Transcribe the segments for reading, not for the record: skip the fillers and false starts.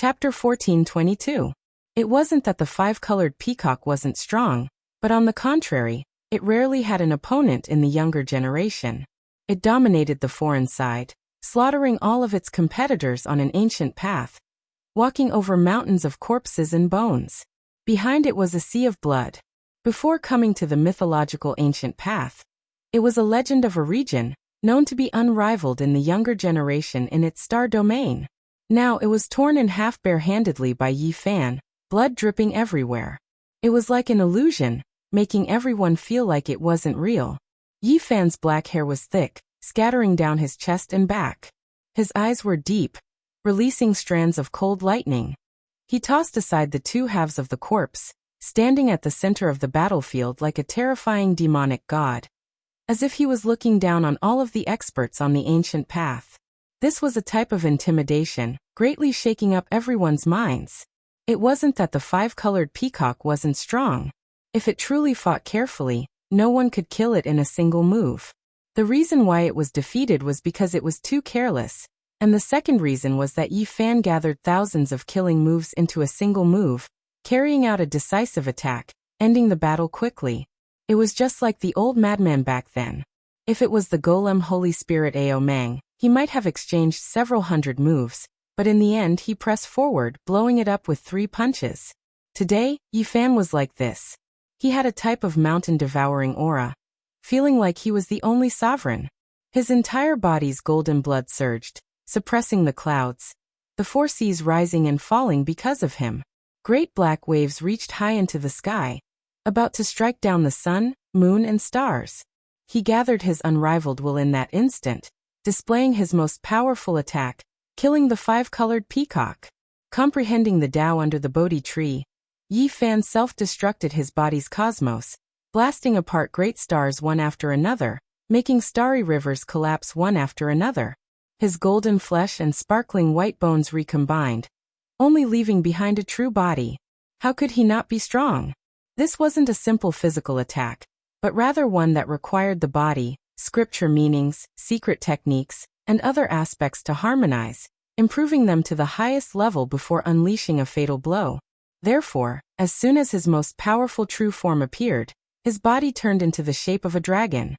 Chapter 1422. It wasn't that the five-colored peacock wasn't strong, but on the contrary, it rarely had an opponent in the younger generation. It dominated the foreign side, slaughtering all of its competitors on an ancient path, walking over mountains of corpses and bones. Behind it was a sea of blood. Before coming to the mythological ancient path, it was a legend of a region, known to be unrivaled in the younger generation in its star domain. Now it was torn in half barehandedly by Yi Fan, blood dripping everywhere. It was like an illusion, making everyone feel like it wasn't real. Yi Fan's black hair was thick, scattering down his chest and back. His eyes were deep, releasing strands of cold lightning. He tossed aside the two halves of the corpse, standing at the center of the battlefield like a terrifying demonic god, as if he was looking down on all of the experts on the ancient path. This was a type of intimidation, greatly shaking up everyone's minds. It wasn't that the five-colored peacock wasn't strong. If it truly fought carefully, no one could kill it in a single move. The reason why it was defeated was because it was too careless, and the second reason was that Yi Fan gathered thousands of killing moves into a single move, carrying out a decisive attack, ending the battle quickly. It was just like the old madman back then. If it was the golem Holy Spirit Ao Mang, he might have exchanged several hundred moves, but in the end he pressed forward, blowing it up with 3 punches. Today, Yi Fan was like this. He had a type of mountain-devouring aura, feeling like he was the only sovereign. His entire body's golden blood surged, suppressing the clouds, the 4 seas rising and falling because of him. Great black waves reached high into the sky, about to strike down the sun, moon, and stars. He gathered his unrivaled will in that instant, displaying his most powerful attack, killing the five-colored peacock. Comprehending the Tao under the Bodhi tree, Yi Fan self-destructed his body's cosmos, blasting apart great stars one after another, making starry rivers collapse one after another. His golden flesh and sparkling white bones recombined, only leaving behind a true body. How could he not be strong? This wasn't a simple physical attack, but rather one that required the body, scripture meanings, secret techniques, and other aspects to harmonize, improving them to the highest level before unleashing a fatal blow. Therefore, as soon as his most powerful true form appeared, his body turned into the shape of a dragon.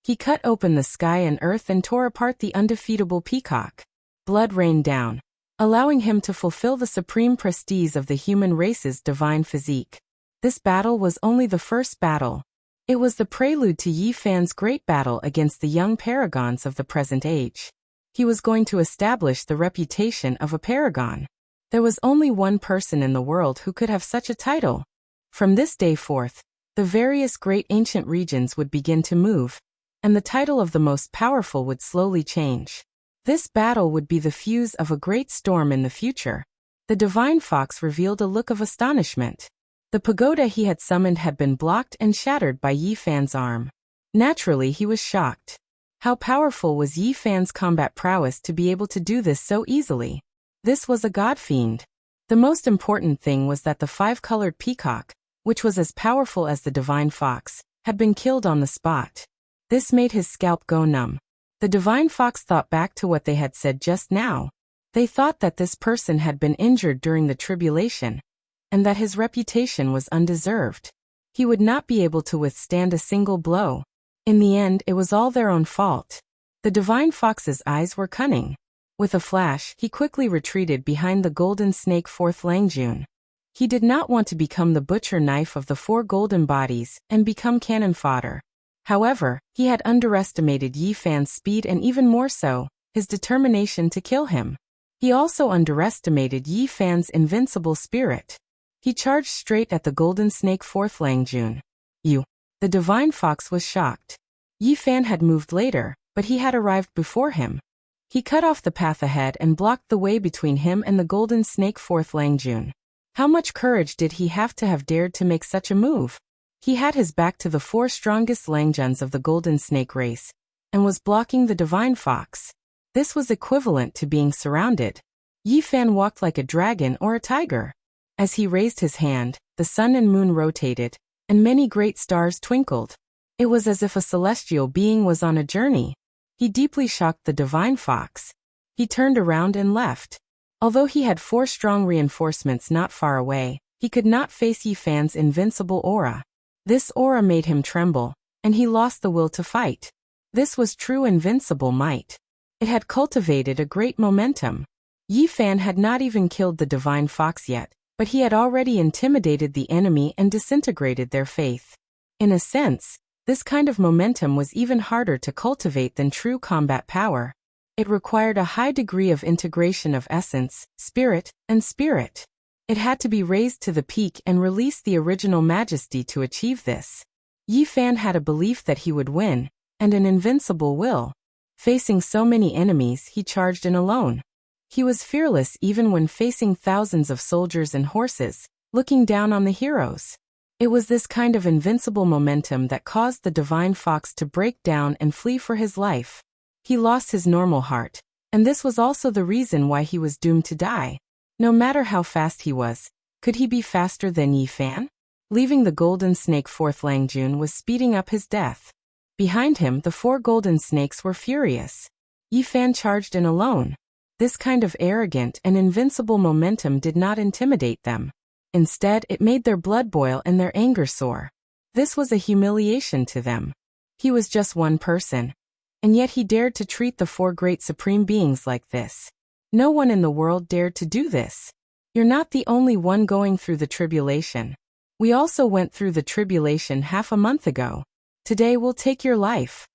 He cut open the sky and earth and tore apart the undefeatable peacock. Blood rained down, allowing him to fulfill the supreme prestige of the human race's divine physique. This battle was only the first battle. It was the prelude to Yi Fan's great battle against the young paragons of the present age. He was going to establish the reputation of a paragon. There was only one person in the world who could have such a title. From this day forth, the various great ancient regions would begin to move, and the title of the most powerful would slowly change. This battle would be the fuse of a great storm in the future. The divine fox revealed a look of astonishment. The pagoda he had summoned had been blocked and shattered by Yi Fan's arm. Naturally, he was shocked. How powerful was Yi Fan's combat prowess to be able to do this so easily? This was a god fiend. The most important thing was that the five-colored peacock, which was as powerful as the divine fox, had been killed on the spot. This made his scalp go numb. The divine fox thought back to what they had said just now. They thought that this person had been injured during the tribulation, and that his reputation was undeserved. He would not be able to withstand a single blow. In the end, it was all their own fault. The divine fox's eyes were cunning. With a flash, he quickly retreated behind the golden snake fourth Langjun. He did not want to become the butcher knife of the 4 golden bodies and become cannon fodder. However, he had underestimated Yi Fan's speed and even more so, his determination to kill him. He also underestimated Yi Fan's invincible spirit. He charged straight at the golden snake fourth Langjun. You. The divine fox was shocked. Yi Fan had moved later, but he had arrived before him. He cut off the path ahead and blocked the way between him and the golden snake fourth Langjun. How much courage did he have dared to make such a move? He had his back to the 4 strongest Langjuns of the golden snake race, and was blocking the divine fox. This was equivalent to being surrounded. Yi Fan walked like a dragon or a tiger. As he raised his hand, the sun and moon rotated, and many great stars twinkled. It was as if a celestial being was on a journey. He deeply shocked the divine fox. He turned around and left. Although he had 4 strong reinforcements not far away, he could not face Yi Fan's invincible aura. This aura made him tremble, and he lost the will to fight. This was true invincible might. It had cultivated a great momentum. Yi Fan had not even killed the divine fox yet, but he had already intimidated the enemy and disintegrated their faith. In a sense, this kind of momentum was even harder to cultivate than true combat power. It required a high degree of integration of essence, spirit, and spirit. It had to be raised to the peak and release the original majesty to achieve this. Yi Fan had a belief that he would win, and an invincible will. Facing so many enemies, he charged in alone. He was fearless even when facing thousands of soldiers and horses, looking down on the heroes. It was this kind of invincible momentum that caused the divine fox to break down and flee for his life. He lost his normal heart, and this was also the reason why he was doomed to die. No matter how fast he was, could he be faster than Yi Fan? Leaving the golden snake, fourth Lang Jun was speeding up his death. Behind him, the 4 golden snakes were furious. Yi Fan charged in alone. This kind of arrogant and invincible momentum did not intimidate them. Instead, it made their blood boil and their anger soar. This was a humiliation to them. He was just one person. And yet he dared to treat the 4 great supreme beings like this. No one in the world dared to do this. You're not the only one going through the tribulation. We also went through the tribulation half a month ago. Today we'll take your life.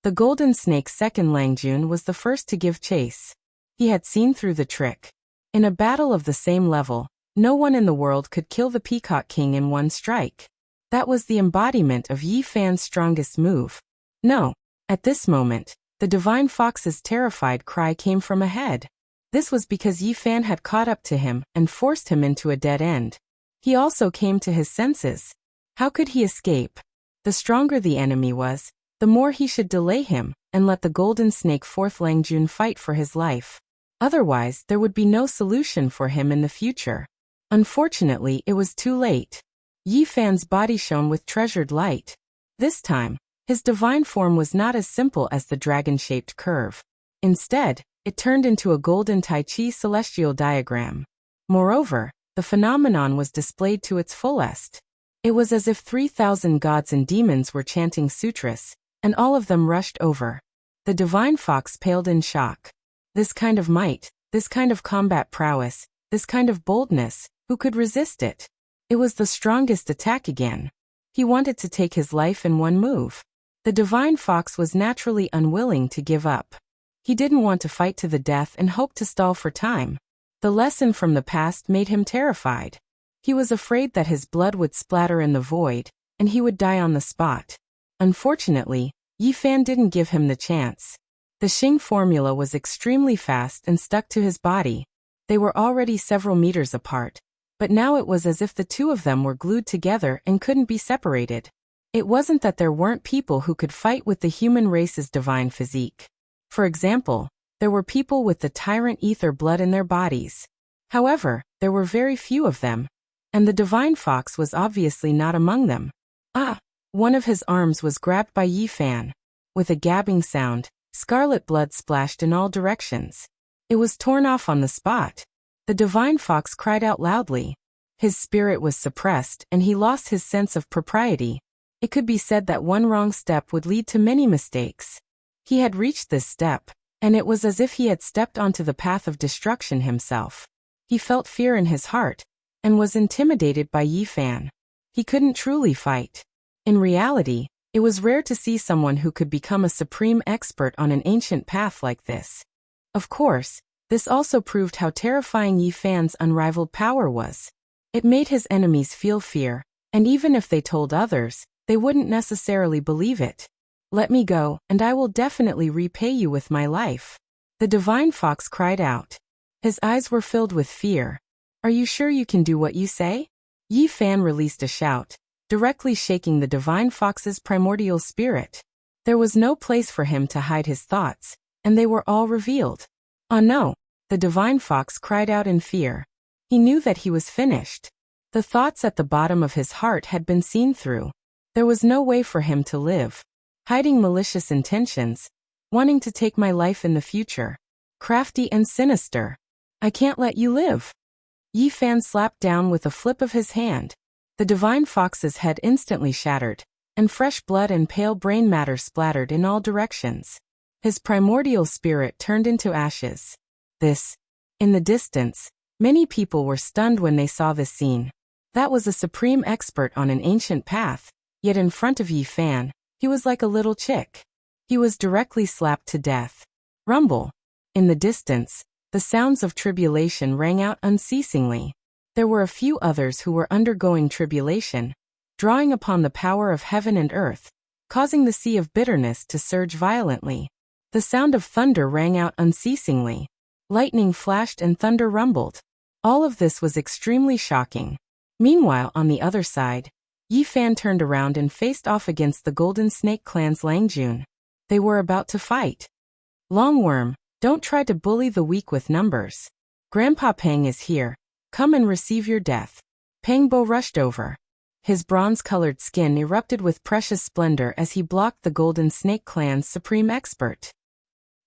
The golden snake's second Lang Jun was the first to give chase. He had seen through the trick. In a battle of the same level, no one in the world could kill the Peacock King in one strike. That was the embodiment of Yi Fan's strongest move. No. At this moment, the divine fox's terrified cry came from ahead. This was because Yi Fan had caught up to him and forced him into a dead end. He also came to his senses. How could he escape? The stronger the enemy was, the more he should delay him and let the golden snake fourth Lang Jun fight for his life. Otherwise, there would be no solution for him in the future. Unfortunately, it was too late. Yi Fan's body shone with treasured light. This time, his divine form was not as simple as the dragon-shaped curve. Instead, it turned into a golden Tai Chi celestial diagram. Moreover, the phenomenon was displayed to its fullest. It was as if 3,000 gods and demons were chanting sutras, and all of them rushed over. The divine fox paled in shock. This kind of might, this kind of combat prowess, this kind of boldness, who could resist it? It was the strongest attack again. He wanted to take his life in one move. The divine fox was naturally unwilling to give up. He didn't want to fight to the death and hoped to stall for time. The lesson from the past made him terrified. He was afraid that his blood would splatter in the void, and he would die on the spot. Unfortunately, Yi Fan didn't give him the chance. The Xing formula was extremely fast and stuck to his body. They were already several meters apart, but now it was as if the 2 of them were glued together and couldn't be separated. It wasn't that there weren't people who could fight with the human race's divine physique. For example, there were people with the tyrant ether blood in their bodies. However, there were very few of them, and the divine fox was obviously not among them. One of his arms was grabbed by Yi Fan. With a gabbing sound, scarlet blood splashed in all directions. It was torn off on the spot. The divine fox cried out loudly. His spirit was suppressed and he lost his sense of propriety. It could be said that one wrong step would lead to many mistakes. He had reached this step, and it was as if he had stepped onto the path of destruction himself. He felt fear in his heart, and was intimidated by Yi Fan. He couldn't truly fight. In reality, it was rare to see someone who could become a supreme expert on an ancient path like this. Of course, this also proved how terrifying Yi Fan's unrivaled power was. It made his enemies feel fear, and even if they told others, they wouldn't necessarily believe it. Let me go, and I will definitely repay you with my life. The divine fox cried out. His eyes were filled with fear. Are you sure you can do what you say? Yi Fan released a shout, directly shaking the divine fox's primordial spirit. There was no place for him to hide his thoughts, and they were all revealed. Oh no! The divine fox cried out in fear. He knew that he was finished. The thoughts at the bottom of his heart had been seen through. There was no way for him to live. Hiding malicious intentions, wanting to take my life in the future. Crafty and sinister. I can't let you live. Yi Fan slapped down with a flip of his hand. The divine fox's head instantly shattered, and fresh blood and pale brain matter splattered in all directions. His primordial spirit turned into ashes. In the distance, many people were stunned when they saw this scene. That was a supreme expert on an ancient path, yet in front of Yi Fan, he was like a little chick. He was directly slapped to death. Rumble. In the distance, the sounds of tribulation rang out unceasingly. There were a few others who were undergoing tribulation, drawing upon the power of heaven and earth, causing the sea of bitterness to surge violently. The sound of thunder rang out unceasingly. Lightning flashed and thunder rumbled. All of this was extremely shocking. Meanwhile, on the other side, Yi Fan turned around and faced off against the Golden Snake Clan's Lang Jun. They were about to fight. Longworm, don't try to bully the weak with numbers. Grandpa Pang is here. Come and receive your death. Pang Bo rushed over. His bronze-colored skin erupted with precious splendor as he blocked the Golden Snake Clan's supreme expert.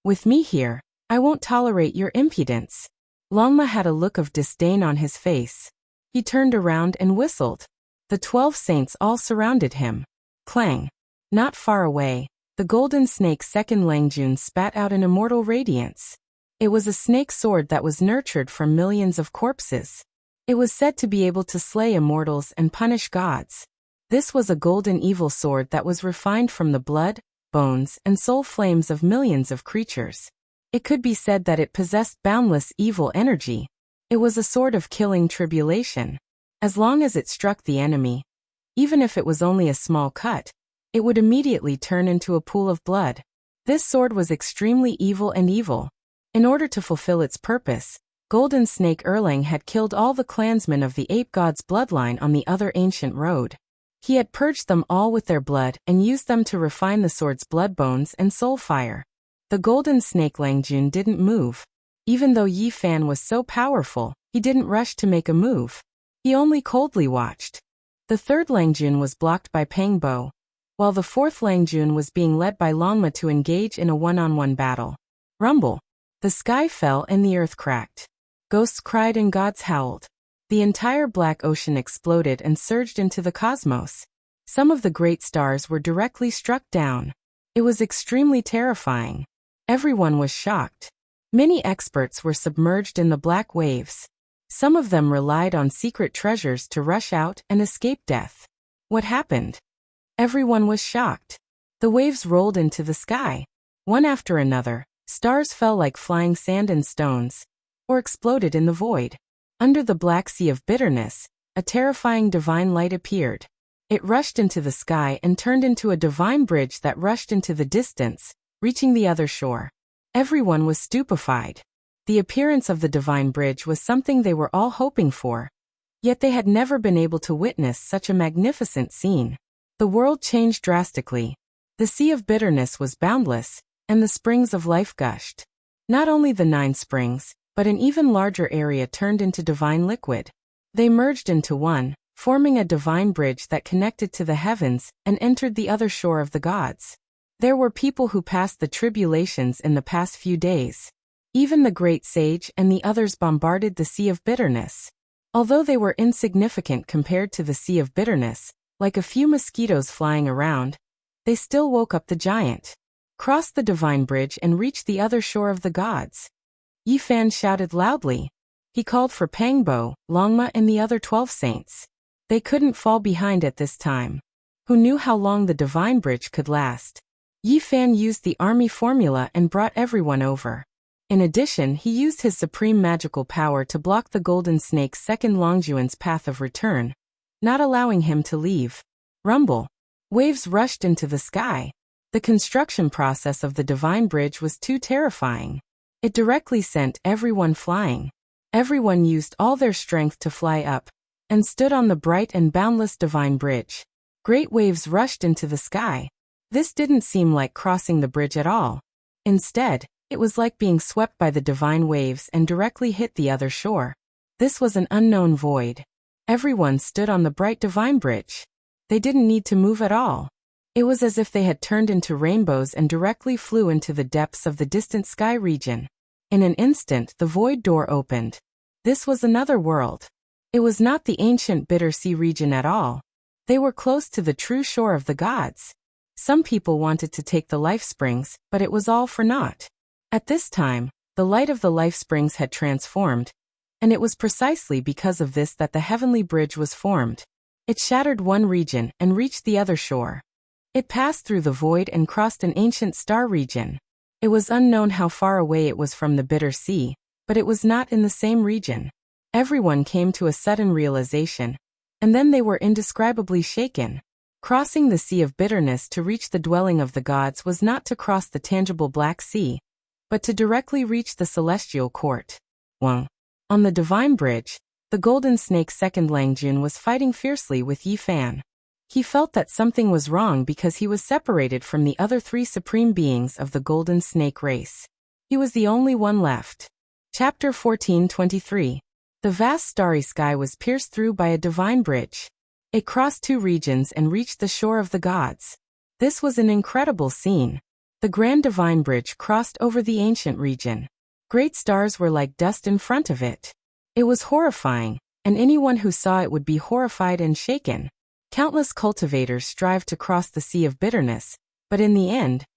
With me here, I won't tolerate your impudence. Longma had a look of disdain on his face. He turned around and whistled. The 12 saints all surrounded him. Clang. Not far away, the golden snake's second Langjun spat out an immortal radiance. It was a snake sword that was nurtured from millions of corpses. It was said to be able to slay immortals and punish gods. This was a golden evil sword that was refined from the blood, bones, and soul flames of millions of creatures. It could be said that it possessed boundless evil energy. It was a sword of killing tribulation. As long as it struck the enemy, even if it was only a small cut, it would immediately turn into a pool of blood. This sword was extremely evil and evil. In order to fulfill its purpose, Golden Snake Erlang had killed all the clansmen of the ape god's bloodline on the other ancient road. He had purged them all with their blood and used them to refine the sword's blood bones and soul fire. The Golden Snake Langjun didn't move. Even though Yi Fan was so powerful, he didn't rush to make a move. He only coldly watched. The third Langjun was blocked by Pang Bo, while the fourth Langjun was being led by Longma to engage in a one-on-one battle. Rumble. The sky fell and the earth cracked. Ghosts cried and gods howled. The entire black ocean exploded and surged into the cosmos. Some of the great stars were directly struck down. It was extremely terrifying. Everyone was shocked. Many experts were submerged in the black waves. Some of them relied on secret treasures to rush out and escape death. What happened? Everyone was shocked. The waves rolled into the sky. One after another, stars fell like flying sand and stones, or exploded in the void. Under the black sea of bitterness, a terrifying divine light appeared. It rushed into the sky and turned into a divine bridge that rushed into the distance, reaching the other shore. Everyone was stupefied. The appearance of the divine bridge was something they were all hoping for. Yet they had never been able to witness such a magnificent scene. The world changed drastically. The sea of bitterness was boundless, and the springs of life gushed. Not only the 9 springs, but an even larger area turned into divine liquid. They merged into one, forming a divine bridge that connected to the heavens and entered the other shore of the gods. There were people who passed the tribulations in the past few days. Even the great sage and the others bombarded the sea of bitterness. Although they were insignificant compared to the sea of bitterness, like a few mosquitoes flying around, they still woke up the giant, crossed the divine bridge and reached the other shore of the gods. Yi Fan shouted loudly. He called for Pang Bo, Longma and the other 12 saints. They couldn't fall behind at this time. Who knew how long the divine bridge could last? Yi Fan used the army formula and brought everyone over. In addition, he used his supreme magical power to block the Golden Snake's second Longjuan's path of return, not allowing him to leave. Rumble. Waves rushed into the sky. The construction process of the divine bridge was too terrifying. It directly sent everyone flying. Everyone used all their strength to fly up, and stood on the bright and boundless divine bridge. Great waves rushed into the sky. This didn't seem like crossing the bridge at all. Instead, it was like being swept by the divine waves and directly hit the other shore. This was an unknown void. Everyone stood on the bright divine bridge. They didn't need to move at all. It was as if they had turned into rainbows and directly flew into the depths of the distant sky region. In an instant the void door opened. This was another world. It was not the ancient Bitter Sea region at all. They were close to the true shore of the gods. Some people wanted to take the life springs, but it was all for naught. At this time, the light of the life springs had transformed, and it was precisely because of this that the heavenly bridge was formed. It shattered one region and reached the other shore. It passed through the void and crossed an ancient star region. It was unknown how far away it was from the Bitter Sea, but it was not in the same region. Everyone came to a sudden realization, and then they were indescribably shaken. Crossing the Sea of Bitterness to reach the dwelling of the gods was not to cross the tangible Black Sea, but to directly reach the celestial court. 1. On the Divine Bridge, the Golden Snake's second Langjun was fighting fiercely with Yi Fan. He felt that something was wrong because he was separated from the other three supreme beings of the Golden Snake race. He was the only one left. Chapter 14:23. The vast starry sky was pierced through by a divine bridge. It crossed two regions and reached the shore of the gods. This was an incredible scene. The grand divine bridge crossed over the ancient region. Great stars were like dust in front of it. It was horrifying, and anyone who saw it would be horrified and shaken. Countless cultivators strived to cross the Sea of Bitterness, but in the end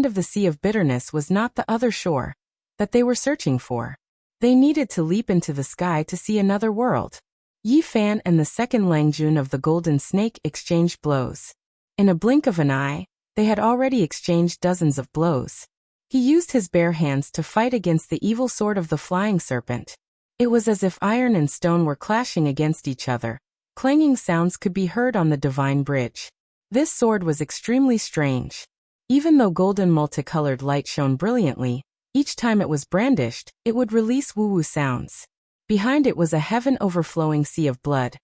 of the Sea of Bitterness was not the other shore that they were searching for. They needed to leap into the sky to see another world. Yi Fan and the second Langjun of the Golden Snake exchanged blows. In a blink of an eye, they had already exchanged dozens of blows. He used his bare hands to fight against the evil sword of the flying serpent. It was as if iron and stone were clashing against each other. Clanging sounds could be heard on the divine bridge. This sword was extremely strange. Even though golden multicolored light shone brilliantly, each time it was brandished, it would release woo-woo sounds. Behind it was a heaven-overflowing sea of blood.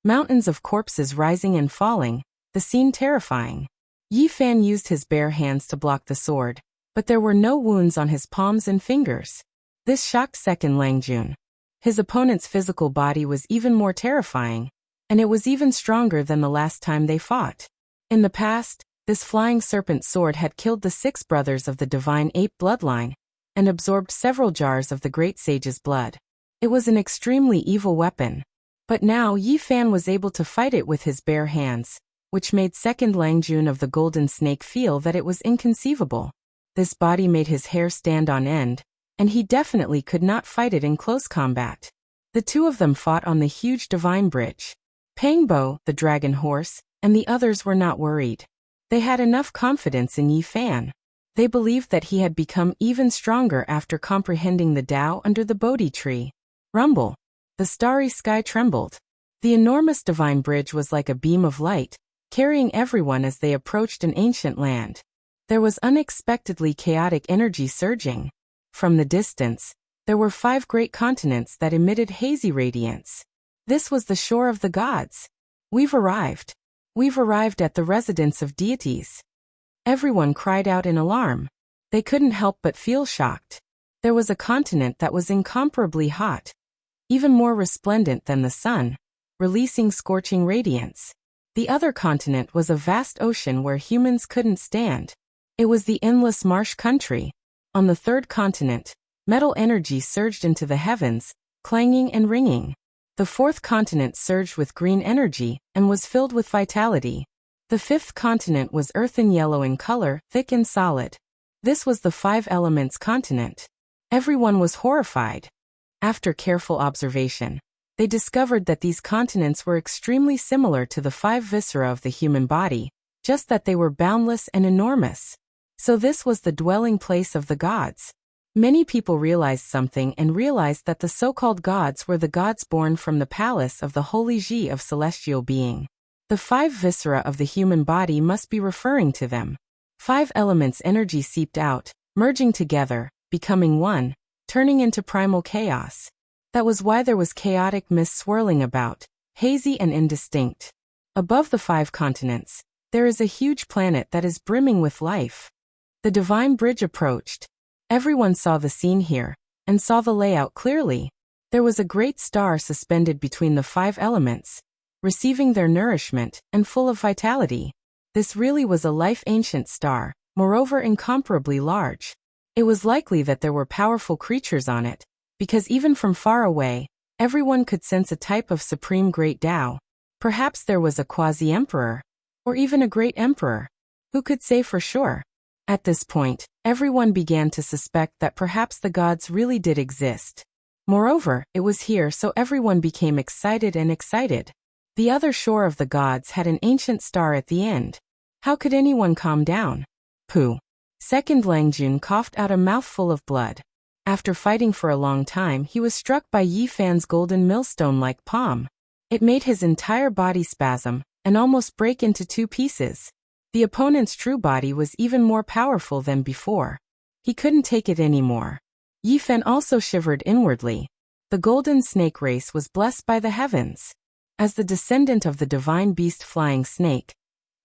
Mountains of corpses rising and falling, the scene terrifying. Yi Fan used his bare hands to block the sword, but there were no wounds on his palms and fingers. This shocked second Langjun. His opponent's physical body was even more terrifying, and it was even stronger than the last time they fought. In the past, this flying serpent sword had killed the 6 brothers of the divine ape bloodline, and absorbed several jars of the great sage's blood. It was an extremely evil weapon. But now Yi Fan was able to fight it with his bare hands, which made second Langjun of the Golden Snake feel that it was inconceivable. This body made his hair stand on end, and he definitely could not fight it in close combat. The two of them fought on the huge divine bridge. Pangbo, the dragon horse, and the others were not worried. They had enough confidence in Yi Fan. They believed that he had become even stronger after comprehending the Tao under the Bodhi tree. Rumble. The starry sky trembled. The enormous divine bridge was like a beam of light, carrying everyone as they approached an ancient land. There was unexpectedly chaotic energy surging. From the distance, there were 5 great continents that emitted hazy radiance. This was the shore of the gods. We've arrived. We've arrived at the residence of deities. Everyone cried out in alarm. They couldn't help but feel shocked. There was a continent that was incomparably hot, even more resplendent than the sun, releasing scorching radiance. The other continent was a vast ocean where humans couldn't stand. It was the endless marsh country. On the third continent, metal energy surged into the heavens, clanging and ringing. The fourth continent surged with green energy and was filled with vitality. The fifth continent was earthen yellow in color, thick and solid. This was the 5 elements continent. Everyone was horrified. After careful observation, they discovered that these continents were extremely similar to the 5 viscera of the human body, just that they were boundless and enormous. So this was the dwelling place of the gods. Many people realized something and realized that the so-called gods were the gods born from the palace of the holy Ji of celestial being. The 5 viscera of the human body must be referring to them. 5 elements energy seeped out, merging together, becoming one, turning into primal chaos. That was why there was chaotic mist swirling about, hazy and indistinct. Above the 5 continents, there is a huge planet that is brimming with life. The divine bridge approached. Everyone saw the scene here, and saw the layout clearly. There was a great star suspended between the 5 elements, receiving their nourishment, and full of vitality. This really was a life-ancient star, moreover incomparably large. It was likely that there were powerful creatures on it, because even from far away, everyone could sense a type of supreme great Tao. Perhaps there was a quasi-emperor, or even a great emperor. Who could say for sure? At this point, everyone began to suspect that perhaps the gods really did exist. Moreover, it was here, so everyone became excited and excited. The other shore of the gods had an ancient star at the end. How could anyone calm down? Pooh. Second Langjun coughed out a mouthful of blood. After fighting for a long time, he was struck by Yi Fan's golden millstone-like palm. It made his entire body spasm and almost break into two pieces. The opponent's true body was even more powerful than before. He couldn't take it anymore. Yi Fan also shivered inwardly. The golden snake race was blessed by the heavens. As the descendant of the divine beast flying snake,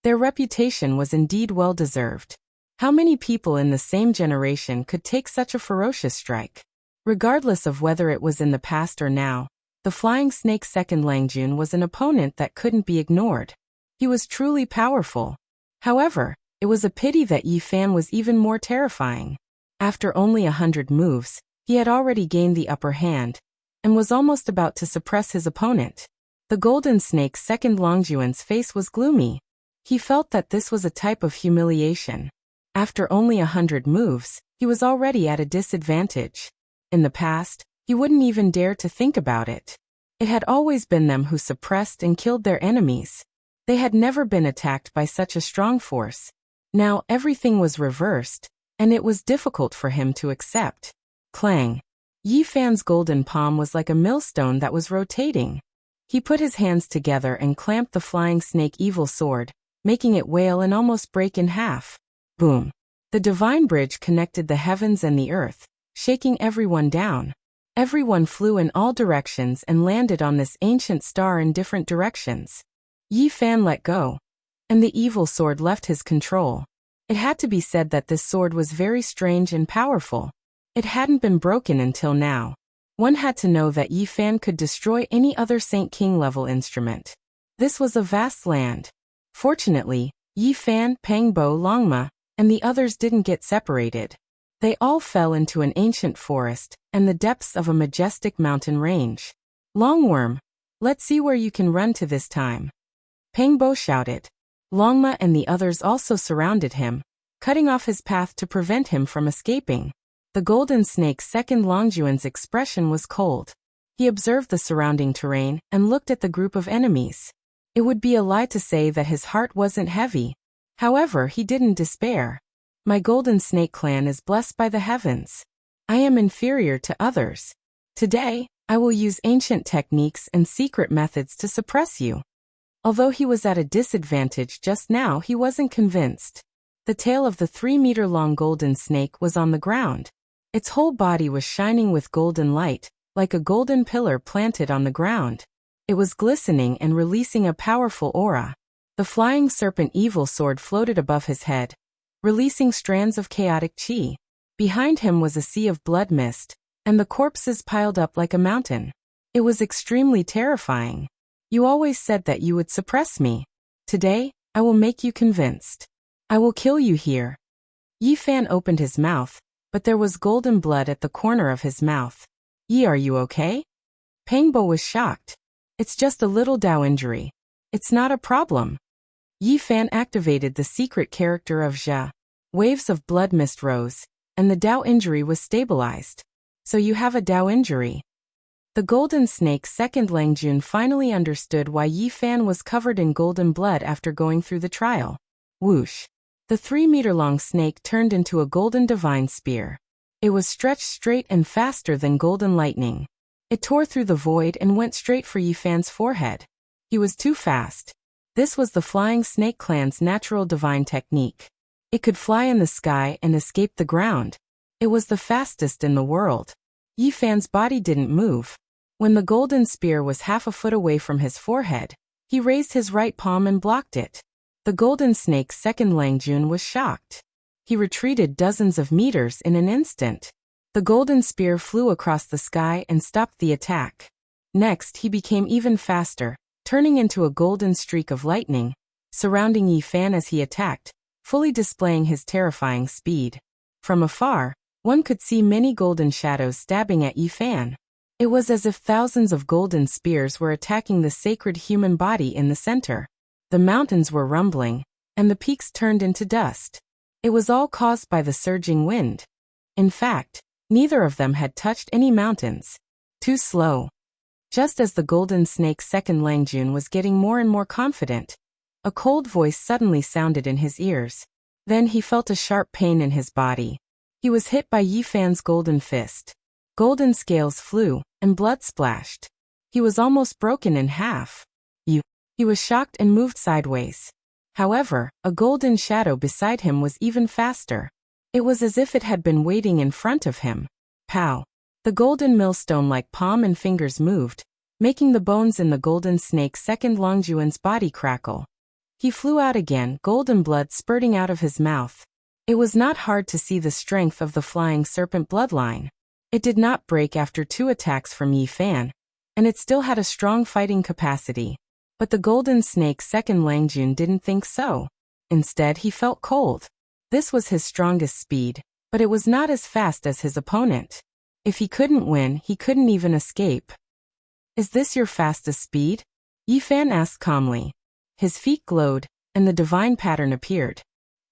their reputation was indeed well-deserved. How many people in the same generation could take such a ferocious strike? Regardless of whether it was in the past or now, the flying snake Second Langjun was an opponent that couldn't be ignored. He was truly powerful. However, it was a pity that Yi Fan was even more terrifying. After only 100 moves, he had already gained the upper hand, and was almost about to suppress his opponent. The golden snake Second Langjun's face was gloomy. He felt that this was a type of humiliation. After only 100 moves, he was already at a disadvantage. In the past, he wouldn't even dare to think about it. It had always been them who suppressed and killed their enemies. They had never been attacked by such a strong force. Now everything was reversed, and it was difficult for him to accept. Clang. Yi Fan's golden palm was like a millstone that was rotating. He put his hands together and clamped the flying snake evil sword, making it wail and almost break in half. Boom. The divine bridge connected the heavens and the earth, shaking everyone down. Everyone flew in all directions and landed on this ancient star in different directions. Yi Fan let go, and the evil sword left his control. It had to be said that this sword was very strange and powerful. It hadn't been broken until now. One had to know that Yi Fan could destroy any other Saint King level instrument. This was a vast land. Fortunately, Yi Fan, Pangbo, Longma, and the others didn't get separated. They all fell into an ancient forest and the depths of a majestic mountain range. Longworm, let's see where you can run to this time. Pangbo shouted. Longma and the others also surrounded him, cutting off his path to prevent him from escaping. The golden snake's Second Langjun's expression was cold. He observed the surrounding terrain and looked at the group of enemies. It would be a lie to say that his heart wasn't heavy. However, he didn't despair. My golden snake clan is blessed by the heavens. I am inferior to others. Today, I will use ancient techniques and secret methods to suppress you. Although he was at a disadvantage just now, he wasn't convinced. The tail of the 3-meter-long golden snake was on the ground. Its whole body was shining with golden light, like a golden pillar planted on the ground. It was glistening and releasing a powerful aura. The flying serpent evil sword floated above his head, releasing strands of chaotic chi. Behind him was a sea of blood mist, and the corpses piled up like a mountain. It was extremely terrifying. You always said that you would suppress me. Today, I will make you convinced. I will kill you here. Yi Fan opened his mouth, but there was golden blood at the corner of his mouth. Yi, are you okay? Pangbo was shocked. It's just a little Dao injury. It's not a problem. Yi Fan activated the secret character of Jia. Waves of blood mist rose, and the Dao injury was stabilized. So you have a Dao injury. The golden snake Second Langjun finally understood why Yi Fan was covered in golden blood after going through the trial. Whoosh. The 3-meter-long snake turned into a golden divine spear. It was stretched straight and faster than golden lightning. It tore through the void and went straight for Yi Fan's forehead. He was too fast. This was the flying snake clan's natural divine technique. It could fly in the sky and escape the ground. It was the fastest in the world. Yi Fan's body didn't move. When the golden spear was half a foot away from his forehead, he raised his right palm and blocked it. The golden snake's Second Langjun was shocked. He retreated dozens of meters in an instant. The golden spear flew across the sky and stopped the attack. Next, he became even faster, turning into a golden streak of lightning, surrounding Yi Fan as he attacked, fully displaying his terrifying speed. From afar, One could see many golden shadows stabbing at Yi Fan. It was as if thousands of golden spears were attacking the sacred human body in the center. The mountains were rumbling, and the peaks turned into dust. It was all caused by the surging wind. In fact, neither of them had touched any mountains. Too slow. Just as the golden snake's second Langjun was getting more and more confident, a cold voice suddenly sounded in his ears. Then he felt a sharp pain in his body. He was hit by Yi Fan's golden fist. Golden scales flew, and blood splashed. He was almost broken in half. He was shocked and moved sideways. However, a golden shadow beside him was even faster. It was as if it had been waiting in front of him. Pow! The golden millstone-like palm and fingers moved, making the bones in the golden snake's second Longjuan's body crackle. He flew out again, golden blood spurting out of his mouth. It was not hard to see the strength of the flying serpent bloodline. It did not break after 2 attacks from Yi Fan, and it still had a strong fighting capacity. But the golden snake's second Langjun didn't think so. Instead, he felt cold. This was his strongest speed, but it was not as fast as his opponent. If he couldn't win, he couldn't even escape. "Is this your fastest speed?" Yi Fan asked calmly. His feet glowed, and the divine pattern appeared.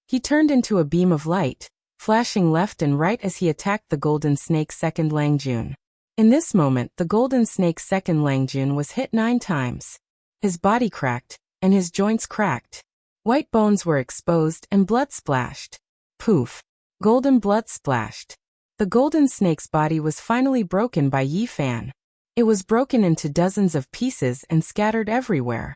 He turned into a beam of light, flashing left and right as he attacked the golden snake's second Langjun. In this moment, the golden snake's second Langjun was hit 9 times. His body cracked, and his joints cracked. White bones were exposed and blood splashed. Poof! Golden blood splashed. The golden snake's body was finally broken by Yi Fan. It was broken into dozens of pieces and scattered everywhere.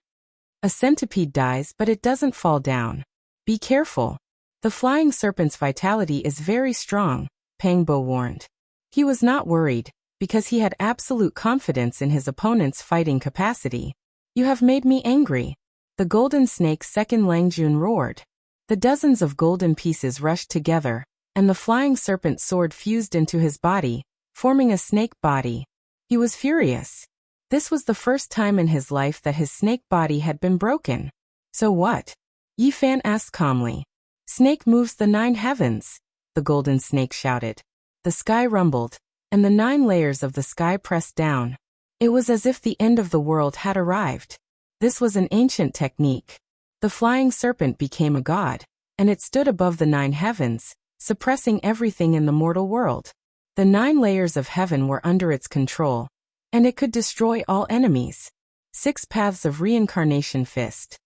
A centipede dies, but it doesn't fall down. Be careful. The flying serpent's vitality is very strong, Pang Bo warned. He was not worried, because he had absolute confidence in his opponent's fighting capacity. "You have made me angry." The golden snake's second Langjun roared. The dozens of golden pieces rushed together, and the flying serpent sword fused into his body, forming a snake body. He was furious. This was the first time in his life that his snake body had been broken. "So what?" Yi Fan asked calmly. "Snake moves the 9 heavens," the golden snake shouted. The sky rumbled, and the 9 layers of the sky pressed down. It was as if the end of the world had arrived. This was an ancient technique. The flying serpent became a god, and it stood above the 9 heavens, suppressing everything in the mortal world. The 9 layers of heaven were under its control, and it could destroy all enemies. 6 paths of reincarnation fist.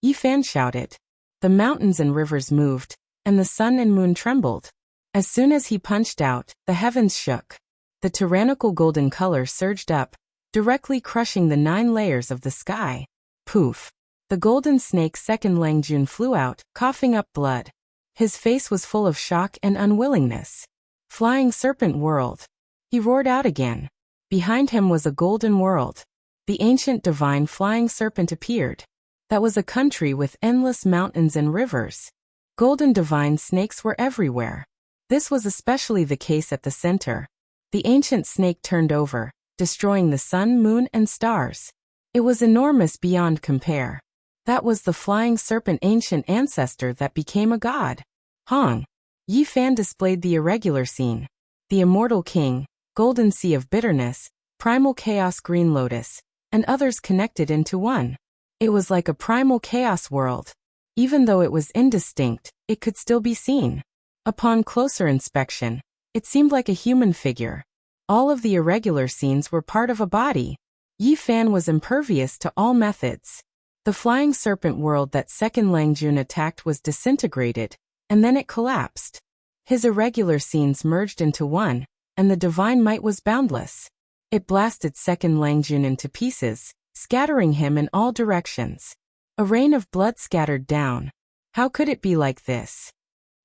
Yi Fan shouted. The mountains and rivers moved, and the sun and moon trembled. As soon as he punched out, the heavens shook. The tyrannical golden color surged up, directly crushing the 9 layers of the sky. Poof! The golden snake's second Langjun flew out, coughing up blood. His face was full of shock and unwillingness. Flying serpent whirled. He roared out again. Behind him was a golden world. The ancient divine flying serpent appeared. That was a country with endless mountains and rivers. Golden divine snakes were everywhere. This was especially the case at the center. The ancient snake turned over, destroying the sun, moon, and stars. It was enormous beyond compare. That was the flying serpent ancient ancestor that became a god. Hong. Yi Fan displayed the irregular scene. The immortal king, golden sea of bitterness, primal chaos green lotus, and others connected into one. It was like a primal chaos world. Even though it was indistinct, it could still be seen. Upon closer inspection, it seemed like a human figure. All of the irregular scenes were part of a body. Yi Fan was impervious to all methods. The flying serpent world that second Langjun attacked was disintegrated, and then it collapsed. His irregular scenes merged into one, and the divine might was boundless. It blasted second Langjun into pieces, scattering him in all directions. A rain of blood scattered down. How could it be like this?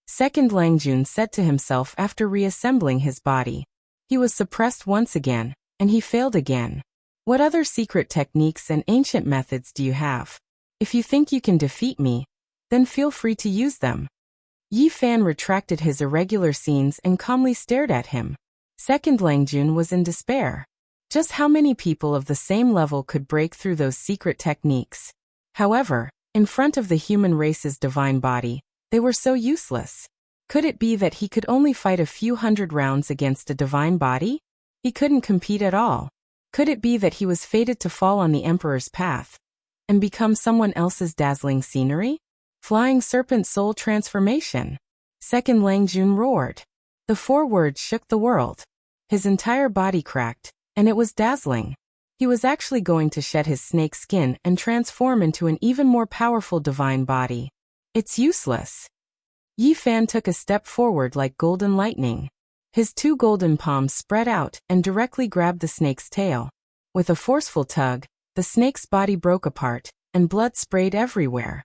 Second Langjun said to himself after reassembling his body. He was suppressed once again, and he failed again. What other secret techniques and ancient methods do you have? If you think you can defeat me, then feel free to use them. Yi Fan retracted his irregular scenes and calmly stared at him. Second Langjun was in despair. Just how many people of the same level could break through those secret techniques? However, in front of the human race's divine body, they were so useless. Could it be that he could only fight a few hundred rounds against a divine body? He couldn't compete at all. Could it be that he was fated to fall on the Emperor's path and become someone else's dazzling scenery? Flying Serpent Soul Transformation. Second Lang Jun roared. The 4 words shook the world. His entire body cracked, and it was dazzling. He was actually going to shed his snake skin and transform into an even more powerful divine body. It's useless. Yi Fan took a step forward like golden lightning. His 2 golden palms spread out and directly grabbed the snake's tail. With a forceful tug, the snake's body broke apart, and blood sprayed everywhere.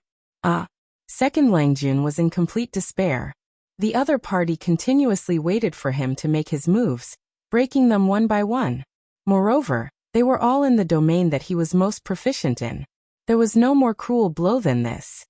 Second Lang Jun was in complete despair. The other party continuously waited for him to make his moves, breaking them one by one. Moreover, they were all in the domain that he was most proficient in. There was no more cruel blow than this.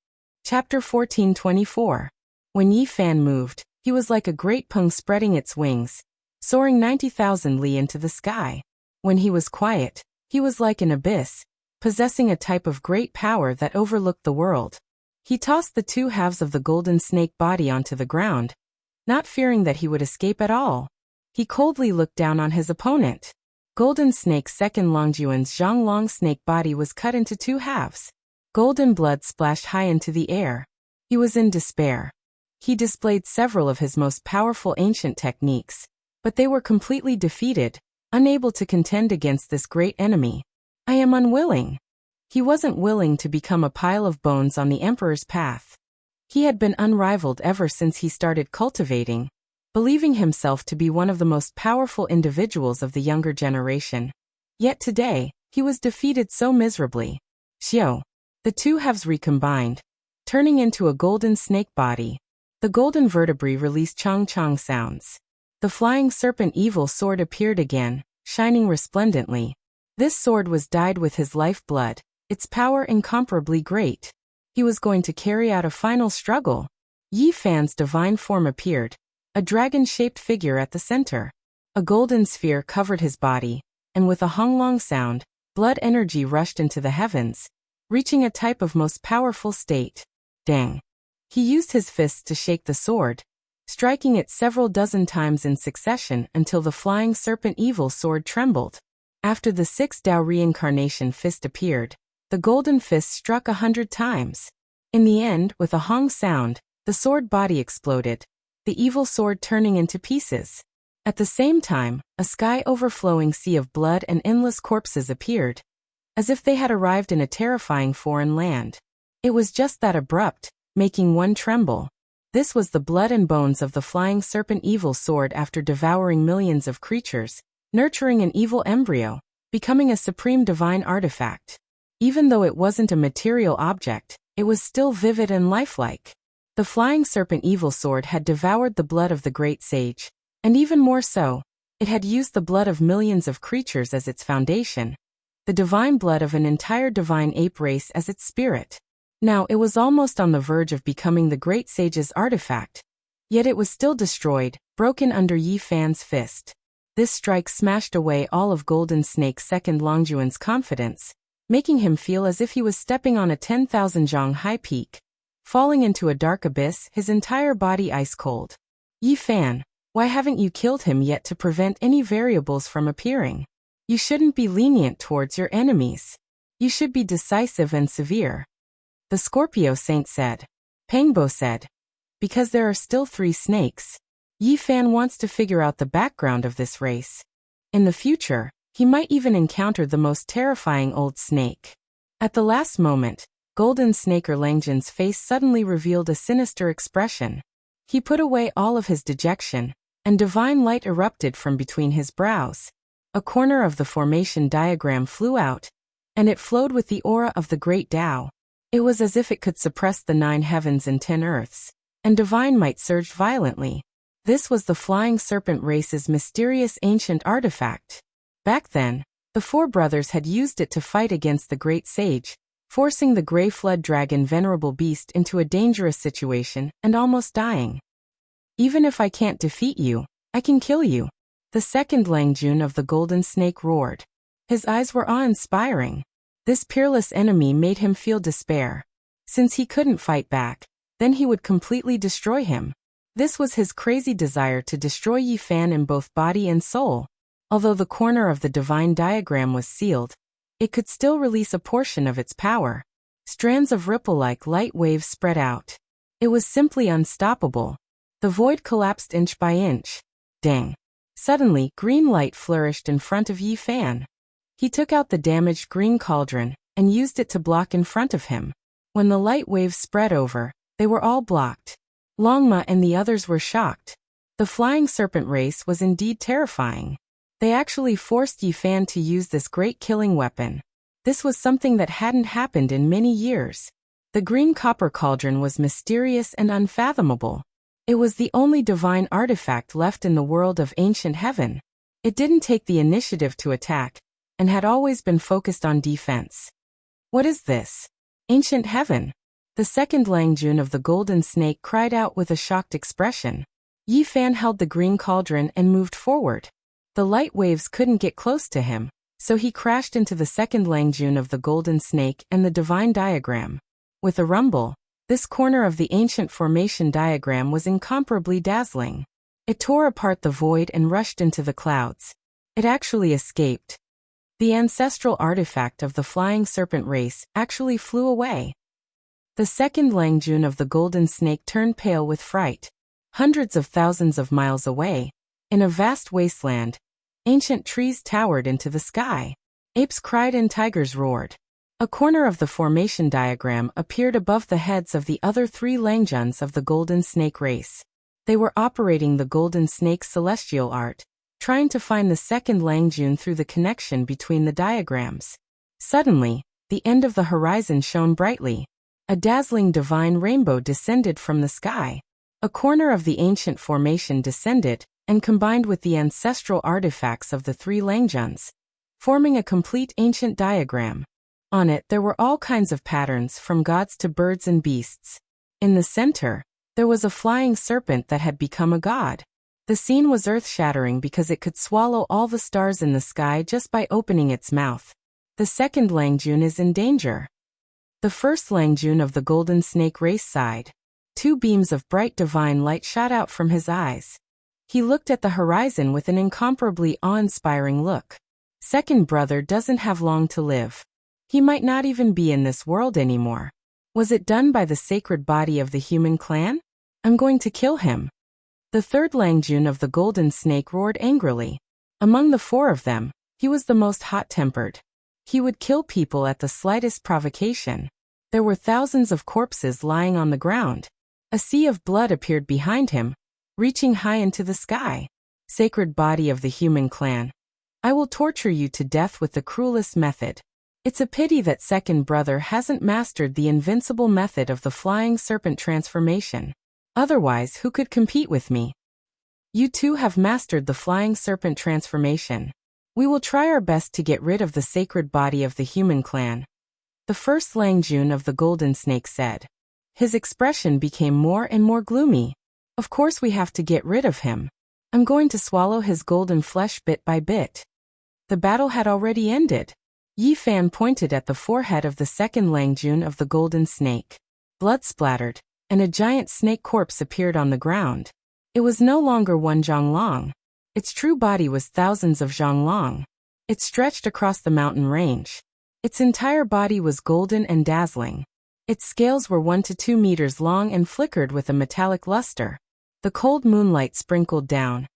Chapter 1424. When Yi Fan moved, he was like a great peng spreading its wings, soaring 90,000 li into the sky. When he was quiet, he was like an abyss, possessing a type of great power that overlooked the world. He tossed the 2 halves of the golden snake body onto the ground, not fearing that he would escape at all. He coldly looked down on his opponent. Golden Snake Second Longjuan's Zhonglong snake body was cut into 2 halves. Golden blood splashed high into the air. He was in despair. He displayed several of his most powerful ancient techniques, but they were completely defeated, unable to contend against this great enemy. I am unwilling. He wasn't willing to become a pile of bones on the Emperor's path. He had been unrivaled ever since he started cultivating, believing himself to be one of the most powerful individuals of the younger generation. Yet today, he was defeated so miserably. Xiao. The 2 halves recombined, turning into a golden snake body. The golden vertebrae released chong-chong sounds. The flying serpent evil sword appeared again, shining resplendently. This sword was dyed with his lifeblood, its power incomparably great. He was going to carry out a final struggle. Yi Fan's divine form appeared, a dragon-shaped figure at the center. A golden sphere covered his body, and with a honglong sound, blood energy rushed into the heavens, reaching a type of most powerful state. Dang. He used his fists to shake the sword, striking it several dozen times in succession until the flying serpent evil sword trembled. After the 6th Dao reincarnation fist appeared, the golden fist struck 100 times. In the end, with a hong sound, the sword body exploded, the evil sword turning into pieces. At the same time, a sky-overflowing sea of blood and endless corpses appeared, as if they had arrived in a terrifying foreign land. It was just that abrupt, making one tremble. This was the blood and bones of the flying serpent evil sword after devouring millions of creatures, nurturing an evil embryo, becoming a supreme divine artifact. Even though it wasn't a material object, it was still vivid and lifelike. The flying serpent evil sword had devoured the blood of the great sage, and even more so, it had used the blood of millions of creatures as its foundation, the divine blood of an entire divine ape race as its spirit. Now it was almost on the verge of becoming the great sage's artifact, yet it was still destroyed, broken under Yi Fan's fist. This strike smashed away all of Golden Snake Second Longjuan's confidence, making him feel as if he was stepping on a 10,000 zhang high peak, falling into a dark abyss, his entire body ice cold. Yi Fan, why haven't you killed him yet to prevent any variables from appearing? You shouldn't be lenient towards your enemies. You should be decisive and severe. The Scorpio Saint said. Pengbo said. Because there are still 3 snakes. Yi Fan wants to figure out the background of this race. In the future, he might even encounter the most terrifying old snake. At the last moment, Golden Snaker Langjin's face suddenly revealed a sinister expression. He put away all of his dejection, and divine light erupted from between his brows. A corner of the formation diagram flew out, and it flowed with the aura of the great Tao. It was as if it could suppress the 9 heavens and 10 earths, and divine might surged violently. This was the flying serpent race's mysterious ancient artifact. Back then, the 4 brothers had used it to fight against the great sage, forcing the Grey Flood Dragon venerable beast into a dangerous situation and almost dying. Even if I can't defeat you, I can kill you. The second Langjun of the Golden Snake roared. His eyes were awe-inspiring. This peerless enemy made him feel despair. Since he couldn't fight back, then he would completely destroy him. This was his crazy desire to destroy Yi Fan in both body and soul. Although the corner of the divine diagram was sealed, it could still release a portion of its power. Strands of ripple-like light waves spread out. It was simply unstoppable. The void collapsed inch by inch. Dang. Suddenly, green light flourished in front of Yi Fan. He took out the damaged green cauldron and used it to block in front of him. When the light waves spread over, they were all blocked. Longma and the others were shocked. The flying serpent race was indeed terrifying. They actually forced Yi Fan to use this great killing weapon. This was something that hadn't happened in many years. The green copper cauldron was mysterious and unfathomable. It was the only divine artifact left in the world of ancient heaven. It didn't take the initiative to attack, and had always been focused on defense. What is this? Ancient heaven. The second Langjun of the Golden Snake cried out with a shocked expression. Yi Fan held the green cauldron and moved forward. The light waves couldn't get close to him, so he crashed into the second Langjun of the Golden Snake and the divine diagram. With a rumble, this corner of the ancient formation diagram was incomparably dazzling. It tore apart the void and rushed into the clouds. It actually escaped. The ancestral artifact of the flying serpent race actually flew away. The second Langjun of the Golden Snake turned pale with fright. Hundreds of thousands of miles away, in a vast wasteland, ancient trees towered into the sky. Apes cried and tigers roared. A corner of the formation diagram appeared above the heads of the other three Langjuns of the Golden Snake race. They were operating the Golden Snake's celestial art, trying to find the second Langjun through the connection between the diagrams. Suddenly, the end of the horizon shone brightly. A dazzling divine rainbow descended from the sky. A corner of the ancient formation descended and combined with the ancestral artifacts of the three Langjuns, forming a complete ancient diagram. On it there were all kinds of patterns from gods to birds and beasts. In the center, there was a flying serpent that had become a god. The scene was earth-shattering because it could swallow all the stars in the sky just by opening its mouth. The second Langjun is in danger. The first Langjun of the Golden Snake race sighed. Two beams of bright divine light shot out from his eyes. He looked at the horizon with an incomparably awe-inspiring look. Second brother doesn't have long to live. He might not even be in this world anymore. Was it done by the sacred body of the human clan? I'm going to kill him. The third Langjun of the Golden Snake roared angrily. Among the four of them, he was the most hot-tempered. He would kill people at the slightest provocation. There were thousands of corpses lying on the ground. A sea of blood appeared behind him, reaching high into the sky. Sacred body of the human clan. I will torture you to death with the cruelest method. It's a pity that second brother hasn't mastered the invincible method of the flying serpent transformation. Otherwise, who could compete with me? You two have mastered the flying serpent transformation. We will try our best to get rid of the sacred body of the human clan. The first Langjun of the Golden Snake said. His expression became more and more gloomy. Of course we have to get rid of him. I'm going to swallow his golden flesh bit by bit. The battle had already ended. Yi Fan pointed at the forehead of the second Langjun of the Golden Snake. Blood splattered, and a giant snake corpse appeared on the ground. It was no longer one Zhonglong. Its true body was thousands of Zhonglong. It stretched across the mountain range. Its entire body was golden and dazzling. Its scales were 1 to 2 meters long and flickered with a metallic luster. The cold moonlight sprinkled down,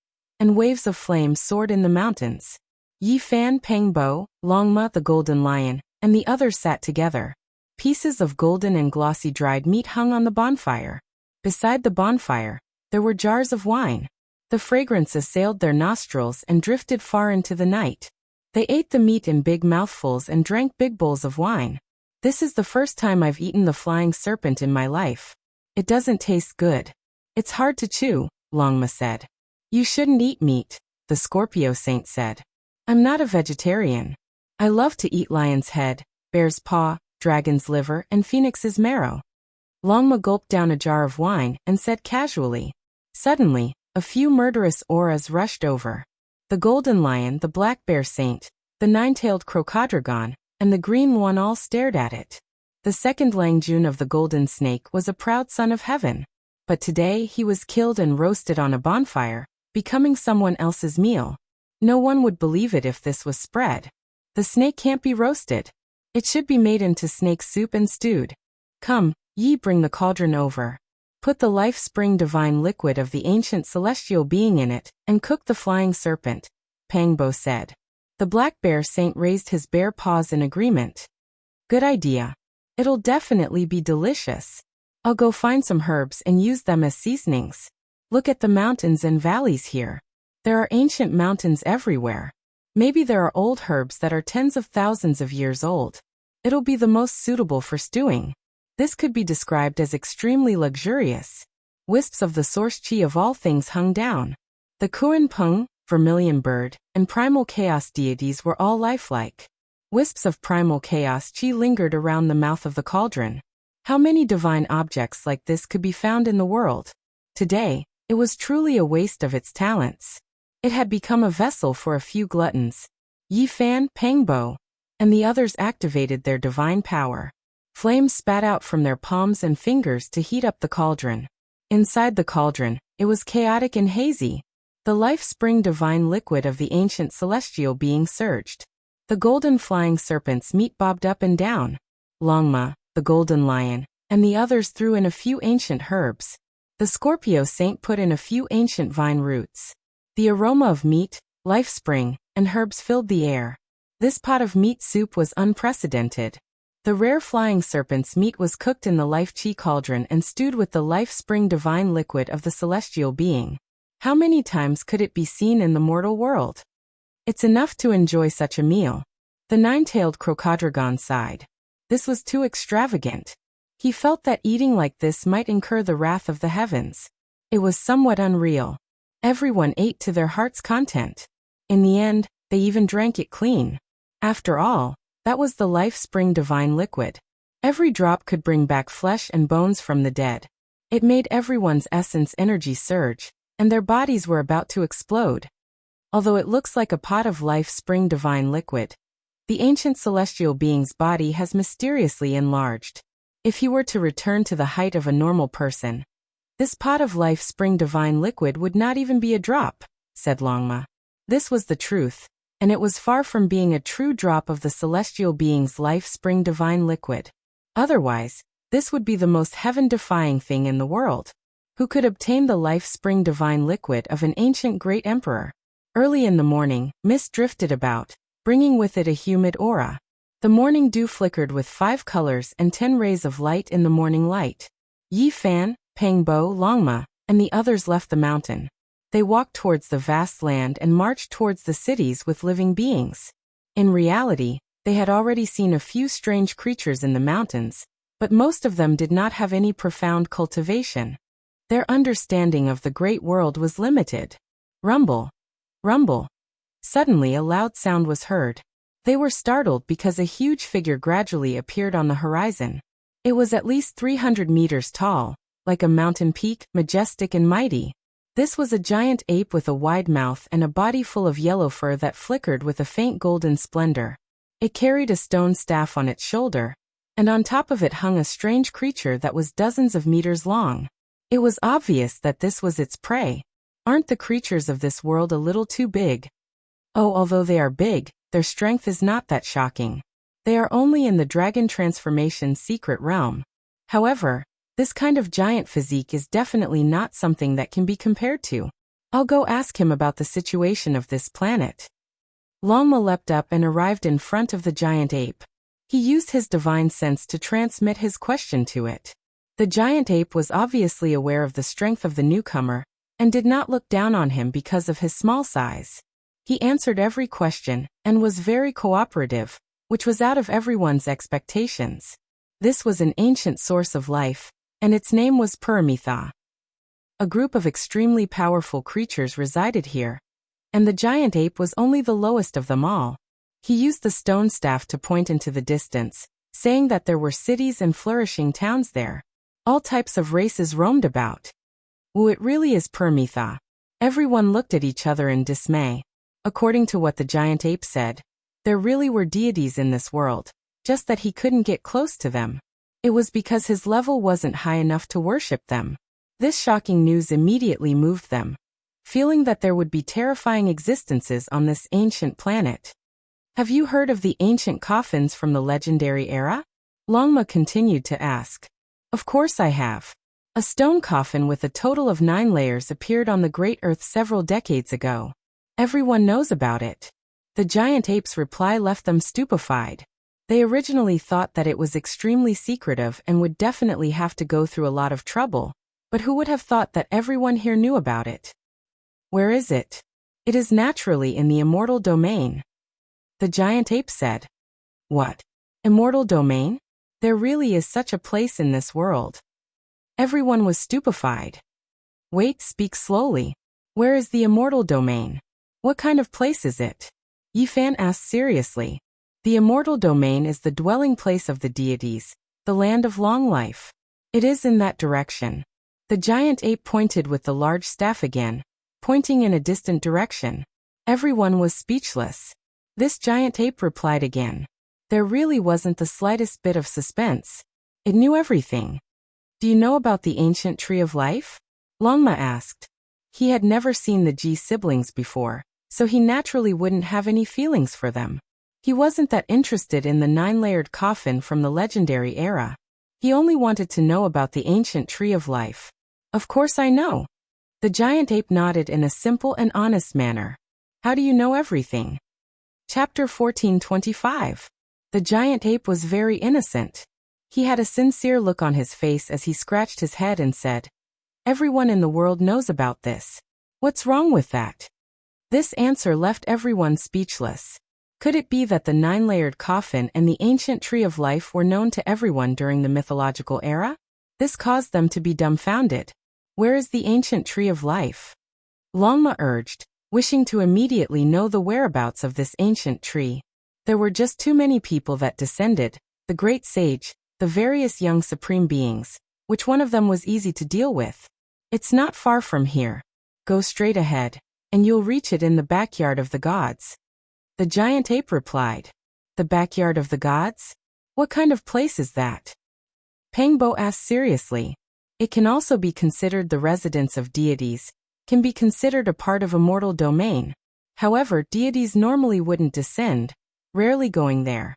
and waves of flame soared in the mountains. Yi Fan, Pengbo, Longma the Golden Lion, and the others sat together. Pieces of golden and glossy dried meat hung on the bonfire. Beside the bonfire, there were jars of wine. The fragrance assailed their nostrils and drifted far into the night. They ate the meat in big mouthfuls and drank big bowls of wine. This is the first time I've eaten the flying serpent in my life. It doesn't taste good. It's hard to chew, Longma said. You shouldn't eat meat, the Scorpio Saint said. I'm not a vegetarian. I love to eat lion's head, bear's paw, dragon's liver, and phoenix's marrow. Longma gulped down a jar of wine and said casually. Suddenly, a few murderous auras rushed over. The golden lion, the black bear saint, the nine-tailed crocodragon, and the green one all stared at it. The second Langjun of the Golden Snake was a proud son of heaven. But today he was killed and roasted on a bonfire, becoming someone else's meal. No one would believe it if this was spread. The snake can't be roasted. It should be made into snake soup and stewed. Come, ye, bring the cauldron over. Put the life-spring divine liquid of the ancient celestial being in it, and cook the flying serpent, Pangbo said. The black bear saint raised his bare paws in agreement. Good idea. It'll definitely be delicious. I'll go find some herbs and use them as seasonings. Look at the mountains and valleys here. There are ancient mountains everywhere. Maybe there are old herbs that are tens of thousands of years old. It'll be the most suitable for stewing. This could be described as extremely luxurious. Wisps of the source chi of all things hung down. The Kuan Peng, vermilion bird, and primal chaos deities were all lifelike. Wisps of primal chaos chi lingered around the mouth of the cauldron. How many divine objects like this could be found in the world? Today, it was truly a waste of its talents. It had become a vessel for a few gluttons. Yi Fan, Pangbo, and the others activated their divine power. Flames spat out from their palms and fingers to heat up the cauldron. Inside the cauldron, it was chaotic and hazy. The life-spring divine liquid of the ancient celestial being surged. The golden flying serpent's meat bobbed up and down. Longma, the golden lion, and the others threw in a few ancient herbs. The Scorpio saint put in a few ancient vine roots. The aroma of meat, life-spring, and herbs filled the air. This pot of meat soup was unprecedented. The rare flying serpent's meat was cooked in the life-chi cauldron and stewed with the life-spring divine liquid of the celestial being. How many times could it be seen in the mortal world? It's enough to enjoy such a meal. The nine-tailed crocodragon sighed. This was too extravagant. He felt that eating like this might incur the wrath of the heavens. It was somewhat unreal. Everyone ate to their heart's content. In the end, they even drank it clean. After all, that was the life-spring divine liquid. Every drop could bring back flesh and bones from the dead. It made everyone's essence energy surge, and their bodies were about to explode. Although it looks like a pot of life-spring divine liquid, the ancient celestial being's body has mysteriously enlarged. If he were to return to the height of a normal person, this pot of life-spring divine liquid would not even be a drop, said Longma. This was the truth, and it was far from being a true drop of the celestial being's life-spring divine liquid. Otherwise, this would be the most heaven-defying thing in the world. Who could obtain the life-spring divine liquid of an ancient great emperor? Early in the morning, mist drifted about, bringing with it a humid aura. The morning dew flickered with 5 colors and 10 rays of light in the morning light. Yi Fan, Pangbo, Longma, and the others left the mountain. They walked towards the vast land and marched towards the cities with living beings. In reality, they had already seen a few strange creatures in the mountains, but most of them did not have any profound cultivation. Their understanding of the great world was limited. Rumble. Rumble. Suddenly a loud sound was heard. They were startled because a huge figure gradually appeared on the horizon. It was at least 300 meters tall, like a mountain peak, majestic and mighty. This was a giant ape with a wide mouth and a body full of yellow fur that flickered with a faint golden splendor. It carried a stone staff on its shoulder, and on top of it hung a strange creature that was dozens of meters long. It was obvious that this was its prey. Aren't the creatures of this world a little too big? Oh, although they are big, their strength is not that shocking. They are only in the dragon transformation secret realm. However, this kind of giant physique is definitely not something that can be compared to. I'll go ask him about the situation of this planet. Longma leapt up and arrived in front of the giant ape. He used his divine sense to transmit his question to it. The giant ape was obviously aware of the strength of the newcomer, and did not look down on him because of his small size. He answered every question, and was very cooperative, which was out of everyone's expectations. This was an ancient source of life, and its name was Paramitha. A group of extremely powerful creatures resided here, and the giant ape was only the lowest of them all. He used the stone staff to point into the distance, saying that there were cities and flourishing towns there. All types of races roamed about. Woo, it really is Paramitha. Everyone looked at each other in dismay. According to what the giant ape said, there really were deities in this world, just that he couldn't get close to them. It was because his level wasn't high enough to worship them. This shocking news immediately moved them, feeling that there would be terrifying existences on this ancient planet. Have you heard of the ancient coffins from the legendary era? Longma continued to ask. Of course I have. A stone coffin with a total of 9 layers appeared on the Great Earth several decades ago. Everyone knows about it. The giant ape's reply left them stupefied. They originally thought that it was extremely secretive and would definitely have to go through a lot of trouble, but who would have thought that everyone here knew about it? Where is it? It is naturally in the immortal domain. The giant ape said. What? Immortal domain? There really is such a place in this world. Everyone was stupefied. Wait, speak slowly. Where is the immortal domain? What kind of place is it? Yifan asked seriously. The immortal domain is the dwelling place of the deities, the land of long life. It is in that direction. The giant ape pointed with the large staff again, pointing in a distant direction. Everyone was speechless. This giant ape replied again. There really wasn't the slightest bit of suspense. It knew everything. Do you know about the ancient tree of life? Longma asked. He had never seen the Ji siblings before, so he naturally wouldn't have any feelings for them. He wasn't that interested in the 9-layered coffin from the legendary era. He only wanted to know about the ancient tree of life. Of course I know. The giant ape nodded in a simple and honest manner. How do you know everything? Chapter 1425. The giant ape was very innocent. He had a sincere look on his face as he scratched his head and said, Everyone in the world knows about this. What's wrong with that? This answer left everyone speechless. Could it be that the 9-layered coffin and the ancient tree of life were known to everyone during the mythological era? This caused them to be dumbfounded. Where is the ancient tree of life? Longma urged, wishing to immediately know the whereabouts of this ancient tree. There were just too many people that descended, the great sage, the various young supreme beings. Which one of them was easy to deal with? It's not far from here. Go straight ahead, and you'll reach it in the backyard of the gods. The giant ape replied. The backyard of the gods? What kind of place is that? Pangbo asked seriously. It can also be considered the residence of deities, can be considered a part of immortal domain. However, deities normally wouldn't descend, rarely going there.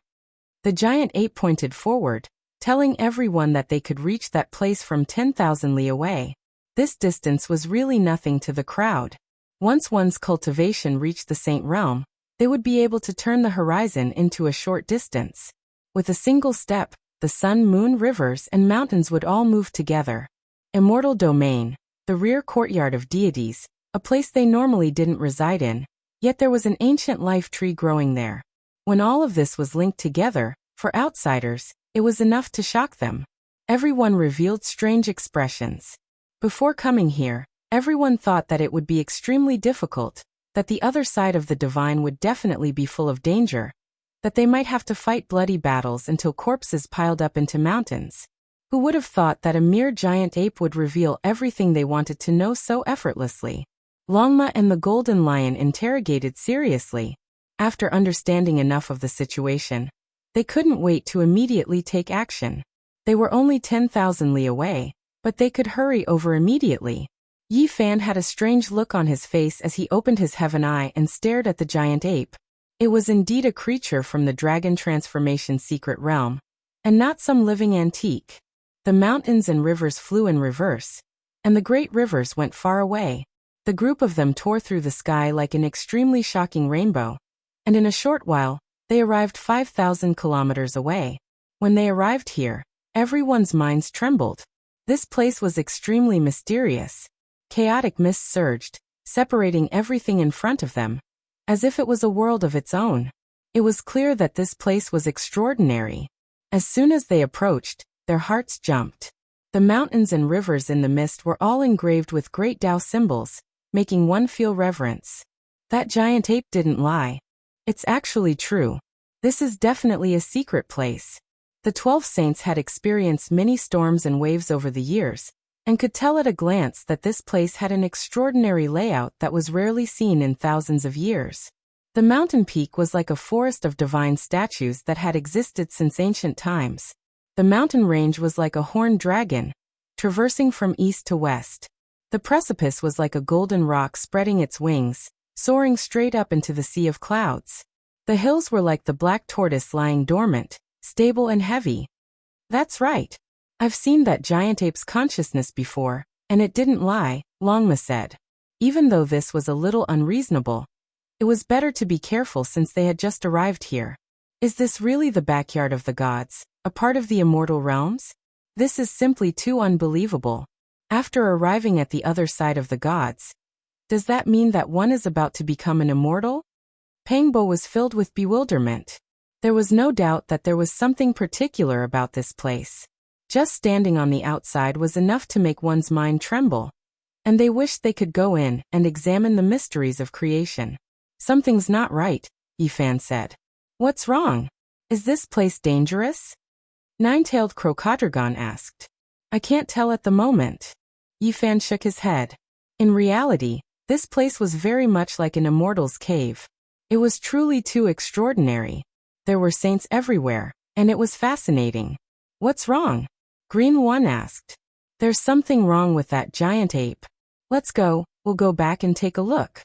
The giant ape pointed forward, telling everyone that they could reach that place from 10,000 li away. This distance was really nothing to the crowd. Once one's cultivation reached the Saint Realm, they would be able to turn the horizon into a short distance. With a single step, the sun, moon, rivers, and mountains would all move together. Immortal domain, the rear courtyard of deities, a place they normally didn't reside in, yet there was an ancient life tree growing there. When all of this was linked together, for outsiders, it was enough to shock them. Everyone revealed strange expressions. Before coming here, everyone thought that it would be extremely difficult, that the other side of the divine would definitely be full of danger, that they might have to fight bloody battles until corpses piled up into mountains. Who would have thought that a mere giant ape would reveal everything they wanted to know so effortlessly? Longma and the Golden Lion interrogated seriously. After understanding enough of the situation, they couldn't wait to immediately take action. They were only 10,000 li away, but they could hurry over immediately. Yifan had a strange look on his face as he opened his heaven eye and stared at the giant ape. It was indeed a creature from the dragon transformation secret realm, and not some living antique. The mountains and rivers flew in reverse, and the great rivers went far away. The group of them tore through the sky like an extremely shocking rainbow, and in a short while, they arrived 5,000 kilometers away. When they arrived here, everyone's minds trembled. This place was extremely mysterious. Chaotic mist surged, separating everything in front of them, as if it was a world of its own. It was clear that this place was extraordinary. As soon as they approached, their hearts jumped. The mountains and rivers in the mist were all engraved with great Tao symbols, making one feel reverence. That giant ape didn't lie. It's actually true. This is definitely a secret place. The 12 saints had experienced many storms and waves over the years, and could tell at a glance that this place had an extraordinary layout that was rarely seen in thousands of years. The mountain peak was like a forest of divine statues that had existed since ancient times. The mountain range was like a horned dragon, traversing from east to west. The precipice was like a golden rock spreading its wings, soaring straight up into the sea of clouds. The hills were like the black tortoise lying dormant, stable and heavy. That's right. I've seen that giant ape's consciousness before, and it didn't lie, Longma said. Even though this was a little unreasonable, it was better to be careful since they had just arrived here. Is this really the backyard of the gods, a part of the immortal realms? This is simply too unbelievable. After arriving at the other side of the gods, does that mean that one is about to become an immortal? Pangbo was filled with bewilderment. There was no doubt that there was something particular about this place. Just standing on the outside was enough to make one's mind tremble. And they wished they could go in and examine the mysteries of creation. Something's not right, Yifan said. What's wrong? Is this place dangerous? Nine-tailed Crocodrogon asked. I can't tell at the moment. Yifan shook his head. In reality, this place was very much like an immortal's cave. It was truly too extraordinary. There were saints everywhere, and it was fascinating. What's wrong? Green One asked. There's something wrong with that giant ape. Let's go, we'll go back and take a look.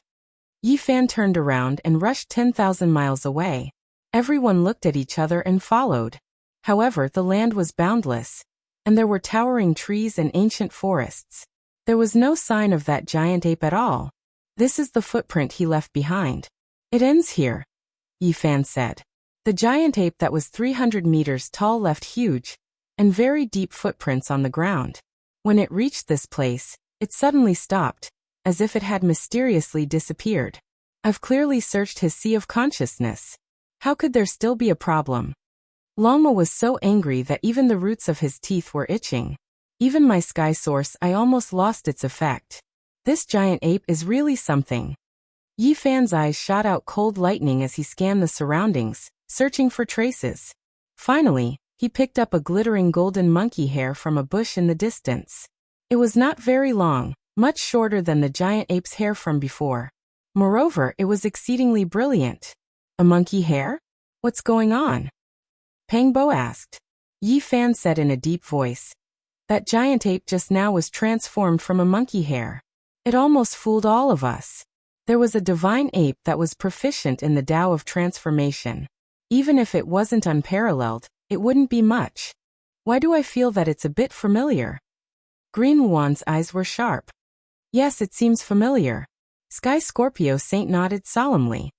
Yifan turned around and rushed 10,000 miles away. Everyone looked at each other and followed. However, the land was boundless, and there were towering trees and ancient forests. There was no sign of that giant ape at all. This is the footprint he left behind. It ends here, Yifan said. The giant ape that was 300 meters tall left huge and very deep footprints on the ground. When it reached this place, it suddenly stopped, as if it had mysteriously disappeared. I've clearly searched his sea of consciousness. How could there still be a problem? Longma was so angry that even the roots of his teeth were itching. Even my sky source, I almost lost its effect. This giant ape is really something. Yifan's eyes shot out cold lightning as he scanned the surroundings, searching for traces. Finally, he picked up a glittering golden monkey hair from a bush in the distance. It was not very long, much shorter than the giant ape's hair from before. Moreover, it was exceedingly brilliant. A monkey hair? What's going on? Pangbo asked. Yifan said in a deep voice. That giant ape just now was transformed from a monkey hair. It almost fooled all of us. There was a divine ape that was proficient in the Tao of transformation. Even if it wasn't unparalleled, it wouldn't be much. Why do I feel that it's a bit familiar? Green Wan's eyes were sharp. Yes, it seems familiar. Sky Scorpio Saint nodded solemnly.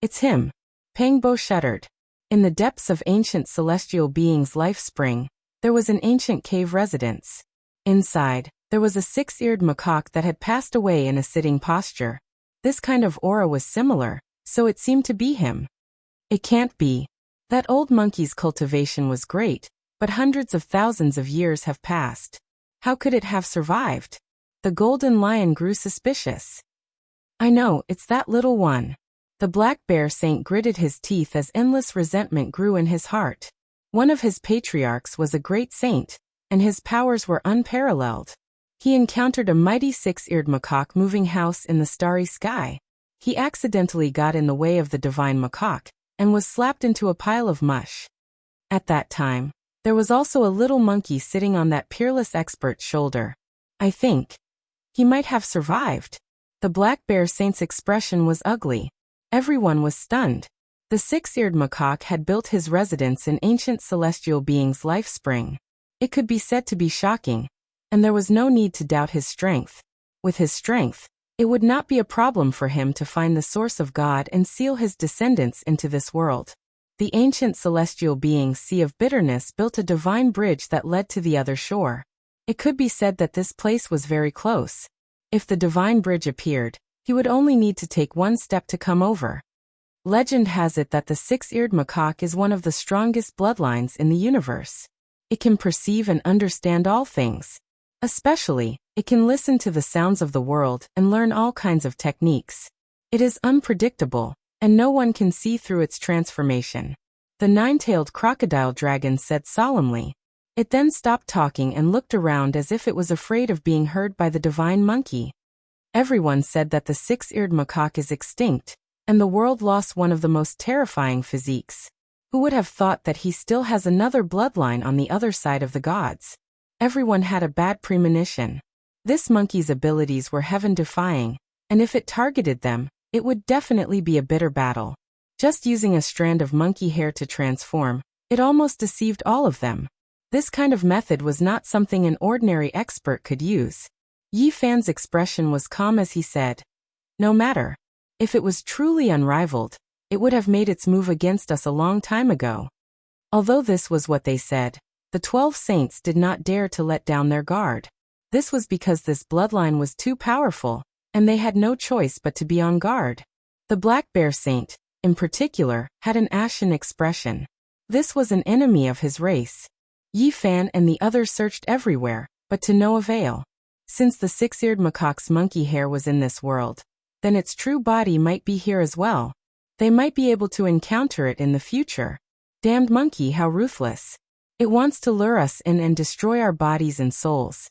It's him. Pangbo shuddered. In the depths of ancient celestial beings' life spring, there was an ancient cave residence. Inside, there was a six-eared macaque that had passed away in a sitting posture. This kind of aura was similar, so it seemed to be him. It can't be. That old monkey's cultivation was great, but hundreds of thousands of years have passed. How could it have survived? The golden lion grew suspicious. I know, it's that little one. The black bear saint gritted his teeth as endless resentment grew in his heart. One of his patriarchs was a great saint, and his powers were unparalleled. He encountered a mighty six-eared macaque moving house in the starry sky. He accidentally got in the way of the divine macaque, and was slapped into a pile of mush. At that time, there was also a little monkey sitting on that peerless expert's shoulder. I think he might have survived. The black bear saint's expression was ugly. Everyone was stunned. The six-eared macaque had built his residence in ancient celestial beings' life spring. It could be said to be shocking, and there was no need to doubt his strength. With his strength, it would not be a problem for him to find the source of God and seal his descendants into this world. The ancient celestial being's sea of bitterness built a divine bridge that led to the other shore. It could be said that this place was very close. If the divine bridge appeared, he would only need to take one step to come over. Legend has it that the six-eared macaque is one of the strongest bloodlines in the universe. It can perceive and understand all things. Especially, it can listen to the sounds of the world and learn all kinds of techniques. It is unpredictable, and no one can see through its transformation. The nine-tailed crocodile dragon said solemnly. It then stopped talking and looked around as if it was afraid of being heard by the divine monkey. Everyone said that the six-eared macaque is extinct, and the world lost one of the most terrifying physiques. Who would have thought that he still has another bloodline on the other side of the gods? Everyone had a bad premonition. This monkey's abilities were heaven-defying, and if it targeted them, it would definitely be a bitter battle. Just using a strand of monkey hair to transform, it almost deceived all of them. This kind of method was not something an ordinary expert could use. Yi Fan's expression was calm as he said, "No matter. If it was truly unrivaled, it would have made its move against us a long time ago." Although this was what they said, the 12 saints did not dare to let down their guard. This was because this bloodline was too powerful, and they had no choice but to be on guard. The Black Bear Saint, in particular, had an ashen expression. This was an enemy of his race. Yi Fan and the others searched everywhere, but to no avail. Since the six-eared macaque's monkey hair was in this world, then its true body might be here as well. They might be able to encounter it in the future. Damned monkey, how ruthless. It wants to lure us in and destroy our bodies and souls.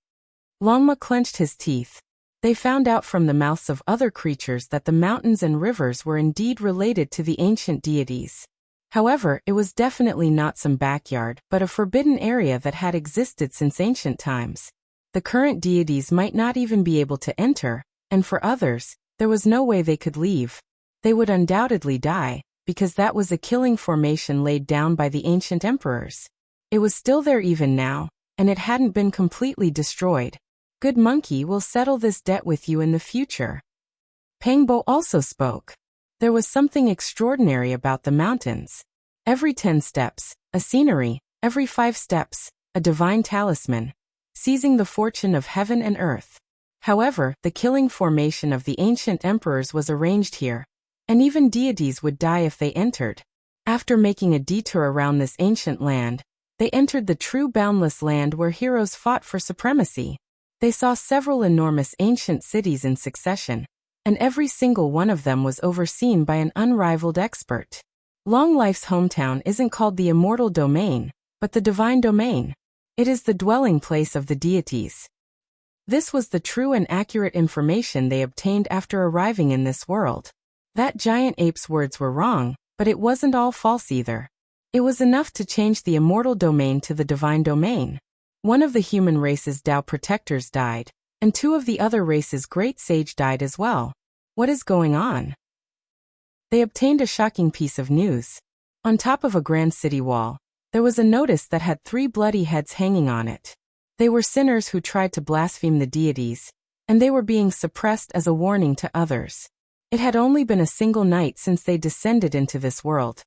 Longma clenched his teeth. They found out from the mouths of other creatures that the mountains and rivers were indeed related to the ancient deities. However, it was definitely not some backyard, but a forbidden area that had existed since ancient times. The current deities might not even be able to enter, and for others, there was no way they could leave. They would undoubtedly die, because that was a killing formation laid down by the ancient emperors. It was still there even now, and it hadn't been completely destroyed. Good monkey will settle this debt with you in the future. Pangbo also spoke. There was something extraordinary about the mountains. Every 10 steps, a scenery; every 5 steps, a divine talisman, seizing the fortune of heaven and earth. However, the killing formation of the ancient emperors was arranged here, and even deities would die if they entered. After making a detour around this ancient land, they entered the true boundless land where heroes fought for supremacy. They saw several enormous ancient cities in succession, and every single one of them was overseen by an unrivaled expert. Long Life's hometown isn't called the immortal domain, but the divine domain. It is the dwelling place of the deities. This was the true and accurate information they obtained after arriving in this world. That giant ape's words were wrong, but it wasn't all false either. It was enough to change the immortal domain to the divine domain. One of the human race's Tao protectors died, and 2 of the other race's great sage died as well. What is going on? They obtained a shocking piece of news. On top of a grand city wall, there was a notice that had 3 bloody heads hanging on it. They were sinners who tried to blaspheme the deities, and they were being suppressed as a warning to others. It had only been a single night since they descended into this world.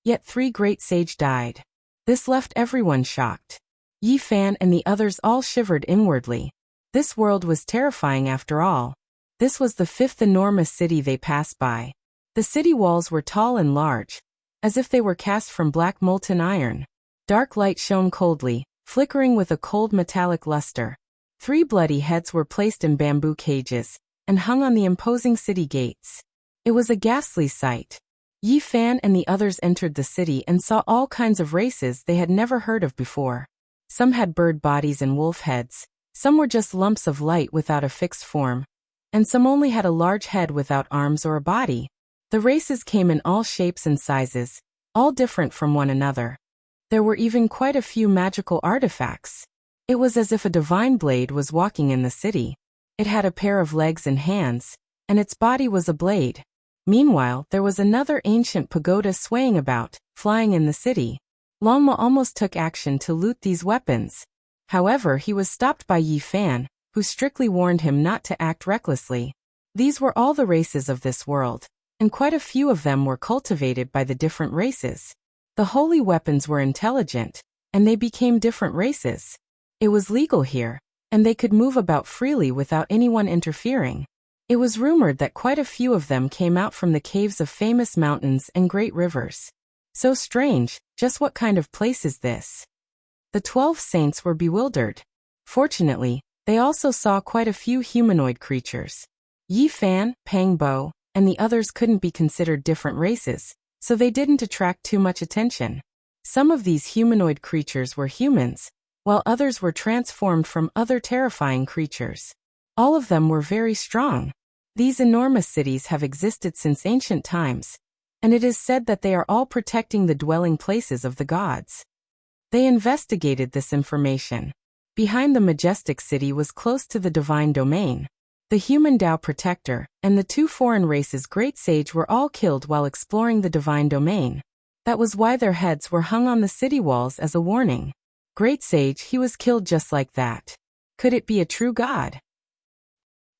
Yet 3 great sage died. This left everyone shocked. Yi Fan and the others all shivered inwardly. This world was terrifying after all. This was the 5th enormous city they passed by. The city walls were tall and large, as if they were cast from black molten iron. Dark light shone coldly, flickering with a cold metallic luster. 3 bloody heads were placed in bamboo cages, and hung on the imposing city gates. It was a ghastly sight. Yi Fan and the others entered the city and saw all kinds of races they had never heard of before. Some had bird bodies and wolf heads, some were just lumps of light without a fixed form, and some only had a large head without arms or a body. The races came in all shapes and sizes, all different from one another. There were even quite a few magical artifacts. It was as if a divine blade was walking in the city. It had a pair of legs and hands, and its body was a blade. Meanwhile, there was another ancient pagoda swaying about, flying in the city. Longma almost took action to loot these weapons. However, he was stopped by Yi Fan, who strictly warned him not to act recklessly. These were all the races of this world, and quite a few of them were cultivated by the different races. The holy weapons were intelligent, and they became different races. It was legal here, and they could move about freely without anyone interfering. It was rumored that quite a few of them came out from the caves of famous mountains and great rivers. So strange, just what kind of place is this? The 12 saints were bewildered. Fortunately, they also saw quite a few humanoid creatures. Yi Fan, Pangbo, and the others couldn't be considered different races, so they didn't attract too much attention. Some of these humanoid creatures were humans, while others were transformed from other terrifying creatures. All of them were very strong. These enormous cities have existed since ancient times, and it is said that they are all protecting the dwelling places of the gods. They investigated this information. Behind the majestic city was close to the divine domain. The human Tao protector and the two foreign races' great sage were all killed while exploring the divine domain. That was why their heads were hung on the city walls as a warning. Great sage, he was killed just like that. Could it be a true god?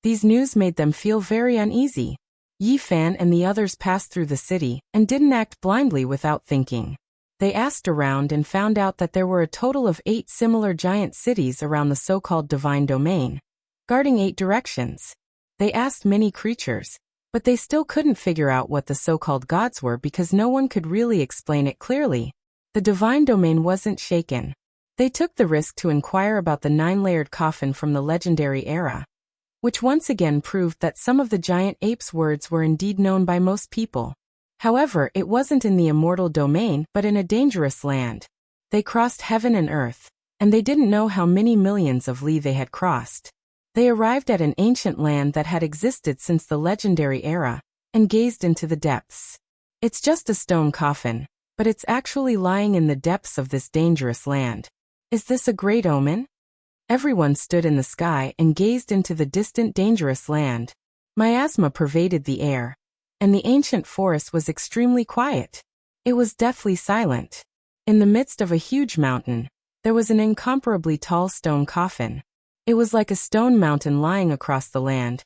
These news made them feel very uneasy. Yi Fan and the others passed through the city and didn't act blindly without thinking. They asked around and found out that there were a total of 8 similar giant cities around the so-called divine domain, guarding 8 directions. They asked many creatures, but they still couldn't figure out what the so-called gods were because no one could really explain it clearly. The divine domain wasn't shaken. They took the risk to inquire about the 9-layered coffin from the legendary era, which once again proved that some of the giant ape's words were indeed known by most people. However, it wasn't in the immortal domain but in a dangerous land. They crossed heaven and earth, and they didn't know how many millions of li they had crossed. They arrived at an ancient land that had existed since the legendary era, and gazed into the depths. It's just a stone coffin, but it's actually lying in the depths of this dangerous land. Is this a great omen? Everyone stood in the sky and gazed into the distant dangerous land. Miasma pervaded the air, and the ancient forest was extremely quiet. It was deathly silent. In the midst of a huge mountain, there was an incomparably tall stone coffin. It was like a stone mountain lying across the land,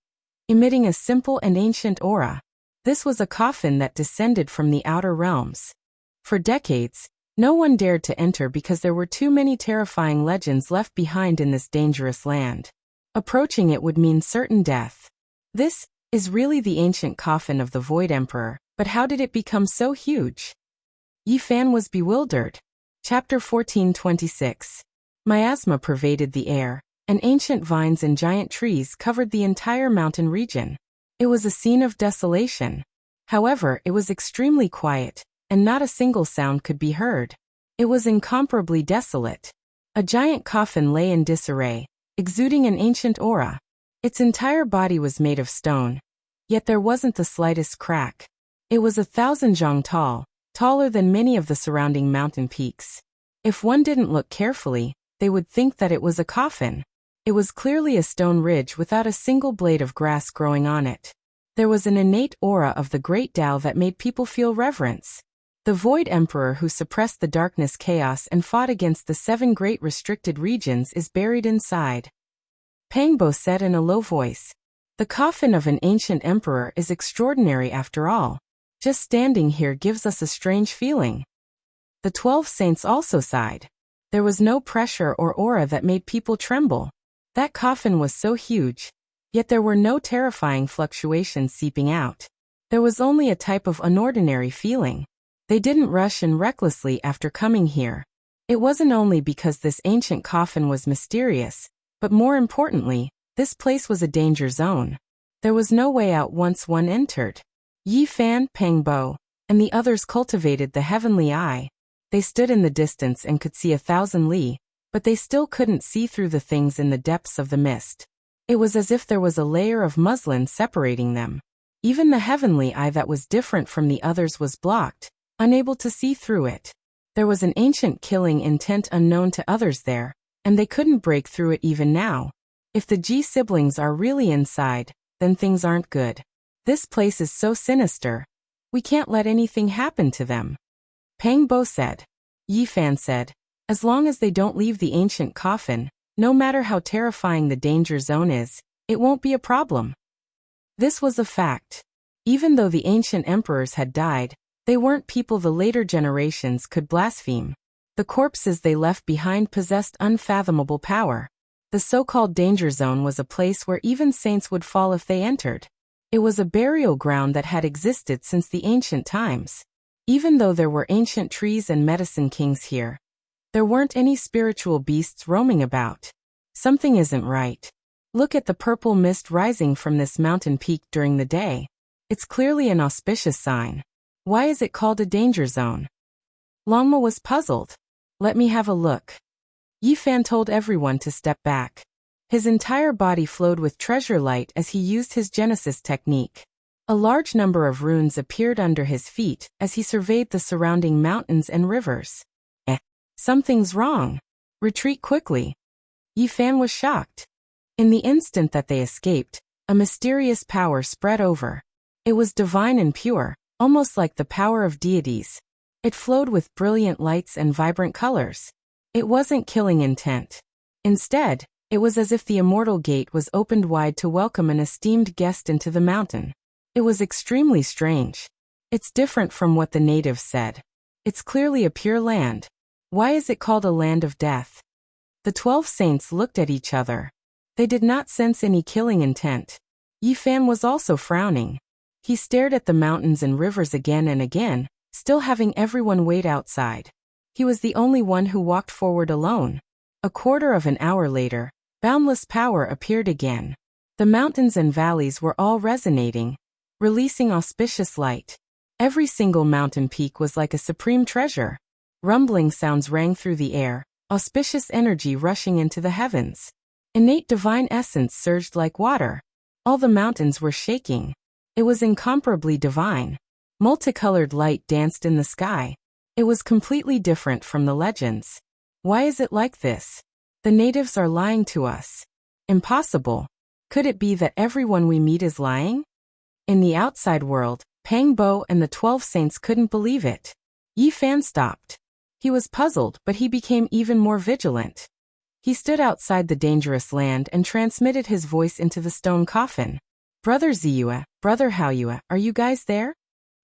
emitting a simple and ancient aura. This was a coffin that descended from the outer realms. For decades, no one dared to enter because there were too many terrifying legends left behind in this dangerous land. Approaching it would mean certain death. This is really the ancient coffin of the Void Emperor, but how did it become so huge? Yi Fan was bewildered. Chapter 1426. Miasma pervaded the air, and ancient vines and giant trees covered the entire mountain region. It was a scene of desolation. However, it was extremely quiet, and not a single sound could be heard. It was incomparably desolate. A giant coffin lay in disarray, exuding an ancient aura. Its entire body was made of stone, yet there wasn't the slightest crack. It was 1,000 zhang tall, taller than many of the surrounding mountain peaks. If one didn't look carefully, they would think that it was a coffin. It was clearly a stone ridge without a single blade of grass growing on it. There was an innate aura of the great Tao that made people feel reverence. The Void Emperor who suppressed the darkness chaos and fought against the 7 great restricted regions is buried inside. Pangbo said in a low voice. The coffin of an ancient emperor is extraordinary after all. Just standing here gives us a strange feeling. The 12 saints also sighed. There was no pressure or aura that made people tremble. That coffin was so huge, yet there were no terrifying fluctuations seeping out. There was only a type of unordinary feeling. They didn't rush in recklessly after coming here. It wasn't only because this ancient coffin was mysterious, but more importantly, this place was a danger zone. There was no way out once one entered. Yi Fan, Pangbo, and the others cultivated the heavenly eye. They stood in the distance and could see 1,000 li, but they still couldn't see through the things in the depths of the mist. It was as if there was a layer of muslin separating them. Even the heavenly eye that was different from the others was blocked, unable to see through it. There was an ancient killing intent unknown to others there, and they couldn't break through it even now. If the Ji siblings are really inside, then things aren't good. This place is so sinister. We can't let anything happen to them. Pangbo said. Yi Fan said, as long as they don't leave the ancient coffin, no matter how terrifying the danger zone is, it won't be a problem. This was a fact. Even though the ancient emperors had died, they weren't people the later generations could blaspheme. The corpses they left behind possessed unfathomable power. The so-called danger zone was a place where even saints would fall if they entered. It was a burial ground that had existed since the ancient times. Even though there were ancient trees and medicine kings here, there weren't any spiritual beasts roaming about. Something isn't right. Look at the purple mist rising from this mountain peak during the day. It's clearly an auspicious sign. Why is it called a danger zone? Longma was puzzled. Let me have a look. Yi Fan told everyone to step back. His entire body flowed with treasure light as he used his Genesis technique. A large number of runes appeared under his feet as he surveyed the surrounding mountains and rivers. Something's wrong. Retreat quickly. Yifan was shocked. In the instant that they escaped, a mysterious power spread over. It was divine and pure, almost like the power of deities. It flowed with brilliant lights and vibrant colors. It wasn't killing intent. Instead, it was as if the immortal gate was opened wide to welcome an esteemed guest into the mountain. It was extremely strange. It's different from what the natives said. It's clearly a pure land. Why is it called a land of death? The 12 saints looked at each other. They did not sense any killing intent. Yifan was also frowning. He stared at the mountains and rivers again and again, still having everyone wait outside. He was the only one who walked forward alone. A quarter of an hour later, boundless power appeared again. The mountains and valleys were all resonating, releasing auspicious light. Every single mountain peak was like a supreme treasure. Rumbling sounds rang through the air, auspicious energy rushing into the heavens. Innate divine essence surged like water. All the mountains were shaking. It was incomparably divine. Multicolored light danced in the sky. It was completely different from the legends. Why is it like this? The natives are lying to us. Impossible. Could it be that everyone we meet is lying? In the outside world, Pang Bo and the 12 saints couldn't believe it. Yifan stopped. He was puzzled, but he became even more vigilant. He stood outside the dangerous land and transmitted his voice into the stone coffin. Brother Ziyue, Brother Haoyue, are you guys there?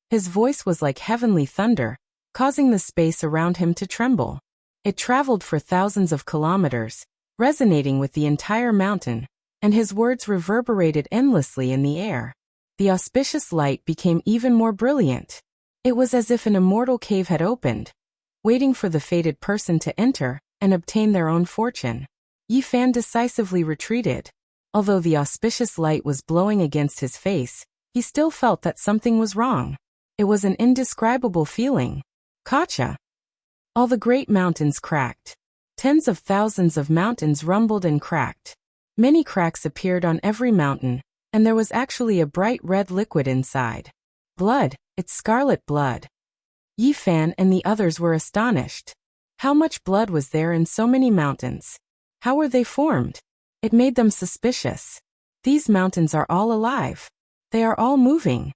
His voice was like heavenly thunder, causing the space around him to tremble. It traveled for thousands of kilometers, resonating with the entire mountain, and his words reverberated endlessly in the air. The auspicious light became even more brilliant. It was as if an immortal cave had opened, waiting for the fated person to enter and obtain their own fortune. Yifan decisively retreated. Although the auspicious light was blowing against his face, he still felt that something was wrong. It was an indescribable feeling. Gotcha! All the great mountains cracked. Tens of thousands of mountains rumbled and cracked. Many cracks appeared on every mountain, and there was actually a bright red liquid inside. Blood, it's scarlet blood. Yifan and the others were astonished. How much blood was there in so many mountains? How were they formed? It made them suspicious. These mountains are all alive. They are all moving.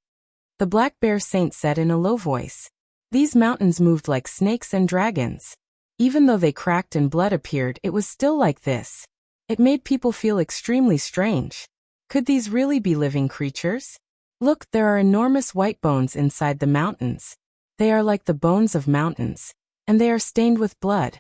The Black Bear Saint said in a low voice. These mountains moved like snakes and dragons. Even though they cracked and blood appeared, it was still like this. It made people feel extremely strange. Could these really be living creatures? Look, there are enormous white bones inside the mountains. They are like the bones of mountains, and they are stained with blood.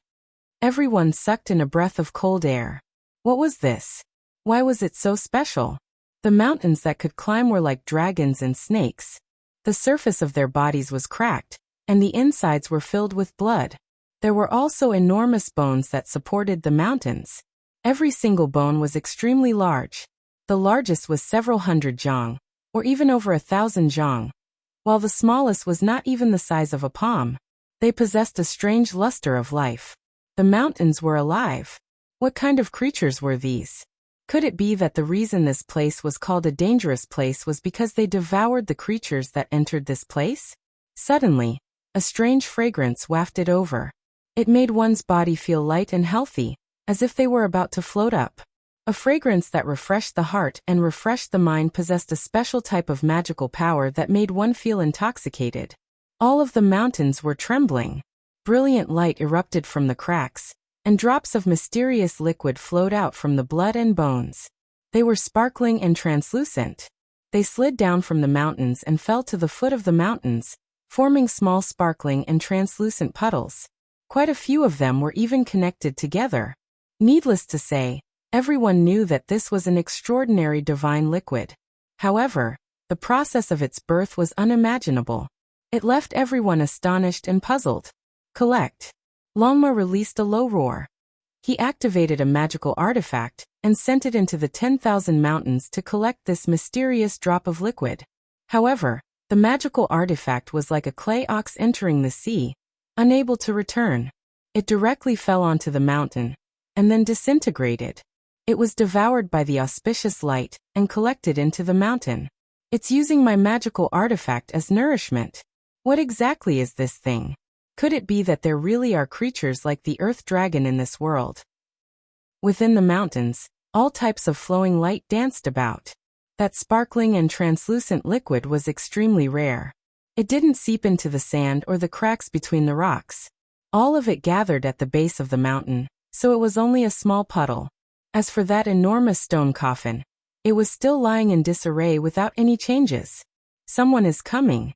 Everyone sucked in a breath of cold air. What was this? Why was it so special? The mountains that could climb were like dragons and snakes. The surface of their bodies was cracked, and the insides were filled with blood. There were also enormous bones that supported the mountains. Every single bone was extremely large. The largest was several hundred zhang, or even over 1,000 zhang, while the smallest was not even the size of a palm. They possessed a strange luster of life. The mountains were alive. What kind of creatures were these? Could it be that the reason this place was called a dangerous place was because they devoured the creatures that entered this place? Suddenly, a strange fragrance wafted over. It made one's body feel light and healthy, as if they were about to float up. A fragrance that refreshed the heart and refreshed the mind possessed a special type of magical power that made one feel intoxicated. All of the mountains were trembling. Brilliant light erupted from the cracks, and drops of mysterious liquid flowed out from the blood and bones. They were sparkling and translucent. They slid down from the mountains and fell to the foot of the mountains, forming small sparkling and translucent puddles. Quite a few of them were even connected together. Needless to say, everyone knew that this was an extraordinary divine liquid. However, the process of its birth was unimaginable. It left everyone astonished and puzzled. Collect. Longma released a low roar. He activated a magical artifact and sent it into the 10,000 mountains to collect this mysterious drop of liquid. However, the magical artifact was like a clay ox entering the sea, unable to return. It directly fell onto the mountain, and then disintegrated. It was devoured by the auspicious light and collected into the mountain. It's using my magical artifact as nourishment. What exactly is this thing? Could it be that there really are creatures like the earth dragon in this world? Within the mountains, all types of flowing light danced about. That sparkling and translucent liquid was extremely rare. It didn't seep into the sand or the cracks between the rocks. All of it gathered at the base of the mountain, so it was only a small puddle. As for that enormous stone coffin, it was still lying in disarray without any changes. Someone is coming,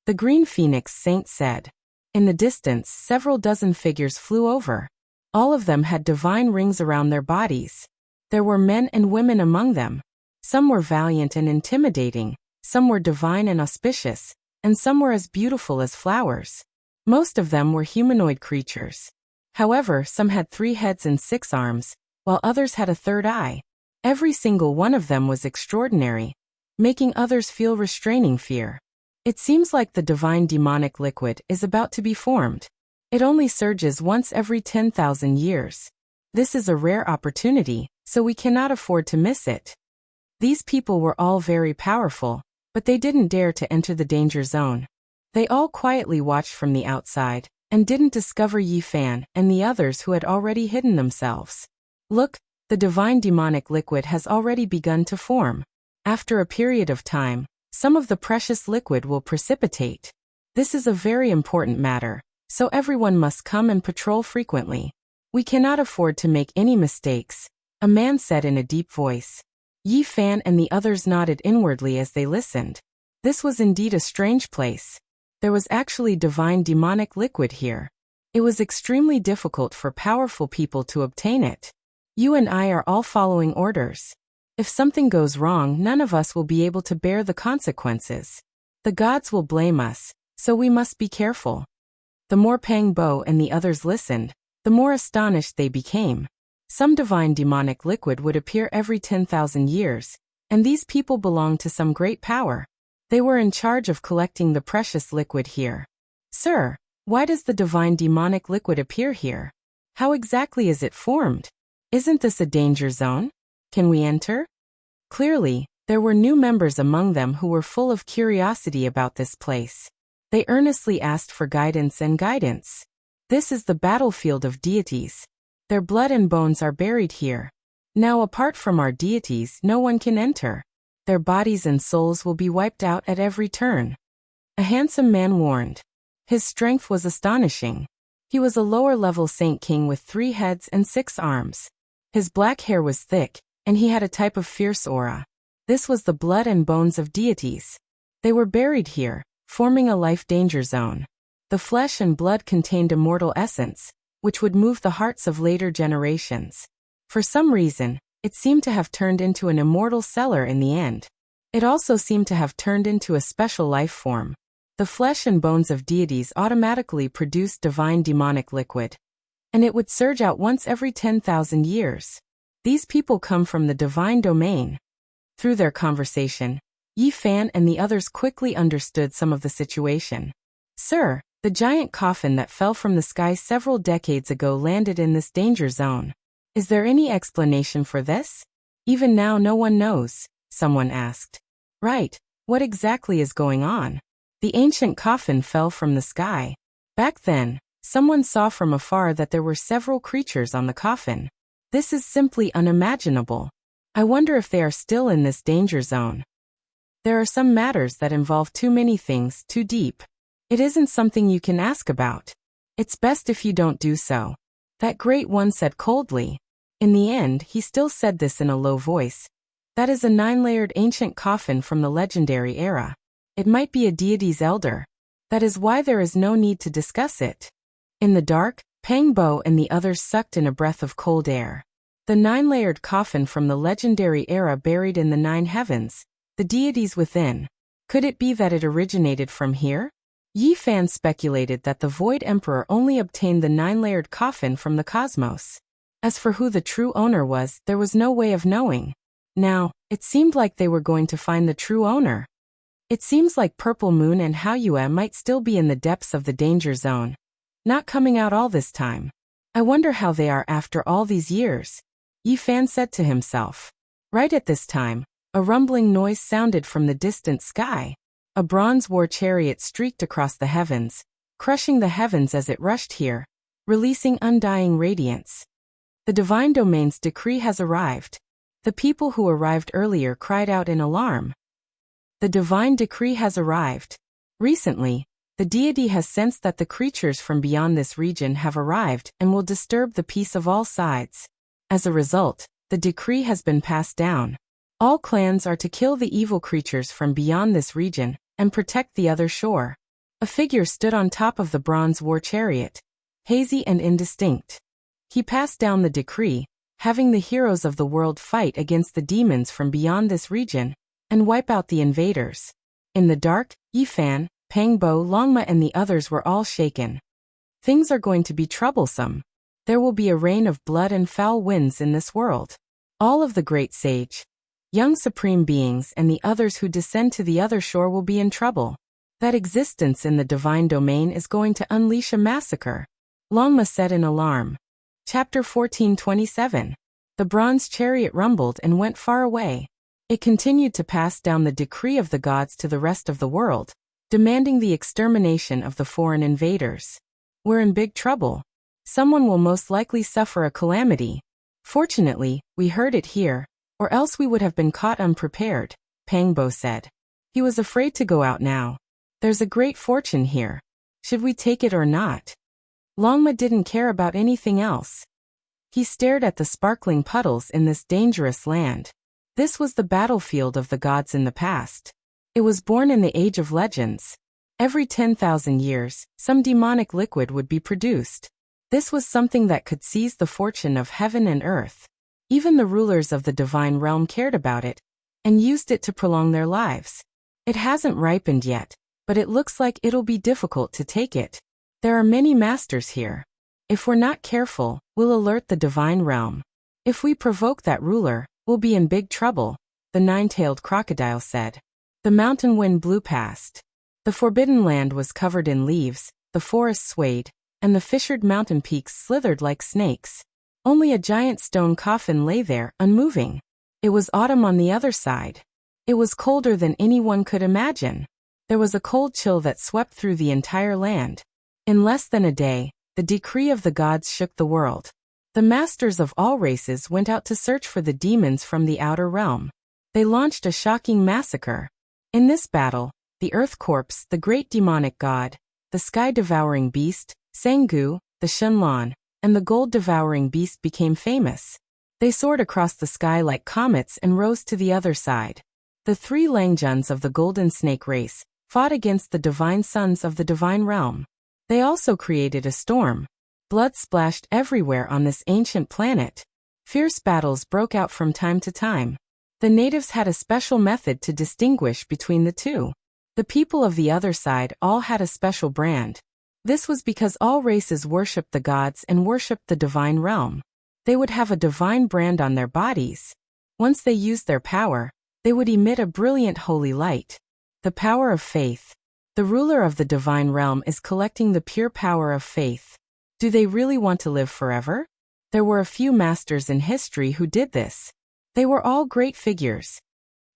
the Green Phoenix Saint said. In the distance, several dozen figures flew over. All of them had divine rings around their bodies. There were men and women among them. Some were valiant and intimidating, some were divine and auspicious, and some were as beautiful as flowers. Most of them were humanoid creatures. However, some had 3 heads and 6 arms, while others had a third eye. Every single one of them was extraordinary, making others feel restraining fear. It seems like the divine demonic liquid is about to be formed. It only surges once every 10,000 years. This is a rare opportunity, so we cannot afford to miss it. These people were all very powerful, but they didn't dare to enter the danger zone. They all quietly watched from the outside, and didn't discover Yi Fan and the others who had already hidden themselves. Look, the divine demonic liquid has already begun to form. After a period of time, some of the precious liquid will precipitate. This is a very important matter, so everyone must come and patrol frequently. We cannot afford to make any mistakes, a man said in a deep voice. Yi Fan and the others nodded inwardly as they listened. This was indeed a strange place. There was actually divine demonic liquid here. It was extremely difficult for powerful people to obtain it. You and I are all following orders. If something goes wrong, none of us will be able to bear the consequences. The gods will blame us, so we must be careful. The more Pang Bo and the others listened, the more astonished they became. Some divine demonic liquid would appear every 10,000 years, and these people belonged to some great power. They were in charge of collecting the precious liquid here. Sir, why does the divine demonic liquid appear here? How exactly is it formed? Isn't this a danger zone? Can we enter? Clearly, there were new members among them who were full of curiosity about this place. They earnestly asked for guidance and guidance. This is the battlefield of deities. Their blood and bones are buried here. Now, apart from our deities, no one can enter. Their bodies and souls will be wiped out at every turn. A handsome man warned. His strength was astonishing. He was a lower-level Saint King with 3 heads and 6 arms. His black hair was thick, and he had a type of fierce aura. This was the blood and bones of deities. They were buried here, forming a life danger zone. The flesh and blood contained immortal essence, which would move the hearts of later generations. For some reason, it seemed to have turned into an immortal cellar in the end. It also seemed to have turned into a special life form. The flesh and bones of deities automatically produced divine demonic liquid, and it would surge out once every 10,000 years. These people come from the divine domain. Through their conversation, Yi Fan and the others quickly understood some of the situation. Sir, the giant coffin that fell from the sky several decades ago landed in this danger zone. Is there any explanation for this? Even now no one knows, someone asked. Right, what exactly is going on? The ancient coffin fell from the sky. Back then, someone saw from afar that there were several creatures on the coffin. This is simply unimaginable. I wonder if they are still in this danger zone. There are some matters that involve too many things, too deep. It isn't something you can ask about. It's best if you don't do so. That great one said coldly. In the end, he still said this in a low voice. That is a 9-layered ancient coffin from the legendary era. It might be a deity's elder. That is why there is no need to discuss it. In the dark, Pang Bo and the others sucked in a breath of cold air. The 9-layered coffin from the legendary era buried in the 9 heavens, the deities within. Could it be that it originated from here? Yi Fan speculated that the Void Emperor only obtained the 9-layered coffin from the cosmos. As for who the true owner was, there was no way of knowing. Now, it seemed like they were going to find the true owner. It seems like Purple Moon and Hao Yue might still be in the depths of the danger zone, not coming out all this time. I wonder how they are after all these years, Yi Fan said to himself. Right at this time, a rumbling noise sounded from the distant sky. A bronze war chariot streaked across the heavens, crushing the heavens as it rushed here, releasing undying radiance. The divine domain's decree has arrived. The people who arrived earlier cried out in alarm. The divine decree has arrived. Recently, the deity has sensed that the creatures from beyond this region have arrived and will disturb the peace of all sides. As a result, the decree has been passed down. All clans are to kill the evil creatures from beyond this region and protect the other shore. A figure stood on top of the bronze war chariot, hazy and indistinct. He passed down the decree, having the heroes of the world fight against the demons from beyond this region and wipe out the invaders. In the dark, Yifan, Pangbo, Longma and the others were all shaken. Things are going to be troublesome. There will be a rain of blood and foul winds in this world. All of the great sage, young supreme beings and the others who descend to the other shore will be in trouble. That existence in the divine domain is going to unleash a massacre, Longma said in alarm. Chapter 14:27. The bronze chariot rumbled and went far away. It continued to pass down the decree of the gods to the rest of the world, demanding the extermination of the foreign invaders. We're in big trouble. Someone will most likely suffer a calamity. Fortunately, we heard it here, or else we would have been caught unprepared, Pangbo said. He was afraid to go out now. There's a great fortune here. Should we take it or not? Longma didn't care about anything else. He stared at the sparkling puddles in this dangerous land. This was the battlefield of the gods in the past. It was born in the Age of Legends. Every 10,000 years, some demonic liquid would be produced. This was something that could seize the fortune of heaven and earth. Even the rulers of the divine realm cared about it, and used it to prolong their lives. It hasn't ripened yet, but it looks like it'll be difficult to take it. There are many masters here. If we're not careful, we'll alert the divine realm. If we provoke that ruler, we'll be in big trouble, the nine-tailed crocodile said. The mountain wind blew past. The forbidden land was covered in leaves, the forest swayed, and the fissured mountain peaks slithered like snakes. Only a giant stone coffin lay there, unmoving. It was autumn on the other side. It was colder than anyone could imagine. There was a cold chill that swept through the entire land. In less than a day, the decree of the gods shook the world. The masters of all races went out to search for the demons from the outer realm. They launched a shocking massacre. In this battle, the Earth Corpse, the great demonic god, the sky-devouring beast, Sengu, the Shenlong, and the gold-devouring beast became famous. They soared across the sky like comets and rose to the other side. The three Langjuns of the Golden Snake race fought against the divine sons of the divine realm. They also created a storm. Blood splashed everywhere on this ancient planet. Fierce battles broke out from time to time. The natives had a special method to distinguish between the two. The people of the other side all had a special brand. This was because all races worshipped the gods and worshipped the divine realm. They would have a divine brand on their bodies. Once they used their power, they would emit a brilliant holy light. The power of faith. The ruler of the divine realm is collecting the pure power of faith. Do they really want to live forever? There were a few masters in history who did this. They were all great figures.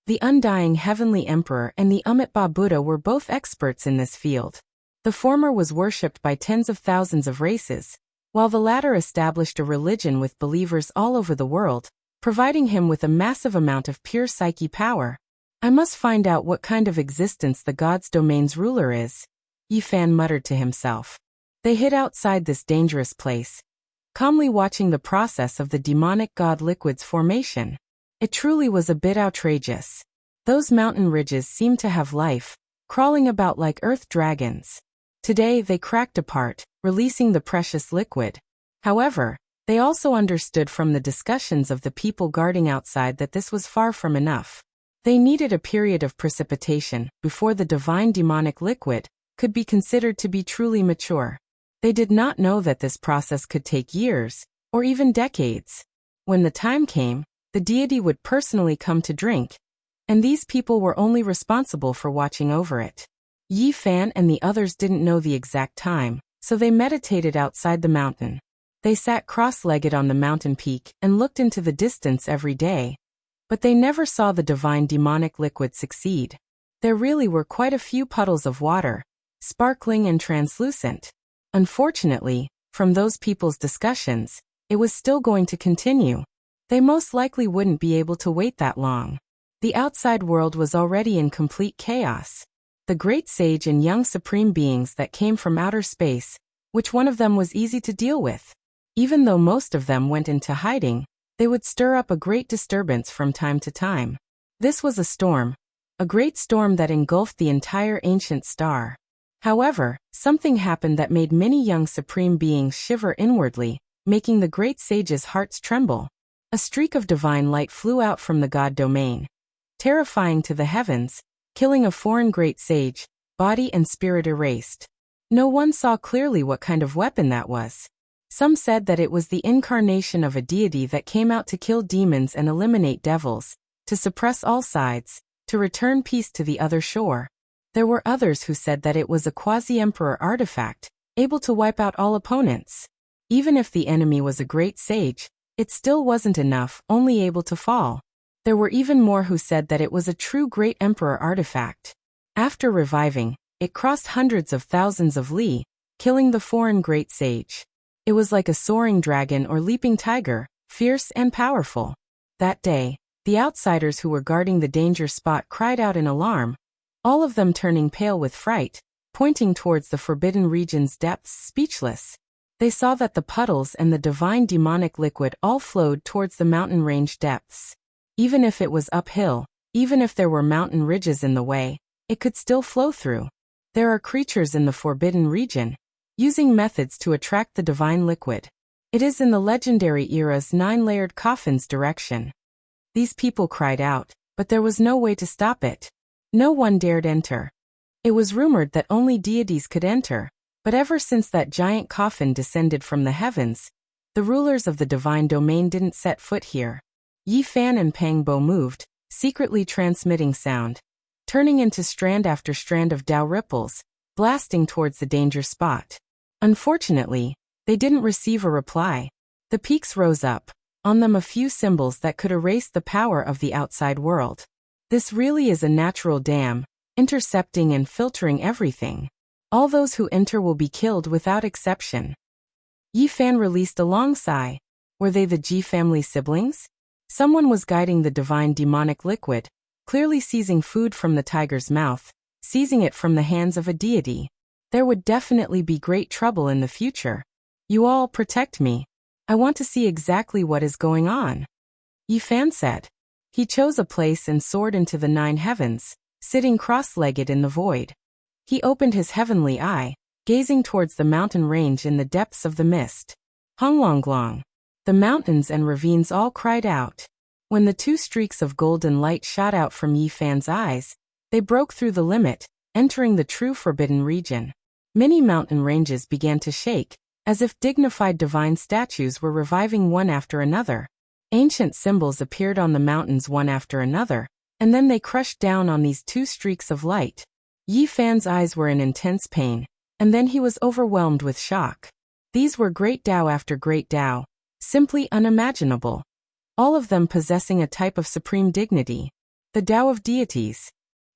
The undying heavenly emperor and the Amitabha Buddha were both experts in this field. The former was worshipped by tens of thousands of races, while the latter established a religion with believers all over the world, providing him with a massive amount of pure psyche power. I must find out what kind of existence the god's domain's ruler is, Yifan muttered to himself. They hid outside this dangerous place, calmly watching the process of the demonic god liquid's formation. It truly was a bit outrageous. Those mountain ridges seemed to have life, crawling about like earth dragons. Today they cracked apart, releasing the precious liquid. However, they also understood from the discussions of the people guarding outside that this was far from enough. They needed a period of precipitation before the divine demonic liquid could be considered to be truly mature. They did not know that this process could take years, or even decades. When the time came, the deity would personally come to drink, and these people were only responsible for watching over it. Yi Fan and the others didn't know the exact time, so they meditated outside the mountain. They sat cross-legged on the mountain peak and looked into the distance every day. But they never saw the divine demonic liquid succeed. There really were quite a few puddles of water, sparkling and translucent. Unfortunately, from those people's discussions, It was still going to continue. They most likely wouldn't be able to wait that long. The outside world was already in complete chaos. The great sage and young supreme beings that came from outer space, which one of them was easy to deal with? Even though most of them went into hiding, they would stir up a great disturbance from time to time. This was a storm. A great storm that engulfed the entire ancient star. However, something happened that made many young supreme beings shiver inwardly, making the great sage's hearts tremble. A streak of divine light flew out from the god domain, terrifying to the heavens, killing a foreign great sage, body and spirit erased. No one saw clearly what kind of weapon that was. Some said that it was the incarnation of a deity that came out to kill demons and eliminate devils, to suppress all sides, to return peace to the other shore. There were others who said that it was a quasi-emperor artifact, able to wipe out all opponents. Even if the enemy was a great sage, it still wasn't enough, only able to fall. There were even more who said that it was a true great emperor artifact. After reviving, it crossed hundreds of thousands of li, killing the foreign great sage. It was like a soaring dragon or leaping tiger, fierce and powerful. That day, the outsiders who were guarding the danger spot cried out in alarm, all of them turning pale with fright, pointing towards the forbidden region's depths speechless. They saw that the puddles and the divine demonic liquid all flowed towards the mountain range depths. Even if it was uphill, even if there were mountain ridges in the way, it could still flow through. There are creatures in the forbidden region, using methods to attract the divine liquid. It is in the legendary era's 9-layered coffin's direction. These people cried out, but there was no way to stop it. No one dared enter. It was rumored that only deities could enter, but ever since that giant coffin descended from the heavens, the rulers of the divine domain didn't set foot here. Yi Fan and Pang Bo moved, secretly transmitting sound, turning into strand after strand of Dao ripples, blasting towards the danger spot. Unfortunately, they didn't receive a reply. The peaks rose up, on them a few symbols that could erase the power of the outside world. This really is a natural dam, intercepting and filtering everything. All those who enter will be killed without exception. Yi Fan released a long sigh. Were they the Ji family siblings? Someone was guiding the divine demonic liquid, clearly seizing food from the tiger's mouth, seizing it from the hands of a deity. There would definitely be great trouble in the future. You all protect me. I want to see exactly what is going on. Yi Fan said. He chose a place and soared into the 9 heavens, sitting cross-legged in the void. He opened his heavenly eye, gazing towards the mountain range in the depths of the mist. Honglonglong. The mountains and ravines all cried out. When the 2 streaks of golden light shot out from Yi Fan's eyes, they broke through the limit, entering the true forbidden region. Many mountain ranges began to shake, as if dignified divine statues were reviving one after another. Ancient symbols appeared on the mountains one after another, and then they crushed down on these 2 streaks of light. Yi Fan's eyes were in intense pain, and then he was overwhelmed with shock. These were great Dao after great Dao, simply unimaginable. All of them possessing a type of supreme dignity, the Dao of deities.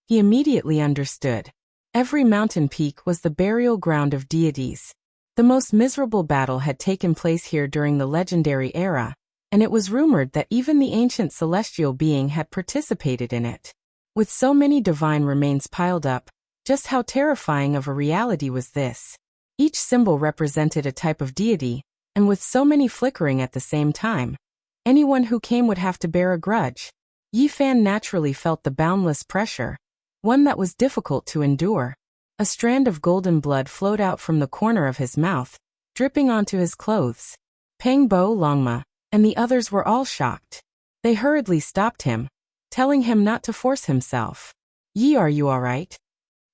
He immediately understood. Every mountain peak was the burial ground of deities. The most miserable battle had taken place here during the legendary era, and it was rumored that even the ancient celestial being had participated in it. With so many divine remains piled up, just how terrifying of a reality was this? Each symbol represented a type of deity, and with so many flickering at the same time, anyone who came would have to bear a grudge. Yi Fan naturally felt the boundless pressure, one that was difficult to endure. A strand of golden blood flowed out from the corner of his mouth, dripping onto his clothes. Pang Bo, Longma, and the others were all shocked. They hurriedly stopped him, telling him not to force himself. Yi, are you all right?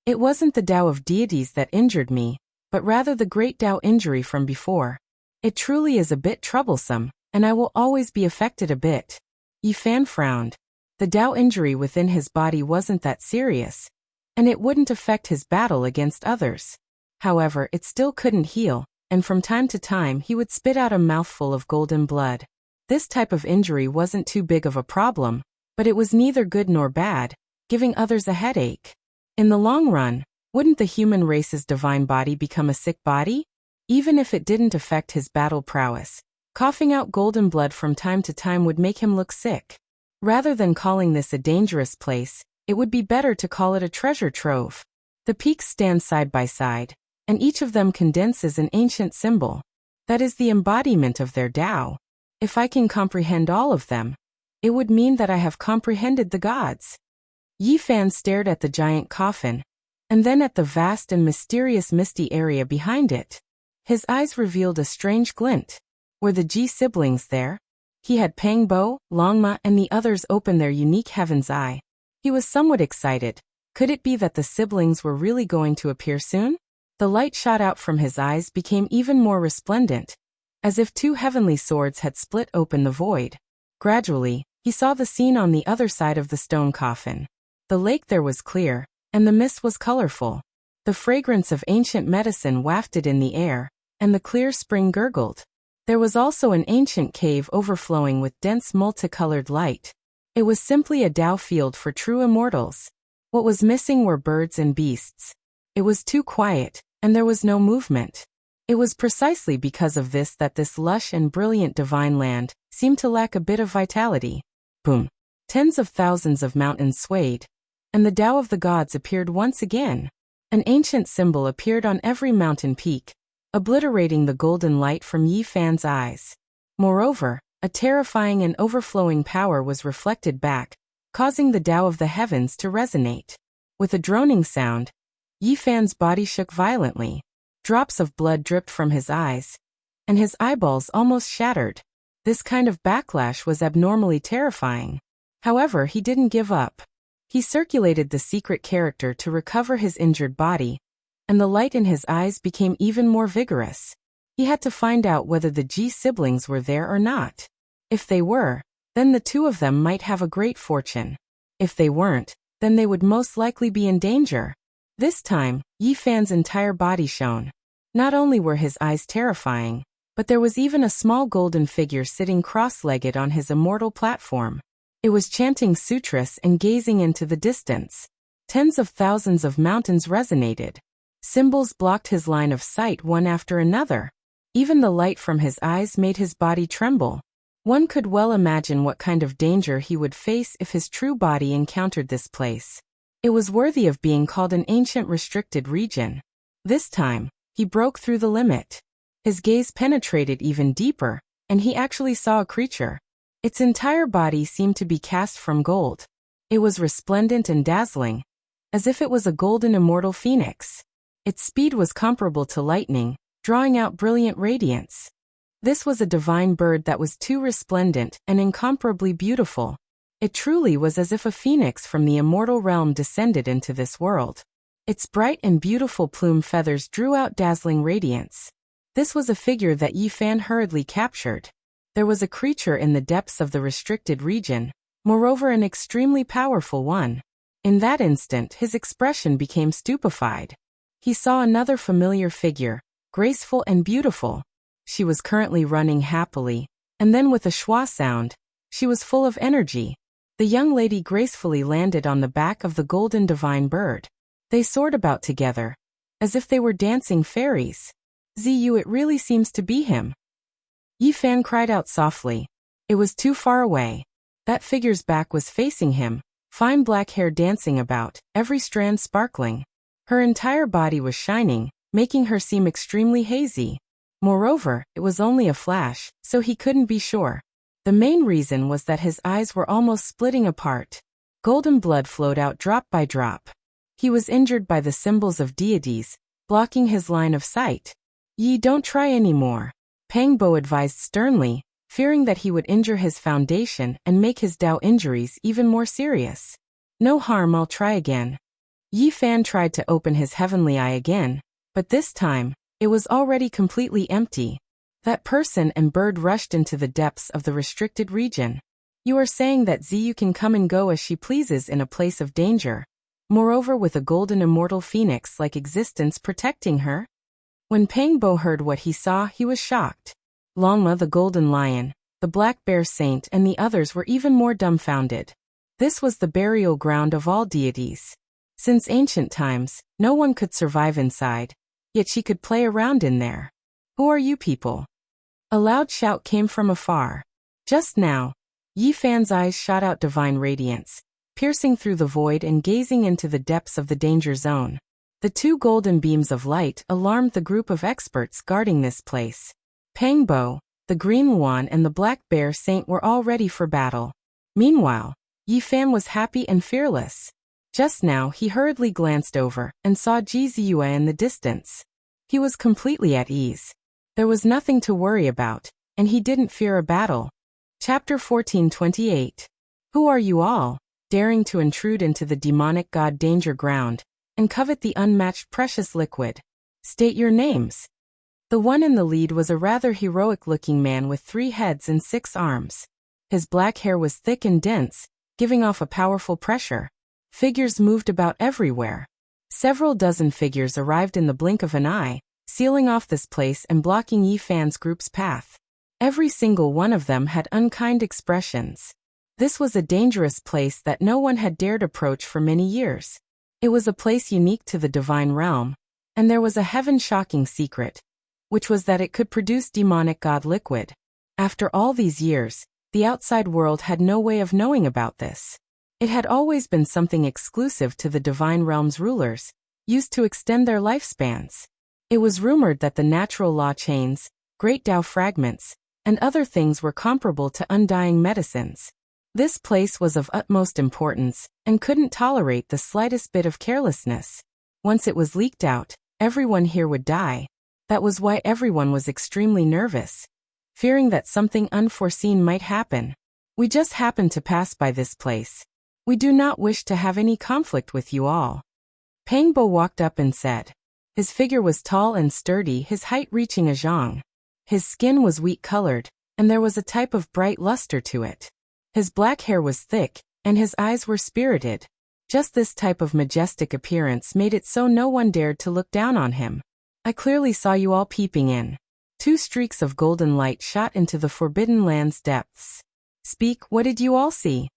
It wasn't the Dao of deities that injured me, but rather the great Dao injury from before. It truly is a bit troublesome, and I will always be affected a bit. Yi Fan frowned. The Dao injury within his body wasn't that serious, and it wouldn't affect his battle against others. However, it still couldn't heal, and from time to time he would spit out a mouthful of golden blood. This type of injury wasn't too big of a problem, but it was neither good nor bad, giving others a headache. In the long run, wouldn't the human race's divine body become a sick body? Even if it didn't affect his battle prowess, Coughing out golden blood from time to time would make him look sick. Rather than calling this a dangerous place, it would be better to call it a treasure trove. The peaks stand side by side, and each of them condenses an ancient symbol. That is the embodiment of their Tao. If I can comprehend all of them, it would mean that I have comprehended the gods. Yi Fan stared at the giant coffin, and then at the vast and mysterious misty area behind it. His eyes revealed a strange glint. Were the Ji siblings there? He had Pangbo, Longma, and the others open their unique heaven's eye. He was somewhat excited. Could it be that the siblings were really going to appear soon? The light shot out from his eyes became even more resplendent, as if two heavenly swords had split open the void. Gradually, he saw the scene on the other side of the stone coffin. The lake there was clear, and the mist was colorful. The fragrance of ancient medicine wafted in the air, and the clear spring gurgled. There was also an ancient cave overflowing with dense multicolored light. It was simply a Tao field for true immortals. What was missing were birds and beasts. It was too quiet, and there was no movement. It was precisely because of this that this lush and brilliant divine land seemed to lack a bit of vitality. Boom! Tens of thousands of mountains swayed, and the Tao of the gods appeared once again. An ancient symbol appeared on every mountain peak, obliterating the golden light from Yi Fan's eyes. Moreover, a terrifying and overflowing power was reflected back, causing the Tao of the heavens to resonate. With a droning sound, Yi Fan's body shook violently. Drops of blood dripped from his eyes, and his eyeballs almost shattered. This kind of backlash was abnormally terrifying. However, he didn't give up. He circulated the secret character to recover his injured body, and the light in his eyes became even more vigorous. He had to find out whether the Ji siblings were there or not. If they were, then the two of them might have a great fortune. If they weren't, then they would most likely be in danger. This time, Yi Fan's entire body shone. Not only were his eyes terrifying, but there was even a small golden figure sitting cross-legged on his immortal platform. It was chanting sutras and gazing into the distance. Tens of thousands of mountains resonated. Symbols blocked his line of sight one after another. Even the light from his eyes made his body tremble. One could well imagine what kind of danger he would face if his true body encountered this place. It was worthy of being called an ancient restricted region. This time, he broke through the limit. His gaze penetrated even deeper, and he actually saw a creature. Its entire body seemed to be cast from gold. It was resplendent and dazzling, as if it was a golden immortal phoenix. Its speed was comparable to lightning, drawing out brilliant radiance. This was a divine bird that was too resplendent and incomparably beautiful. It truly was as if a phoenix from the immortal realm descended into this world. Its bright and beautiful plume feathers drew out dazzling radiance. This was a figure that Yi Fan hurriedly captured. There was a creature in the depths of the restricted region, moreover an extremely powerful one. In that instant his expression became stupefied. He saw another familiar figure, graceful and beautiful. She was currently running happily, and then with a schwa sound, she was full of energy. The young lady gracefully landed on the back of the golden divine bird. They soared about together, as if they were dancing fairies. Ziyu, it really seems to be him. Yi Fan cried out softly. It was too far away. That figure's back was facing him, fine black hair dancing about, every strand sparkling. Her entire body was shining, making her seem extremely hazy. Moreover, it was only a flash, so he couldn't be sure. The main reason was that his eyes were almost splitting apart. Golden blood flowed out drop by drop. He was injured by the symbols of deities, blocking his line of sight. Yi, don't try anymore. Pangbo advised sternly, fearing that he would injure his foundation and make his Tao injuries even more serious. No harm, I'll try again. Yi Fan tried to open his heavenly eye again, but this time, it was already completely empty. That person and bird rushed into the depths of the restricted region. You are saying that Ziyu can come and go as she pleases in a place of danger, moreover with a golden immortal phoenix-like existence protecting her? When Pangbo heard what he saw, he was shocked. Longma the golden lion, the black bear saint and the others were even more dumbfounded. This was the burial ground of all deities. Since ancient times, no one could survive inside, yet she could play around in there. Who are you people? A loud shout came from afar. Just now, Yi Fan's eyes shot out divine radiance, piercing through the void and gazing into the depths of the danger zone. The two golden beams of light alarmed the group of experts guarding this place. Pangbo, the Green Yuan and the Black Bear Saint were all ready for battle. Meanwhile, Yi Fan was happy and fearless. Just now he hurriedly glanced over and saw Ji Ziyue in the distance. He was completely at ease. There was nothing to worry about, and he didn't fear a battle. Chapter 1428. Who are you all, daring to intrude into the demonic god danger ground, and covet the unmatched precious liquid? State your names. The one in the lead was a rather heroic-looking man with 3 heads and 6 arms. His black hair was thick and dense, giving off a powerful pressure. Figures moved about everywhere. Several dozen figures arrived in the blink of an eye, sealing off this place and blocking Yi Fan's group's path. Every single one of them had unkind expressions. This was a dangerous place that no one had dared approach for many years. It was a place unique to the divine realm, and there was a heaven-shocking secret, which was that it could produce demonic god liquid. After all these years, the outside world had no way of knowing about this. It had always been something exclusive to the divine realm's rulers, used to extend their lifespans. It was rumored that the natural law chains, great Tao fragments, and other things were comparable to undying medicines. This place was of utmost importance, and couldn't tolerate the slightest bit of carelessness. Once it was leaked out, everyone here would die. That was why everyone was extremely nervous, fearing that something unforeseen might happen. We just happened to pass by this place. We do not wish to have any conflict with you all. Pangbo walked up and said. His figure was tall and sturdy, his height reaching a zhang. His skin was wheat-colored, and there was a type of bright luster to it. His black hair was thick, and his eyes were spirited. Just this type of majestic appearance made it so no one dared to look down on him. I clearly saw you all peeping in. 2 streaks of golden light shot into the Forbidden Land's depths. Speak, what did you all see?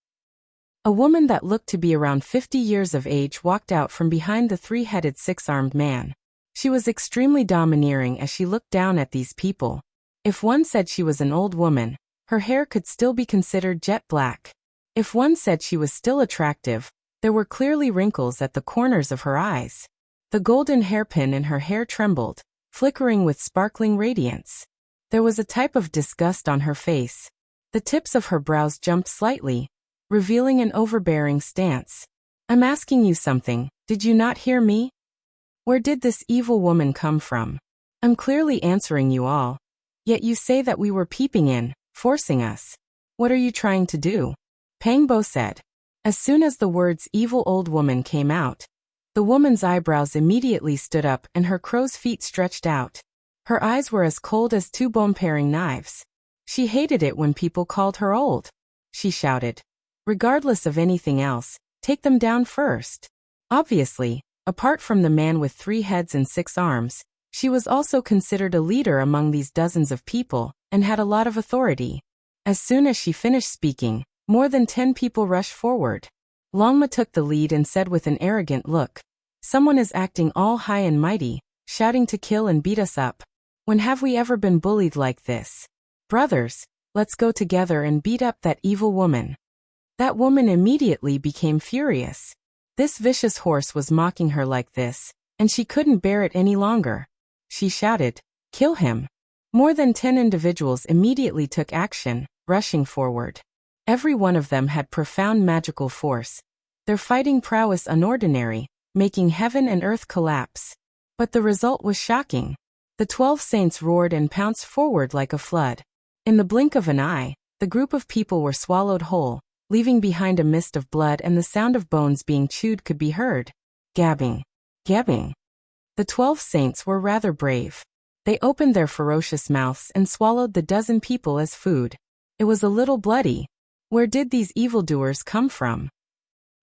A woman that looked to be around 50 years of age walked out from behind the 3-headed 6-armed man. She was extremely domineering as she looked down at these people. If one said she was an old woman, her hair could still be considered jet black. If one said she was still attractive, there were clearly wrinkles at the corners of her eyes. The golden hairpin in her hair trembled, flickering with sparkling radiance. There was a type of disgust on her face. The tips of her brows jumped slightly, revealing an overbearing stance. I'm asking you something, did you not hear me? Where did this evil woman come from? I'm clearly answering you all. Yet you say that we were peeping in, forcing us. What are you trying to do? Pangbo said. As soon as the words evil old woman came out, the woman's eyebrows immediately stood up and her crow's feet stretched out. Her eyes were as cold as 2 bone-paring knives. She hated it when people called her old. She shouted. Regardless of anything else, take them down first. Obviously, apart from the man with 3 heads and 6 arms, she was also considered a leader among these dozens of people, and had a lot of authority. As soon as she finished speaking, more than 10 people rushed forward. Longma took the lead and said with an arrogant look, someone is acting all high and mighty, shouting to kill and beat us up. When have we ever been bullied like this? Brothers, let's go together and beat up that evil woman. That woman immediately became furious. This vicious horse was mocking her like this, and she couldn't bear it any longer. She shouted, kill him. More than 10 individuals immediately took action, rushing forward. Every one of them had profound magical force. Their fighting prowess unordinary, making heaven and earth collapse. But the result was shocking. The 12 saints roared and pounced forward like a flood. In the blink of an eye, the group of people were swallowed whole, leaving behind a mist of blood, and the sound of bones being chewed could be heard. Gabbing. Gabbing. The 12 saints were rather brave. They opened their ferocious mouths and swallowed the dozen people as food. It was a little bloody. Where did these evildoers come from?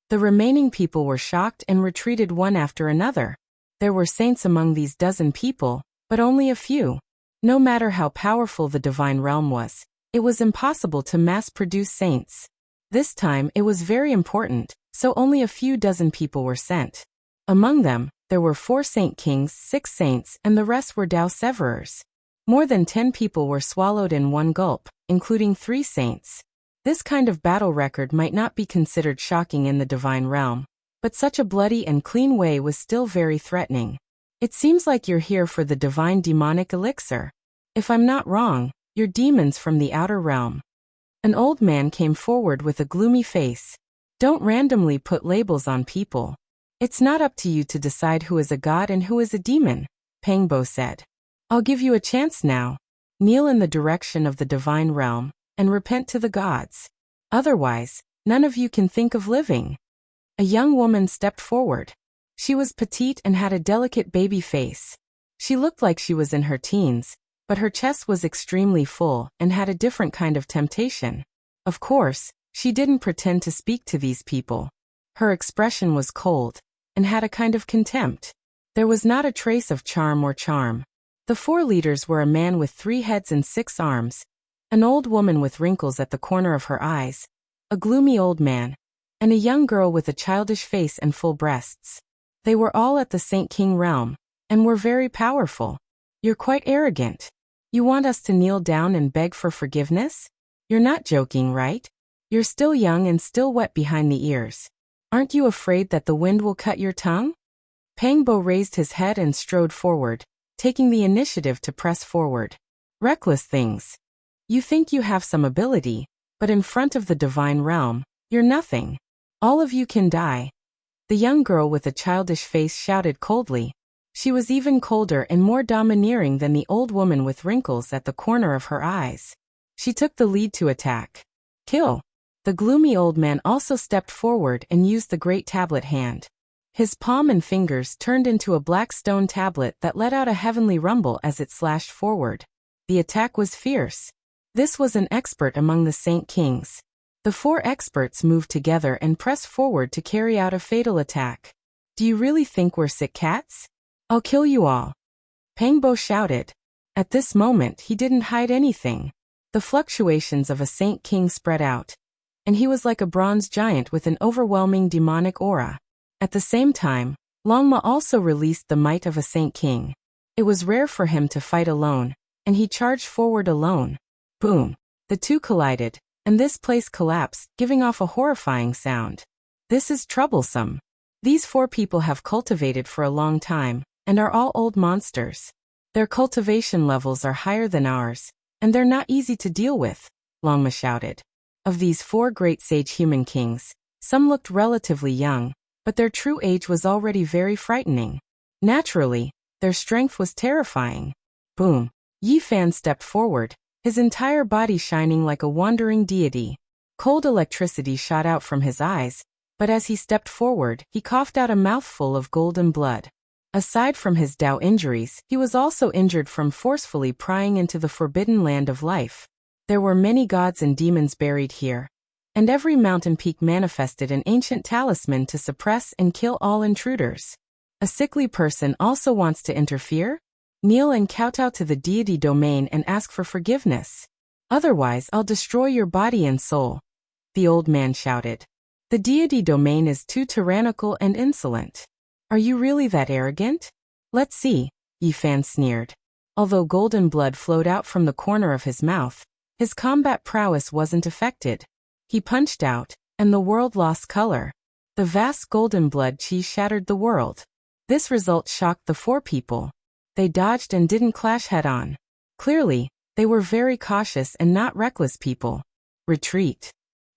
The remaining people were shocked and retreated one after another. There were saints among these dozen people, but only a few. No matter how powerful the divine realm was, it was impossible to mass-produce saints. This time it was very important, so only a few dozen people were sent. Among them, there were 4 saint kings, 6 saints, and the rest were Tao severers. More than 10 people were swallowed in one gulp, including 3 saints. This kind of battle record might not be considered shocking in the divine realm, but such a bloody and clean way was still very threatening. It seems like you're here for the divine demonic elixir. If I'm not wrong, you're demons from the outer realm. An old man came forward with a gloomy face. Don't randomly put labels on people. It's not up to you to decide who is a god and who is a demon, Pangbo said. I'll give you a chance now. Kneel in the direction of the divine realm and repent to the gods. Otherwise, none of you can think of living. A young woman stepped forward. She was petite and had a delicate baby face. She looked like she was in her teens, but her chest was extremely full and had a different kind of temptation. Of course, she didn't pretend to speak to these people. Her expression was cold and had a kind of contempt. There was not a trace of charm or charm. The 4 leaders were a man with 3 heads and 6 arms, an old woman with wrinkles at the corner of her eyes, a gloomy old man, and a young girl with a childish face and full breasts. They were all at the Saint King realm, and were very powerful. You're quite arrogant. You want us to kneel down and beg for forgiveness? You're not joking, right? You're still young and still wet behind the ears. Aren't you afraid that the wind will cut your tongue? Pangbo raised his head and strode forward, taking the initiative to press forward. Reckless things. You think you have some ability, but in front of the divine realm, you're nothing. All of you can die. The young girl with a childish face shouted coldly. She was even colder and more domineering than the old woman with wrinkles at the corner of her eyes. She took the lead to attack. Kill. The gloomy old man also stepped forward and used the great tablet hand. His palm and fingers turned into a black stone tablet that let out a heavenly rumble as it slashed forward. The attack was fierce. This was an expert among the Saint Kings. The 4 experts moved together and pressed forward to carry out a fatal attack. Do you really think we're sick cats? I'll kill you all. Pangbo shouted. At this moment he didn't hide anything. The fluctuations of a Saint King spread out, and he was like a bronze giant with an overwhelming demonic aura. At the same time, Longma also released the might of a Saint King. It was rare for him to fight alone, and he charged forward alone. Boom! The 2 collided, and this place collapsed, giving off a horrifying sound. This is troublesome. These 4 people have cultivated for a long time, and are all old monsters. Their cultivation levels are higher than ours, and they're not easy to deal with, Longma shouted. Of these 4 great sage human kings, some looked relatively young, but their true age was already very frightening. Naturally, their strength was terrifying. Boom! Yi Fan stepped forward, his entire body shining like a wandering deity. Cold electricity shot out from his eyes, but as he stepped forward, he coughed out a mouthful of golden blood. Aside from his Dao injuries, he was also injured from forcefully prying into the forbidden land of life. There were many gods and demons buried here, and every mountain peak manifested an ancient talisman to suppress and kill all intruders. A sickly person also wants to interfere? Kneel and kowtow to the deity domain and ask for forgiveness. Otherwise, I'll destroy your body and soul, the old man shouted. The deity domain is too tyrannical and insolent. Are you really that arrogant? Let's see, Yi Fan sneered. Although golden blood flowed out from the corner of his mouth, his combat prowess wasn't affected. He punched out, and the world lost color. The vast golden blood chi shattered the world. This result shocked the 4 people. They dodged and didn't clash head-on. Clearly, they were very cautious and not reckless people. Retreat.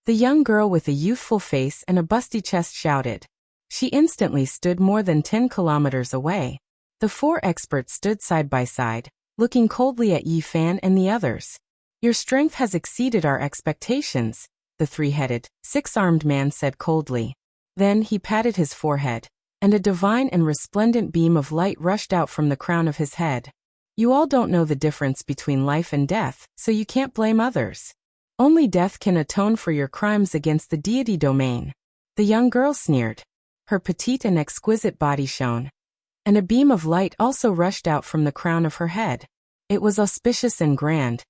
The young girl with a youthful face and a busty chest shouted. She instantly stood more than 10 kilometers away. The 4 experts stood side by side, looking coldly at Yi Fan and the others. Your strength has exceeded our expectations, the 3-headed, 6-armed man said coldly. Then he patted his forehead, and a divine and resplendent beam of light rushed out from the crown of his head. You all don't know the difference between life and death, so you can't blame others. Only death can atone for your crimes against the deity domain. The young girl sneered. Her petite and exquisite body shone, and a beam of light also rushed out from the crown of her head. It was auspicious and grand,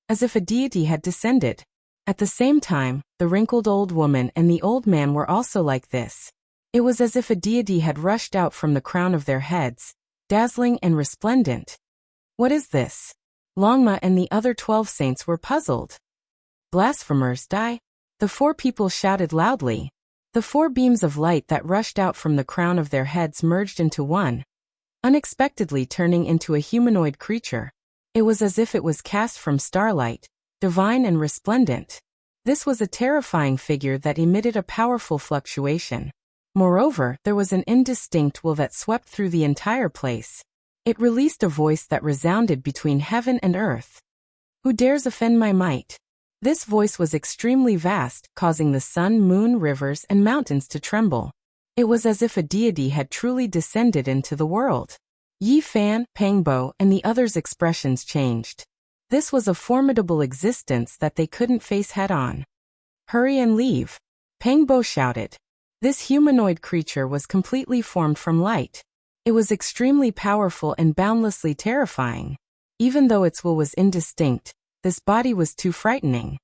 as if a deity had descended. At the same time, the wrinkled old woman and the old man were also like this. It was as if a deity had rushed out from the crown of their heads, dazzling and resplendent. What is this? Longma and the other 12 saints were puzzled. Blasphemers, die! The 4 people shouted loudly. The 4 beams of light that rushed out from the crown of their heads merged into one, unexpectedly turning into a humanoid creature. It was as if it was cast from starlight, divine and resplendent. This was a terrifying figure that emitted a powerful fluctuation. Moreover, there was an indistinct will that swept through the entire place. It released a voice that resounded between heaven and earth. Who dares offend my might? This voice was extremely vast, causing the sun, moon, rivers, and mountains to tremble. It was as if a deity had truly descended into the world. Yi Fan, Pangbo, and the others' expressions changed. This was a formidable existence that they couldn't face head-on. Hurry and leave! Pangbo shouted. This humanoid creature was completely formed from light. It was extremely powerful and boundlessly terrifying. Even though its will was indistinct, this body was too frightening.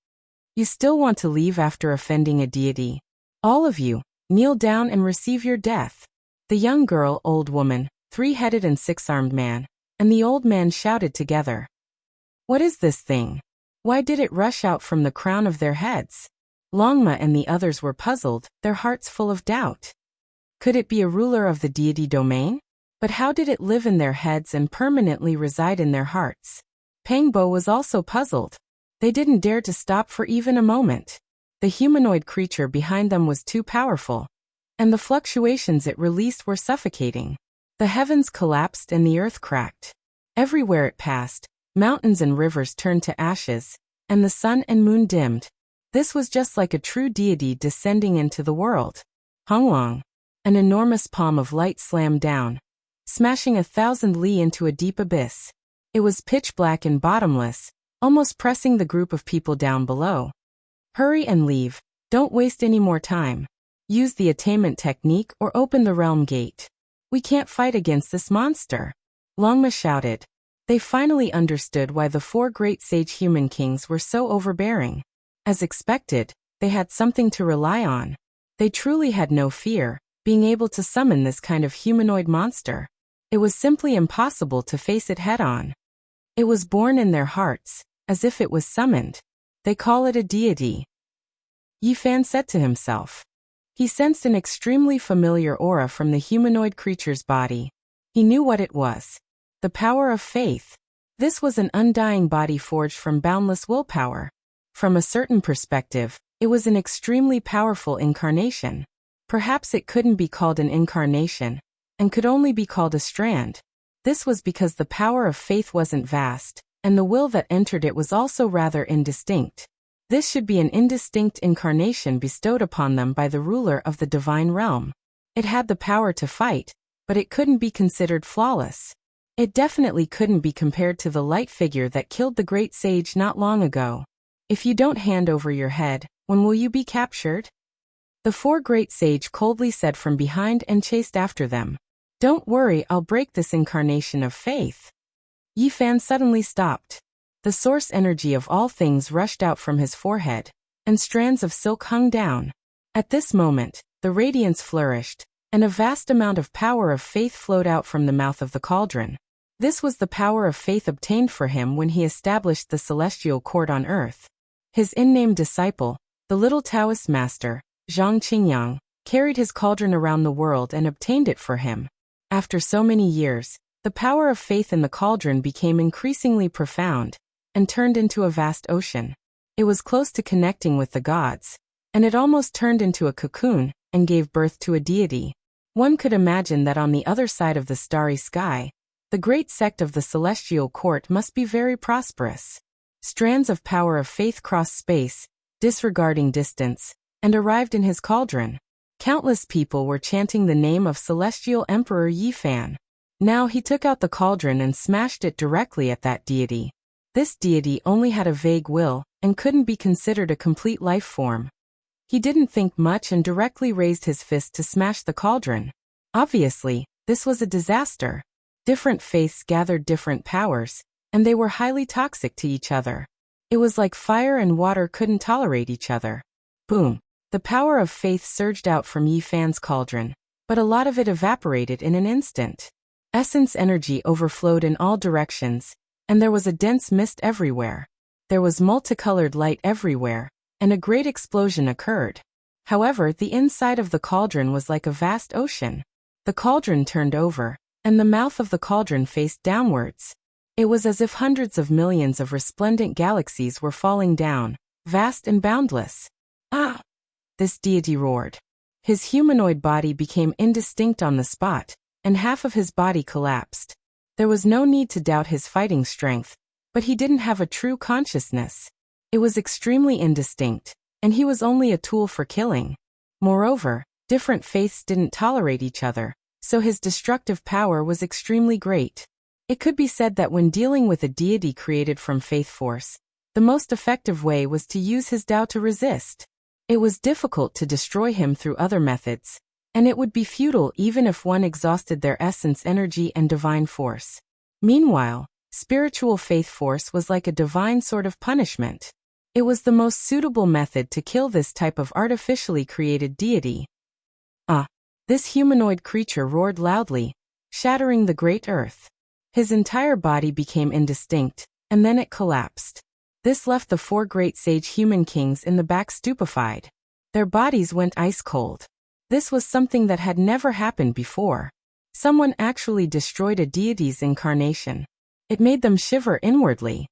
You still want to leave after offending a deity? All of you, kneel down and receive your death. The young girl, old woman, 3-headed and 6-armed man, and the old man shouted together. What is this thing? Why did it rush out from the crown of their heads? Longma and the others were puzzled, their hearts full of doubt. Could it be a ruler of the deity domain? But how did it live in their heads and permanently reside in their hearts? Pangbo was also puzzled. They didn't dare to stop for even a moment. The humanoid creature behind them was too powerful, and the fluctuations it released were suffocating. The heavens collapsed and the earth cracked. Everywhere it passed, mountains and rivers turned to ashes, and the sun and moon dimmed. This was just like a true deity descending into the world. Hongwang. An enormous palm of light slammed down, smashing 1,000 li into a deep abyss. It was pitch black and bottomless, almost pressing the group of people down below. Hurry and leave, don't waste any more time. Use the attainment technique or open the realm gate. We can't fight against this monster. Longma shouted. They finally understood why the 4 great sage human kings were so overbearing. As expected, they had something to rely on. They truly had no fear, being able to summon this kind of humanoid monster. It was simply impossible to face it head-on. It was born in their hearts, as if it was summoned. They call it a deity. Yi Fan said to himself. He sensed an extremely familiar aura from the humanoid creature's body. He knew what it was. The power of faith. This was an undying body forged from boundless willpower. From a certain perspective, it was an extremely powerful incarnation. Perhaps it couldn't be called an incarnation, and could only be called a strand. This was because the power of faith wasn't vast, and the will that entered it was also rather indistinct. This should be an indistinct incarnation bestowed upon them by the ruler of the divine realm. It had the power to fight, but it couldn't be considered flawless. It definitely couldn't be compared to the light figure that killed the great sage not long ago. If you don't hand over your head, when will you be captured? The 4 great sage coldly said from behind and chased after them. Don't worry, I'll break this incarnation of faith. Yi Fan suddenly stopped. The source energy of all things rushed out from his forehead, and strands of silk hung down. At this moment, the radiance flourished, and a vast amount of power of faith flowed out from the mouth of the cauldron. This was the power of faith obtained for him when he established the celestial court on earth. His unnamed disciple, the little Taoist master, Zhang Qingyang, carried his cauldron around the world and obtained it for him. After so many years, the power of faith in the cauldron became increasingly profound, and turned into a vast ocean. It was close to connecting with the gods, and it almost turned into a cocoon, and gave birth to a deity. One could imagine that on the other side of the starry sky, the great sect of the celestial court must be very prosperous. Strands of power of faith crossed space, disregarding distance, and arrived in his cauldron. Countless people were chanting the name of Celestial Emperor Yi Fan. Now he took out the cauldron and smashed it directly at that deity. This deity only had a vague will, and couldn't be considered a complete life form. He didn't think much and directly raised his fist to smash the cauldron. Obviously, this was a disaster. Different faiths gathered different powers, and they were highly toxic to each other. It was like fire and water couldn't tolerate each other. Boom! The power of faith surged out from Yi Fan's cauldron, but a lot of it evaporated in an instant. Essence energy overflowed in all directions, and there was a dense mist everywhere. There was multicolored light everywhere, and a great explosion occurred. However, the inside of the cauldron was like a vast ocean. The cauldron turned over, and the mouth of the cauldron faced downwards. It was as if hundreds of millions of resplendent galaxies were falling down, vast and boundless. Ah! This deity roared. His humanoid body became indistinct on the spot, and half of his body collapsed. There was no need to doubt his fighting strength, but he didn't have a true consciousness. It was extremely indistinct, and he was only a tool for killing. Moreover, different faiths didn't tolerate each other, so his destructive power was extremely great. It could be said that when dealing with a deity created from faith force, the most effective way was to use his Tao to resist. It was difficult to destroy him through other methods, and it would be futile even if one exhausted their essence, energy, and divine force. Meanwhile, spiritual faith force was like a divine sort of punishment. It was the most suitable method to kill this type of artificially created deity. Ah! This humanoid creature roared loudly, shattering the great earth. His entire body became indistinct, and then it collapsed. This left the 4 great sage human kings in the back stupefied. Their bodies went ice cold. This was something that had never happened before. Someone actually destroyed a deity's incarnation. It made them shiver inwardly.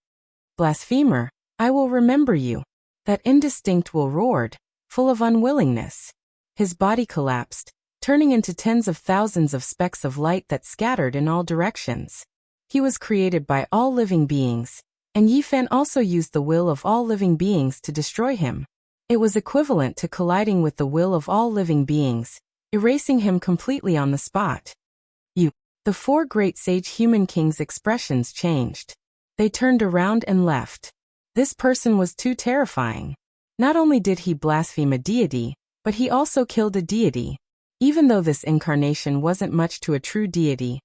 Blasphemer, I will remember you. That indistinct will roared, full of unwillingness. His body collapsed, turning into tens of thousands of specks of light that scattered in all directions. He was created by all living beings, and Yifan also used the will of all living beings to destroy him. It was equivalent to colliding with the will of all living beings, erasing him completely on the spot. The 4 great sage human kings' expressions changed. They turned around and left. This person was too terrifying. Not only did he blaspheme a deity, but he also killed a deity. Even though this incarnation wasn't much to a true deity,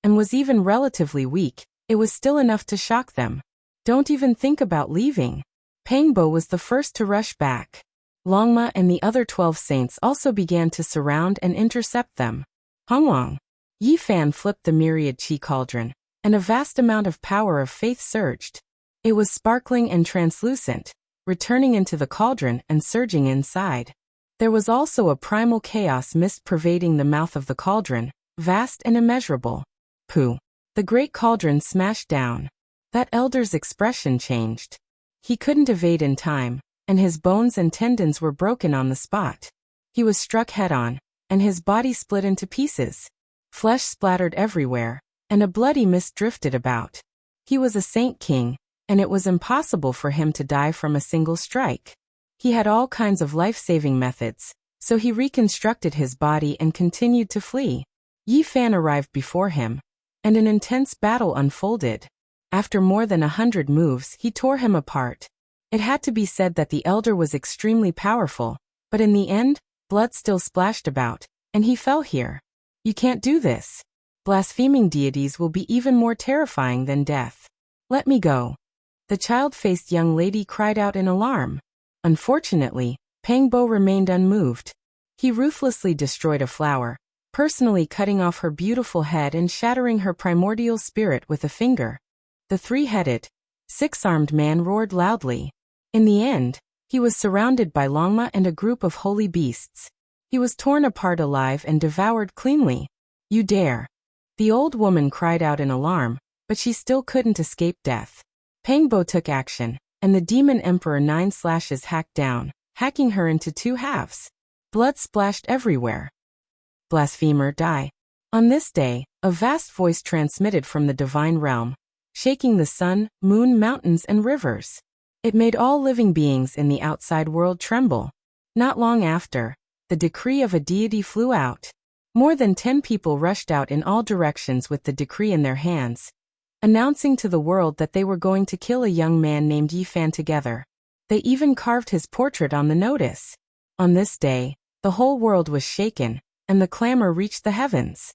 and was even relatively weak, it was still enough to shock them. Don't even think about leaving. Pangbo was the first to rush back. Longma and the other 12 saints also began to surround and intercept them. Hongwang. Yifan flipped the myriad chi cauldron, and a vast amount of power of faith surged. It was sparkling and translucent, returning into the cauldron and surging inside. There was also a primal chaos mist pervading the mouth of the cauldron, vast and immeasurable. Pooh! The great cauldron smashed down. That elder's expression changed. He couldn't evade in time, and his bones and tendons were broken on the spot. He was struck head-on, and his body split into pieces. Flesh splattered everywhere, and a bloody mist drifted about. He was a saint king, and it was impossible for him to die from a single strike. He had all kinds of life-saving methods, so he reconstructed his body and continued to flee. Yifan arrived before him, and an intense battle unfolded. After more than 100 moves, he tore him apart. It had to be said that the elder was extremely powerful, but in the end, blood still splashed about, and he fell here. You can't do this. Blaspheming deities will be even more terrifying than death. Let me go. The child-faced young lady cried out in alarm. Unfortunately, Pangbo remained unmoved. He ruthlessly destroyed a flower, personally cutting off her beautiful head and shattering her primordial spirit with a finger. The 3-headed, 6-armed man roared loudly. In the end, he was surrounded by Longma and a group of holy beasts. He was torn apart alive and devoured cleanly. You dare! The old woman cried out in alarm, but she still couldn't escape death. Pangbo took action, and the demon emperor 9 slashes hacked down, hacking her into 2 halves. Blood splashed everywhere. Blasphemer, die. On this day, a vast voice transmitted from the divine realm, shaking the sun, moon, mountains, and rivers. It made all living beings in the outside world tremble. Not long after, the decree of a deity flew out. More than 10 people rushed out in all directions with the decree in their hands, announcing to the world that they were going to kill a young man named Yifan together. They even carved his portrait on the notice. On this day, the whole world was shaken, and the clamor reached the heavens.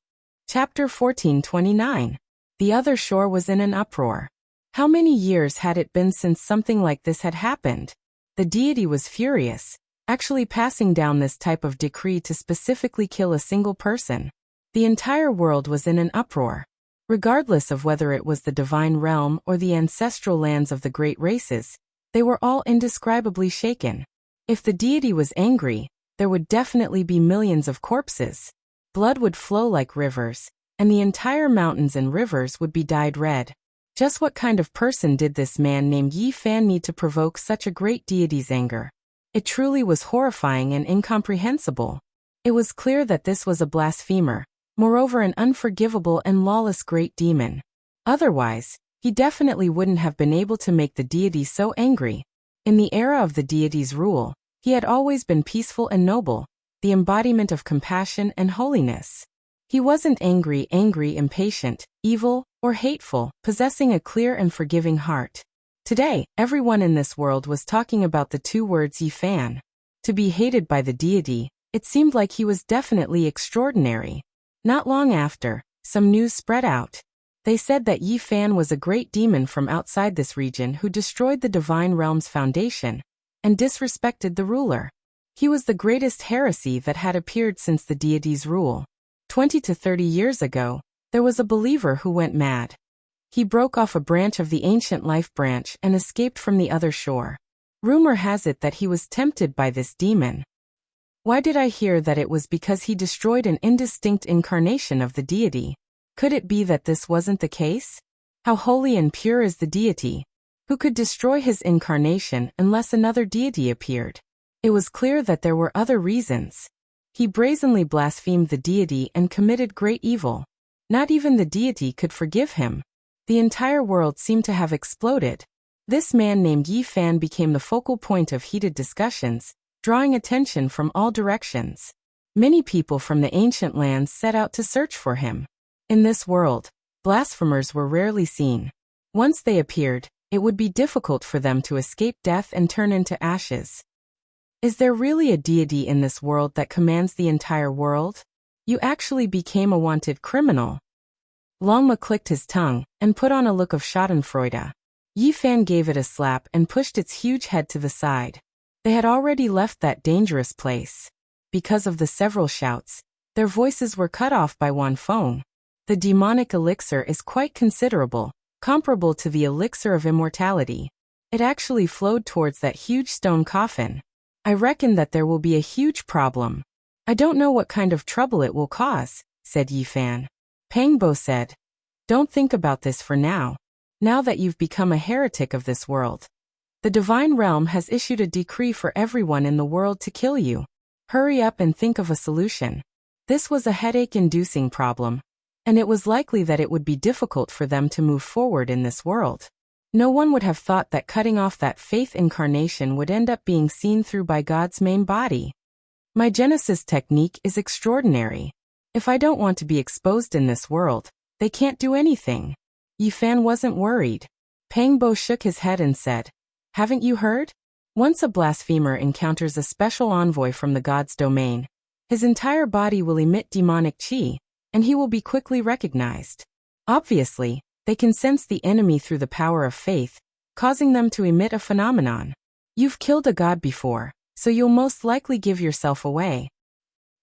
Chapter 1429. The other shore was in an uproar. How many years had it been since something like this had happened? The deity was furious, actually passing down this type of decree to specifically kill a single person. The entire world was in an uproar. Regardless of whether it was the divine realm or the ancestral lands of the great races, they were all indescribably shaken. If the deity was angry, there would definitely be millions of corpses. Blood would flow like rivers, and the entire mountains and rivers would be dyed red. Just what kind of person did this man named Yi Fan need to provoke such a great deity's anger? It truly was horrifying and incomprehensible. It was clear that this was a blasphemer, moreover an unforgivable and lawless great demon. Otherwise, he definitely wouldn't have been able to make the deity so angry. In the era of the deity's rule, he had always been peaceful and noble, the embodiment of compassion and holiness. He wasn't angry, impatient, evil, or hateful, possessing a clear and forgiving heart. Today, everyone in this world was talking about the two words Yi Fan. To be hated by the deity, it seemed like he was definitely extraordinary. Not long after, some news spread out. They said that Yi Fan was a great demon from outside this region who destroyed the divine realm's foundation and disrespected the ruler. He was the greatest heresy that had appeared since the deity's rule. 20 to 30 years ago, there was a believer who went mad. He broke off a branch of the ancient life branch and escaped from the other shore. Rumor has it that he was tempted by this demon. Why did I hear that it was because he destroyed an indistinct incarnation of the deity? Could it be that this wasn't the case? How holy and pure is the deity? Who could destroy his incarnation unless another deity appeared? It was clear that there were other reasons. He brazenly blasphemed the deity and committed great evil. Not even the deity could forgive him. The entire world seemed to have exploded. This man named Yi Fan became the focal point of heated discussions, drawing attention from all directions. Many people from the ancient lands set out to search for him. In this world, blasphemers were rarely seen. Once they appeared, it would be difficult for them to escape death and turn into ashes. Is there really a deity in this world that commands the entire world? You actually became a wanted criminal. Longma clicked his tongue and put on a look of schadenfreude. Yi Fan gave it a slap and pushed its huge head to the side. They had already left that dangerous place. Because of the several shouts, their voices were cut off by one Feng. The demonic elixir is quite considerable, comparable to the elixir of immortality. It actually flowed towards that huge stone coffin. I reckon that there will be a huge problem. I don't know what kind of trouble it will cause, said Yi Fan. Pangbo said, don't think about this for now. Now that you've become a heretic of this world, the divine realm has issued a decree for everyone in the world to kill you. Hurry up and think of a solution. This was a headache-inducing problem, and it was likely that it would be difficult for them to move forward in this world. No one would have thought that cutting off that faith incarnation would end up being seen through by God's main body. My Genesis technique is extraordinary. If I don't want to be exposed in this world, they can't do anything. Yi Fan wasn't worried. Pangbo shook his head and said, haven't you heard? Once a blasphemer encounters a special envoy from the god's domain, his entire body will emit demonic qi, and he will be quickly recognized. Obviously, they can sense the enemy through the power of faith, causing them to emit a phenomenon. You've killed a god before, so you'll most likely give yourself away.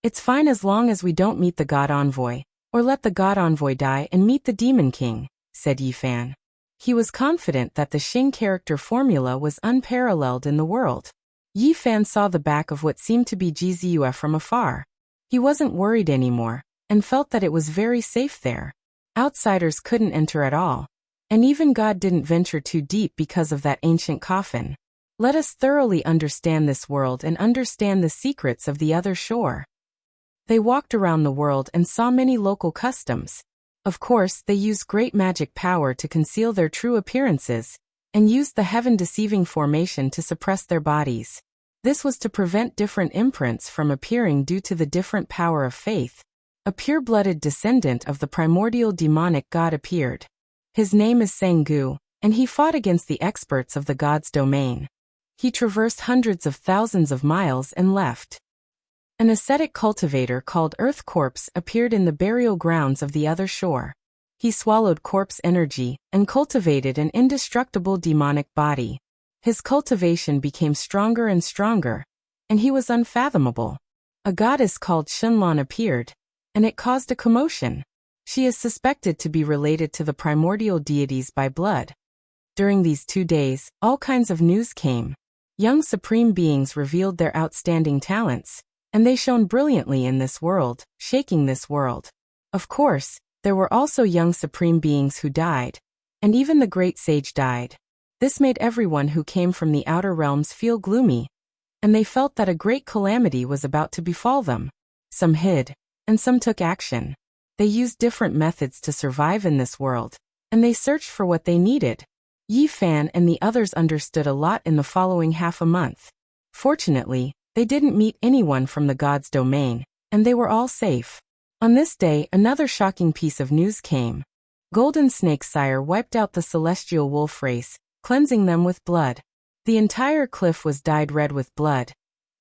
It's fine as long as we don't meet the god envoy, or let the god envoy die and meet the demon king, said Yi Fan. He was confident that the Xing character formula was unparalleled in the world. Yi Fan saw the back of what seemed to be Jizue from afar. He wasn't worried anymore, and felt that it was very safe there. Outsiders couldn't enter at all, and even God didn't venture too deep because of that ancient coffin. Let us thoroughly understand this world and understand the secrets of the other shore. They walked around the world and saw many local customs. Of course, they used great magic power to conceal their true appearances, and used the heaven-deceiving formation to suppress their bodies. This was to prevent different imprints from appearing due to the different power of faith. A pure-blooded descendant of the primordial demonic god appeared. His name is Sengu, and he fought against the experts of the god's domain. He traversed hundreds of thousands of miles and left. An ascetic cultivator called Earth Corpse appeared in the burial grounds of the other shore. He swallowed corpse energy and cultivated an indestructible demonic body. His cultivation became stronger and stronger, and he was unfathomable. A goddess called Shenlong appeared, and it caused a commotion. She is suspected to be related to the primordial deities by blood. During these 2 days, all kinds of news came. Young supreme beings revealed their outstanding talents, and they shone brilliantly in this world, shaking this world. Of course, there were also young supreme beings who died, and even the great sage died. This made everyone who came from the outer realms feel gloomy, and they felt that a great calamity was about to befall them. Some hid, and some took action. They used different methods to survive in this world, and they searched for what they needed. Yi Fan and the others understood a lot in the following half a month. Fortunately, they didn't meet anyone from the god's domain, and they were all safe. On this day, another shocking piece of news came. Golden Snake's sire wiped out the celestial wolf race, cleansing them with blood. The entire cliff was dyed red with blood,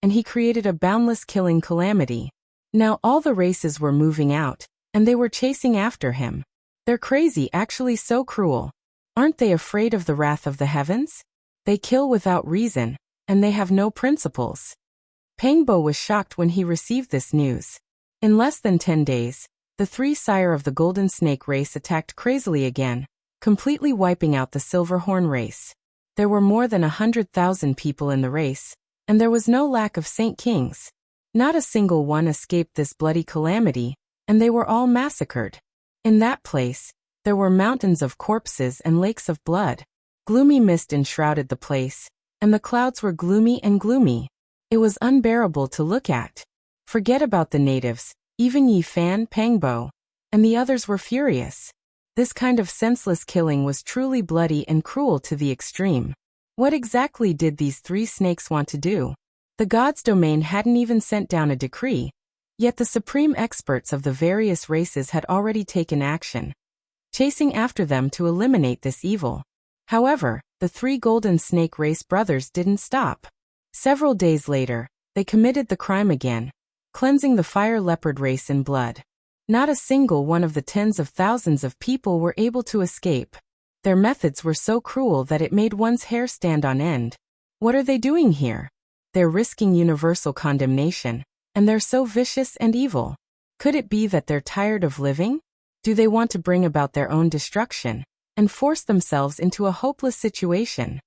and he created a boundless killing calamity. Now all the races were moving out, and they were chasing after him. They're crazy, actually so cruel. Aren't they afraid of the wrath of the heavens? They kill without reason, and they have no principles. Pangbo was shocked when he received this news. In less than 10 days, the 3 sire of the Golden Snake race attacked crazily again, completely wiping out the Silverhorn race. There were more than 100,000 people in the race, and there was no lack of Saint Kings. Not a single one escaped this bloody calamity, and they were all massacred. In that place, there were mountains of corpses and lakes of blood. Gloomy mist enshrouded the place, and the clouds were gloomy and gloomy. It was unbearable to look at. Forget about the natives, even Yi Fan, Pangbo, and the others were furious. This kind of senseless killing was truly bloody and cruel to the extreme. What exactly did these 3 snakes want to do? The god's domain hadn't even sent down a decree, yet the supreme experts of the various races had already taken action, chasing after them to eliminate this evil. However, the 3 Golden Snake race brothers didn't stop. Several days later, they committed the crime again, cleansing the fire leopard race in blood. Not a single one of the tens of thousands of people were able to escape. Their methods were so cruel that it made one's hair stand on end. What are they doing here? They're risking universal condemnation, and they're so vicious and evil. Could it be that they're tired of living? Do they want to bring about their own destruction, and force themselves into a hopeless situation?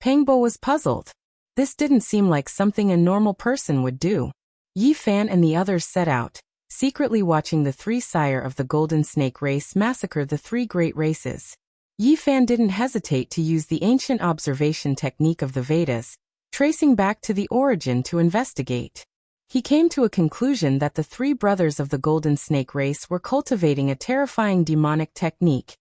Pangbo was puzzled. This didn't seem like something a normal person would do. Yi Fan and the others set out, secretly watching the 3 sire of the Golden Snake race massacre the 3 great races. Yi Fan didn't hesitate to use the ancient observation technique of the Vedas, tracing back to the origin to investigate. He came to a conclusion that the 3 brothers of the Golden Snake race were cultivating a terrifying demonic technique,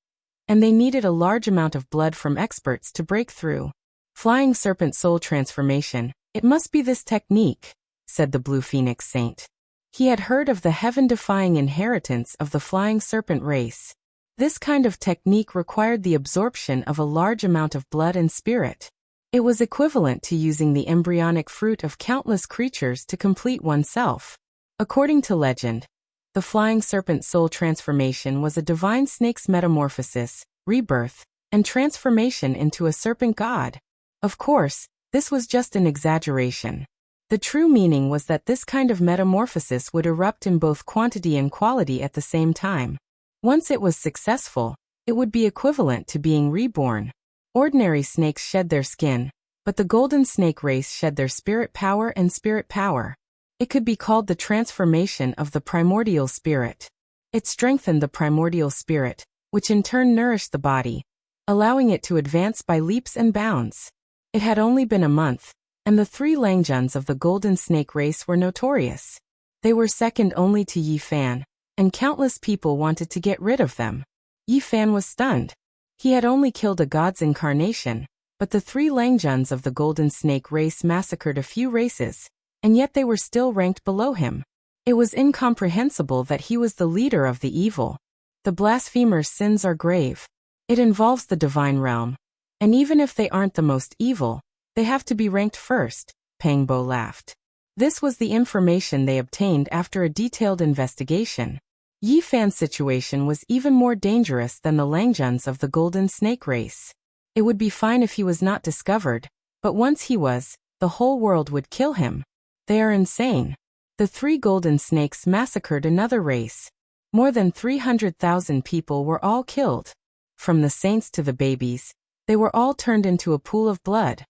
and they needed a large amount of blood from experts to break through. Flying Serpent Soul Transformation, it must be this technique, said the Blue Phoenix Saint. He had heard of the heaven-defying inheritance of the Flying Serpent race. This kind of technique required the absorption of a large amount of blood and spirit. It was equivalent to using the embryonic fruit of countless creatures to complete oneself. According to legend, the Flying Serpent Soul Transformation was a divine snake's metamorphosis, rebirth, and transformation into a serpent god. Of course, this was just an exaggeration. The true meaning was that this kind of metamorphosis would erupt in both quantity and quality at the same time. Once it was successful, it would be equivalent to being reborn. Ordinary snakes shed their skin, but the Golden Snake race shed their spirit power and spirit power. It could be called the transformation of the primordial spirit. It strengthened the primordial spirit, which in turn nourished the body, allowing it to advance by leaps and bounds. It had only been a month, and the 3 Langjuns of the Golden Snake race were notorious. They were second only to Yi Fan, and countless people wanted to get rid of them. Yi Fan was stunned. He had only killed a god's incarnation, but the 3 Langjuns of the Golden Snake race massacred a few races, and yet they were still ranked below him. It was incomprehensible that he was the leader of the evil. The blasphemer's sins are grave. It involves the divine realm. And even if they aren't the most evil, they have to be ranked first, Pangbo laughed. This was the information they obtained after a detailed investigation. Yi Fan's situation was even more dangerous than the Langjuns of the Golden Snake race. It would be fine if he was not discovered, but once he was, the whole world would kill him. They are insane. The 3 Golden Snakes massacred another race. More than 300,000 people were all killed. From the saints to the babies, they were all turned into a pool of blood.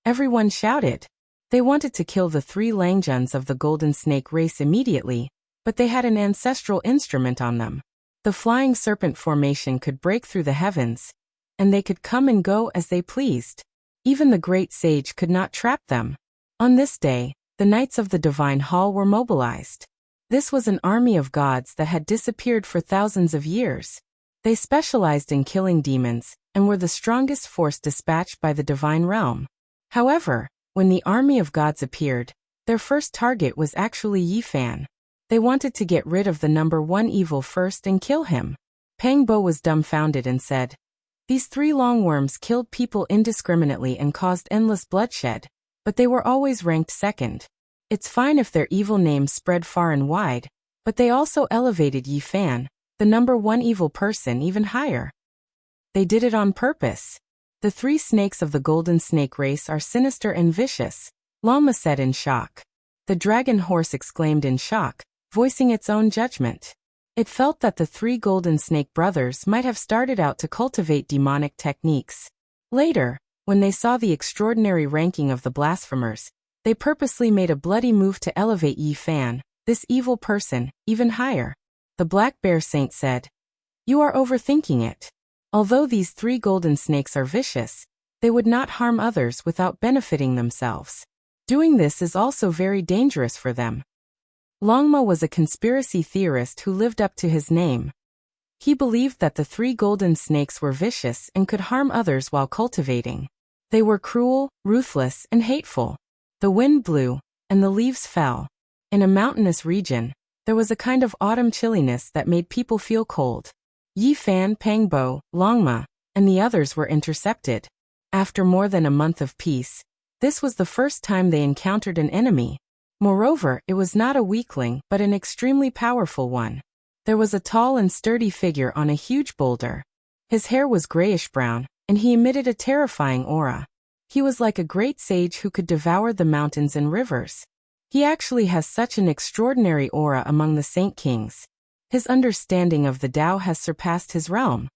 Everyone shouted. They wanted to kill the 3 Langjuns of the Golden Snake race immediately, but they had an ancestral instrument on them. The flying serpent formation could break through the heavens, and they could come and go as they pleased. Even the great sage could not trap them. On this day, the knights of the Divine Hall were mobilized. This was an army of gods that had disappeared for thousands of years. They specialized in killing demons, and were the strongest force dispatched by the divine realm. However, when the army of gods appeared, their first target was actually Yifan. They wanted to get rid of the number 1 evil first and kill him. Pang Bo was dumbfounded and said, "These 3 longworms killed people indiscriminately and caused endless bloodshed, but they were always ranked second. It's fine if their evil names spread far and wide, but they also elevated Yifan, the number 1 evil person, even higher. They did it on purpose. The 3 snakes of the Golden Snake race are sinister and vicious," Lama said in shock. The dragon horse exclaimed in shock, voicing its own judgment. It felt that the 3 Golden Snake brothers might have started out to cultivate demonic techniques. Later, when they saw the extraordinary ranking of the blasphemers, they purposely made a bloody move to elevate Yifan, this evil person, even higher. The Black Bear Saint said, "You are overthinking it. Although these 3 golden snakes are vicious, they would not harm others without benefiting themselves. Doing this is also very dangerous for them." Longma was a conspiracy theorist who lived up to his name. He believed that the 3 golden snakes were vicious and could harm others while cultivating. They were cruel, ruthless, and hateful. The wind blew, and the leaves fell. In a mountainous region, there was a kind of autumn chilliness that made people feel cold. Yifan, Pangbo, Longma, and the others were intercepted. After more than a month of peace, this was the first time they encountered an enemy. Moreover, it was not a weakling but an extremely powerful one. There was a tall and sturdy figure on a huge boulder. His hair was grayish-brown, and he emitted a terrifying aura. He was like a great sage who could devour the mountains and rivers. He actually has such an extraordinary aura among the Saint Kings. His understanding of the Tao has surpassed his realm.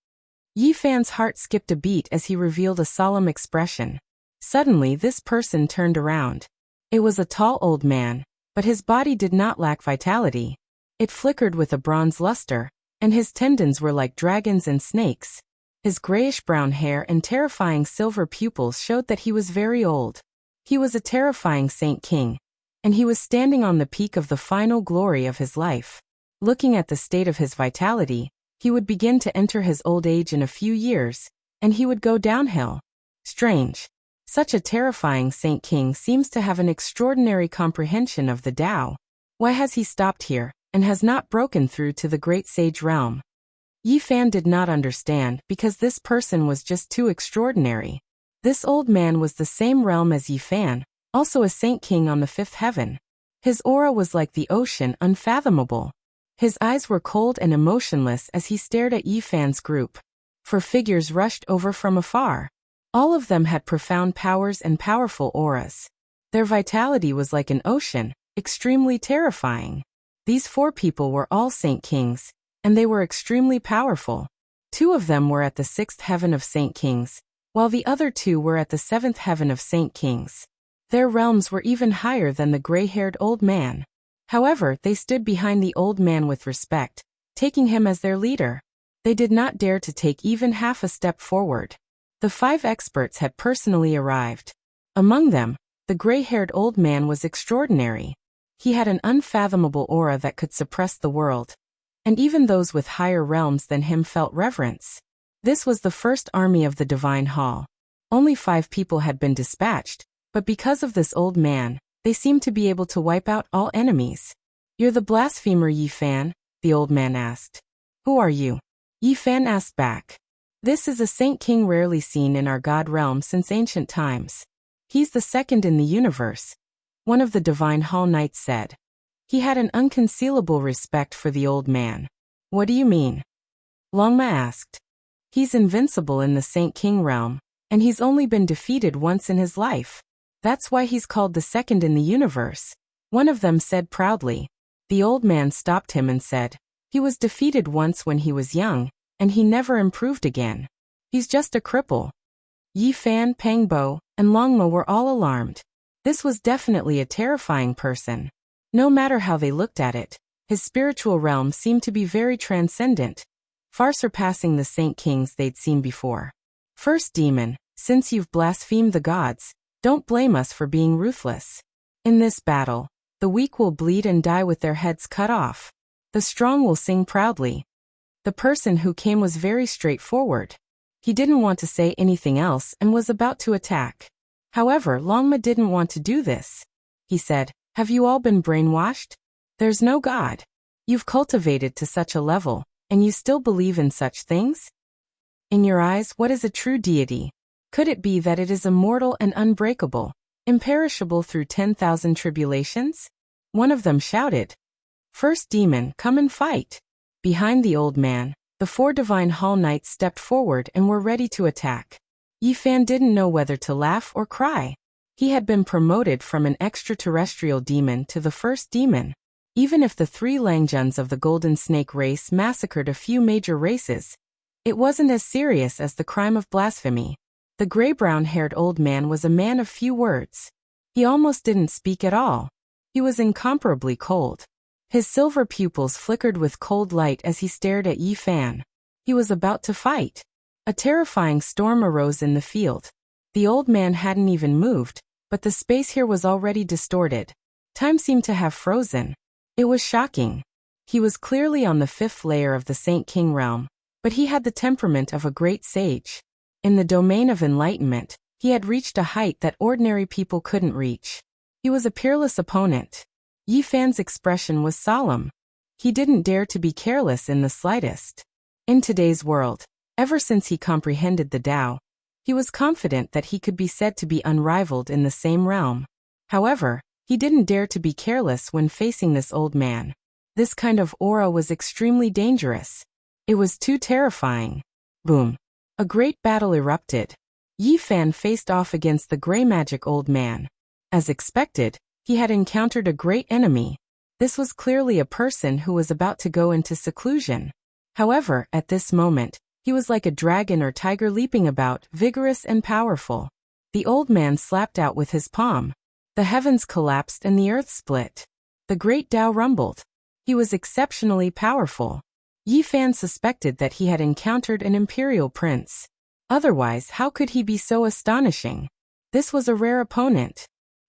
Yifan's heart skipped a beat as he revealed a solemn expression. Suddenly this person turned around. It was a tall old man, but his body did not lack vitality. It flickered with a bronze luster, and his tendons were like dragons and snakes. His grayish-brown hair and terrifying silver pupils showed that he was very old. He was a terrifying Saint King, and he was standing on the peak of the final glory of his life. Looking at the state of his vitality, he would begin to enter his old age in a few years, and he would go downhill. Strange. Such a terrifying Saint King seems to have an extraordinary comprehension of the Tao. Why has he stopped here, and has not broken through to the great sage realm? Yifan did not understand because this person was just too extraordinary. This old man was the same realm as Yifan, also a Saint King on the 5th heaven. His aura was like the ocean, unfathomable. His eyes were cold and emotionless as he stared at Yifan's group. 4 figures rushed over from afar. All of them had profound powers and powerful auras. Their vitality was like an ocean, extremely terrifying. These 4 people were all Saint Kings, and they were extremely powerful. 2 of them were at the 6th heaven of Saint Kings, while the other 2 were at the 7th heaven of Saint Kings. Their realms were even higher than the gray-haired old man. However, they stood behind the old man with respect, taking him as their leader. They did not dare to take even half a step forward. The 5 experts had personally arrived. Among them, the gray-haired old man was extraordinary. He had an unfathomable aura that could suppress the world, and even those with higher realms than him felt reverence. This was the first army of the Divine Hall. Only 5 people had been dispatched, but because of this old man, they seemed to be able to wipe out all enemies. "You're the blasphemer, Yifan?" the old man asked. "Who are you?" Yifan asked back. "This is a Saint King rarely seen in our God realm since ancient times. He's the 2nd in the universe," one of the Divine Hall Knights said. He had an unconcealable respect for the old man. "What do you mean?" Longma asked. "He's invincible in the Saint King realm, and he's only been defeated once in his life. That's why he's called the 2nd in the universe," one of them said proudly. The old man stopped him and said, He was defeated once when he was young, and he never improved again. He's just a cripple. Yi Fan, Pang Bo, and Longma were all alarmed. This was definitely a terrifying person. No matter how they looked at it, his spiritual realm seemed to be very transcendent, far surpassing the Saint Kings they'd seen before. First demon, since you've blasphemed the gods, don't blame us for being ruthless. In this battle, the weak will bleed and die with their heads cut off. The strong will sing proudly. The person who came was very straightforward. He didn't want to say anything else and was about to attack. However, Longma didn't want to do this. He said, "Have you all been brainwashed? There's no God. You've cultivated to such a level, and you still believe in such things? In your eyes, what is a true deity? Could it be that it is immortal and unbreakable, imperishable through 10,000 tribulations?" One of them shouted. "First demon, come and fight." Behind the old man, the 4 divine hall knights stepped forward and were ready to attack. Yi Fan didn't know whether to laugh or cry. He had been promoted from an extraterrestrial demon to the first demon. Even if the 3 Langjuns of the Golden Snake race massacred a few major races, it wasn't as serious as the crime of blasphemy. The gray-brown-haired old man was a man of few words. He almost didn't speak at all. He was incomparably cold. His silver pupils flickered with cold light as he stared at Yi Fan. He was about to fight. A terrifying storm arose in the field. The old man hadn't even moved, but the space here was already distorted. Time seemed to have frozen. It was shocking. He was clearly on the 5th layer of the Saint King realm, but he had the temperament of a great sage. In the domain of enlightenment, he had reached a height that ordinary people couldn't reach. He was a peerless opponent. Yi Fan's expression was solemn. He didn't dare to be careless in the slightest. In today's world, ever since he comprehended the Tao, he was confident that he could be said to be unrivaled in the same realm. However, he didn't dare to be careless when facing this old man. This kind of aura was extremely dangerous. It was too terrifying. Boom. A great battle erupted. Yi Fan faced off against the gray magic old man. As expected, he had encountered a great enemy. This was clearly a person who was about to go into seclusion. However, at this moment, he was like a dragon or tiger leaping about, vigorous and powerful. The old man slapped out with his palm. The heavens collapsed and the earth split. The great Tao rumbled. He was exceptionally powerful. Yi Fan suspected that he had encountered an imperial prince. Otherwise, how could he be so astonishing? This was a rare opponent.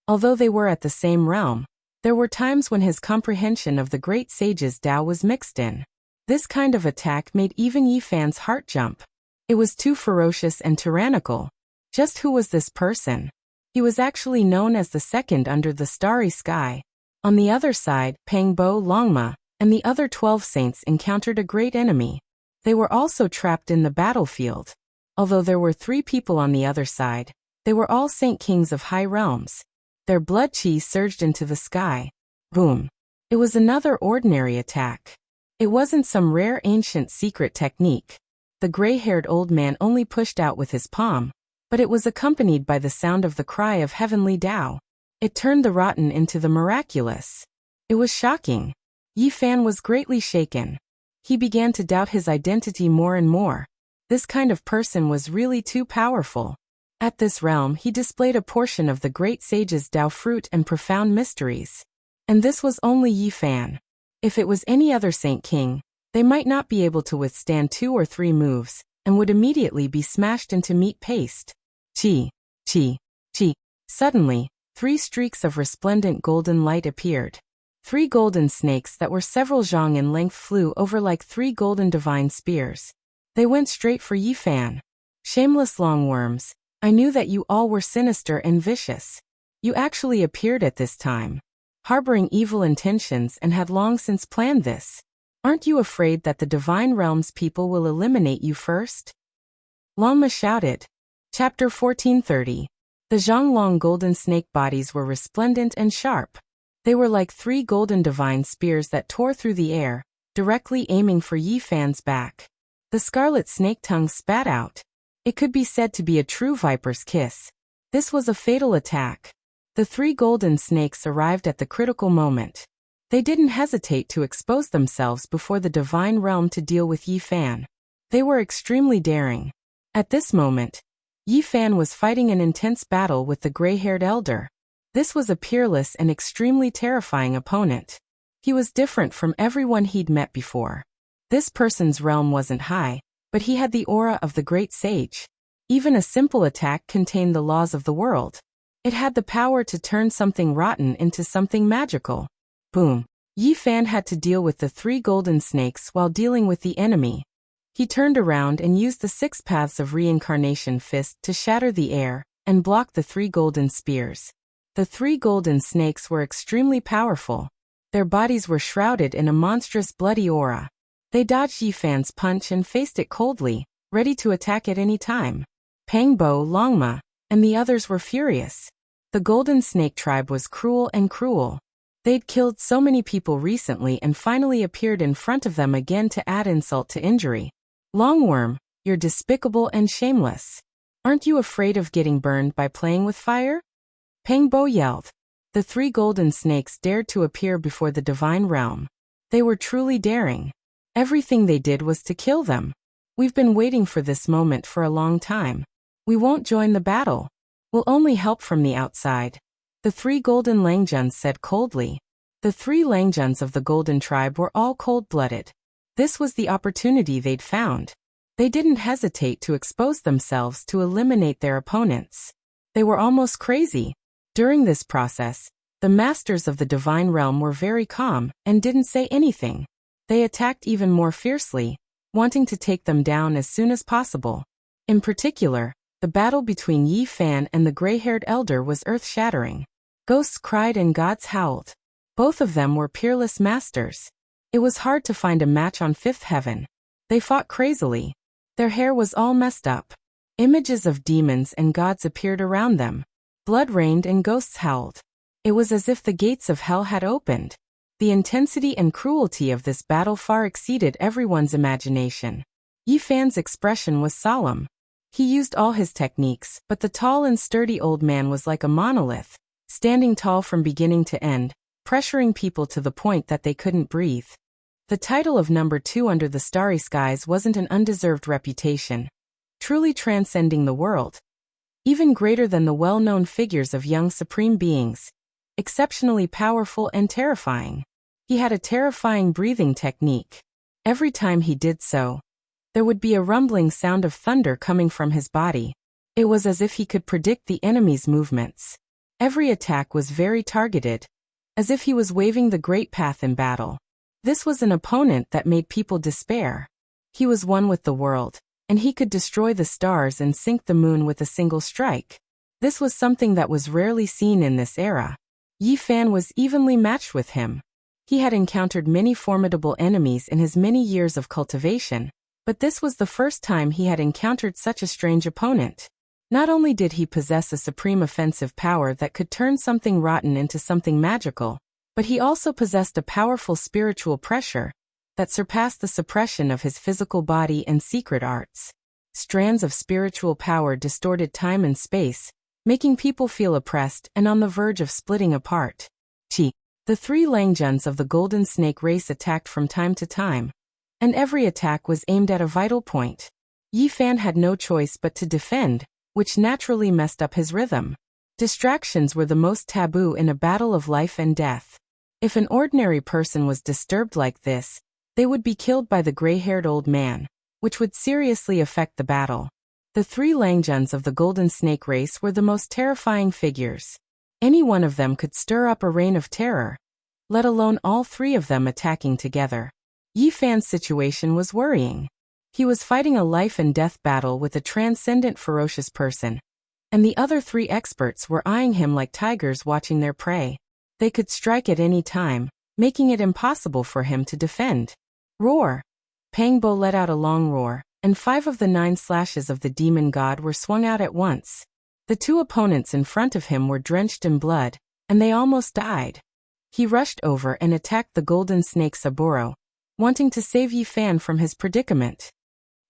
Although they were at the same realm, there were times when his comprehension of the great sage's Tao was mixed in. This kind of attack made even Yi Fan's heart jump. It was too ferocious and tyrannical. Just who was this person? He was actually known as the second under the starry sky. On the other side, Pang Bo, Longma, and the other 12 saints encountered a great enemy. They were also trapped in the battlefield. Although there were 3 people on the other side, they were all Saint Kings of high realms. Their blood chi surged into the sky. Boom. It was another ordinary attack. It wasn't some rare ancient secret technique. The gray-haired old man only pushed out with his palm, but it was accompanied by the sound of the cry of heavenly Tao. It turned the rotten into the miraculous. It was shocking. Yi Fan was greatly shaken. He began to doubt his identity more and more. This kind of person was really too powerful. At this realm, he displayed a portion of the great sage's Tao fruit and profound mysteries. And this was only Yi Fan. If it was any other Saint King, they might not be able to withstand 2 or 3 moves, and would immediately be smashed into meat paste. Chi, chi, chi. Suddenly, 3 streaks of resplendent golden light appeared. 3 golden snakes that were several zhang in length flew over like 3 golden divine spears. They went straight for Yi Fan. Shameless longworms, I knew that you all were sinister and vicious. You actually appeared at this time, harboring evil intentions, and had long since planned this. Aren't you afraid that the divine realm's people will eliminate you first? Longma shouted. Chapter 1430. The Zhonglong golden snake bodies were resplendent and sharp. They were like 3 golden divine spears that tore through the air, directly aiming for Yi Fan's back. The scarlet snake tongue spat out. It could be said to be a true viper's kiss. This was a fatal attack. The 3 golden snakes arrived at the critical moment. They didn't hesitate to expose themselves before the divine realm to deal with Yi Fan. They were extremely daring. At this moment, Yi Fan was fighting an intense battle with the gray-haired elder. This was a peerless and extremely terrifying opponent. He was different from everyone he'd met before. This person's realm wasn't high, but he had the aura of the great sage. Even a simple attack contained the laws of the world. It had the power to turn something rotten into something magical. Boom. Yi Fan had to deal with the 3 golden snakes while dealing with the enemy. He turned around and used the 6 paths of reincarnation fist to shatter the air and block the 3 golden spears. The 3 golden snakes were extremely powerful. Their bodies were shrouded in a monstrous bloody aura. They dodged Yi Fan's punch and faced it coldly, ready to attack at any time. Pangbo, Longma, and the others were furious. The Golden Snake tribe was cruel and cruel. They'd killed so many people recently and finally appeared in front of them again to add insult to injury. Longworm, you're despicable and shameless. Aren't you afraid of getting burned by playing with fire? Pangbo yelled. The 3 golden snakes dared to appear before the divine realm. They were truly daring. Everything they did was to kill them. We've been waiting for this moment for a long time. We won't join the battle. We'll only help from the outside. The 3 golden Langjuns said coldly. The 3 Langjuns of the golden tribe were all cold-blooded. This was the opportunity they'd found. They didn't hesitate to expose themselves to eliminate their opponents. They were almost crazy. During this process, the masters of the divine realm were very calm and didn't say anything. They attacked even more fiercely, wanting to take them down as soon as possible. In particular, the battle between Yi Fan and the gray-haired elder was earth-shattering. Ghosts cried and gods howled. Both of them were peerless masters. It was hard to find a match on 5th heaven. They fought crazily. Their hair was all messed up. Images of demons and gods appeared around them. Blood rained and ghosts howled. It was as if the gates of hell had opened. The intensity and cruelty of this battle far exceeded everyone's imagination. Yi Fan's expression was solemn. He used all his techniques, but the tall and sturdy old man was like a monolith, standing tall from beginning to end, pressuring people to the point that they couldn't breathe. The title of number 2 under the starry skies wasn't an undeserved reputation. Truly transcending the world. Even greater than the well-known figures of young supreme beings. Exceptionally powerful and terrifying. He had a terrifying breathing technique. Every time he did so, there would be a rumbling sound of thunder coming from his body. It was as if he could predict the enemy's movements. Every attack was very targeted, as if he was waving the great path in battle. This was an opponent that made people despair. He was one with the world, and he could destroy the stars and sink the moon with a single strike. This was something that was rarely seen in this era. Yi Fan was evenly matched with him. He had encountered many formidable enemies in his many years of cultivation, but this was the first time he had encountered such a strange opponent. Not only did he possess a supreme offensive power that could turn something rotten into something magical, but he also possessed a powerful spiritual pressure that surpassed the suppression of his physical body and secret arts. Strands of spiritual power distorted time and space, making people feel oppressed and on the verge of splitting apart. The 3 Langjuns of the Golden Snake race attacked from time to time, and every attack was aimed at a vital point. Yi Fan had no choice but to defend, which naturally messed up his rhythm. Distractions were the most taboo in a battle of life and death. If an ordinary person was disturbed like this, they would be killed by the gray-haired old man, which would seriously affect the battle. The 3 Langjuns of the Golden Snake race were the most terrifying figures. Any one of them could stir up a reign of terror, let alone all 3 of them attacking together. Yi Fan's situation was worrying. He was fighting a life-and-death battle with a transcendent ferocious person, and the other 3 experts were eyeing him like tigers watching their prey. They could strike at any time, making it impossible for him to defend. Roar! Pangbo let out a long roar, and 5 of the 9 slashes of the demon god were swung out at once. The 2 opponents in front of him were drenched in blood, and they almost died. He rushed over and attacked the golden snake Saburo, wanting to save Yi Fan from his predicament.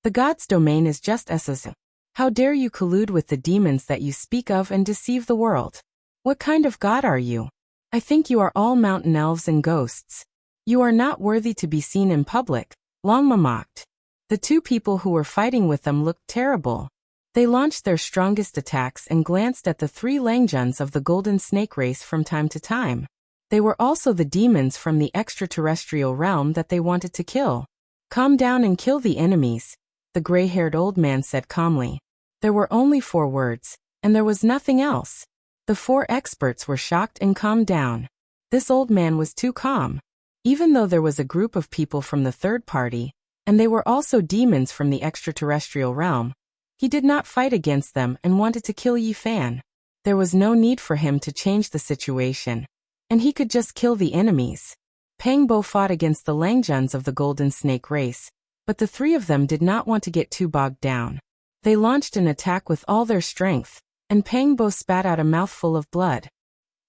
The god's domain is just as. How dare you collude with the demons that you speak of and deceive the world? What kind of god are you? I think you are all mountain elves and ghosts. You are not worthy to be seen in public, Longma mocked. The two people who were fighting with them looked terrible. They launched their strongest attacks and glanced at the three Langjuns of the Golden Snake race from time to time. They were also the demons from the extraterrestrial realm that they wanted to kill. Calm down and kill the enemies, the gray-haired old man said calmly. There were only 4 words, and there was nothing else. The 4 experts were shocked and calmed down. This old man was too calm. Even though there was a group of people from the third party, and they were also demons from the extraterrestrial realm, he did not fight against them and wanted to kill Yi Fan. There was no need for him to change the situation, and he could just kill the enemies. Pang Bo fought against the Langjuns of the Golden Snake race, but the 3 of them did not want to get too bogged down. They launched an attack with all their strength, and Pang Bo spat out a mouthful of blood.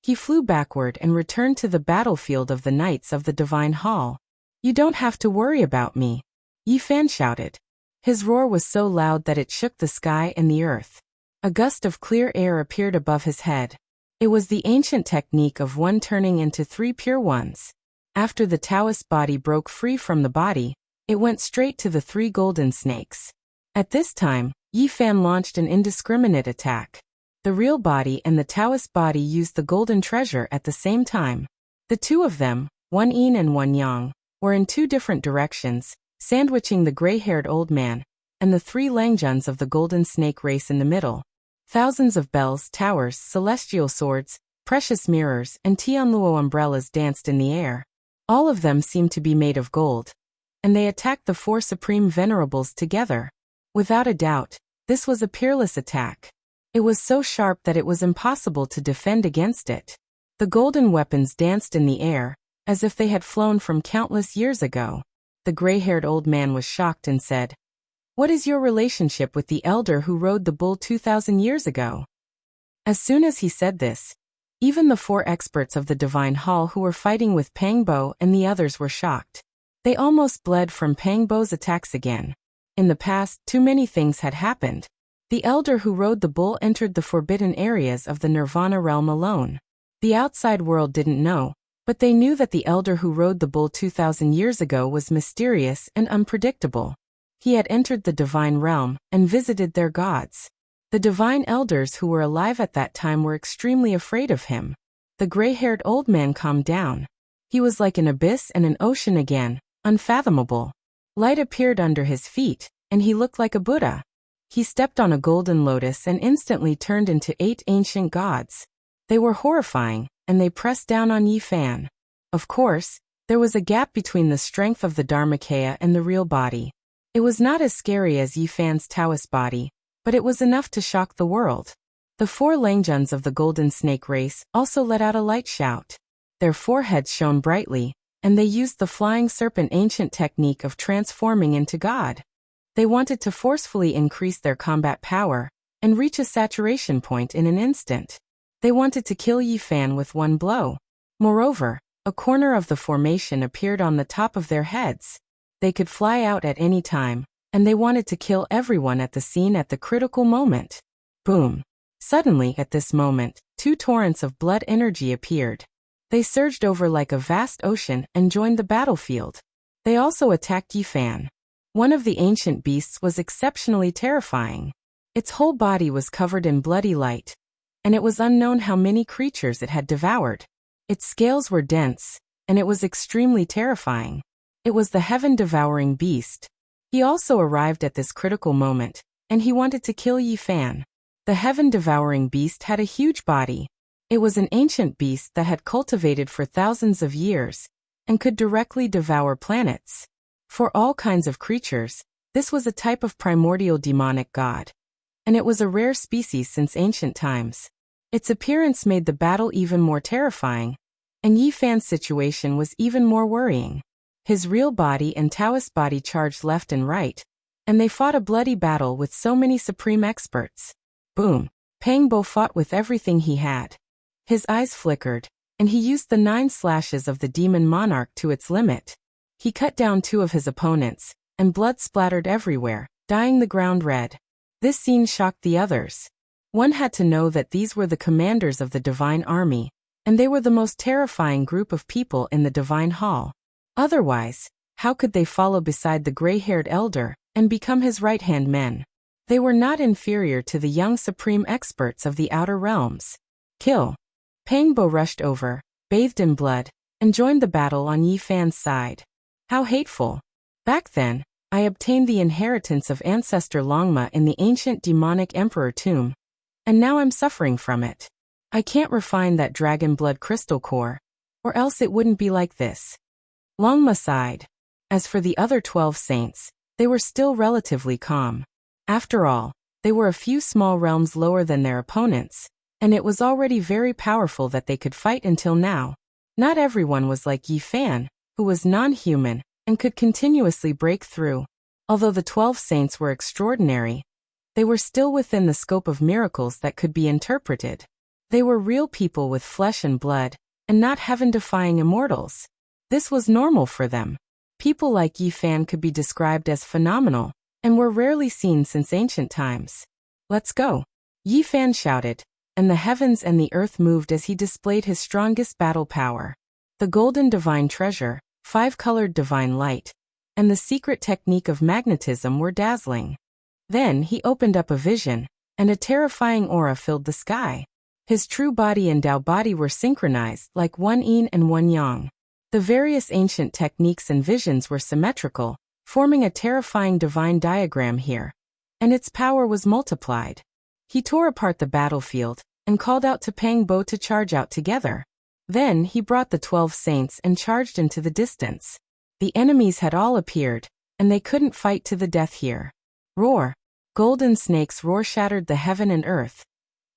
He flew backward and returned to the battlefield of the Knights of the Divine Hall. You don't have to worry about me, Yi Fan shouted. His roar was so loud that it shook the sky and the earth. A gust of clear air appeared above his head. It was the ancient technique of one turning into 3 pure ones. After the Taoist body broke free from the body, it went straight to the 3 golden snakes. At this time, Yi Fan launched an indiscriminate attack. The real body and the Taoist body used the golden treasure at the same time. The 2 of them, one yin and one yang, were in 2 different directions, sandwiching the gray-haired old man, and the 3 Langjuns of the Golden Snake race in the middle. Thousands of bells, towers, celestial swords, precious mirrors, and Tianluo umbrellas danced in the air. All of them seemed to be made of gold. And they attacked the 4 supreme venerables together. Without a doubt, this was a peerless attack. It was so sharp that it was impossible to defend against it. The golden weapons danced in the air, as if they had flown from countless years ago. The gray-haired old man was shocked and said, "What is your relationship with the elder who rode the bull 2,000 years ago?" As soon as he said this, even the 4 experts of the Divine Hall who were fighting with Pang Bo and the others were shocked. They almost bled from Pang Bo's attacks again. In the past, too many things had happened. The elder who rode the bull entered the forbidden areas of the Nirvana realm alone. The outside world didn't know, but they knew that the elder who rode the bull 2,000 years ago was mysterious and unpredictable. He had entered the divine realm and visited their gods. The divine elders who were alive at that time were extremely afraid of him. The gray-haired old man calmed down. He was like an abyss and an ocean again, unfathomable. Light appeared under his feet, and he looked like a Buddha. He stepped on a golden lotus and instantly turned into 8 ancient gods. They were horrifying, and they pressed down on Yi Fan. Of course, there was a gap between the strength of the Dharmakaya and the real body. It was not as scary as Yi Fan's Taoist body, but it was enough to shock the world. The 4 Langjuns of the Golden Snake race also let out a light shout. Their foreheads shone brightly, and they used the flying serpent ancient technique of transforming into God. They wanted to forcefully increase their combat power and reach a saturation point in an instant. They wanted to kill Yi Fan with one blow. Moreover, a corner of the formation appeared on the top of their heads. They could fly out at any time, and they wanted to kill everyone at the scene at the critical moment. Boom! Suddenly, at this moment, 2 torrents of blood energy appeared. They surged over like a vast ocean and joined the battlefield. They also attacked Yi Fan. One of the ancient beasts was exceptionally terrifying. Its whole body was covered in bloody light, and it was unknown how many creatures it had devoured. Its scales were dense, and it was extremely terrifying. It was the heaven-devouring beast. He also arrived at this critical moment, and he wanted to kill Yi Fan. The heaven-devouring beast had a huge body. It was an ancient beast that had cultivated for thousands of years, and could directly devour planets. For all kinds of creatures, this was a type of primordial demonic god, and it was a rare species since ancient times. Its appearance made the battle even more terrifying, and Yi Fan's situation was even more worrying. His real body and Taoist body charged left and right, and they fought a bloody battle with so many supreme experts. Boom! Pang Bo fought with everything he had. His eyes flickered, and he used the 9 slashes of the demon monarch to its limit. He cut down 2 of his opponents, and blood splattered everywhere, dyeing the ground red. This scene shocked the others. One had to know that these were the commanders of the divine army, and they were the most terrifying group of people in the divine hall. Otherwise, how could they follow beside the gray-haired elder and become his right-hand men? They were not inferior to the young supreme experts of the outer realms. Kill. Pang Bo rushed over, bathed in blood, and joined the battle on Yi Fan's side. How hateful. Back then, I obtained the inheritance of ancestor Longma in the ancient demonic emperor tomb, and now I'm suffering from it. I can't refine that dragon blood crystal core, or else it wouldn't be like this. Longma sighed. As for the other 12 saints, they were still relatively calm. After all, they were a few small realms lower than their opponents, and it was already very powerful that they could fight until now. Not everyone was like Yi Fan, who was non-human and could continuously break through. Although the 12 saints were extraordinary, they were still within the scope of miracles that could be interpreted. They were real people with flesh and blood, and not heaven-defying immortals. This was normal for them. People like Yi Fan could be described as phenomenal, and were rarely seen since ancient times. Let's go. Yi Fan shouted, and the heavens and the earth moved as he displayed his strongest battle power. The golden divine treasure, 5-colored divine light, and the secret technique of magnetism were dazzling. Then he opened up a vision, and a terrifying aura filled the sky. His true body and Tao body were synchronized like one yin and one yang. The various ancient techniques and visions were symmetrical, forming a terrifying divine diagram here, and its power was multiplied. He tore apart the battlefield and called out to Pang Bo to charge out together. Then he brought the 12 saints and charged into the distance. The enemies had all appeared, and they couldn't fight to the death here. Roar! Golden snake's roar shattered the heaven and earth,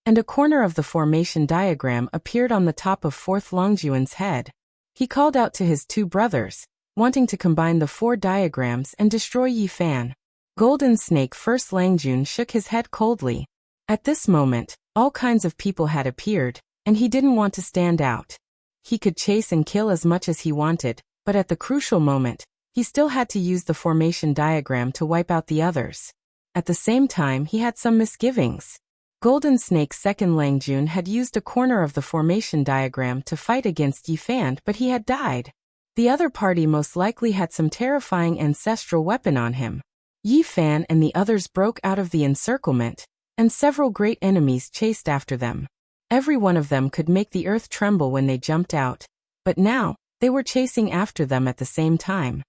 and a corner of the formation diagram appeared on the top of 4th Longjuan's head. He called out to his 2 brothers, wanting to combine the 4 diagrams and destroy Yi Fan. Golden Snake First Langjun shook his head coldly. At this moment, all kinds of people had appeared, and he didn't want to stand out. He could chase and kill as much as he wanted, but at the crucial moment, he still had to use the formation diagram to wipe out the others. At the same time, he had some misgivings. Golden Snake's second Langjun had used a corner of the formation diagram to fight against Yi Fan, but he had died. The other party most likely had some terrifying ancestral weapon on him. Yi Fan and the others broke out of the encirclement, and several great enemies chased after them. Every one of them could make the earth tremble when they jumped out, but now, they were chasing after them at the same time.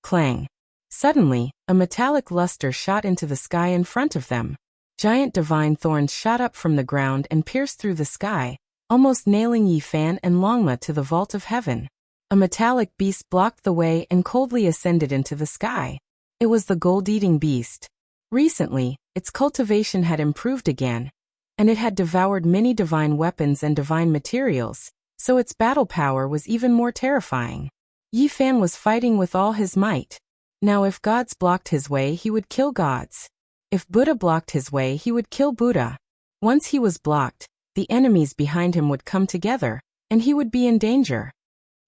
Clang! Suddenly, a metallic luster shot into the sky in front of them. Giant divine thorns shot up from the ground and pierced through the sky, almost nailing Yi Fan and Longma to the vault of heaven. A metallic beast blocked the way and coldly ascended into the sky. It was the gold-eating beast. Recently, its cultivation had improved again, and it had devoured many divine weapons and divine materials, so its battle power was even more terrifying. Yi Fan was fighting with all his might. Now if gods blocked his way, he would kill gods. If Buddha blocked his way, he would kill Buddha. Once he was blocked, the enemies behind him would come together, and he would be in danger.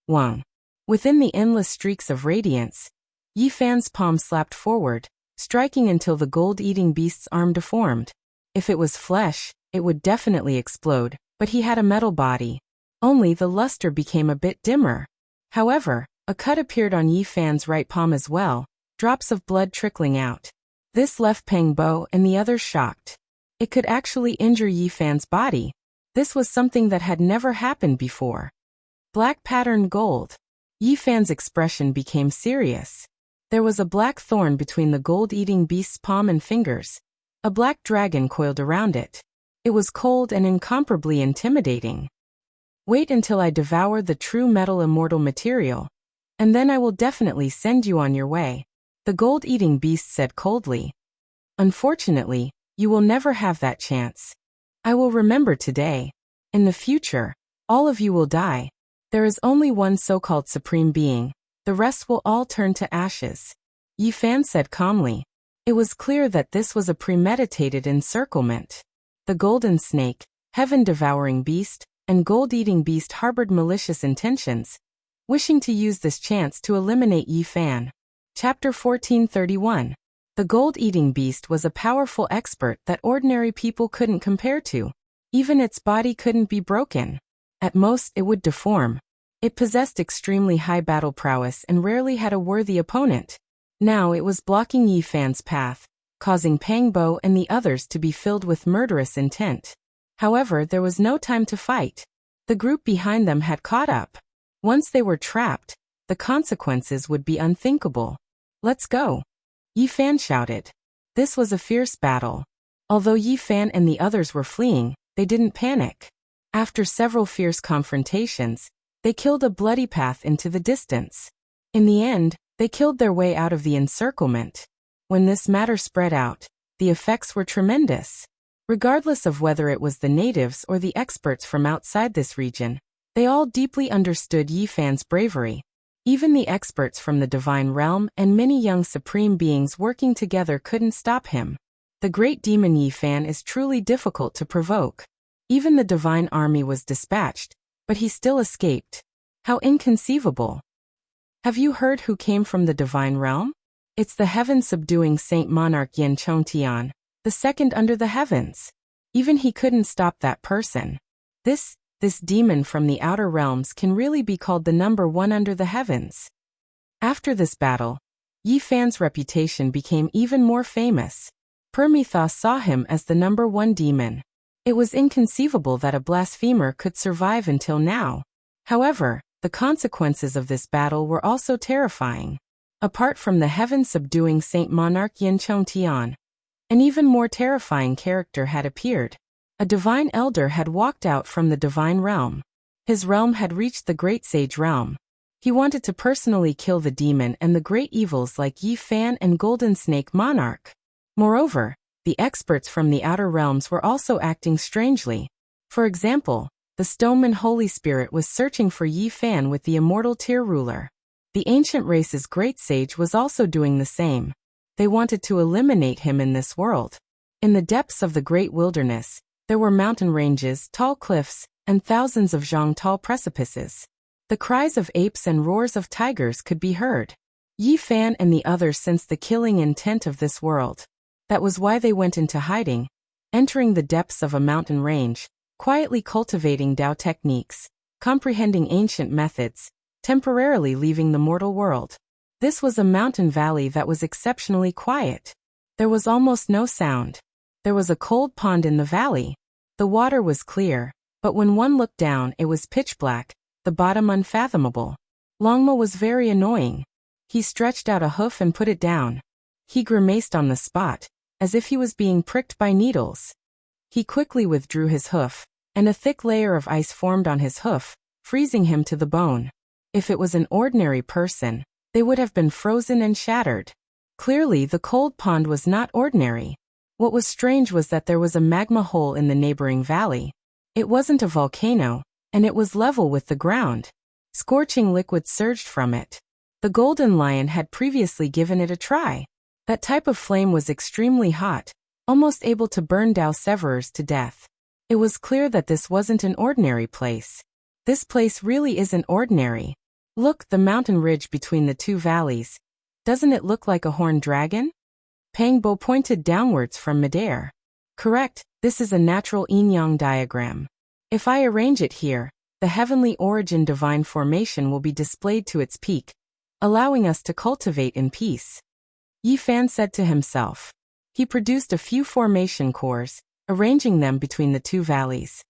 Wang. Within the endless streaks of radiance, Yi Fan's palm slapped forward, striking until the gold-eating beast's arm deformed. If it was flesh, it would definitely explode, but he had a metal body. Only the luster became a bit dimmer. However, a cut appeared on Yi Fan's right palm as well, drops of blood trickling out. This left Pang Bo and the others shocked. It could actually injure Yi Fan's body. This was something that had never happened before. Black patterned gold. Yi Fan's expression became serious. There was a black thorn between the gold-eating beast's palm and fingers. A black dragon coiled around it. It was cold and incomparably intimidating. Wait until I devour the true metal immortal material, and then I will definitely send you on your way, the gold-eating beast said coldly. Unfortunately, you will never have that chance. I will remember today. In the future, all of you will die. There is only one so-called supreme being. The rest will all turn to ashes. Yi Fan said calmly. It was clear that this was a premeditated encirclement. The golden snake, heaven-devouring beast, and gold-eating beast harbored malicious intentions, wishing to use this chance to eliminate Yi Fan. Chapter 1431. The gold-eating beast was a powerful expert that ordinary people couldn't compare to. Even its body couldn't be broken. At most, it would deform. It possessed extremely high battle prowess and rarely had a worthy opponent. Now it was blocking Yi Fan's path, causing Pang Bo and the others to be filled with murderous intent. However, there was no time to fight. The group behind them had caught up. Once they were trapped, the consequences would be unthinkable. "Let's go!" Yi Fan shouted. This was a fierce battle. Although Yi Fan and the others were fleeing, they didn't panic. After several fierce confrontations, they killed a bloody path into the distance. In the end, they killed their way out of the encirclement. When this matter spread out, the effects were tremendous. Regardless of whether it was the natives or the experts from outside this region, they all deeply understood Yi Fan's bravery. Even the experts from the divine realm and many young supreme beings working together couldn't stop him. The great demon Yi Fan is truly difficult to provoke. Even the divine army was dispatched, but he still escaped. How inconceivable! Have you heard who came from the divine realm? It's the heaven-subduing Saint Monarch Yen Chongtian, the second under the heavens. Even he couldn't stop that person. This demon from the outer realms can really be called the number one under the heavens. After this battle, Yi Fan's reputation became even more famous. Prometheus saw him as the number one demon. It was inconceivable that a blasphemer could survive until now. However, the consequences of this battle were also terrifying. Apart from the heaven-subduing Saint Monarch Yin Chongtian, an even more terrifying character had appeared. A divine elder had walked out from the divine realm. His realm had reached the great sage realm. He wanted to personally kill the demon and the great evils like Yi Fan and Golden Snake Monarch. Moreover, the experts from the outer realms were also acting strangely. For example, the Stoneman Holy Spirit was searching for Yi Fan with the immortal Tier Ruler. The ancient race's great sage was also doing the same. They wanted to eliminate him in this world. In the depths of the great wilderness, there were mountain ranges, tall cliffs, and thousands of tall precipices. The cries of apes and roars of tigers could be heard. Yi Fan and the others sensed the killing intent of this world. That was why they went into hiding, entering the depths of a mountain range, quietly cultivating Dao techniques, comprehending ancient methods, temporarily leaving the mortal world. This was a mountain valley that was exceptionally quiet. There was almost no sound. There was a cold pond in the valley. The water was clear, but when one looked down it was pitch black, the bottom unfathomable. Longmo was very annoying. He stretched out a hoof and put it down. He grimaced on the spot, as if he was being pricked by needles. He quickly withdrew his hoof, and a thick layer of ice formed on his hoof, freezing him to the bone. If it was an ordinary person, they would have been frozen and shattered. Clearly, the cold pond was not ordinary. What was strange was that there was a magma hole in the neighboring valley. It wasn't a volcano, and it was level with the ground. Scorching liquid surged from it. The golden lion had previously given it a try. That type of flame was extremely hot, almost able to burn Dao Severers to death. It was clear that this wasn't an ordinary place. This place really isn't ordinary. Look, the mountain ridge between the two valleys. Doesn't it look like a horned dragon? Pang Bo pointed downwards from midair. Correct, this is a natural yin-yang diagram. If I arrange it here, the heavenly origin divine formation will be displayed to its peak, allowing us to cultivate in peace. Yi Fan said to himself. He produced a few formation cores, arranging them between the two valleys.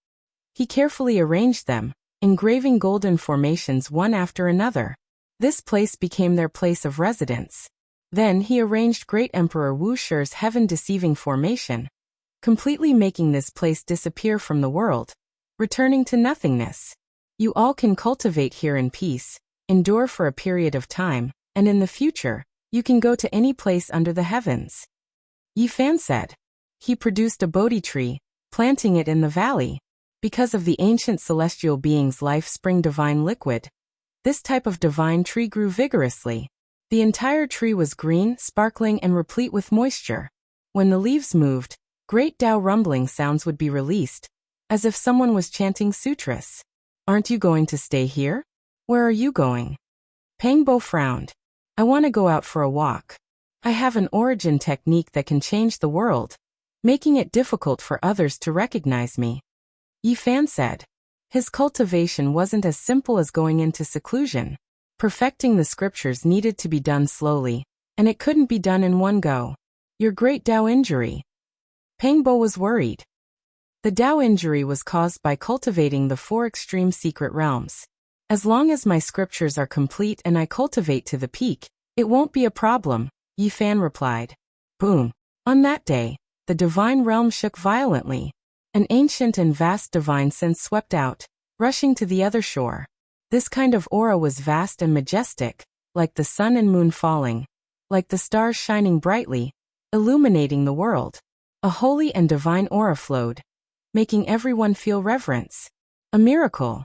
He carefully arranged them, engraving golden formations one after another. This place became their place of residence. Then he arranged Great Emperor Wuxia's heaven-deceiving formation, completely making this place disappear from the world, returning to nothingness. You all can cultivate here in peace, endure for a period of time, and in the future, you can go to any place under the heavens. Yi Fan said. He produced a Bodhi tree, planting it in the valley. Because of the ancient celestial being's life-spring divine liquid, this type of divine tree grew vigorously. The entire tree was green, sparkling, and replete with moisture. When the leaves moved, great Dao rumbling sounds would be released, as if someone was chanting sutras. Aren't you going to stay here? Where are you going? Pang Bo frowned. I want to go out for a walk. I have an origin technique that can change the world, making it difficult for others to recognize me. Yi Fan said. His cultivation wasn't as simple as going into seclusion. Perfecting the scriptures needed to be done slowly, and it couldn't be done in one go. Your great Dao injury. Pengbo was worried. The Dao injury was caused by cultivating the 4 extreme secret realms. As long as my scriptures are complete and I cultivate to the peak, it won't be a problem, Yi Fan replied. Boom. On that day, the divine realm shook violently. An ancient and vast divine sense swept out, rushing to the other shore. This kind of aura was vast and majestic, like the sun and moon falling, like the stars shining brightly, illuminating the world. A holy and divine aura flowed, making everyone feel reverence. A miracle.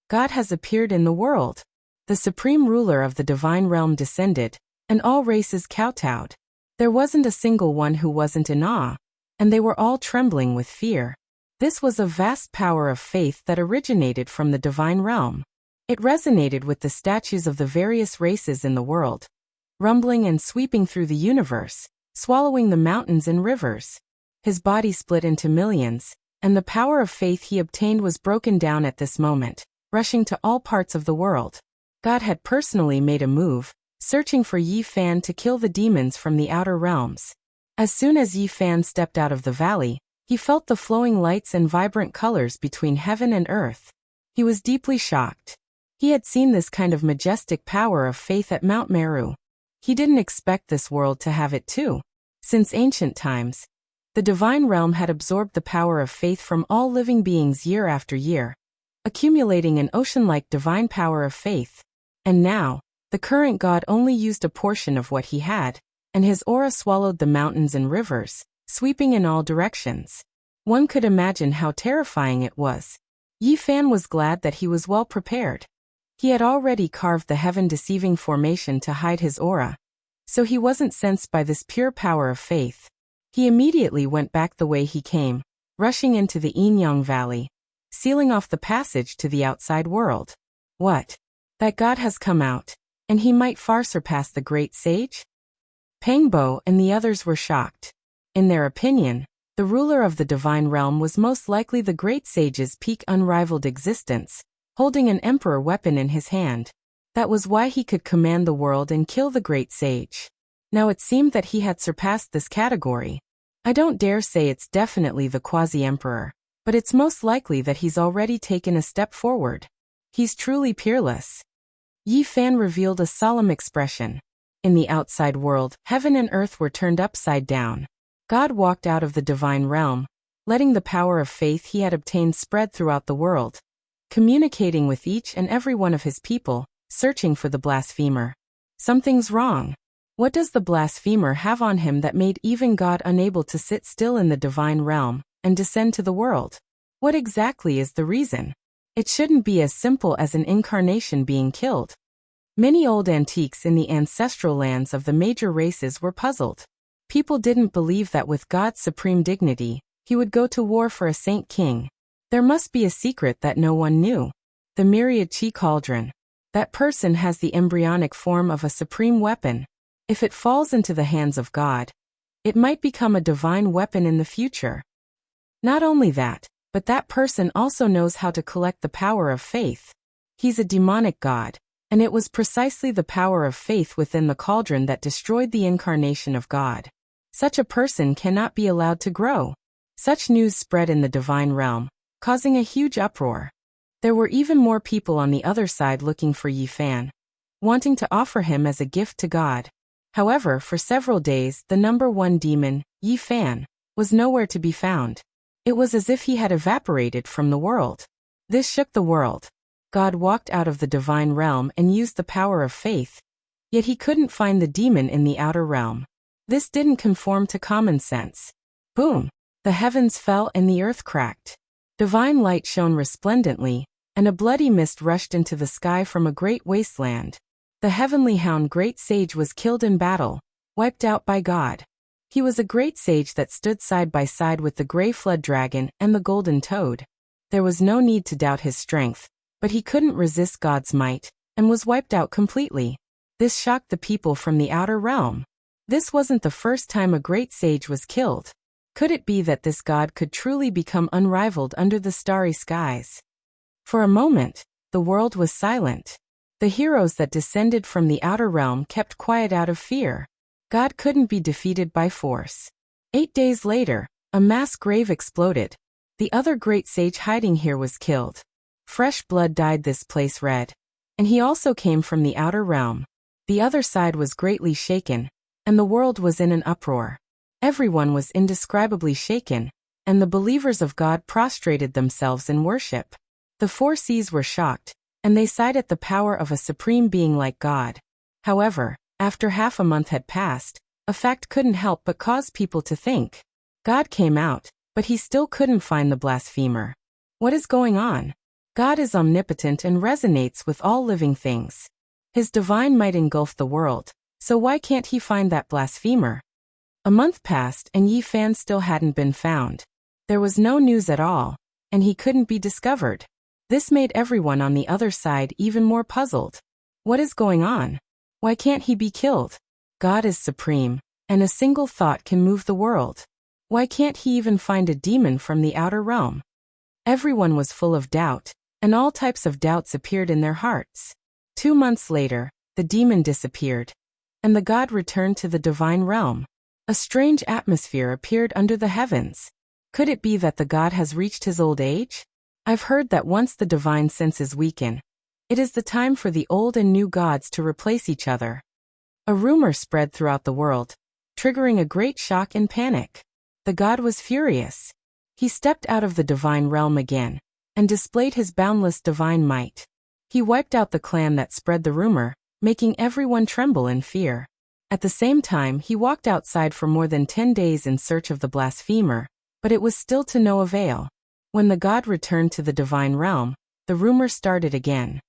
God has appeared in the world. The supreme ruler of the divine realm descended, and all races kowtowed. There wasn't a single one who wasn't in awe, and they were all trembling with fear. This was a vast power of faith that originated from the divine realm. It resonated with the statues of the various races in the world, rumbling and sweeping through the universe, swallowing the mountains and rivers. His body split into millions, and the power of faith he obtained was broken down at this moment, rushing to all parts of the world. God had personally made a move, searching for Yi Fan to kill the demons from the outer realms. As soon as Yi Fan stepped out of the valley, he felt the flowing lights and vibrant colors between heaven and earth. He was deeply shocked. He had seen this kind of majestic power of faith at Mount Meru. He didn't expect this world to have it too. Since ancient times, the divine realm had absorbed the power of faith from all living beings year after year, accumulating an ocean-like divine power of faith. And now, the current god only used a portion of what he had, and his aura swallowed the mountains and rivers, sweeping in all directions. One could imagine how terrifying it was. Yi Fan was glad that he was well prepared. He had already carved the heaven-deceiving formation to hide his aura, so he wasn't sensed by this pure power of faith. He immediately went back the way he came, rushing into the Yinyang Valley, sealing off the passage to the outside world. What? That god has come out, and he might far surpass the great sage? Pengbo and the others were shocked. In their opinion, the ruler of the divine realm was most likely the great sage's peak unrivaled existence, holding an emperor weapon in his hand. That was why he could command the world and kill the great sage. Now it seemed that he had surpassed this category. I don't dare say it's definitely the quasi-emperor, but it's most likely that he's already taken a step forward. He's truly peerless. Yi Fan revealed a solemn expression. In the outside world, heaven and earth were turned upside down. God walked out of the divine realm, letting the power of faith he had obtained spread throughout the world, communicating with each and every one of his people, searching for the blasphemer. Something's wrong. What does the blasphemer have on him that made even God unable to sit still in the divine realm and descend to the world? What exactly is the reason? It shouldn't be as simple as an incarnation being killed. Many old antiques in the ancestral lands of the major races were puzzled. People didn't believe that with God's supreme dignity, he would go to war for a saint king. There must be a secret that no one knew. The myriad chi cauldron. That person has the embryonic form of a supreme weapon. If it falls into the hands of God, it might become a divine weapon in the future. Not only that, but that person also knows how to collect the power of faith. He's a demonic god, and it was precisely the power of faith within the cauldron that destroyed the incarnation of God. Such a person cannot be allowed to grow. Such news spread in the divine realm, causing a huge uproar. There were even more people on the other side looking for Yi Fan, wanting to offer him as a gift to God. However, for several days, the number one demon, Yi Fan, was nowhere to be found. It was as if he had evaporated from the world. This shook the world. God walked out of the divine realm and used the power of faith, yet he couldn't find the demon in the outer realm. This didn't conform to common sense. Boom! The heavens fell and the earth cracked. Divine light shone resplendently, and a bloody mist rushed into the sky from a great wasteland. The heavenly hound great sage was killed in battle, wiped out by God. He was a great sage that stood side by side with the gray flood dragon and the golden toad. There was no need to doubt his strength, but he couldn't resist God's might, and was wiped out completely. This shocked the people from the outer realm. This wasn't the first time a great sage was killed. Could it be that this god could truly become unrivaled under the starry skies? For a moment, the world was silent. The heroes that descended from the outer realm kept quiet out of fear. God couldn't be defeated by force. 8 days later, a mass grave exploded. The other great sage hiding here was killed. Fresh blood dyed this place red. And he also came from the outer realm. The other side was greatly shaken, and the world was in an uproar. Everyone was indescribably shaken, and the believers of God prostrated themselves in worship. The 4 seas were shocked, and they sighed at the power of a supreme being like God. However, after half a month had passed, a fact couldn't help but cause people to think. God came out, but he still couldn't find the blasphemer. What is going on? God is omnipotent and resonates with all living things. His divine might engulf the world, so why can't he find that blasphemer? A month passed and Yi Fan still hadn't been found. There was no news at all, and he couldn't be discovered. This made everyone on the other side even more puzzled. What is going on? Why can't he be killed? God is supreme, and a single thought can move the world. Why can't he even find a demon from the outer realm? Everyone was full of doubt, and all types of doubts appeared in their hearts. 2 months later, the demon disappeared, and the god returned to the divine realm. A strange atmosphere appeared under the heavens. Could it be that the god has reached his old age? I've heard that once the divine senses weaken, it is the time for the old and new gods to replace each other. A rumor spread throughout the world, triggering a great shock and panic. The god was furious. He stepped out of the divine realm again, and displayed his boundless divine might. He wiped out the clan that spread the rumor, making everyone tremble in fear. At the same time, he walked outside for more than 10 days in search of the blasphemer, but it was still to no avail. When the god returned to the divine realm, the rumor started again.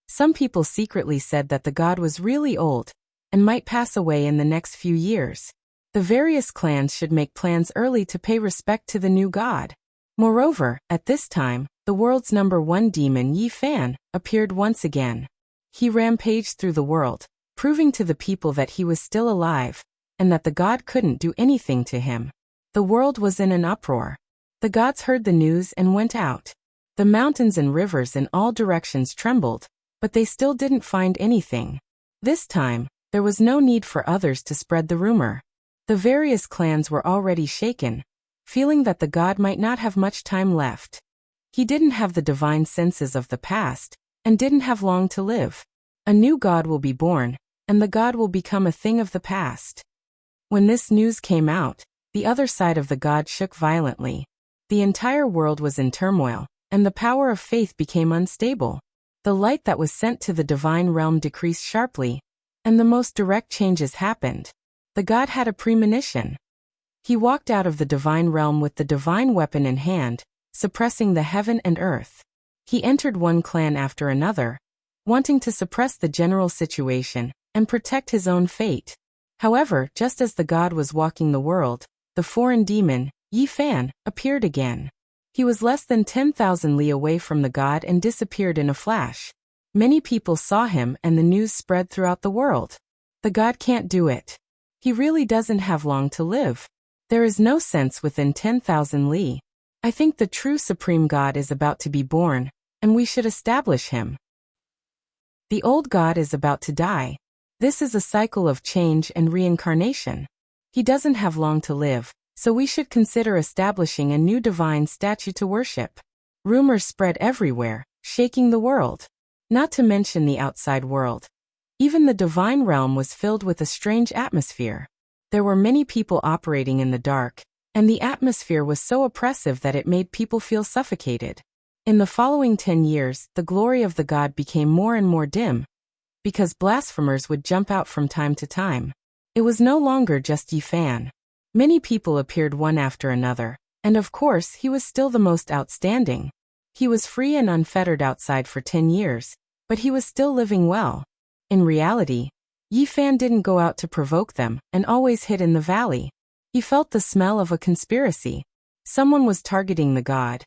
Some people secretly said that the god was really old, and might pass away in the next few years. The various clans should make plans early to pay respect to the new god. Moreover, at this time, the world's #1 demon Yi Fan appeared once again. He rampaged through the world, proving to the people that he was still alive, and that the god couldn't do anything to him. The world was in an uproar. The gods heard the news and went out. The mountains and rivers in all directions trembled, but they still didn't find anything. This time, there was no need for others to spread the rumor. The various clans were already shaken, feeling that the god might not have much time left. He didn't have the divine senses of the past, and didn't have long to live. A new god will be born, and the god will become a thing of the past. When this news came out, the other side of the god shook violently. The entire world was in turmoil, and the power of faith became unstable. The light that was sent to the divine realm decreased sharply, and the most direct changes happened. The god had a premonition. He walked out of the divine realm with the divine weapon in hand, suppressing the heaven and earth. He entered one clan after another, wanting to suppress the general situation and protect his own fate. However, just as the god was walking the world, the foreign demon, Yi Fan, appeared again. He was less than 10,000 li away from the god and disappeared in a flash. Many people saw him and the news spread throughout the world. The god can't do it. He really doesn't have long to live. There is no sense within 10,000 li. I think the true supreme god is about to be born, and we should establish him. The old god is about to die. This is a cycle of change and reincarnation. He doesn't have long to live, so we should consider establishing a new divine statue to worship. Rumors spread everywhere, shaking the world. Not to mention the outside world. Even the divine realm was filled with a strange atmosphere. There were many people operating in the dark, and the atmosphere was so oppressive that it made people feel suffocated. In the following 10 years, the glory of the god became more and more dim, because blasphemers would jump out from time to time. It was no longer just Yi Fan. Many people appeared one after another, and of course he was still the most outstanding. He was free and unfettered outside for 10 years, but he was still living well. In reality, Yi Fan didn't go out to provoke them and always hid in the valley. He felt the smell of a conspiracy. Someone was targeting the god.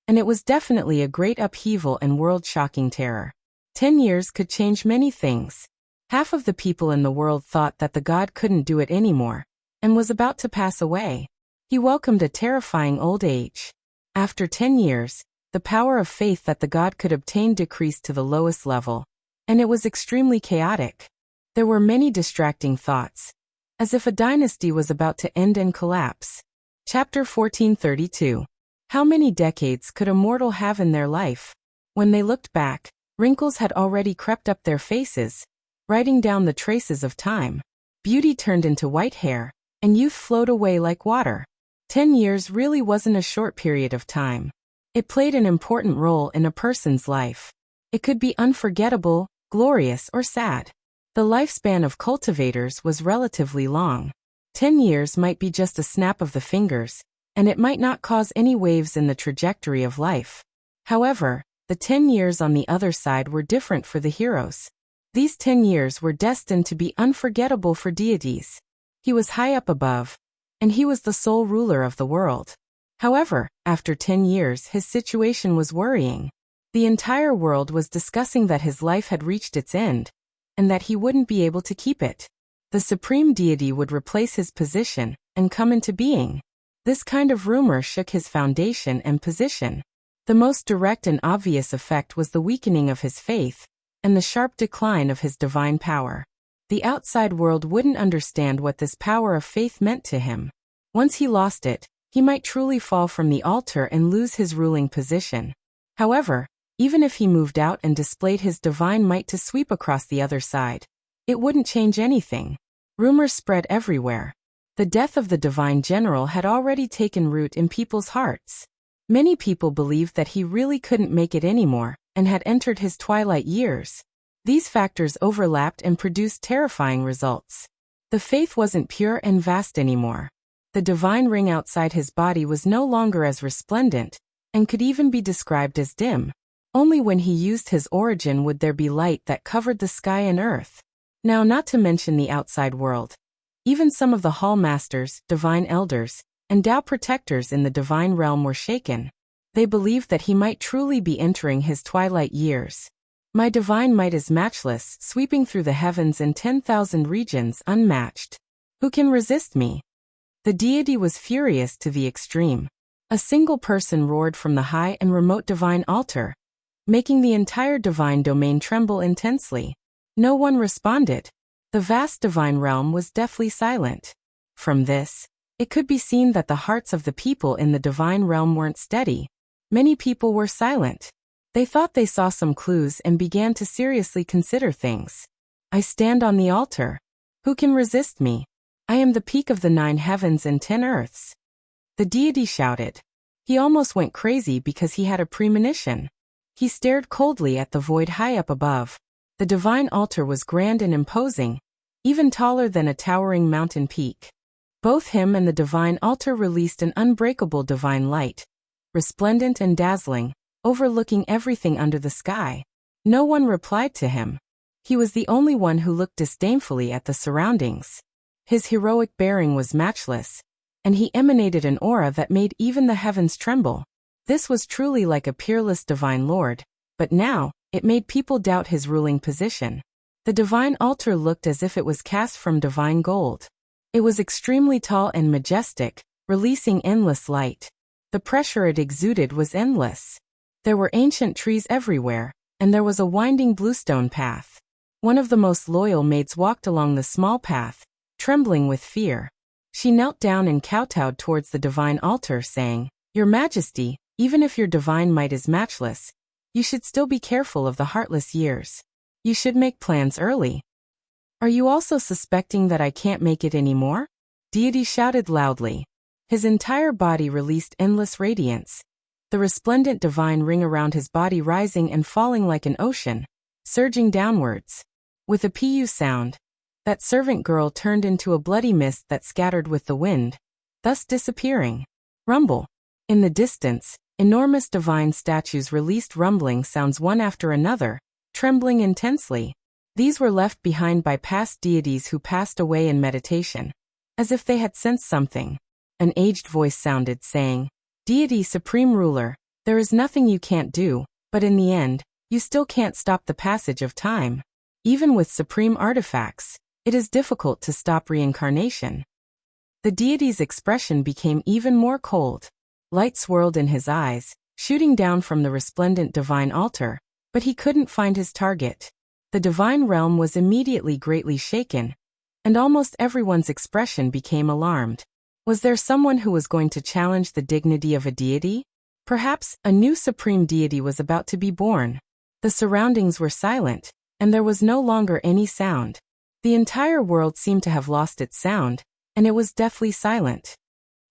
And it was definitely a great upheaval and world-shocking terror. 10 years could change many things. Half of the people in the world thought that the god couldn't do it anymore, and was about to pass away. He welcomed a terrifying old age. After 10 years, The power of faith that the god could obtain decreased to the lowest level, and it was extremely chaotic. There were many distracting thoughts, as if a dynasty was about to end and collapse. Chapter 1432. How many decades could a mortal have in their life? When they looked back, wrinkles had already crept up their faces, writing down the traces of time. Beauty turned into white hair, and youth flowed away like water. 10 years really wasn't a short period of time. It played an important role in a person's life. It could be unforgettable, glorious, or sad. The lifespan of cultivators was relatively long. 10 years might be just a snap of the fingers, and it might not cause any waves in the trajectory of life. However, the 10 years on the other side were different for the heroes. These 10 years were destined to be unforgettable for deities. He was high up above, and he was the sole ruler of the world. However, after 10 years his situation was worrying. The entire world was discussing that his life had reached its end, and that he wouldn't be able to keep it. The supreme deity would replace his position and come into being. This kind of rumor shook his foundation and position. The most direct and obvious effect was the weakening of his faith, and the sharp decline of his divine power. The outside world wouldn't understand what this power of faith meant to him. Once he lost it, he might truly fall from the altar and lose his ruling position. However, even if he moved out and displayed his divine might to sweep across the other side, it wouldn't change anything. Rumors spread everywhere. The death of the divine general had already taken root in people's hearts. Many people believed that he really couldn't make it anymore, and had entered his twilight years. These factors overlapped and produced terrifying results. The faith wasn't pure and vast anymore. The divine ring outside his body was no longer as resplendent, and could even be described as dim. Only when he used his origin would there be light that covered the sky and earth. Now, not to mention the outside world. Even some of the hall masters, divine elders, and Tao protectors in the divine realm were shaken. They believed that he might truly be entering his twilight years. My divine might is matchless, sweeping through the heavens in 10,000 regions unmatched. Who can resist me? The deity was furious to the extreme. A single person roared from the high and remote divine altar, making the entire divine domain tremble intensely. No one responded. The vast divine realm was deathly silent. From this, it could be seen that the hearts of the people in the divine realm weren't steady. Many people were silent. They thought they saw some clues and began to seriously consider things. I stand on the altar. Who can resist me? I am the peak of the 9 heavens and 10 earths. The deity shouted. He almost went crazy because he had a premonition. He stared coldly at the void high up above. The divine altar was grand and imposing, even taller than a towering mountain peak. Both him and the divine altar released an unbreakable divine light, resplendent and dazzling, overlooking everything under the sky. No one replied to him. He was the only one who looked disdainfully at the surroundings. His heroic bearing was matchless, and he emanated an aura that made even the heavens tremble. This was truly like a peerless divine lord, but now, it made people doubt his ruling position. The divine altar looked as if it was cast from divine gold. It was extremely tall and majestic, releasing endless light. The pressure it exuded was endless. There were ancient trees everywhere, and there was a winding bluestone path. One of the most loyal maids walked along the small path, trembling with fear. She knelt down and kowtowed towards the divine altar, saying, "Your Majesty, even if your divine might is matchless, you should still be careful of the heartless years. You should make plans early." "Are you also suspecting that I can't make it anymore?" Deity shouted loudly. His entire body released endless radiance, the resplendent divine ring around his body rising and falling like an ocean, surging downwards. With a pu sound, that servant girl turned into a bloody mist that scattered with the wind, thus disappearing. Rumble. In the distance, enormous divine statues released rumbling sounds one after another, trembling intensely. These were left behind by past deities who passed away in meditation, as if they had sensed something. An aged voice sounded, saying, "Deity Supreme Ruler, there is nothing you can't do, but in the end, you still can't stop the passage of time. Even with supreme artifacts, it is difficult to stop reincarnation." The deity's expression became even more cold. Light swirled in his eyes, shooting down from the resplendent divine altar, but he couldn't find his target. The divine realm was immediately greatly shaken, and almost everyone's expression became alarmed. Was there someone who was going to challenge the dignity of a deity? Perhaps a new supreme deity was about to be born. The surroundings were silent, and there was no longer any sound. The entire world seemed to have lost its sound, and it was deathly silent.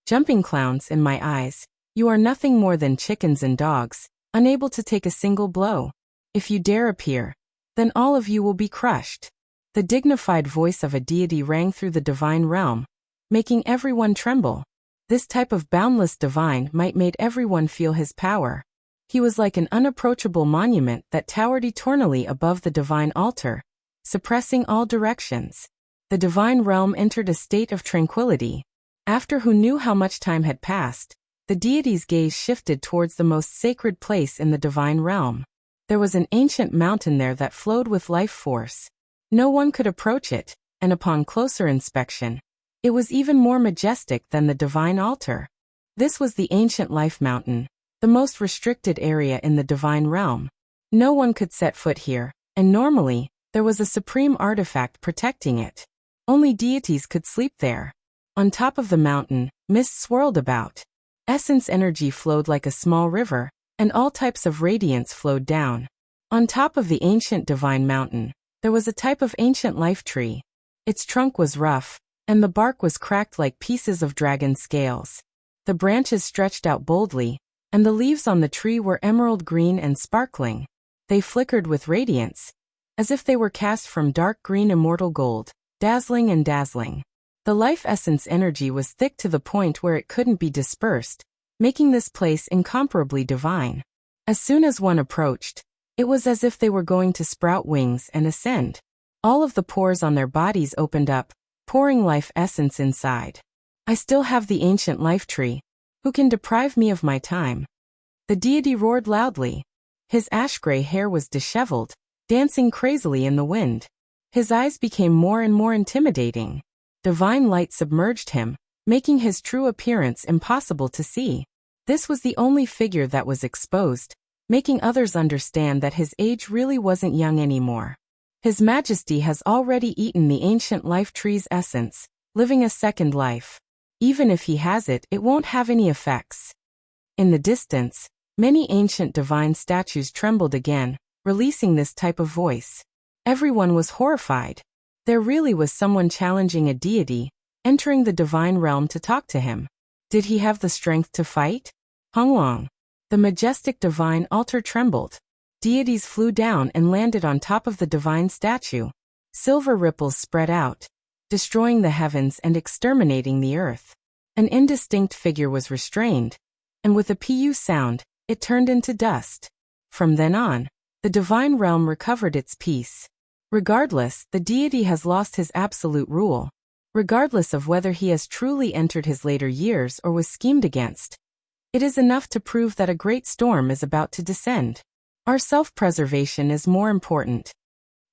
Jumping clowns, in my eyes, you are nothing more than chickens and dogs, unable to take a single blow. If you dare appear, then all of you will be crushed. The dignified voice of a deity rang through the divine realm, making everyone tremble. This type of boundless divine might made everyone feel his power. He was like an unapproachable monument that towered eternally above the divine altar, suppressing all directions. The divine realm entered a state of tranquility. After who knew how much time had passed, the deity's gaze shifted towards the most sacred place in the divine realm. There was an ancient mountain there that flowed with life force. No one could approach it, and upon closer inspection, it was even more majestic than the divine altar. This was the ancient life mountain, the most restricted area in the divine realm. No one could set foot here, and normally, there was a supreme artifact protecting it. Only deities could sleep there. On top of the mountain, mist swirled about. Essence energy flowed like a small river, and all types of radiance flowed down. On top of the ancient divine mountain, there was a type of ancient life tree. Its trunk was rough, and the bark was cracked like pieces of dragon scales. The branches stretched out boldly, and the leaves on the tree were emerald green and sparkling. They flickered with radiance, as if they were cast from dark green immortal gold, dazzling and dazzling. The life essence energy was thick to the point where it couldn't be dispersed, making this place incomparably divine. As soon as one approached, it was as if they were going to sprout wings and ascend. All of the pores on their bodies opened up, pouring life essence inside. I still have the ancient life tree. Who can deprive me of my time? The deity roared loudly. His ash-gray hair was disheveled, dancing crazily in the wind. His eyes became more and more intimidating. Divine light submerged him, making his true appearance impossible to see. This was the only figure that was exposed, making others understand that his age really wasn't young anymore. His Majesty has already eaten the ancient life tree's essence, living a second life. Even if he has it, it won't have any effects. In the distance, many ancient divine statues trembled again, releasing this type of voice. Everyone was horrified. There really was someone challenging a deity, entering the divine realm to talk to him. Did he have the strength to fight? Hongwang. The majestic divine altar trembled. Deities flew down and landed on top of the divine statue. Silver ripples spread out, destroying the heavens and exterminating the earth. An indistinct figure was restrained, and with a pu sound, it turned into dust. From then on, the divine realm recovered its peace. Regardless, the deity has lost his absolute rule. Regardless of whether he has truly entered his later years or was schemed against, it is enough to prove that a great storm is about to descend. Our self-preservation is more important.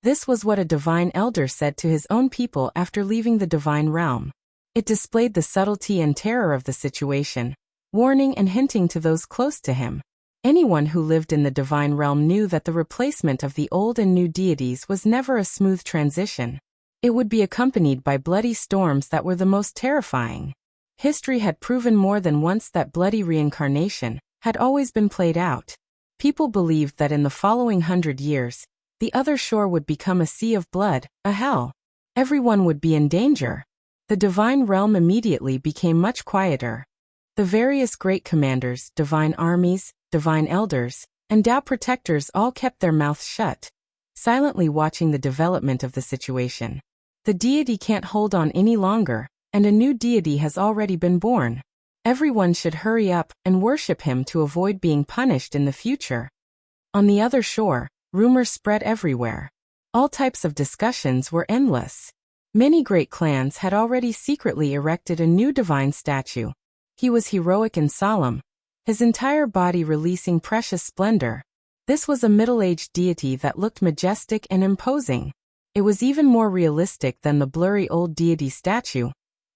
This was what a divine elder said to his own people after leaving the divine realm. It displayed the subtlety and terror of the situation, warning and hinting to those close to him. Anyone who lived in the divine realm knew that the replacement of the old and new deities was never a smooth transition. It would be accompanied by bloody storms that were the most terrifying. History had proven more than once that bloody reincarnation had always been played out. People believed that in the following 100 years, the other shore would become a sea of blood, a hell. Everyone would be in danger. The divine realm immediately became much quieter. The various great commanders, divine armies, divine elders, and Tao protectors all kept their mouths shut, silently watching the development of the situation. The deity can't hold on any longer, and a new deity has already been born. Everyone should hurry up and worship him to avoid being punished in the future. On the other shore, rumors spread everywhere. All types of discussions were endless. Many great clans had already secretly erected a new divine statue. He was heroic and solemn, his entire body releasing precious splendor. This was a middle-aged deity that looked majestic and imposing. It was even more realistic than the blurry old deity statue,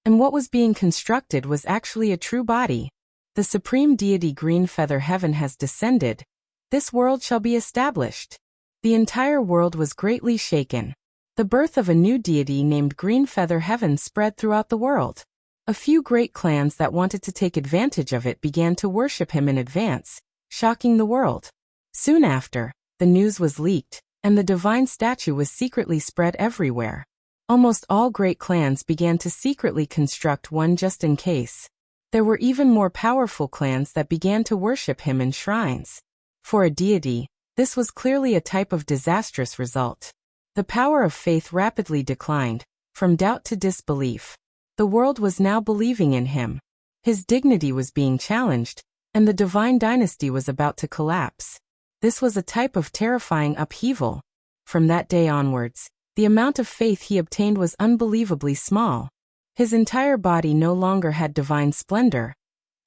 and what was being constructed was actually a true body. The supreme deity Green Feather Heaven has descended. This world shall be established. The entire world was greatly shaken. The birth of a new deity named Green Feather Heaven spread throughout the world. A few great clans that wanted to take advantage of it began to worship him in advance, shocking the world. Soon after, the news was leaked, and the divine statue was secretly spread everywhere. Almost all great clans began to secretly construct one just in case. There were even more powerful clans that began to worship him in shrines. For a deity, this was clearly a type of disastrous result. The power of faith rapidly declined, from doubt to disbelief. The world was now believing in him. His dignity was being challenged, and the divine dynasty was about to collapse. This was a type of terrifying upheaval. From that day onwards, the amount of faith he obtained was unbelievably small. His entire body no longer had divine splendor,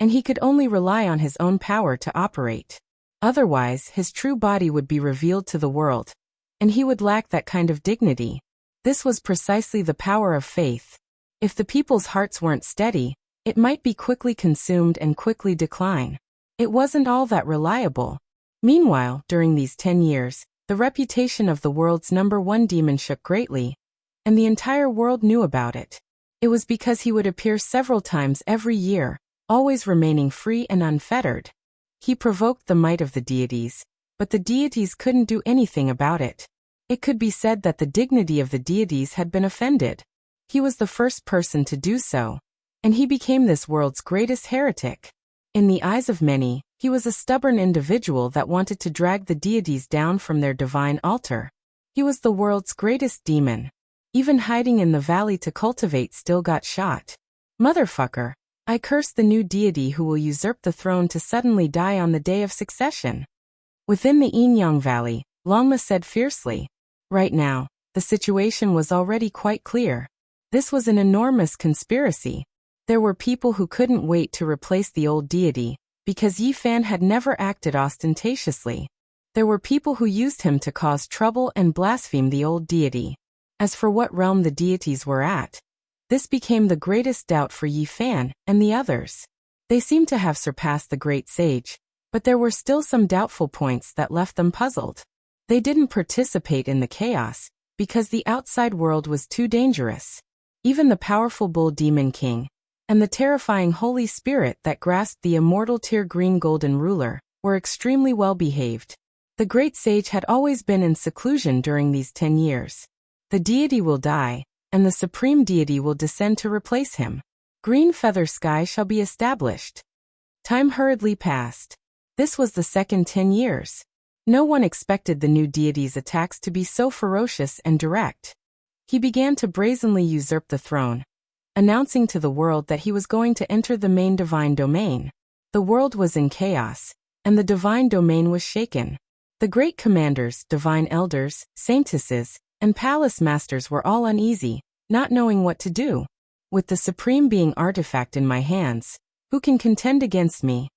and he could only rely on his own power to operate. Otherwise, his true body would be revealed to the world, and he would lack that kind of dignity. This was precisely the power of faith. If the people's hearts weren't steady, it might be quickly consumed and quickly decline. It wasn't all that reliable. Meanwhile, during these 10 years, the reputation of the world's #1 demon shook greatly, and the entire world knew about it. It was because he would appear several times every year, always remaining free and unfettered. He provoked the might of the deities, but the deities couldn't do anything about it. It could be said that the dignity of the deities had been offended. He was the first person to do so, and he became this world's greatest heretic. In the eyes of many, he was a stubborn individual that wanted to drag the deities down from their divine altar. He was the world's greatest demon. Even hiding in the valley to cultivate still got shot. Motherfucker, I curse the new deity who will usurp the throne to suddenly die on the day of succession. Within the Yin-Yang Valley, Longma said fiercely. Right now, the situation was already quite clear. This was an enormous conspiracy. There were people who couldn't wait to replace the old deity, because Yi Fan had never acted ostentatiously. There were people who used him to cause trouble and blaspheme the old deity. As for what realm the deities were at, this became the greatest doubt for Yi Fan and the others. They seemed to have surpassed the great sage, but there were still some doubtful points that left them puzzled. They didn't participate in the chaos, because the outside world was too dangerous. Even the powerful Bull Demon King, and the terrifying Holy Spirit that grasped the immortal Tear Green Golden Ruler, were extremely well behaved. The great sage had always been in seclusion during these 10 years. The deity will die, and the supreme deity will descend to replace him. Green Feather Sky shall be established. Time hurriedly passed. This was the second 10 years. No one expected the new deity's attacks to be so ferocious and direct. He began to brazenly usurp the throne, announcing to the world that he was going to enter the main divine domain. The world was in chaos, and the divine domain was shaken. The great commanders, divine elders, saintesses, and palace masters were all uneasy, not knowing what to do. With the supreme being artifact in my hands, who can contend against me?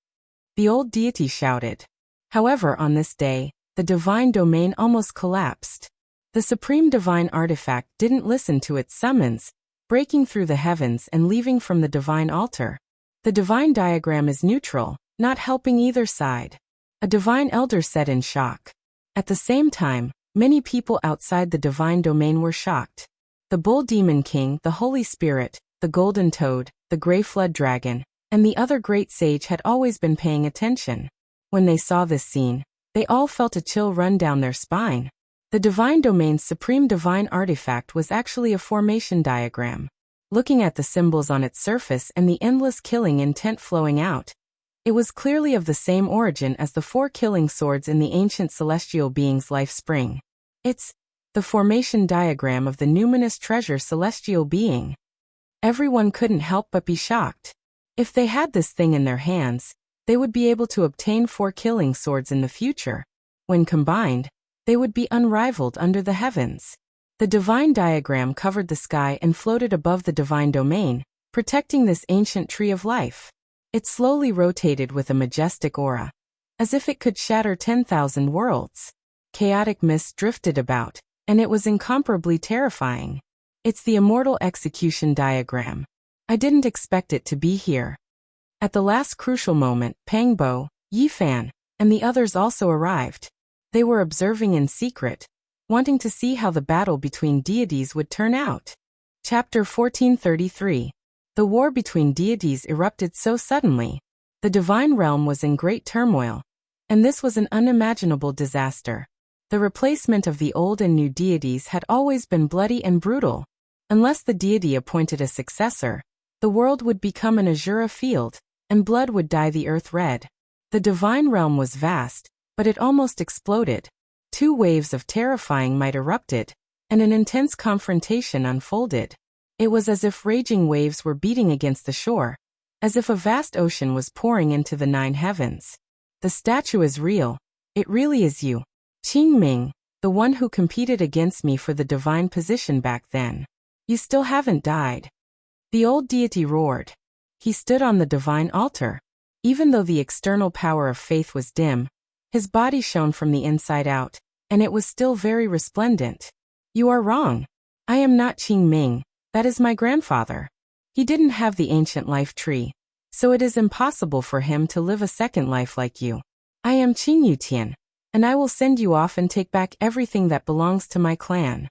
The old deity shouted. However, on this day, the divine domain almost collapsed. The supreme divine artifact didn't listen to its summons, breaking through the heavens and leaving from the divine altar. The divine diagram is neutral, not helping either side. A divine elder said in shock. At the same time, many people outside the divine domain were shocked. The Bull Demon King, the Holy Spirit, the Golden Toad, the Grey Flood Dragon, and the other great sage had always been paying attention. When they saw this scene, they all felt a chill run down their spine. The divine domain's supreme divine artifact was actually a formation diagram. Looking at the symbols on its surface and the endless killing intent flowing out, it was clearly of the same origin as the 4 killing swords in the ancient celestial being's life spring. It's the formation diagram of the numinous treasure celestial being. Everyone couldn't help but be shocked. If they had this thing in their hands, they would be able to obtain 4 killing swords in the future. When combined, they would be unrivaled under the heavens. The divine diagram covered the sky and floated above the divine domain, protecting this ancient tree of life. It slowly rotated with a majestic aura, as if it could shatter 10,000 worlds. Chaotic mist drifted about, and it was incomparably terrifying. It's the immortal execution diagram. I didn't expect it to be here. At the last crucial moment, Pangbo, Yifan, and the others also arrived. They were observing in secret, wanting to see how the battle between deities would turn out. Chapter 1433. The war between deities erupted so suddenly. The divine realm was in great turmoil, and this was an unimaginable disaster. The replacement of the old and new deities had always been bloody and brutal. Unless the deity appointed a successor, the world would become an azure field, and blood would dye the earth red. The divine realm was vast, but it almost exploded. 2 waves of terrifying might erupted, and an intense confrontation unfolded. It was as if raging waves were beating against the shore, as if a vast ocean was pouring into the 9 heavens. The statue is real. It really is you. Qingming, the one who competed against me for the divine position back then. You still haven't died. The old deity roared. He stood on the divine altar. Even though the external power of faith was dim, his body shone from the inside out, and it was still very resplendent. You are wrong. I am not Qingming. That is my grandfather. He didn't have the ancient life tree, so it is impossible for him to live a second life like you. I am Qing Yutian, and I will send you off and take back everything that belongs to my clan.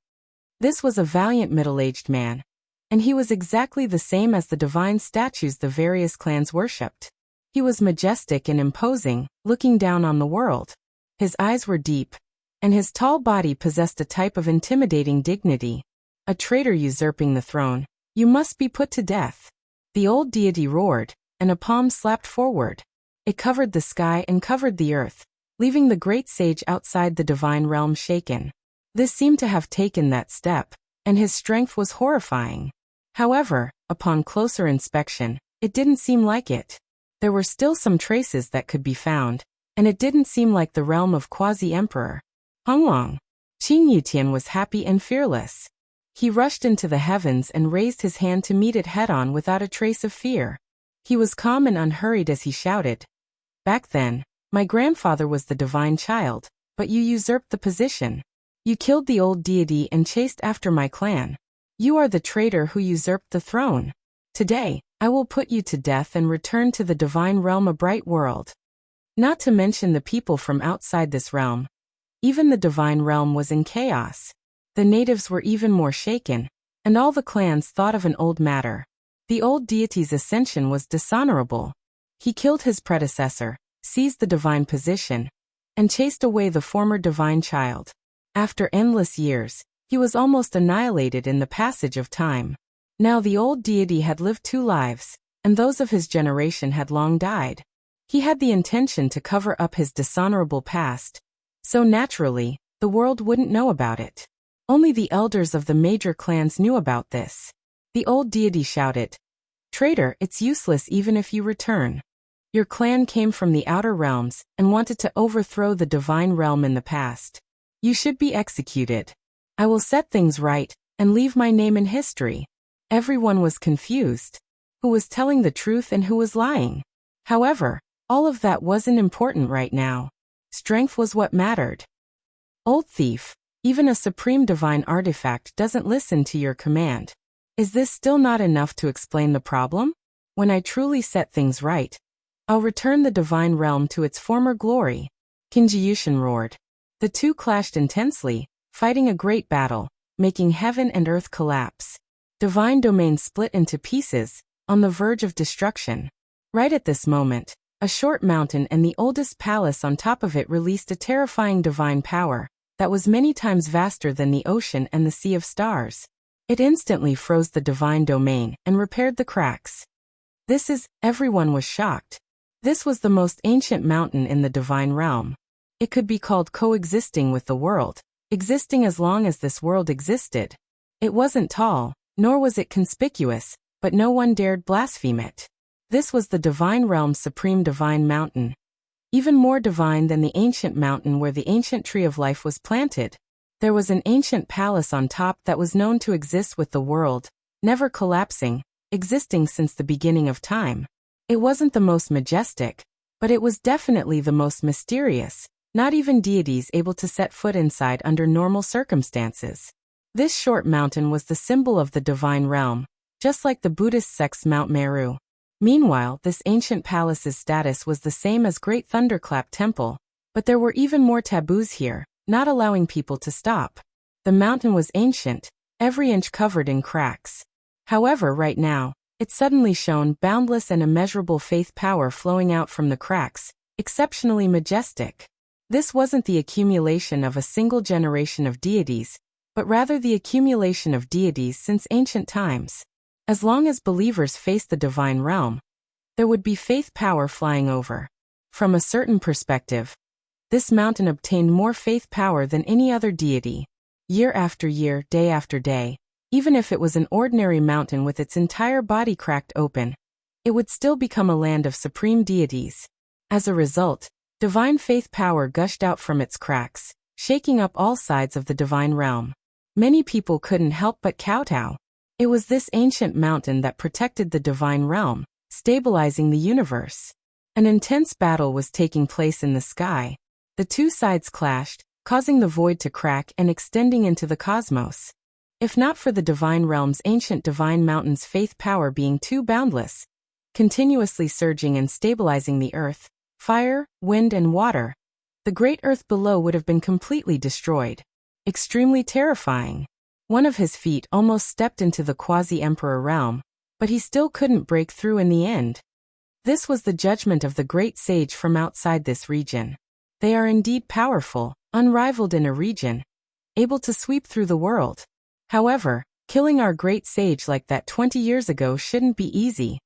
This was a valiant middle-aged man, and he was exactly the same as the divine statues the various clans worshipped. He was majestic and imposing, looking down on the world. His eyes were deep, and his tall body possessed a type of intimidating dignity. A traitor usurping the throne, you must be put to death. The old deity roared, and a palm slapped forward. It covered the sky and covered the earth, leaving the great sage outside the divine realm shaken. This seemed to have taken that step, and his strength was horrifying. However, upon closer inspection, it didn't seem like it. There were still some traces that could be found, and it didn't seem like the realm of Quasi-Emperor Honglong. Qing Yutian was happy and fearless. He rushed into the heavens and raised his hand to meet it head-on without a trace of fear. He was calm and unhurried as he shouted. Back then, my grandfather was the divine child, but you usurped the position. You killed the old deity and chased after my clan. You are the traitor who usurped the throne. Today, I will put you to death and return to the divine realm, a bright world. Not to mention the people from outside this realm. Even the divine realm was in chaos. The natives were even more shaken, and all the clans thought of an old matter. The old deity's ascension was dishonorable. He killed his predecessor, seized the divine position, and chased away the former divine child. After endless years, he was almost annihilated in the passage of time. Now the old deity had lived 2 lives, and those of his generation had long died. He had the intention to cover up his dishonorable past, so naturally, the world wouldn't know about it. Only the elders of the major clans knew about this. The old deity shouted, "Traitor, it's useless even if you return. Your clan came from the outer realms and wanted to overthrow the divine realm in the past. You should be executed. I will set things right and leave my name in history." Everyone was confused. Who was telling the truth and who was lying? However, all of that wasn't important right now. Strength was what mattered. Old thief, even a supreme divine artifact doesn't listen to your command. Is this still not enough to explain the problem? When I truly set things right, I'll return the divine realm to its former glory. Kinjiyushin roared. The 2 clashed intensely, fighting a great battle, making heaven and earth collapse. Divine domain split into pieces, on the verge of destruction. Right at this moment, a short mountain and the oldest palace on top of it released a terrifying divine power that was many times vaster than the ocean and the sea of stars. It instantly froze the divine domain and repaired the cracks. Everyone was shocked. This was the most ancient mountain in the divine realm. It could be called coexisting with the world, existing as long as this world existed. It wasn't tall, nor was it conspicuous, but no one dared blaspheme it. This was the divine realm's supreme divine mountain. Even more divine than the ancient mountain where the ancient tree of life was planted. There was an ancient palace on top that was known to exist with the world, never collapsing, existing since the beginning of time. It wasn't the most majestic, but it was definitely the most mysterious, not even deities able to set foot inside under normal circumstances. This short mountain was the symbol of the divine realm, just like the Buddhist sect's Mount Meru. Meanwhile, this ancient palace's status was the same as Great Thunderclap Temple, but there were even more taboos here, not allowing people to stop. The mountain was ancient, every inch covered in cracks. However, right now, it suddenly shone, boundless and immeasurable faith power flowing out from the cracks, exceptionally majestic. This wasn't the accumulation of a single generation of deities, but rather the accumulation of deities since ancient times. As long as believers faced the divine realm, there would be faith power flying over. From a certain perspective, this mountain obtained more faith power than any other deity. Year after year, day after day, even if it was an ordinary mountain with its entire body cracked open, it would still become a land of supreme deities. As a result, divine faith power gushed out from its cracks, shaking up all sides of the divine realm. Many people couldn't help but kowtow. It was this ancient mountain that protected the divine realm, stabilizing the universe. An intense battle was taking place in the sky. The two sides clashed, causing the void to crack and extending into the cosmos. If not for the divine realm's ancient divine mountain's faith power being too boundless, continuously surging and stabilizing the earth, fire, wind and water, the great earth below would have been completely destroyed. Extremely terrifying. One of his feet almost stepped into the quasi-emperor realm, but he still couldn't break through in the end. This was the judgment of the great sage from outside this region. They are indeed powerful, unrivaled in a region, able to sweep through the world. However, killing our great sage like that 20 years ago shouldn't be easy.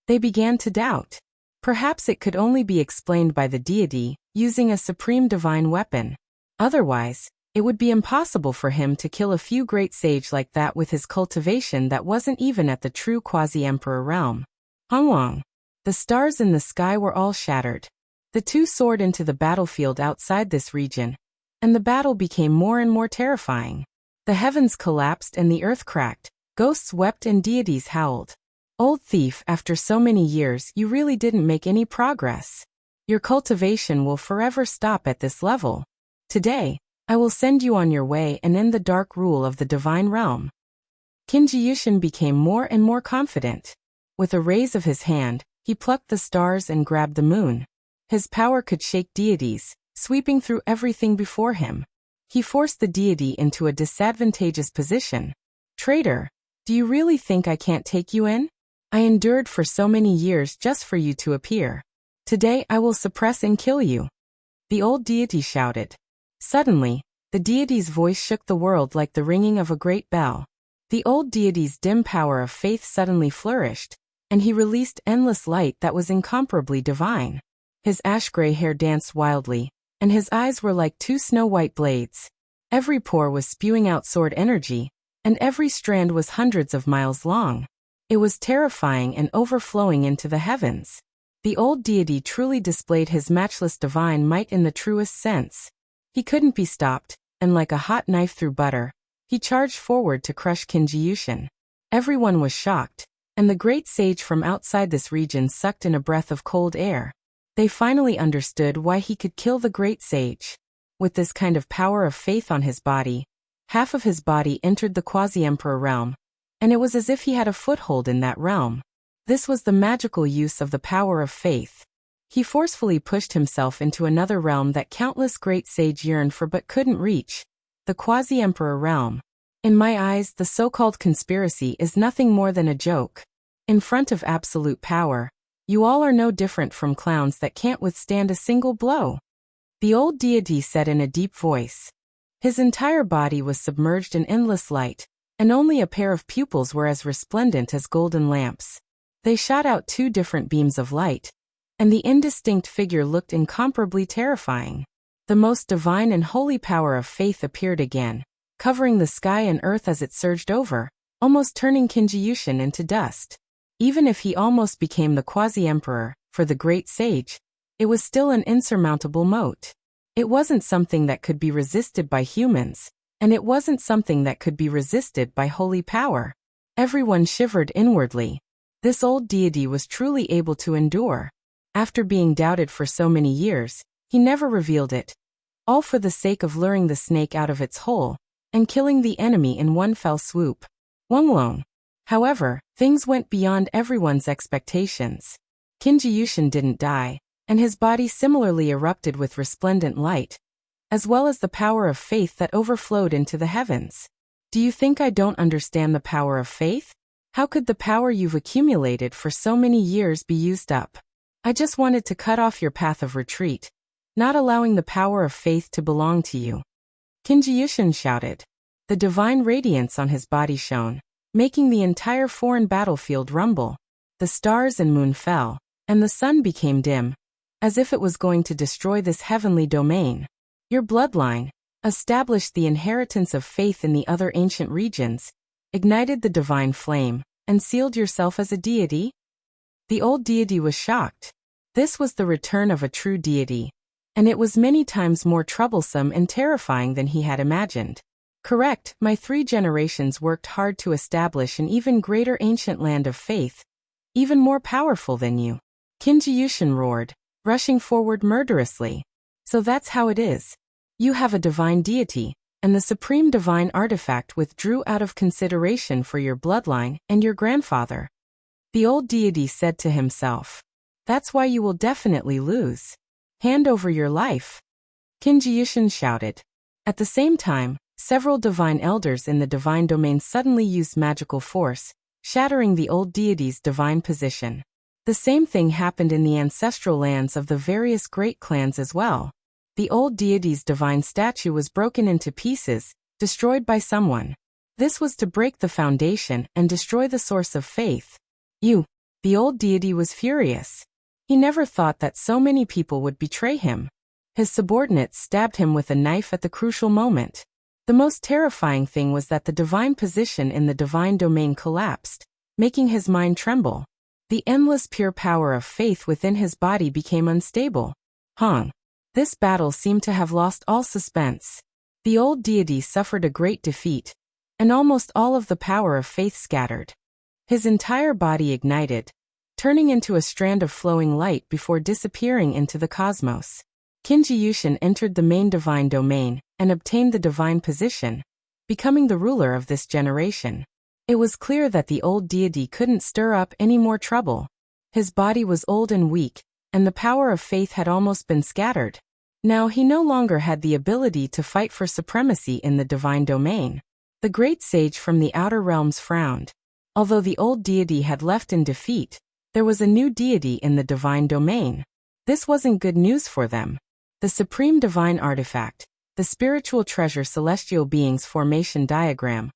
They began to doubt. Perhaps it could only be explained by the deity, using a supreme divine weapon. Otherwise, it would be impossible for him to kill a few great sage like that with his cultivation that wasn't even at the true quasi-emperor realm. Hongwang. The stars in the sky were all shattered. The two soared into the battlefield outside this region, and the battle became more and more terrifying. The heavens collapsed and the earth cracked, ghosts wept and deities howled. Old thief, after so many years you really didn't make any progress. Your cultivation will forever stop at this level. Today, I will send you on your way and end the dark rule of the divine realm. Qin became more and more confident. With a raise of his hand, he plucked the stars and grabbed the moon. His power could shake deities, sweeping through everything before him. He forced the deity into a disadvantageous position. Traitor, do you really think I can't take you in? I endured for so many years just for you to appear. Today I will suppress and kill you. The old deity shouted. Suddenly, the deity's voice shook the world like the ringing of a great bell. The old deity's dim power of faith suddenly flourished, and he released endless light that was incomparably divine. His ash-gray hair danced wildly, and his eyes were like two snow-white blades. Every pore was spewing out sword energy, and every strand was hundreds of miles long. It was terrifying and overflowing into the heavens. The old deity truly displayed his matchless divine might in the truest sense. He couldn't be stopped, and like a hot knife through butter, he charged forward to crush Qin. Everyone was shocked, and the great sage from outside this region sucked in a breath of cold air. They finally understood why he could kill the great sage. With this kind of power of faith on his body, half of his body entered the quasi-emperor realm, and it was as if he had a foothold in that realm. This was the magical use of the power of faith. He forcefully pushed himself into another realm that countless great sage yearned for but couldn't reach, the quasi-emperor realm. In my eyes, the so-called conspiracy is nothing more than a joke. In front of absolute power, you all are no different from clowns that can't withstand a single blow. The old deity said in a deep voice. His entire body was submerged in endless light, and only a pair of pupils were as resplendent as golden lamps. They shot out two different beams of light, and the indistinct figure looked incomparably terrifying. The most divine and holy power of faith appeared again, covering the sky and earth as it surged over, almost turning Qin into dust. Even if he almost became the quasi-emperor, for the great sage, it was still an insurmountable moat. It wasn't something that could be resisted by humans, and it wasn't something that could be resisted by holy power. Everyone shivered inwardly. This old deity was truly able to endure. After being doubted for so many years, he never revealed it. All for the sake of luring the snake out of its hole, and killing the enemy in one fell swoop. Wonglong. However, things went beyond everyone's expectations. Kinji didn't die, and his body similarly erupted with resplendent light, as well as the power of faith that overflowed into the heavens. Do you think I don't understand the power of faith? How could the power you've accumulated for so many years be used up? I just wanted to cut off your path of retreat, not allowing the power of faith to belong to you. Kinji shouted. The divine radiance on his body shone, making the entire foreign battlefield rumble. The stars and moon fell, and the sun became dim, as if it was going to destroy this heavenly domain. Your bloodline, established the inheritance of faith in the other ancient regions, ignited the divine flame, and sealed yourself as a deity? The old deity was shocked. This was the return of a true deity, and it was many times more troublesome and terrifying than he had imagined. Correct, my 3 generations worked hard to establish an even greater ancient land of faith, even more powerful than you. Kinji roared, rushing forward murderously. So that's how it is. You have a divine deity, and the supreme divine artifact withdrew out of consideration for your bloodline and your grandfather. The old deity said to himself. That's why you will definitely lose. Hand over your life. Kinji shouted. At the same time, several divine elders in the divine domain suddenly used magical force, shattering the old deity's divine position. The same thing happened in the ancestral lands of the various great clans as well. The old deity's divine statue was broken into pieces, destroyed by someone. This was to break the foundation and destroy the source of faith. The old deity was furious. He never thought that so many people would betray him. His subordinates stabbed him with a knife at the crucial moment. The most terrifying thing was that the divine position in the divine domain collapsed, making his mind tremble. The endless pure power of faith within his body became unstable. This battle seemed to have lost all suspense. The old deity suffered a great defeat, and almost all of the power of faith scattered. His entire body ignited, turning into a strand of flowing light before disappearing into the cosmos. Kinji entered the main divine domain and obtained the divine position, becoming the ruler of this generation. It was clear that the old deity couldn't stir up any more trouble. His body was old and weak, and the power of faith had almost been scattered. Now he no longer had the ability to fight for supremacy in the divine domain. The great sage from the outer realms frowned. Although the old deity had left in defeat, there was a new deity in the divine domain. This wasn't good news for them. The supreme divine artifact, the spiritual treasure celestial beings formation diagram,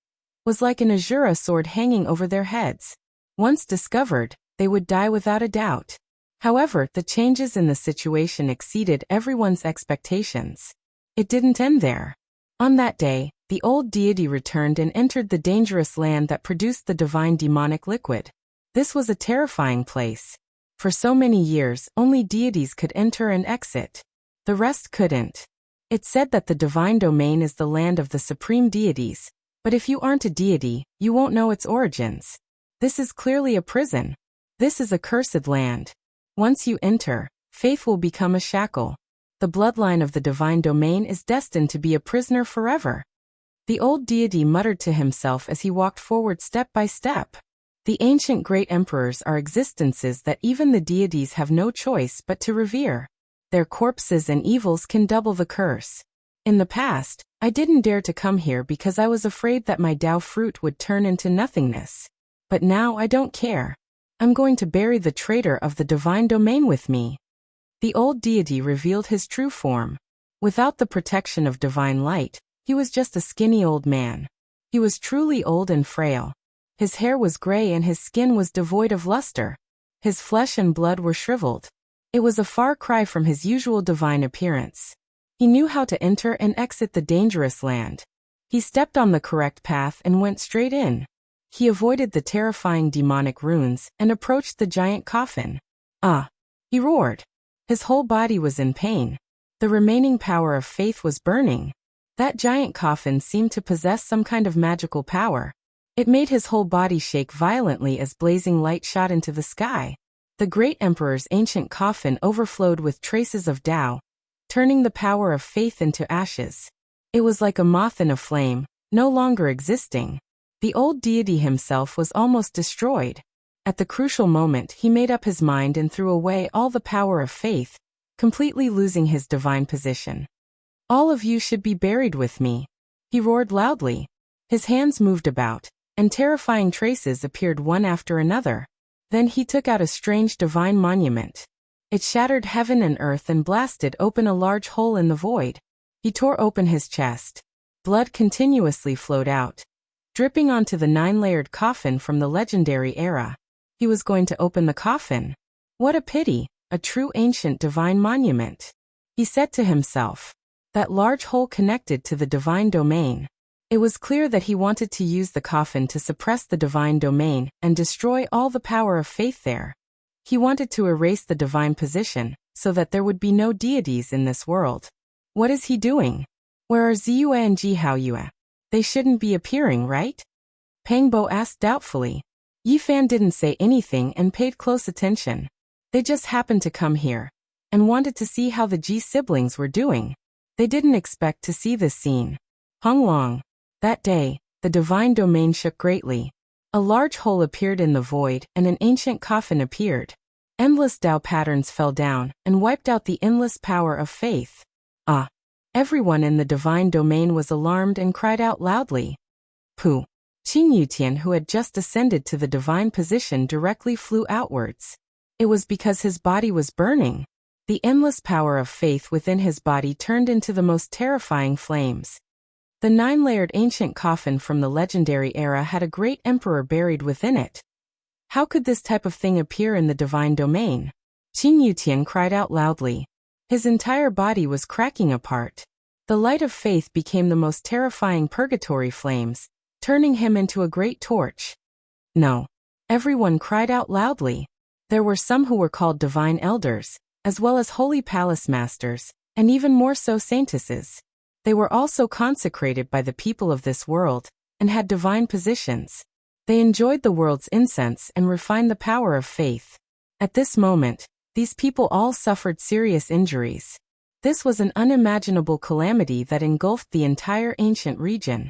was like an azura sword hanging over their heads. Once discovered, they would die without a doubt. However, the changes in the situation exceeded everyone's expectations. It didn't end there. On that day, the old deity returned and entered the dangerous land that produced the divine demonic liquid. This was a terrifying place. For so many years, only deities could enter and exit. The rest couldn't. It said that the divine domain is the land of the supreme deities, but if you aren't a deity, you won't know its origins. This is clearly a prison. This is a cursed land. Once you enter, faith will become a shackle. The bloodline of the divine domain is destined to be a prisoner forever. The old deity muttered to himself as he walked forward step by step. The ancient great emperors are existences that even the deities have no choice but to revere. Their corpses and evils can double the curse. In the past, I didn't dare to come here because I was afraid that my Tao fruit would turn into nothingness. But now I don't care. I'm going to bury the traitor of the divine domain with me. The old deity revealed his true form. Without the protection of divine light, he was just a skinny old man. He was truly old and frail. His hair was gray and his skin was devoid of luster. His flesh and blood were shriveled. It was a far cry from his usual divine appearance. He knew how to enter and exit the dangerous land. He stepped on the correct path and went straight in. He avoided the terrifying demonic runes and approached the giant coffin. He roared. His whole body was in pain. The remaining power of faith was burning. That giant coffin seemed to possess some kind of magical power. It made his whole body shake violently as blazing light shot into the sky. The great emperor's ancient coffin overflowed with traces of Tao, turning the power of faith into ashes. It was like a moth in a flame, no longer existing. The old deity himself was almost destroyed. At the crucial moment, he made up his mind and threw away all the power of faith, completely losing his divine position. "All of you should be buried with me," he roared loudly. His hands moved about, and terrifying traces appeared one after another. Then he took out a strange divine monument. It shattered heaven and earth and blasted open a large hole in the void. He tore open his chest. Blood continuously flowed out, dripping onto the 9-layered coffin from the legendary era. He was going to open the coffin. What a pity, a true ancient divine monument. He said to himself. That large hole connected to the divine domain. It was clear that he wanted to use the coffin to suppress the divine domain and destroy all the power of faith there. He wanted to erase the divine position, so that there would be no deities in this world. What is he doing? Where are Ziyue and Jihaoyue? They shouldn't be appearing, right? Pang Bo asked doubtfully. Yi Fan didn't say anything and paid close attention. They just happened to come here, and wanted to see how the Ji siblings were doing. They didn't expect to see this scene. Honglong. That day, the divine domain shook greatly. A large hole appeared in the void and an ancient coffin appeared. Endless Tao patterns fell down and wiped out the endless power of faith. Ah! Everyone in the divine domain was alarmed and cried out loudly. Pooh! Qing Yutian, who had just ascended to the divine position, directly flew outwards. It was because his body was burning. The endless power of faith within his body turned into the most terrifying flames. The 9-layered ancient coffin from the legendary era had a great emperor buried within it. How could this type of thing appear in the divine domain? Qing Yutian cried out loudly. His entire body was cracking apart. The light of faith became the most terrifying purgatory flames, turning him into a great torch. No. Everyone cried out loudly. There were some who were called divine elders, as well as holy palace masters, and even more so saintesses. They were also consecrated by the people of this world, and had divine positions. They enjoyed the world's incense and refined the power of faith. At this moment, these people all suffered serious injuries. This was an unimaginable calamity that engulfed the entire ancient region.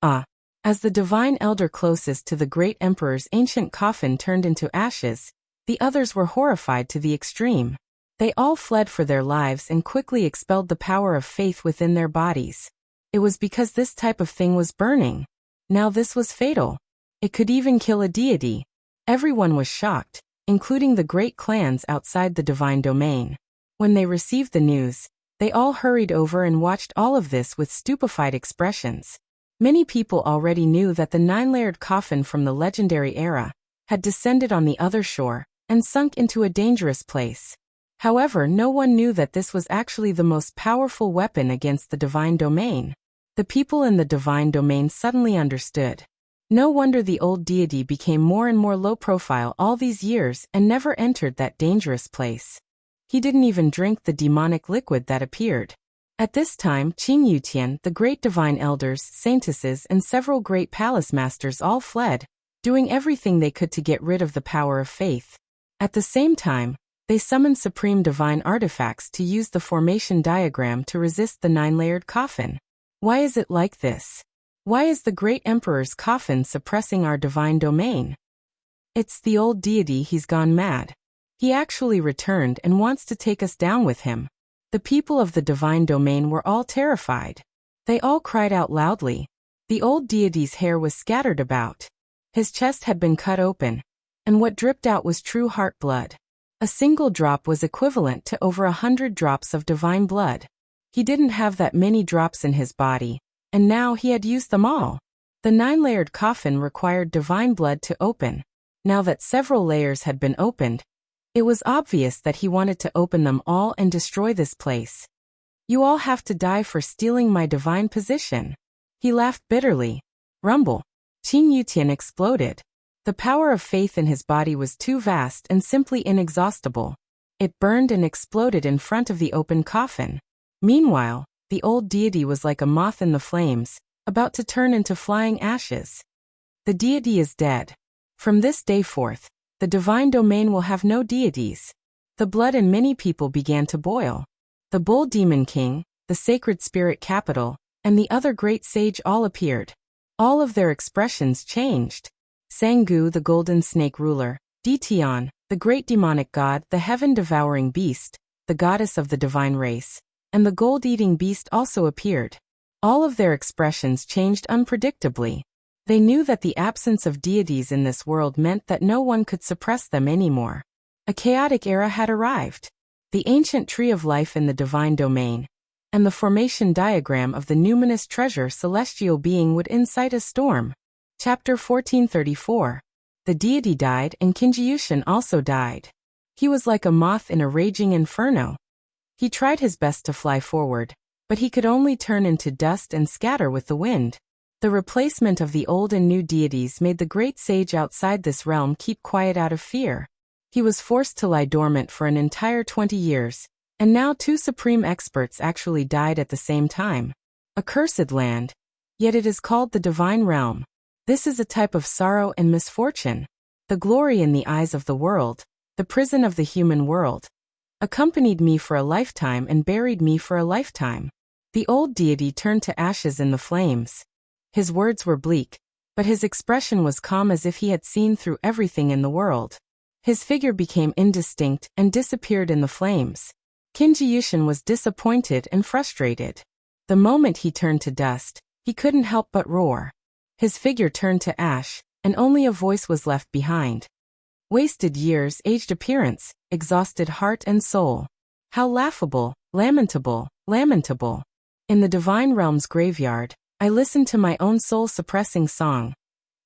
Ah! As the divine elder closest to the great emperor's ancient coffin turned into ashes, the others were horrified to the extreme. They all fled for their lives and quickly expelled the power of faith within their bodies. It was because this type of thing was burning. Now this was fatal. It could even kill a deity. Everyone was shocked, including the great clans outside the divine domain. When they received the news, they all hurried over and watched all of this with stupefied expressions. Many people already knew that the 9-layered coffin from the legendary era had descended on the other shore and sunk into a dangerous place. However, no one knew that this was actually the most powerful weapon against the divine domain. The people in the divine domain suddenly understood. No wonder the old deity became more and more low profile all these years and never entered that dangerous place. He didn't even drink the demonic liquid that appeared. At this time, Qing Yutian, the great divine elders, saintesses, and several great palace masters all fled, doing everything they could to get rid of the power of faith. At the same time, they summoned supreme divine artifacts to use the formation diagram to resist the 9-layered coffin. Why is it like this? Why is the great emperor's coffin suppressing our divine domain? It's the old deity, he's gone mad. He actually returned and wants to take us down with him. The people of the divine domain were all terrified. They all cried out loudly. The old deity's hair was scattered about. His chest had been cut open, and what dripped out was true heart blood. A single drop was equivalent to over 100 drops of divine blood. He didn't have that many drops in his body, and now he had used them all. The 9-layered coffin required divine blood to open. Now that several layers had been opened, it was obvious that he wanted to open them all and destroy this place. You all have to die for stealing my divine position. He laughed bitterly. Rumble. Qing Yutian exploded. The power of faith in his body was too vast and simply inexhaustible. It burned and exploded in front of the open coffin. Meanwhile, the old deity was like a moth in the flames, about to turn into flying ashes. The deity is dead. From this day forth, the divine domain will have no deities. The blood in many people began to boil. The Bull Demon King, the Sacred Spirit Capital, and the other great sage all appeared. All of their expressions changed. Sangu, the golden snake ruler, Ditian, the great demonic god, the heaven-devouring beast, the goddess of the divine race, and the gold-eating beast also appeared. All of their expressions changed unpredictably. They knew that the absence of deities in this world meant that no one could suppress them anymore. A chaotic era had arrived. The ancient tree of life in the divine domain, and the formation diagram of the numinous treasure celestial being would incite a storm. Chapter 1434. The deity died and Kinji also died. He was like a moth in a raging inferno. He tried his best to fly forward, but he could only turn into dust and scatter with the wind. The replacement of the old and new deities made the great sage outside this realm keep quiet out of fear. He was forced to lie dormant for an entire 20 years, and now 2 supreme experts actually died at the same time. A cursed land, yet it is called the divine realm. This is a type of sorrow and misfortune. The glory in the eyes of the world, the prison of the human world, accompanied me for a lifetime and buried me for a lifetime. The old deity turned to ashes in the flames. His words were bleak, but his expression was calm as if he had seen through everything in the world. His figure became indistinct and disappeared in the flames. Kinji was disappointed and frustrated. The moment he turned to dust, he couldn't help but roar. His figure turned to ash, and only a voice was left behind. Wasted years, aged appearance, exhausted heart and soul. How laughable, lamentable, lamentable. In the divine realm's graveyard, I listened to my own soul-suppressing song.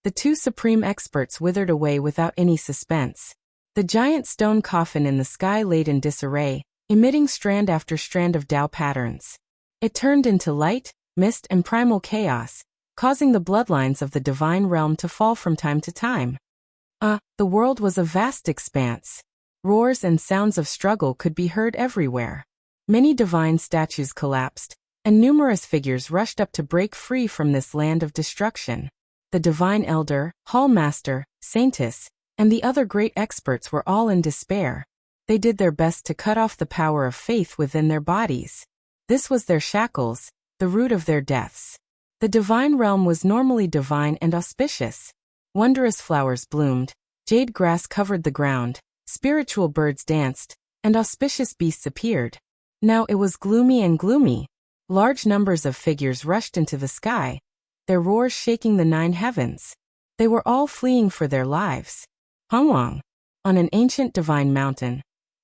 The 2 supreme experts withered away without any suspense. The giant stone coffin in the sky laid in disarray, emitting strand after strand of Tao patterns. It turned into light, mist and primal chaos, causing the bloodlines of the divine realm to fall from time to time. The world was a vast expanse. Roars and sounds of struggle could be heard everywhere. Many divine statues collapsed, and numerous figures rushed up to break free from this land of destruction. The divine elder, hall master, saintess, and the other great experts were all in despair. They did their best to cut off the power of faith within their bodies. This was their shackles, the root of their deaths. The divine realm was normally divine and auspicious. Wondrous flowers bloomed, jade grass covered the ground, spiritual birds danced, and auspicious beasts appeared. Now it was gloomy and gloomy. Large numbers of figures rushed into the sky, their roars shaking the 9 heavens. They were all fleeing for their lives. Hongwang. On an ancient divine mountain,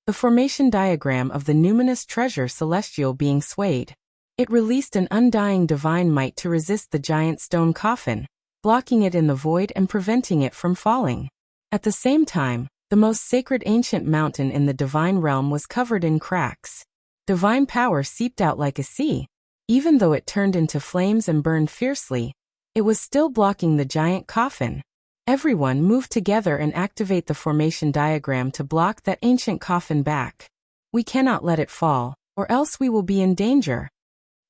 the formation diagram of the numinous treasure celestial being swayed. It released an undying divine might to resist the giant stone coffin, blocking it in the void and preventing it from falling. At the same time, the most sacred ancient mountain in the divine realm was covered in cracks. Divine power seeped out like a sea. Even though it turned into flames and burned fiercely, it was still blocking the giant coffin. Everyone moved together and activate the formation diagram to block that ancient coffin back. We cannot let it fall, or else we will be in danger.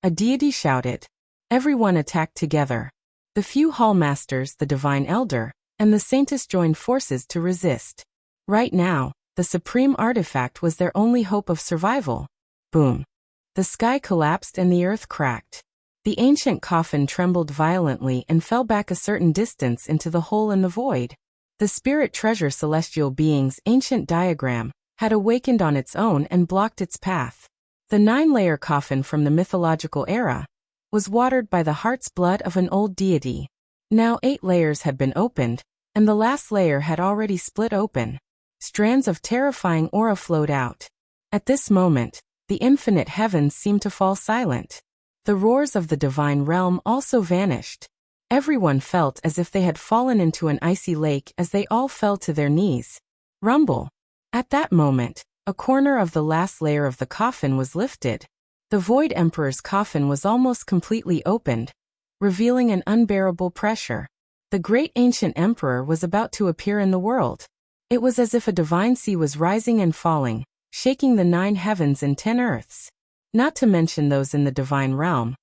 A deity shouted. Everyone attacked together. The few hall masters, the divine elder, and the saintess joined forces to resist. Right now, the supreme artifact was their only hope of survival. Boom. The sky collapsed and the earth cracked. The ancient coffin trembled violently and fell back a certain distance into the hole in the void. The spirit treasure celestial being's ancient diagram had awakened on its own and blocked its path. The 9-layer coffin from the mythological era was watered by the heart's blood of an old deity. Now 8 layers had been opened, and the last layer had already split open. Strands of terrifying aura flowed out. At this moment, the infinite heavens seemed to fall silent. The roars of the divine realm also vanished. Everyone felt as if they had fallen into an icy lake as they all fell to their knees. Rumble. At that moment, a corner of the last layer of the coffin was lifted. The Void Emperor's coffin was almost completely opened, revealing an unbearable pressure. The great ancient emperor was about to appear in the world. It was as if a divine sea was rising and falling, shaking the 9 heavens and 10 earths. Not to mention those in the divine realm.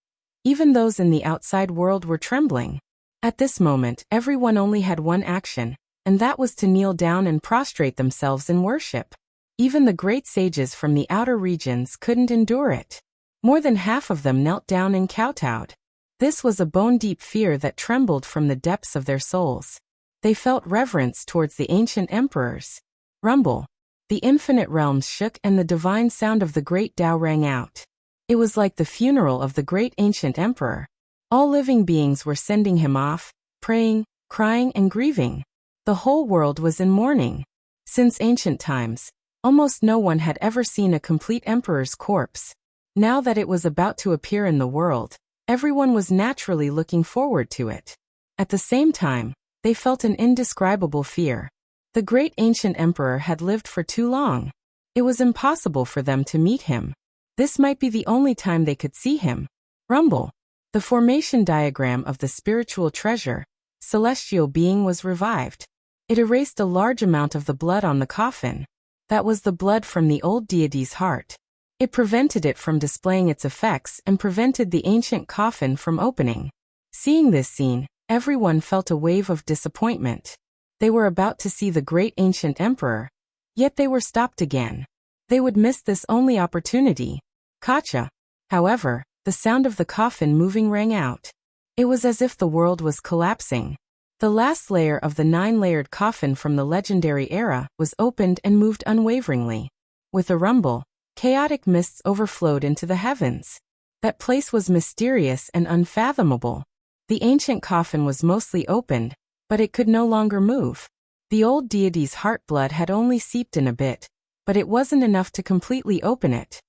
Even those in the outside world were trembling. At this moment, everyone only had one action, and that was to kneel down and prostrate themselves in worship. Even the great sages from the outer regions couldn't endure it. More than half of them knelt down and kowtowed. This was a bone-deep fear that trembled from the depths of their souls. They felt reverence towards the ancient emperors. Rumble. The infinite realms shook and the divine sound of the great Tao rang out. It was like the funeral of the great ancient emperor. All living beings were sending him off, praying, crying and grieving. The whole world was in mourning. Since ancient times, almost no one had ever seen a complete emperor's corpse. Now that it was about to appear in the world, everyone was naturally looking forward to it. At the same time, they felt an indescribable fear. The great ancient emperor had lived for too long. It was impossible for them to meet him. This might be the only time they could see him. Rumble. The formation diagram of the spiritual treasure, celestial being was revived. It erased a large amount of the blood on the coffin. That was the blood from the old deity's heart. It prevented it from displaying its effects and prevented the ancient coffin from opening. Seeing this scene, everyone felt a wave of disappointment. They were about to see the great ancient emperor, yet they were stopped again. They would miss this only opportunity. Gotcha. However, the sound of the coffin moving rang out. It was as if the world was collapsing. The last layer of the 9-layered coffin from the legendary era was opened and moved unwaveringly. With a rumble, chaotic mists overflowed into the heavens. That place was mysterious and unfathomable. The ancient coffin was mostly opened, but it could no longer move. The old deity's heart blood had only seeped in a bit, but it wasn't enough to completely open it.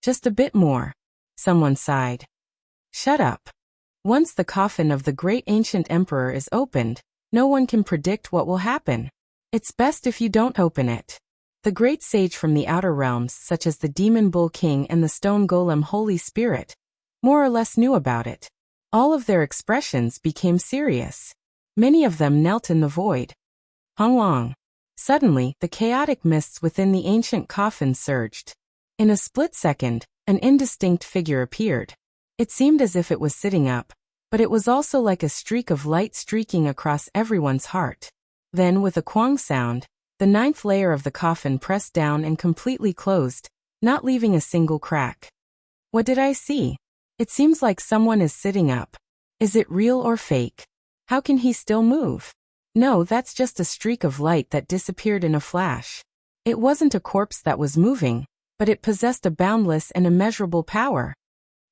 Just a bit more. Someone sighed. Shut up. Once the coffin of the great ancient emperor is opened, no one can predict what will happen. It's best if you don't open it. The great sage from the outer realms, such as the demon bull king and the stone golem holy spirit, more or less knew about it. All of their expressions became serious. Many of them knelt in the void. Honglong. Suddenly, the chaotic mists within the ancient coffin surged. In a split second, an indistinct figure appeared. It seemed as if it was sitting up, but it was also like a streak of light streaking across everyone's heart. Then, with a quang sound, the 9th layer of the coffin pressed down and completely closed, not leaving a single crack. What did I see? It seems like someone is sitting up. Is it real or fake? How can he still move? No, that's just a streak of light that disappeared in a flash. It wasn't a corpse that was moving, but it possessed a boundless and immeasurable power.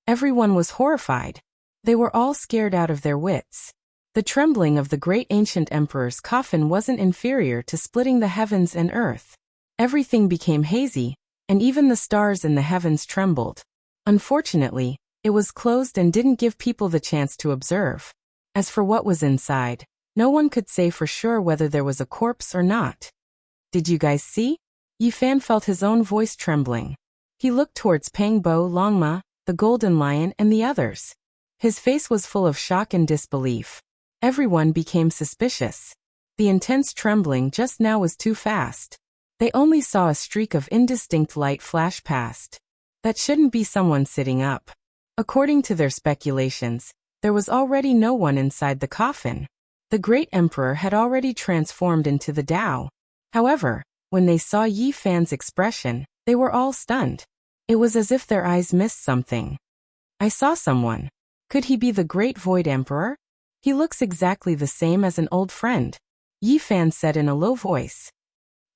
Everyone was horrified. They were all scared out of their wits. The trembling of the great ancient emperor's coffin wasn't inferior to splitting the heavens and earth. Everything became hazy, and even the stars in the heavens trembled. Unfortunately, it was closed and didn't give people the chance to observe. As for what was inside, no one could say for sure whether there was a corpse or not. Did you guys see? Yi Fan felt his own voice trembling. He looked towards Pang Bo, Longma, the Golden Lion and the others. His face was full of shock and disbelief. Everyone became suspicious. The intense trembling just now was too fast. They only saw a streak of indistinct light flash past. That shouldn't be someone sitting up. According to their speculations, there was already no one inside the coffin. The great emperor had already transformed into the Tao. However, when they saw Yi Fan's expression, they were all stunned. It was as if their eyes missed something. I saw someone. Could he be the great Void Emperor? He looks exactly the same as an old friend, Yi Fan said in a low voice.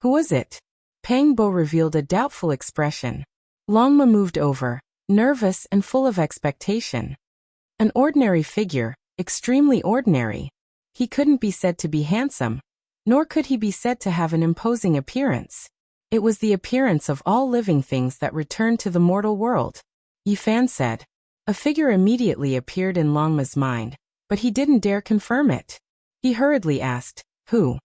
Who was it? Pang Bo revealed a doubtful expression. Longma moved over, nervous and full of expectation. An ordinary figure, extremely ordinary. He couldn't be said to be handsome, nor could he be said to have an imposing appearance. It was the appearance of all living things that returned to the mortal world, Yi Fan said. A figure immediately appeared in Longma's mind, but he didn't dare confirm it. He hurriedly asked, who?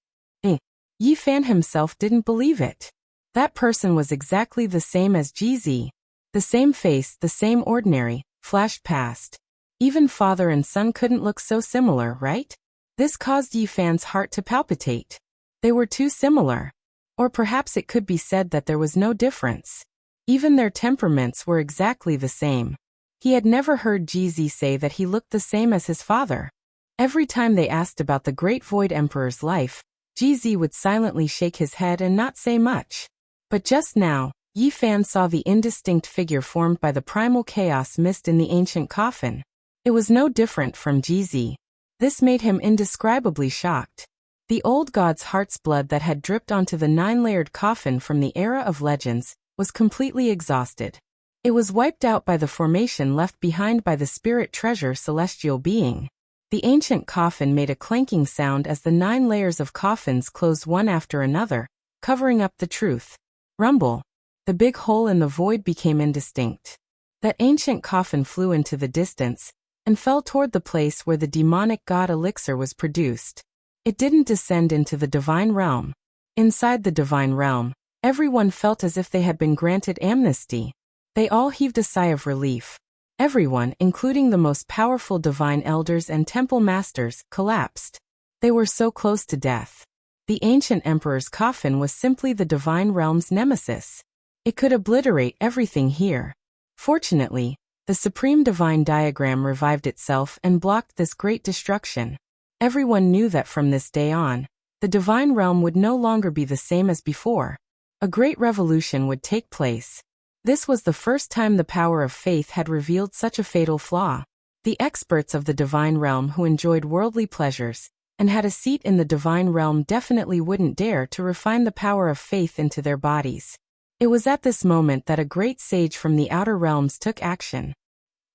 Yi Fan himself didn't believe it. That person was exactly the same as GZ. The same face, the same ordinary, flashed past. Even father and son couldn't look so similar, right? This caused Yi Fan's heart to palpitate. They were too similar. Or perhaps it could be said that there was no difference. Even their temperaments were exactly the same. He had never heard GZ say that he looked the same as his father. Every time they asked about the Great Void Emperor's life, GZ would silently shake his head and not say much. But just now, Yi Fan saw the indistinct figure formed by the primal chaos mist in the ancient coffin. It was no different from GZ. This made him indescribably shocked. The old god's heart's blood that had dripped onto the 9-layered coffin from the era of legends was completely exhausted. It was wiped out by the formation left behind by the spirit treasure celestial being. The ancient coffin made a clanking sound as the 9 layers of coffins closed one after another, covering up the truth. Rumble. The big hole in the void became indistinct. That ancient coffin flew into the distance and fell toward the place where the demonic god elixir was produced. It didn't descend into the divine realm. Inside the divine realm, everyone felt as if they had been granted amnesty. They all heaved a sigh of relief. Everyone, including the most powerful divine elders and temple masters, collapsed. They were so close to death. The ancient emperor's coffin was simply the divine realm's nemesis. It could obliterate everything here. Fortunately, the supreme divine diagram revived itself and blocked this great destruction. Everyone knew that from this day on, the divine realm would no longer be the same as before. A great revolution would take place. This was the first time the power of faith had revealed such a fatal flaw. The experts of the divine realm who enjoyed worldly pleasures and had a seat in the divine realm definitely wouldn't dare to refine the power of faith into their bodies. It was at this moment that a great sage from the outer realms took action.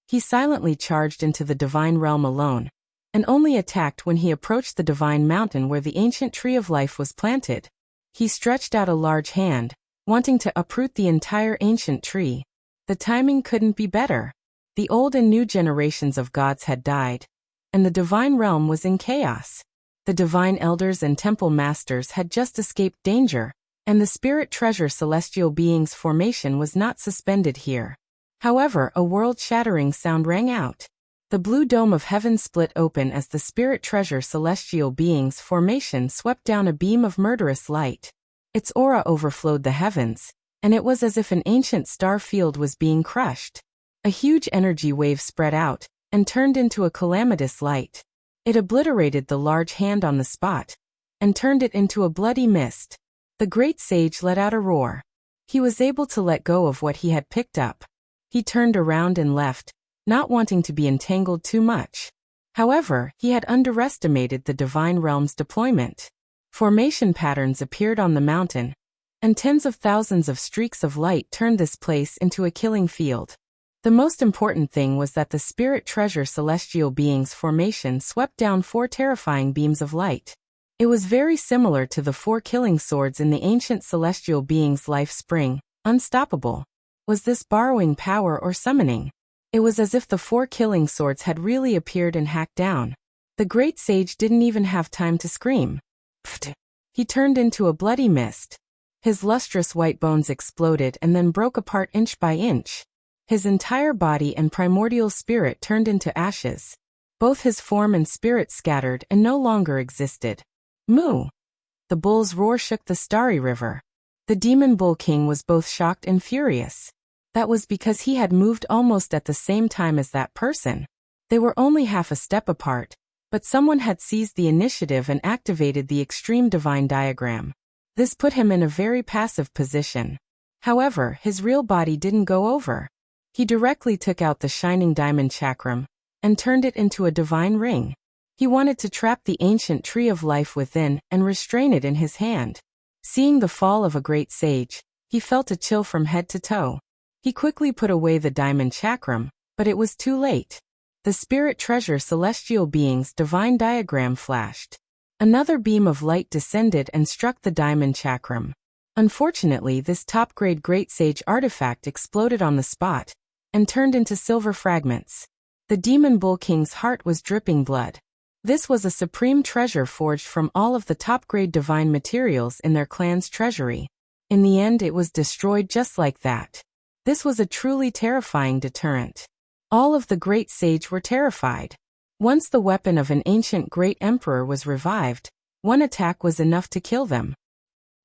He silently charged into the divine realm alone, and only attacked when he approached the divine mountain where the ancient tree of life was planted. He stretched out a large hand, wanting to uproot the entire ancient tree. The timing couldn't be better. The old and new generations of gods had died, and the divine realm was in chaos. The divine elders and temple masters had just escaped danger, and the spirit treasure celestial beings formation was not suspended here. However, a world-shattering sound rang out. The blue dome of heaven split open as the spirit treasure celestial beings formation swept down a beam of murderous light. Its aura overflowed the heavens, and it was as if an ancient star field was being crushed. A huge energy wave spread out and turned into a calamitous light. It obliterated the large hand on the spot and turned it into a bloody mist. The great sage let out a roar. He was able to let go of what he had picked up. He turned around and left, not wanting to be entangled too much. However, he had underestimated the divine realm's deployment. Formation patterns appeared on the mountain, and tens of thousands of streaks of light turned this place into a killing field. The most important thing was that the spirit treasure celestial beings formation swept down 4 terrifying beams of light. It was very similar to the 4 killing swords in the ancient celestial being's life spring, unstoppable. Was this borrowing power or summoning? It was as if the 4 killing swords had really appeared and hacked down. The great sage didn't even have time to scream. Pfft! He turned into a bloody mist. His lustrous white bones exploded and then broke apart inch by inch. His entire body and primordial spirit turned into ashes. Both his form and spirit scattered and no longer existed. Moo! The bull's roar shook the starry river. The demon bull king was both shocked and furious. That was because he had moved almost at the same time as that person. They were only half a step apart, but someone had seized the initiative and activated the extreme divine diagram. This put him in a very passive position. However, his real body didn't go over. He directly took out the shining diamond chakram and turned it into a divine ring. He wanted to trap the ancient tree of life within and restrain it in his hand. Seeing the fall of a great sage, he felt a chill from head to toe. He quickly put away the diamond chakram, but it was too late. The spirit treasure celestial being's divine diagram flashed. Another beam of light descended and struck the diamond chakram. Unfortunately, this top-grade great sage artifact exploded on the spot and turned into silver fragments. The demon bull king's heart was dripping blood. This was a supreme treasure forged from all of the top-grade divine materials in their clan's treasury. In the end, it was destroyed just like that. This was a truly terrifying deterrent. All of the great sage were terrified. Once the weapon of an ancient great emperor was revived, one attack was enough to kill them.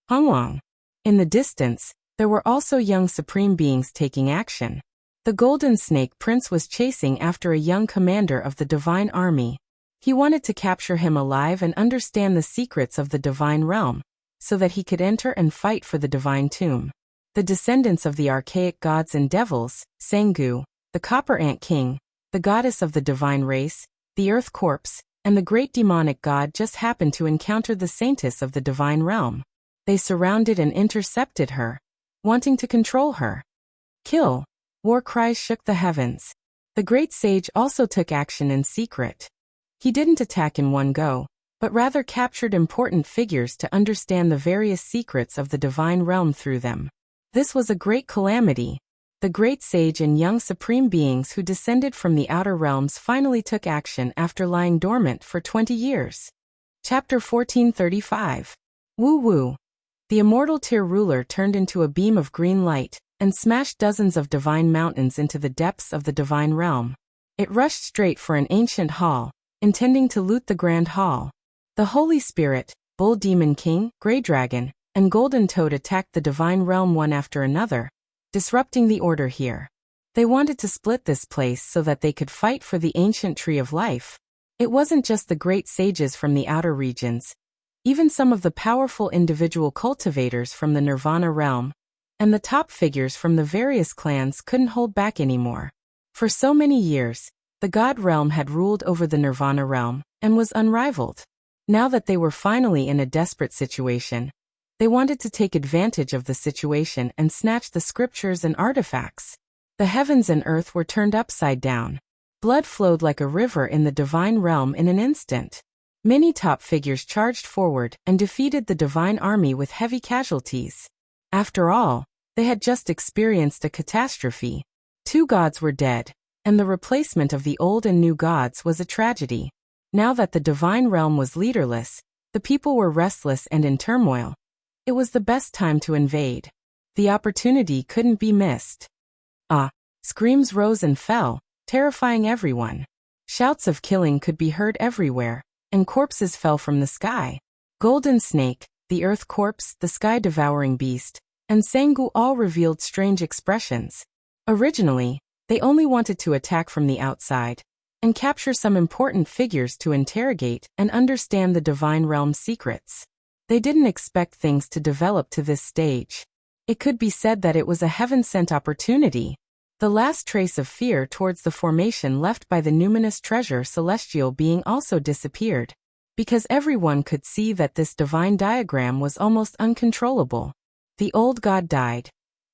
Hongwang. In the distance, there were also young supreme beings taking action. The Golden Snake Prince was chasing after a young commander of the divine army. He wanted to capture him alive and understand the secrets of the divine realm, so that he could enter and fight for the divine tomb. The descendants of the archaic gods and devils, Sengu, the Copper Ant King, the goddess of the divine race, the earth corpse, and the great demonic god just happened to encounter the saintess of the divine realm. They surrounded and intercepted her, wanting to control her. Kill! War cries shook the heavens. The great sage also took action in secret. He didn't attack in one go, but rather captured important figures to understand the various secrets of the divine realm through them. This was a great calamity. The great sage and young supreme beings who descended from the outer realms finally took action after lying dormant for 20 years. Chapter 1435. Woo Woo. The immortal Tyr ruler turned into a beam of green light and smashed dozens of divine mountains into the depths of the divine realm. It rushed straight for an ancient hall, intending to loot the grand hall. The Holy Spirit, Bull Demon King, Grey Dragon, and Golden Toad attacked the divine realm one after another, disrupting the order here. They wanted to split this place so that they could fight for the ancient tree of life. It wasn't just the great sages from the outer regions. Even some of the powerful individual cultivators from the Nirvana realm and the top figures from the various clans couldn't hold back anymore. For so many years, the God realm had ruled over the Nirvana realm and was unrivaled. Now that they were finally in a desperate situation, they wanted to take advantage of the situation and snatch the scriptures and artifacts. The heavens and earth were turned upside down. Blood flowed like a river in the divine realm in an instant. Many top figures charged forward and defeated the divine army with heavy casualties. After all, they had just experienced a catastrophe. 2 gods were dead, and the replacement of the old and new gods was a tragedy. Now that the divine realm was leaderless, the people were restless and in turmoil. It was the best time to invade. The opportunity couldn't be missed. Screams rose and fell, terrifying everyone. Shouts of killing could be heard everywhere, and corpses fell from the sky. Golden Snake, the earth corpse, the sky-devouring beast, and Sangu all revealed strange expressions. Originally, they only wanted to attack from the outside and capture some important figures to interrogate and understand the divine realm's secrets. They didn't expect things to develop to this stage. It could be said that it was a heaven-sent opportunity. The last trace of fear towards the formation left by the numinous treasure celestial being also disappeared, because everyone could see that this divine diagram was almost uncontrollable. The old god died,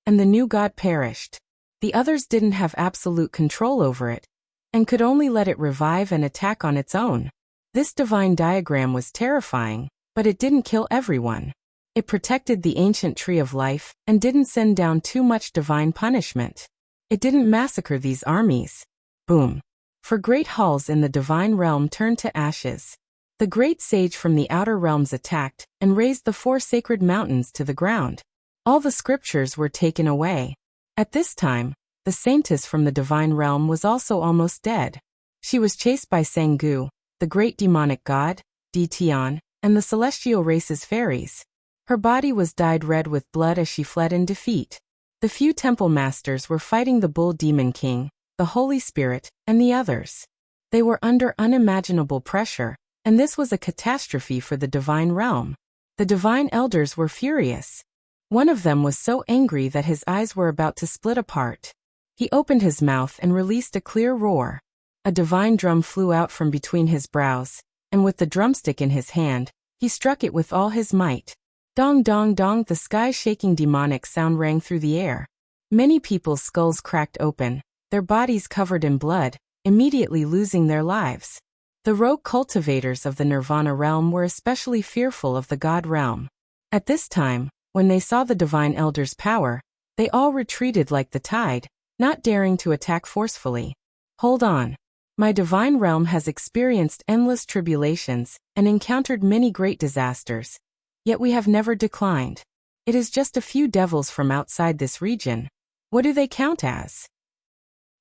and the new god perished. The others didn't have absolute control over it, and could only let it revive and attack on its own. This divine diagram was terrifying, but it didn't kill everyone. It protected the ancient tree of life and didn't send down too much divine punishment. It didn't massacre these armies. Boom. For great halls in the divine realm turned to ashes. The great sage from the outer realms attacked and razed the 4 sacred mountains to the ground. All the scriptures were taken away. At this time, the saintess from the divine realm was also almost dead. She was chased by Sangu, the great demonic god, Ditian, and the celestial race's fairies. Her body was dyed red with blood as she fled in defeat. The few temple masters were fighting the Bull Demon King, the Holy Spirit, and the others. They were under unimaginable pressure, and this was a catastrophe for the divine realm. The divine elders were furious. One of them was so angry that his eyes were about to split apart. He opened his mouth and released a clear roar. A divine drum flew out from between his brows, and with the drumstick in his hand, he struck it with all his might. Dong dong dong, the sky-shaking demonic sound rang through the air. Many people's skulls cracked open, their bodies covered in blood, immediately losing their lives. The rogue cultivators of the Nirvana realm were especially fearful of the God realm. At this time, when they saw the divine elder's power, they all retreated like the tide, not daring to attack forcefully. Hold on. My divine realm has experienced endless tribulations and encountered many great disasters. Yet we have never declined. It is just a few devils from outside this region. What do they count as?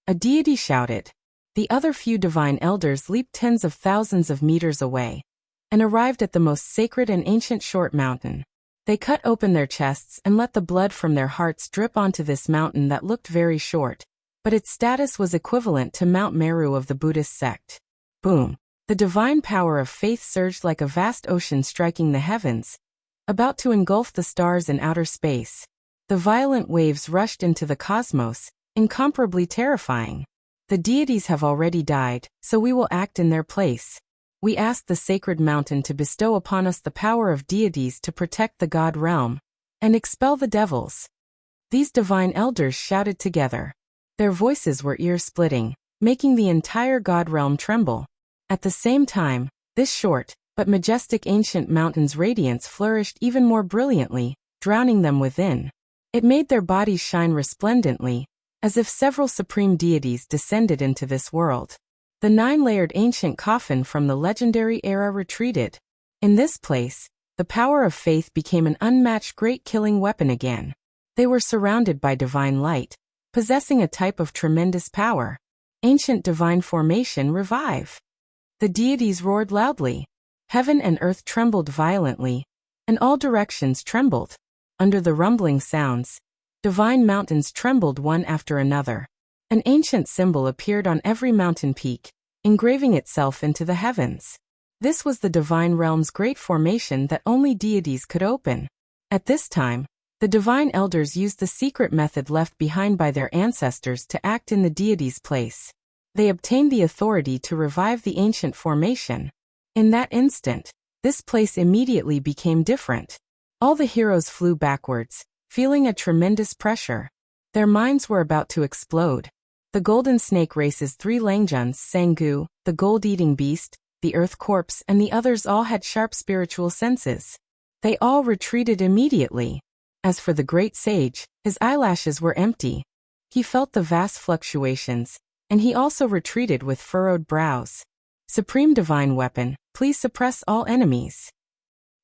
A deity shouted. The other few divine elders leaped tens of thousands of meters away and arrived at the most sacred and ancient short mountain. They cut open their chests and let the blood from their hearts drip onto this mountain that looked very short, but its status was equivalent to Mount Meru of the Buddhist sect. Boom! The divine power of faith surged like a vast ocean striking the heavens, about to engulf the stars in outer space. The violent waves rushed into the cosmos, incomparably terrifying. The deities have already died, so we will act in their place. We ask the sacred mountain to bestow upon us the power of deities to protect the god realm and expel the devils." These divine elders shouted together. Their voices were ear-splitting, making the entire god realm tremble. At the same time, this short but majestic ancient mountain's radiance flourished even more brilliantly, drowning them within. It made their bodies shine resplendently, as if several supreme deities descended into this world. The 9-layered ancient coffin from the legendary era retreated. In this place, the power of faith became an unmatched great killing weapon again. They were surrounded by divine light, possessing a type of tremendous power. Ancient divine formation revive. The deities roared loudly. Heaven and earth trembled violently, and all directions trembled. Under the rumbling sounds, divine mountains trembled one after another. An ancient symbol appeared on every mountain peak, engraving itself into the heavens. This was the divine realm's great formation that only deities could open. At this time, the divine elders used the secret method left behind by their ancestors to act in the deity's place. They obtained the authority to revive the ancient formation. In that instant, this place immediately became different. All the heroes flew backwards, feeling a tremendous pressure. Their minds were about to explode. The golden snake race's 3 Langjuns, Sangu, the gold-eating beast, the earth corpse, and the others all had sharp spiritual senses. They all retreated immediately. As for the great sage, his eyelashes were empty. He felt the vast fluctuations, and he also retreated with furrowed brows. "Supreme divine weapon, please suppress all enemies."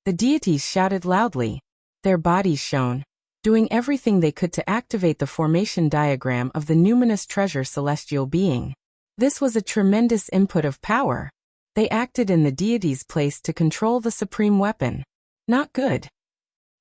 The deities shouted loudly. Their bodies shone, doing everything they could to activate the formation diagram of the numinous treasure celestial being. This was a tremendous input of power. They acted in the deity's place to control the supreme weapon. Not good.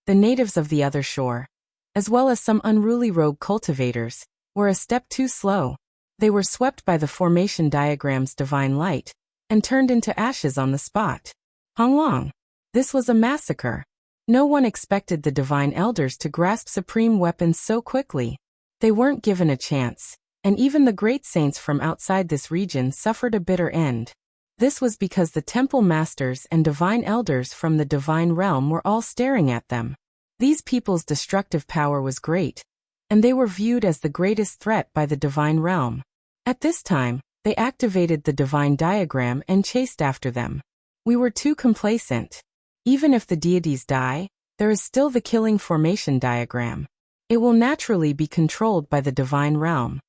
The natives of the other shore, as well as some unruly rogue cultivators, were a step too slow. They were swept by the formation diagram's divine light and turned into ashes on the spot. Honglong. This was a massacre. No one expected the divine elders to grasp supreme weapons so quickly. They weren't given a chance, and even the great saints from outside this region suffered a bitter end. This was because the temple masters and divine elders from the divine realm were all staring at them. These people's destructive power was great, and they were viewed as the greatest threat by the divine realm. At this time, they activated the divine diagram and chased after them. We were too complacent. Even if the deities die, there is still the killing formation diagram. It will naturally be controlled by the divine realm.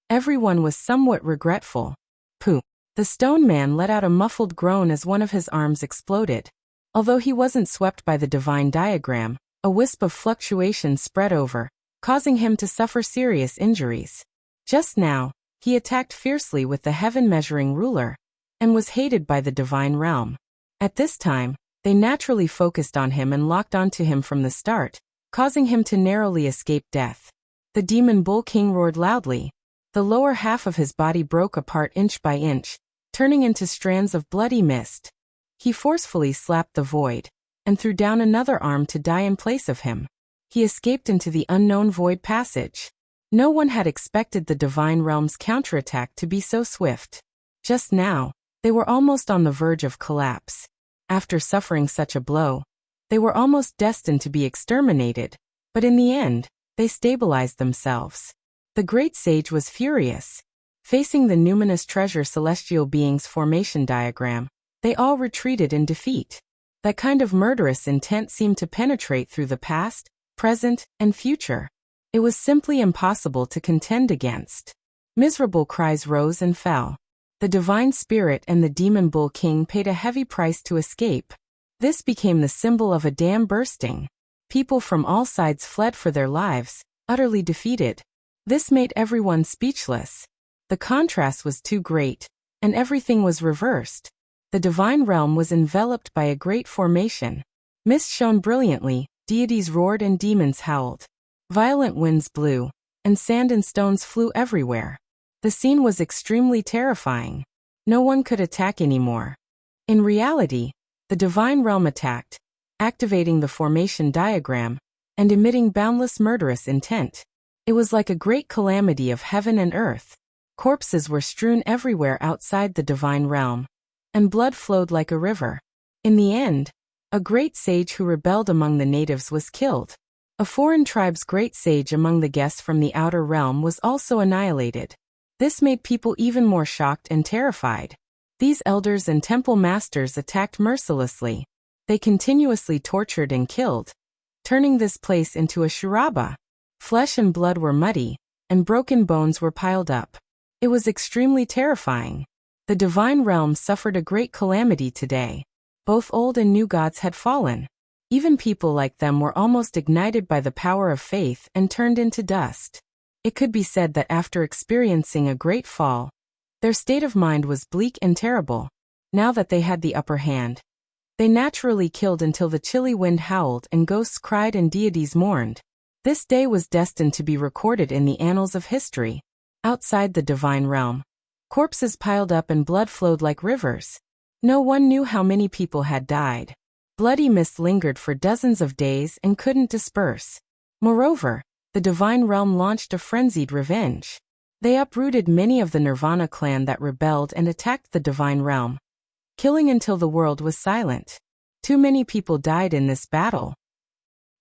Everyone was somewhat regretful. Pooh. The stone man let out a muffled groan as one of his arms exploded. Although he wasn't swept by the divine diagram, a wisp of fluctuation spread over, causing him to suffer serious injuries. Just now, he attacked fiercely with the heaven-measuring ruler, and was hated by the divine realm. At this time, they naturally focused on him and locked onto him from the start, causing him to narrowly escape death. The demon bull king roared loudly. The lower half of his body broke apart inch by inch, turning into strands of bloody mist. He forcefully slapped the void, and threw down another arm to die in place of him. He escaped into the unknown void passage. No one had expected the divine realm's counterattack to be so swift. Just now, they were almost on the verge of collapse. After suffering such a blow, they were almost destined to be exterminated, but in the end, they stabilized themselves. The great sage was furious. Facing the numinous treasure celestial being's formation diagram, they all retreated in defeat. That kind of murderous intent seemed to penetrate through the past, present, and future. It was simply impossible to contend against. Miserable cries rose and fell. The divine spirit and the demon bull king paid a heavy price to escape. This became the symbol of a dam bursting. People from all sides fled for their lives, utterly defeated. This made everyone speechless. The contrast was too great, and everything was reversed. The divine realm was enveloped by a great formation. Mist shone brilliantly, deities roared and demons howled. Violent winds blew, and sand and stones flew everywhere. The scene was extremely terrifying. No one could attack anymore. In reality, the divine realm attacked, activating the formation diagram, and emitting boundless murderous intent. It was like a great calamity of heaven and earth. Corpses were strewn everywhere outside the divine realm, and blood flowed like a river. In the end, a great sage who rebelled among the natives was killed. A foreign tribe's great sage among the guests from the outer realm was also annihilated. This made people even more shocked and terrified. These elders and temple masters attacked mercilessly. They continuously tortured and killed, turning this place into a shuraba. Flesh and blood were muddy, and broken bones were piled up. It was extremely terrifying. The divine realm suffered a great calamity today. Both old and new gods had fallen. Even people like them were almost ignited by the power of faith and turned into dust. It could be said that after experiencing a great fall, their state of mind was bleak and terrible. Now that they had the upper hand, they naturally killed until the chilly wind howled and ghosts cried and deities mourned. This day was destined to be recorded in the annals of history. Outside the divine realm, corpses piled up and blood flowed like rivers. No one knew how many people had died. Bloody mist lingered for dozens of days and couldn't disperse. Moreover, the divine realm launched a frenzied revenge. They uprooted many of the Nirvana clan that rebelled and attacked the divine realm, killing until the world was silent. Too many people died in this battle.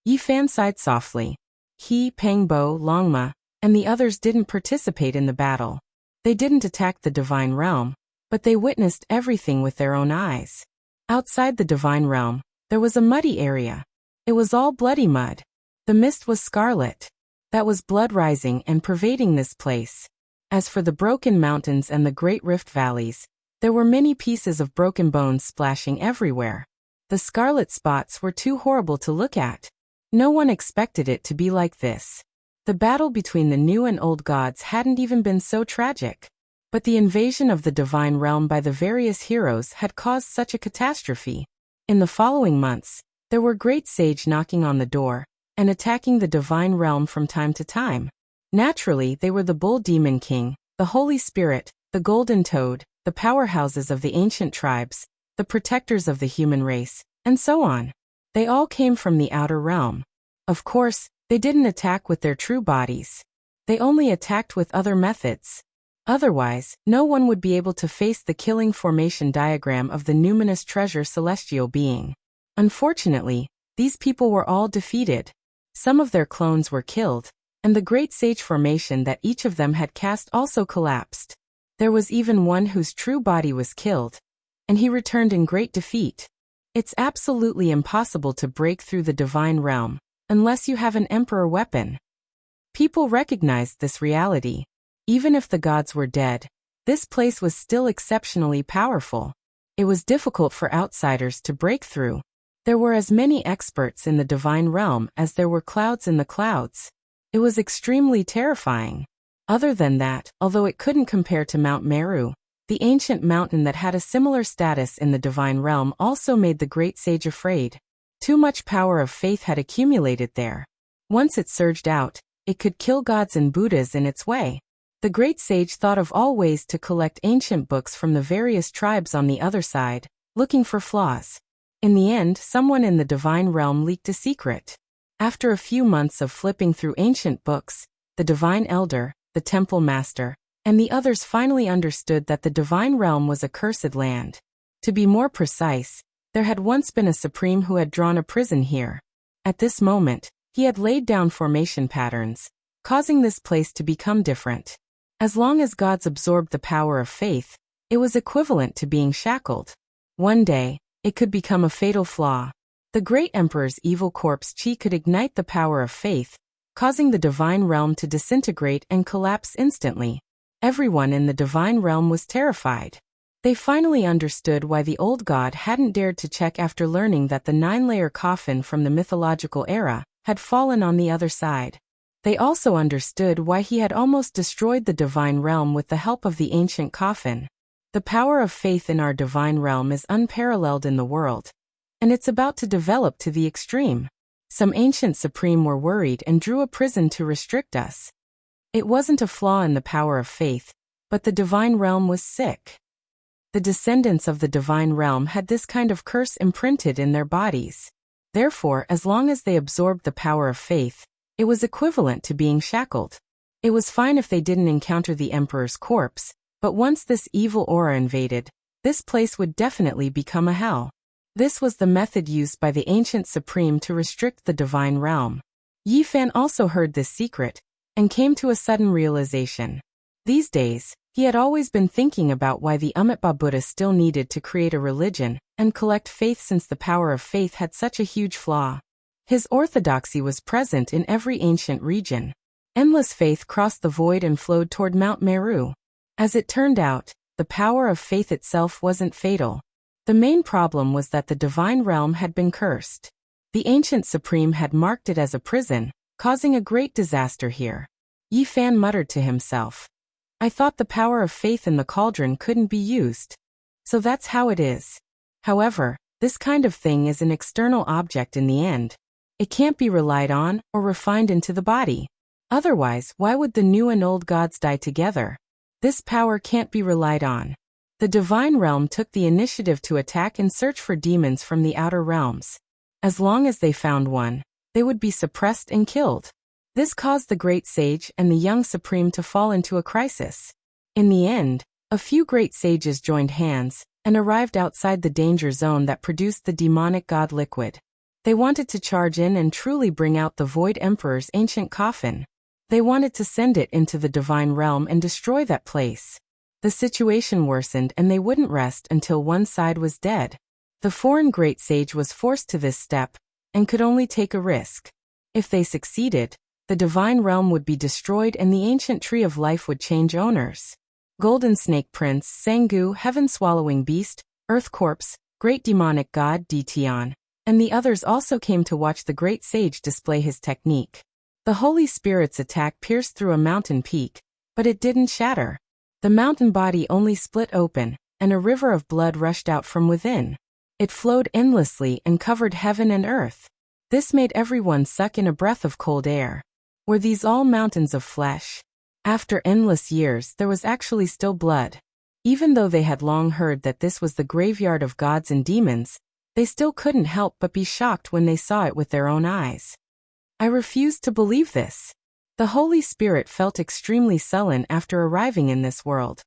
Yi Fan sighed softly. He, Pangbo, Longma, and the others didn't participate in the battle. They didn't attack the divine realm, but they witnessed everything with their own eyes. Outside the divine realm, there was a muddy area. It was all bloody mud. The mist was scarlet. That was blood rising and pervading this place. As for the broken mountains and the great rift valleys, there were many pieces of broken bones splashing everywhere. The scarlet spots were too horrible to look at. No one expected it to be like this. The battle between the new and old gods hadn't even been so tragic. But the invasion of the divine realm by the various heroes had caused such a catastrophe. In the following months, there were great sage knocking on the door and attacking the divine realm from time to time. Naturally, they were the Bull Demon King, the Holy Spirit, the Golden Toad, the powerhouses of the ancient tribes, the protectors of the human race, and so on. They all came from the outer realm. Of course, they didn't attack with their true bodies. They only attacked with other methods. Otherwise, no one would be able to face the killing formation diagram of the numinous treasure celestial being. Unfortunately, these people were all defeated. Some of their clones were killed, and the great sage formation that each of them had cast also collapsed. There was even one whose true body was killed, and he returned in great defeat. It's absolutely impossible to break through the divine realm, unless you have an emperor weapon. People recognized this reality. Even if the gods were dead, this place was still exceptionally powerful. It was difficult for outsiders to break through. There were as many experts in the divine realm as there were clouds in the clouds. It was extremely terrifying. Other than that, although it couldn't compare to Mount Meru, the ancient mountain that had a similar status in the divine realm also made the great sage afraid. Too much power of faith had accumulated there. Once it surged out, it could kill gods and Buddhas in its way. The great sage thought of all ways to collect ancient books from the various tribes on the other side, looking for flaws. In the end, someone in the divine realm leaked a secret. After a few months of flipping through ancient books, the divine elder, the temple master, and the others finally understood that the divine realm was a cursed land. To be more precise, there had once been a supreme who had drawn a prison here. At this moment, he had laid down formation patterns, causing this place to become different. As long as gods absorbed the power of faith, it was equivalent to being shackled. One day, it could become a fatal flaw. The great emperor's evil corpse chi could ignite the power of faith, causing the divine realm to disintegrate and collapse instantly. Everyone in the divine realm was terrified. They finally understood why the old god hadn't dared to check after learning that the 9-layer coffin from the mythological era had fallen on the other side. They also understood why he had almost destroyed the divine realm with the help of the ancient coffin. The power of faith in our divine realm is unparalleled in the world, and it's about to develop to the extreme. Some ancient supreme were worried and drew a prison to restrict us. It wasn't a flaw in the power of faith, but the divine realm was sick. The descendants of the divine realm had this kind of curse imprinted in their bodies. Therefore, as long as they absorbed the power of faith, it was equivalent to being shackled. It was fine if they didn't encounter the emperor's corpse, but once this evil aura invaded, this place would definitely become a hell. This was the method used by the ancient supreme to restrict the divine realm. Yi Fan also heard this secret, and came to a sudden realization. These days, he had always been thinking about why the Amitabha Buddha still needed to create a religion and collect faith, since the power of faith had such a huge flaw. His orthodoxy was present in every ancient region. Endless faith crossed the void and flowed toward Mount Meru. As it turned out, the power of faith itself wasn't fatal. The main problem was that the divine realm had been cursed. The ancient supreme had marked it as a prison, causing a great disaster here. Yi Fan muttered to himself. I thought the power of faith in the cauldron couldn't be used. So that's how it is. However, this kind of thing is an external object in the end. It can't be relied on or refined into the body. Otherwise, why would the new and old gods die together? This power can't be relied on. The divine realm took the initiative to attack and search for demons from the outer realms. As long as they found one, they would be suppressed and killed. This caused the great sage and the young supreme to fall into a crisis. In the end, a few great sages joined hands and arrived outside the danger zone that produced the demonic god liquid. They wanted to charge in and truly bring out the Void Emperor's ancient coffin. They wanted to send it into the divine realm and destroy that place. The situation worsened and they wouldn't rest until one side was dead. The foreign great sage was forced to this step and could only take a risk. If they succeeded, the divine realm would be destroyed and the ancient tree of life would change owners. Golden Snake Prince, Sangu, Heaven-Swallowing Beast, Earth Corpse, Great Demonic God Ditian, and the others also came to watch the great sage display his technique. The Holy Spirit's attack pierced through a mountain peak, but it didn't shatter. The mountain body only split open, and a river of blood rushed out from within. It flowed endlessly and covered heaven and earth. This made everyone suck in a breath of cold air. Were these all mountains of flesh? After endless years, there was actually still blood. Even though they had long heard that this was the graveyard of gods and demons, they still couldn't help but be shocked when they saw it with their own eyes. I refused to believe this. The Holy Spirit felt extremely sullen after arriving in this world.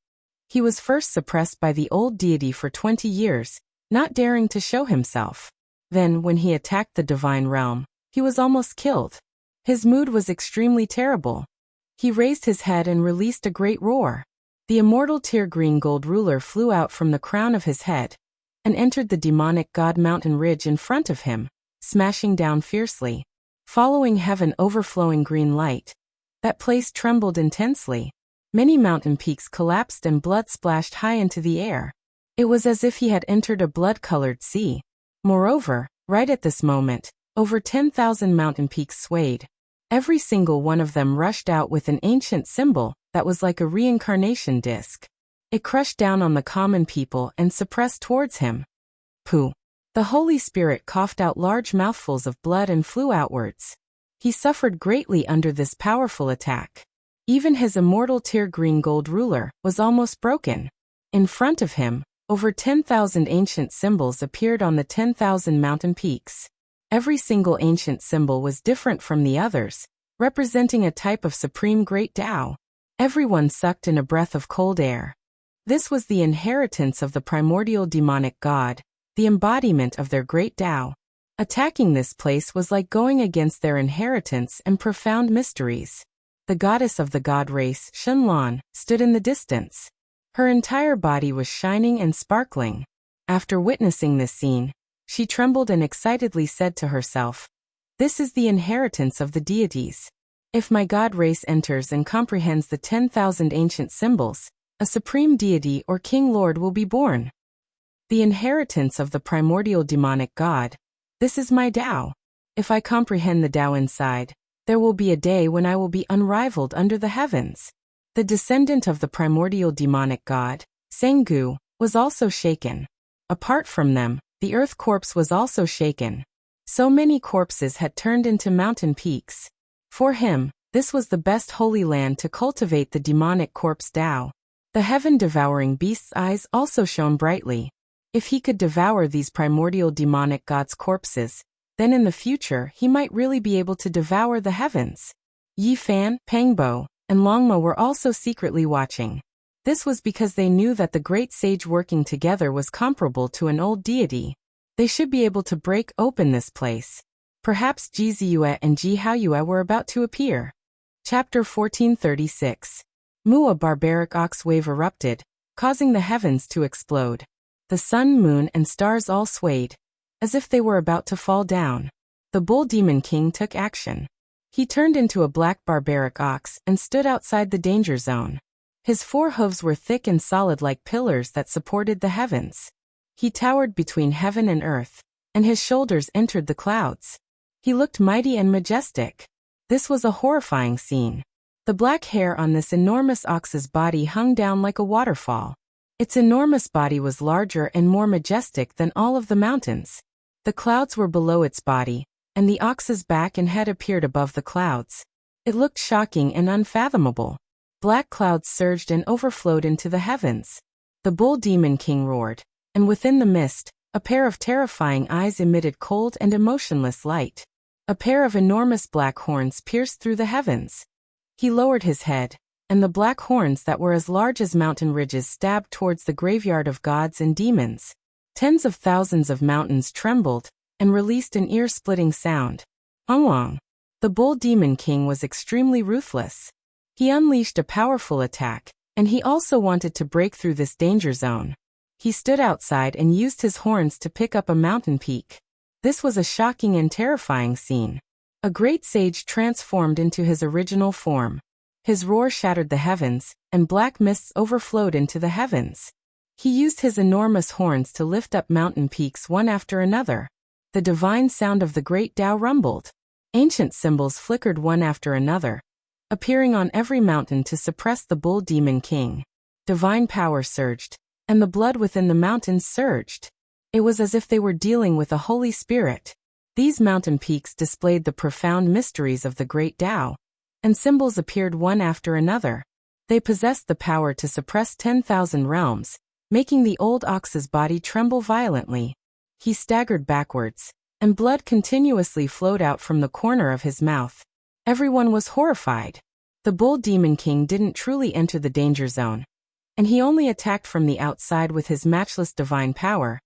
He was first suppressed by the old deity for 20 years, not daring to show himself. Then, when he attacked the divine realm, he was almost killed. His mood was extremely terrible. He raised his head and released a great roar. The immortal tear green gold ruler flew out from the crown of his head and entered the demonic god mountain ridge in front of him, smashing down fiercely. Following heaven overflowing green light, that place trembled intensely. Many mountain peaks collapsed and blood splashed high into the air. It was as if he had entered a blood-colored sea. Moreover, right at this moment, over 10,000 mountain peaks swayed. Every single one of them rushed out with an ancient symbol that was like a reincarnation disc. It crushed down on the common people and suppressed towards him. Pooh. The Holy Spirit coughed out large mouthfuls of blood and flew outwards. He suffered greatly under this powerful attack. Even his immortal tear green gold ruler was almost broken. In front of him, over 10,000 ancient symbols appeared on the 10,000 mountain peaks. Every single ancient symbol was different from the others, representing a type of supreme great Tao. Everyone sucked in a breath of cold air. This was the inheritance of the primordial demonic god, the embodiment of their great Tao. Attacking this place was like going against their inheritance and profound mysteries. The goddess of the god race, Shenlong, stood in the distance. Her entire body was shining and sparkling. After witnessing this scene, she trembled and excitedly said to herself, "This is the inheritance of the deities. If my god race enters and comprehends the 10,000 ancient symbols, a supreme deity or king lord will be born. The inheritance of the primordial demonic god. This is my Tao. If I comprehend the Tao inside, there will be a day when I will be unrivaled under the heavens." The descendant of the primordial demonic god, Sangu, was also shaken. Apart from them, the earth corpse was also shaken. So many corpses had turned into mountain peaks. For him, this was the best holy land to cultivate the demonic corpse Tao. The heaven-devouring beast's eyes also shone brightly. If he could devour these primordial demonic gods' corpses, then in the future he might really be able to devour the heavens. Yi Fan, Pangbo, and Longma were also secretly watching. This was because they knew that the great sage working together was comparable to an old deity. They should be able to break open this place. Perhaps Ji Ziyue and Ji Haoyue were about to appear. Chapter 1436. A barbaric ox wave erupted, causing the heavens to explode. The sun, moon, and stars all swayed, as if they were about to fall down. The bull demon king took action. He turned into a black barbaric ox and stood outside the danger zone. His four hooves were thick and solid like pillars that supported the heavens. He towered between heaven and earth, and his shoulders entered the clouds. He looked mighty and majestic. This was a horrifying scene. The black hair on this enormous ox's body hung down like a waterfall. Its enormous body was larger and more majestic than all of the mountains. The clouds were below its body, and the ox's back and head appeared above the clouds. It looked shocking and unfathomable. Black clouds surged and overflowed into the heavens. The bull demon king roared, and within the mist, a pair of terrifying eyes emitted cold and emotionless light. A pair of enormous black horns pierced through the heavens. He lowered his head, and the black horns that were as large as mountain ridges stabbed towards the graveyard of gods and demons. Tens of thousands of mountains trembled, and released an ear-splitting sound. Wang. The bull demon king was extremely ruthless. He unleashed a powerful attack, and he also wanted to break through this danger zone. He stood outside and used his horns to pick up a mountain peak. This was a shocking and terrifying scene. A great sage transformed into his original form. His roar shattered the heavens, and black mists overflowed into the heavens. He used his enormous horns to lift up mountain peaks one after another. The divine sound of the great Tao rumbled. Ancient symbols flickered one after another, appearing on every mountain to suppress the bull demon king. Divine power surged, and the blood within the mountains surged. It was as if they were dealing with a Holy Spirit. These mountain peaks displayed the profound mysteries of the great Tao, and symbols appeared one after another. They possessed the power to suppress 10,000 realms, making the old ox's body tremble violently. He staggered backwards, and blood continuously flowed out from the corner of his mouth. Everyone was horrified. The bull demon king didn't truly enter the danger zone, and he only attacked from the outside with his matchless divine power.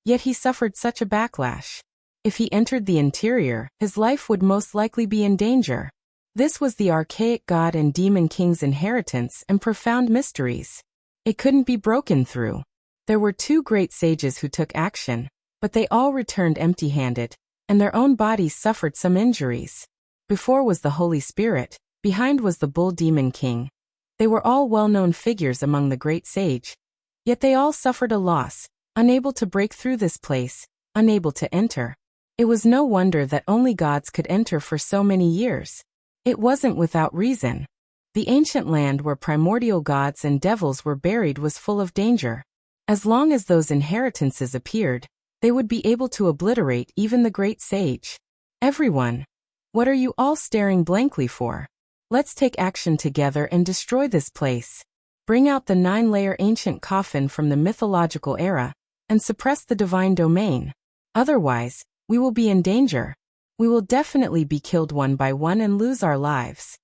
Yet he suffered such a backlash. If he entered the interior, his life would most likely be in danger. This was the archaic god and demon king's inheritance and profound mysteries. It couldn't be broken through. There were two great sages who took action, but they all returned empty-handed, and their own bodies suffered some injuries. Before was the Holy Spirit, behind was the bull demon king. They were all well-known figures among the great sage. Yet they all suffered a loss, unable to break through this place, unable to enter. It was no wonder that only gods could enter for so many years. It wasn't without reason. The ancient land where primordial gods and devils were buried was full of danger. As long as those inheritances appeared, they would be able to obliterate even the great sage. Everyone, what are you all staring blankly for? Let's take action together and destroy this place. Bring out the 9-layer ancient coffin from the mythological era, and suppress the divine domain. Otherwise, we will be in danger. We will definitely be killed one by one and lose our lives.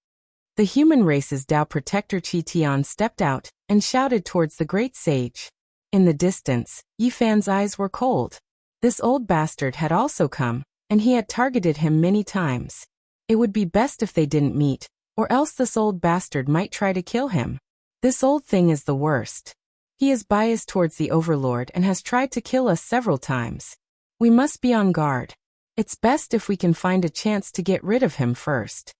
The human race's Tao protector Qi Tian stepped out and shouted towards the great sage. In the distance, Yifan's eyes were cold. This old bastard had also come, and he had targeted him many times. It would be best if they didn't meet, or else this old bastard might try to kill him. This old thing is the worst. He is biased towards the Overlord and has tried to kill us several times. We must be on guard. It's best if we can find a chance to get rid of him first.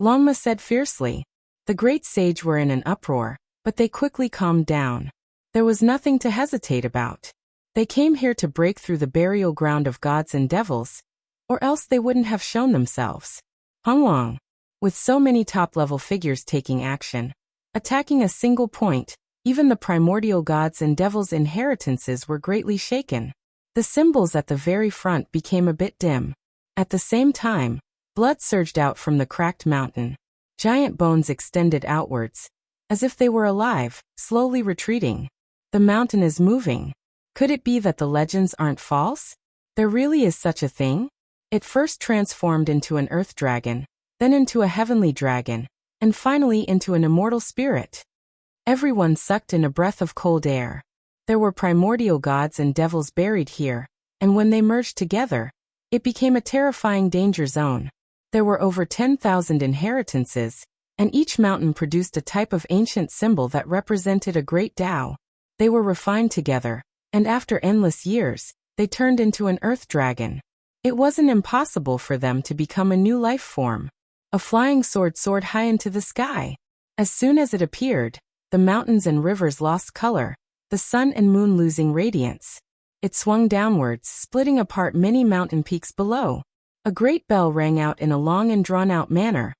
Longma said fiercely. The great sage were in an uproar, but they quickly calmed down. There was nothing to hesitate about. They came here to break through the burial ground of gods and devils, or else they wouldn't have shown themselves. Wang. With so many top-level figures taking action, attacking a single point, even the primordial gods and devils' inheritances were greatly shaken. The symbols at the very front became a bit dim. At the same time, blood surged out from the cracked mountain. Giant bones extended outwards, as if they were alive, slowly retreating. The mountain is moving. Could it be that the legends aren't false? There really is such a thing? It first transformed into an earth dragon, then into a heavenly dragon, and finally into an immortal spirit. Everyone sucked in a breath of cold air. There were primordial gods and devils buried here, and when they merged together, it became a terrifying danger zone. There were over 10,000 inheritances, and each mountain produced a type of ancient symbol that represented a great Tao. They were refined together, and after endless years, they turned into an earth dragon. It wasn't impossible for them to become a new life form. A flying sword soared high into the sky. As soon as it appeared, the mountains and rivers lost color, the sun and moon losing radiance. It swung downwards, splitting apart many mountain peaks below. A great bell rang out in a long and drawn-out manner.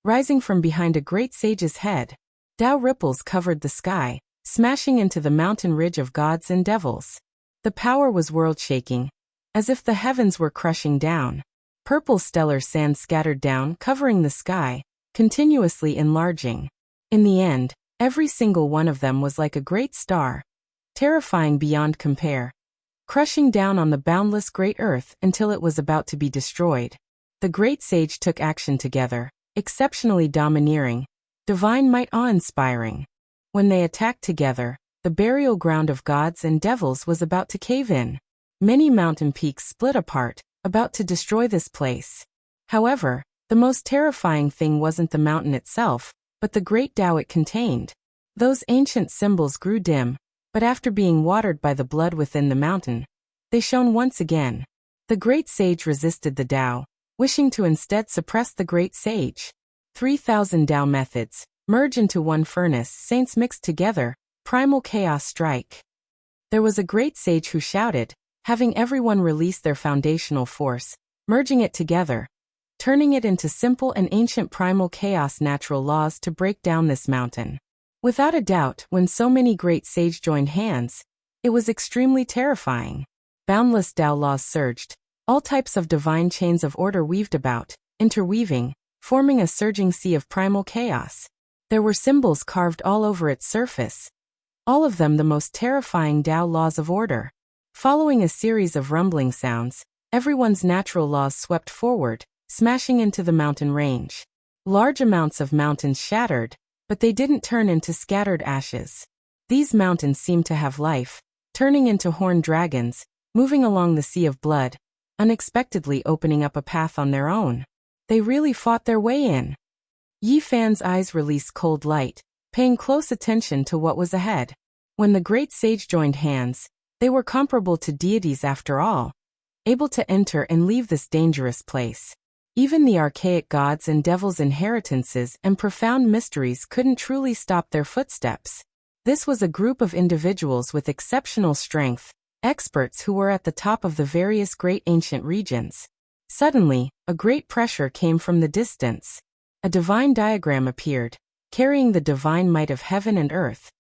Rising from behind a great sage's head, Tao ripples covered the sky, smashing into the mountain ridge of gods and devils. The power was world-shaking, as if the heavens were crushing down. Purple stellar sand scattered down, covering the sky, continuously enlarging. In the end, every single one of them was like a great star, terrifying beyond compare, crushing down on the boundless great earth until it was about to be destroyed. The great sage took action together, exceptionally domineering, divine might awe-inspiring. When they attacked together, the burial ground of gods and devils was about to cave in. Many mountain peaks split apart, about to destroy this place. However, the most terrifying thing wasn't the mountain itself, but the great Tao it contained. Those ancient symbols grew dim, but after being watered by the blood within the mountain, they shone once again. The great sage resisted the Tao, wishing to instead suppress the great sage. 3,000 Tao methods, merge into one furnace, saints mixed together, primal chaos strike. There was a great sage who shouted, having everyone release their foundational force, merging it together, turning it into simple and ancient primal chaos natural laws to break down this mountain. Without a doubt, when so many great sage joined hands, it was extremely terrifying. Boundless Tao laws surged, all types of divine chains of order weaved about, interweaving, forming a surging sea of primal chaos. There were symbols carved all over its surface, all of them the most terrifying Tao laws of order. Following a series of rumbling sounds, everyone's natural laws swept forward, smashing into the mountain range. Large amounts of mountains shattered, but they didn't turn into scattered ashes. These mountains seemed to have life, turning into horned dragons, moving along the sea of blood, unexpectedly opening up a path on their own. They really fought their way in. Yi Fan's eyes released cold light, paying close attention to what was ahead. When the great sage joined hands, they were comparable to deities after all, able to enter and leave this dangerous place. Even the archaic gods and devils' inheritances and profound mysteries couldn't truly stop their footsteps. This was a group of individuals with exceptional strength, experts who were at the top of the various great ancient regions. Suddenly, a great pressure came from the distance. A divine diagram appeared, carrying the divine might of heaven and earth,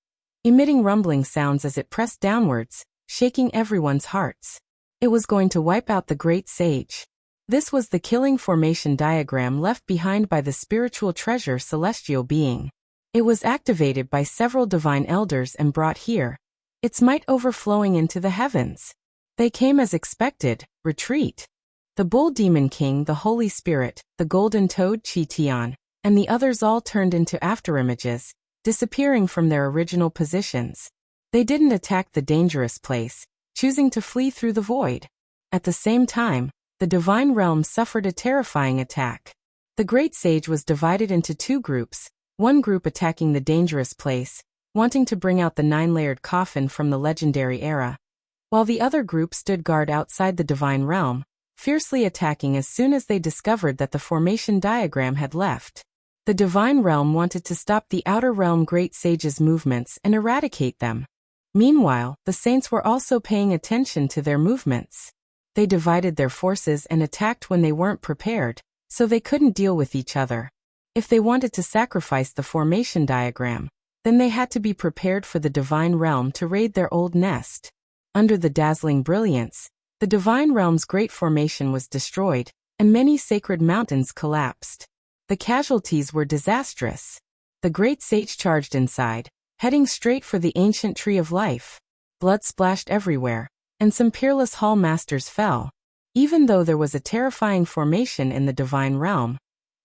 emitting rumbling sounds as it pressed downwards, shaking everyone's hearts. It was going to wipe out the great sage. This was the killing formation diagram left behind by the spiritual treasure celestial being. It was activated by several divine elders and brought here, its might overflowing into the heavens. They came as expected, retreat. The bull demon king, the Holy Spirit, the golden toad Chi Tian, and the others all turned into afterimages, disappearing from their original positions. They didn't attack the dangerous place, choosing to flee through the void. At the same time, the divine realm suffered a terrifying attack. The great sage was divided into two groups, one group attacking the dangerous place, wanting to bring out the 9-layered coffin from the legendary era, while the other group stood guard outside the divine realm, fiercely attacking as soon as they discovered that the formation diagram had left. The divine realm wanted to stop the outer realm great sage's movements and eradicate them. Meanwhile, the saints were also paying attention to their movements. They divided their forces and attacked when they weren't prepared, so they couldn't deal with each other. If they wanted to sacrifice the formation diagram, then they had to be prepared for the divine realm to raid their old nest. Under the dazzling brilliance, the divine realm's great formation was destroyed, and many sacred mountains collapsed. The casualties were disastrous. The great sage charged inside, heading straight for the ancient tree of life. Blood splashed everywhere, and some peerless hall masters fell. Even though there was a terrifying formation in the divine realm,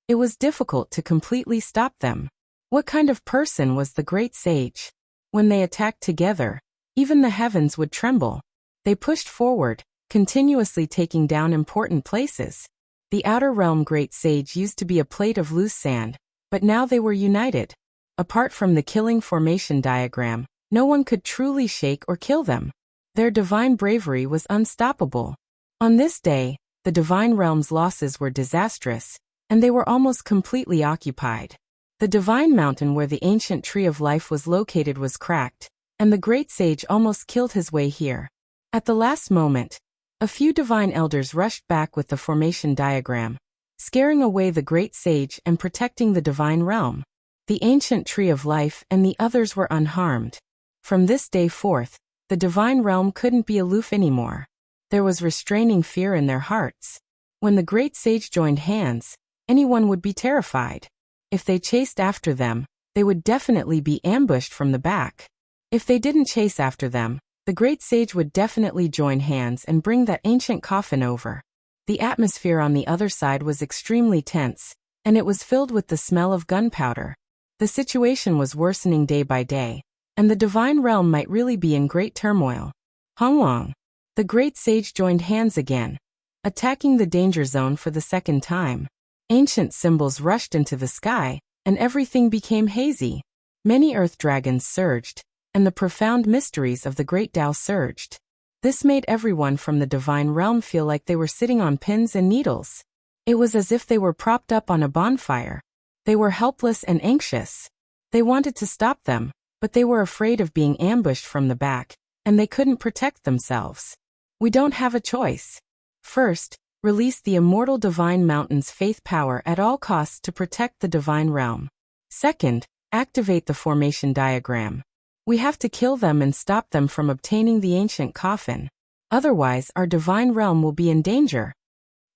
It was difficult to completely stop them. What kind of person was the great sage? When they attacked together, even the heavens would tremble. They pushed forward, continuously taking down important places. The outer realm great sage used to be a plate of loose sand, but now they were united. Apart from the killing formation diagram, no one could truly shake or kill them. Their divine bravery was unstoppable. On this day, the divine realm's losses were disastrous, and they were almost completely occupied. The divine mountain where the ancient tree of life was located was cracked, and the great sage almost killed his way here. At the last moment, a few divine elders rushed back with the formation diagram, scaring away the great sage and protecting the divine realm. The ancient tree of life and the others were unharmed. From this day forth, the divine realm couldn't be aloof anymore. There was restraining fear in their hearts. When the great sage joined hands, anyone would be terrified. If they chased after them, they would definitely be ambushed from the back. If they didn't chase after them, the great sage would definitely join hands and bring that ancient coffin over. The atmosphere on the other side was extremely tense, and it was filled with the smell of gunpowder. The situation was worsening day by day, and the divine realm might really be in great turmoil. Hongwang. The great sage joined hands again, attacking the danger zone for the second time. Ancient symbols rushed into the sky, and everything became hazy. Many earth dragons surged, and the profound mysteries of the great Tao surged. This made everyone from the divine realm feel like they were sitting on pins and needles. It was as if they were propped up on a bonfire. They were helpless and anxious. They wanted to stop them, but they were afraid of being ambushed from the back, and they couldn't protect themselves. We don't have a choice. First, release the immortal divine mountain's faith power at all costs to protect the divine realm. Second, activate the formation diagram. We have to kill them and stop them from obtaining the ancient coffin. Otherwise, our divine realm will be in danger.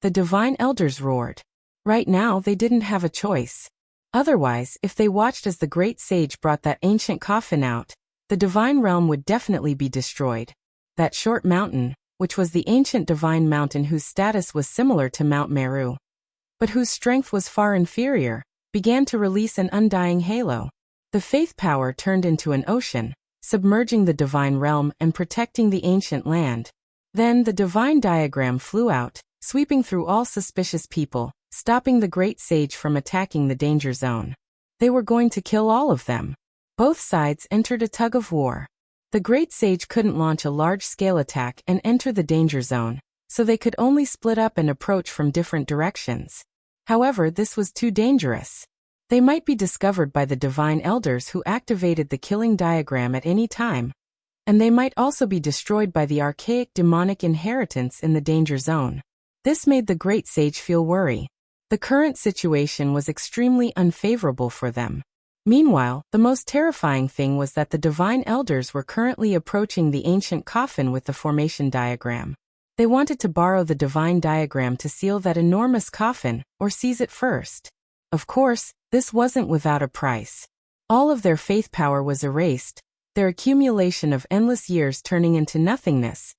The divine elders roared. Right now, they didn't have a choice. Otherwise, if they watched as the great sage brought that ancient coffin out, the divine realm would definitely be destroyed. That short mountain, which was the ancient divine mountain whose status was similar to Mount Meru, but whose strength was far inferior, began to release an undying halo. The faith power turned into an ocean, submerging the divine realm and protecting the ancient land. Then the divine diagram flew out, sweeping through all suspicious people, stopping the great sage from attacking the danger zone. They were going to kill all of them. Both sides entered a tug of war. The great sage couldn't launch a large-scale attack and enter the danger zone, so they could only split up and approach from different directions. However, this was too dangerous. They might be discovered by the divine elders who activated the killing diagram at any time, and they might also be destroyed by the archaic demonic inheritance in the danger zone. This made the great sage feel worry. The current situation was extremely unfavorable for them. Meanwhile, the most terrifying thing was that the divine elders were currently approaching the ancient coffin with the formation diagram. They wanted to borrow the divine diagram to seal that enormous coffin, or seize it first. Of course, this wasn't without a price. All of their faith power was erased, their accumulation of endless years turning into nothingness,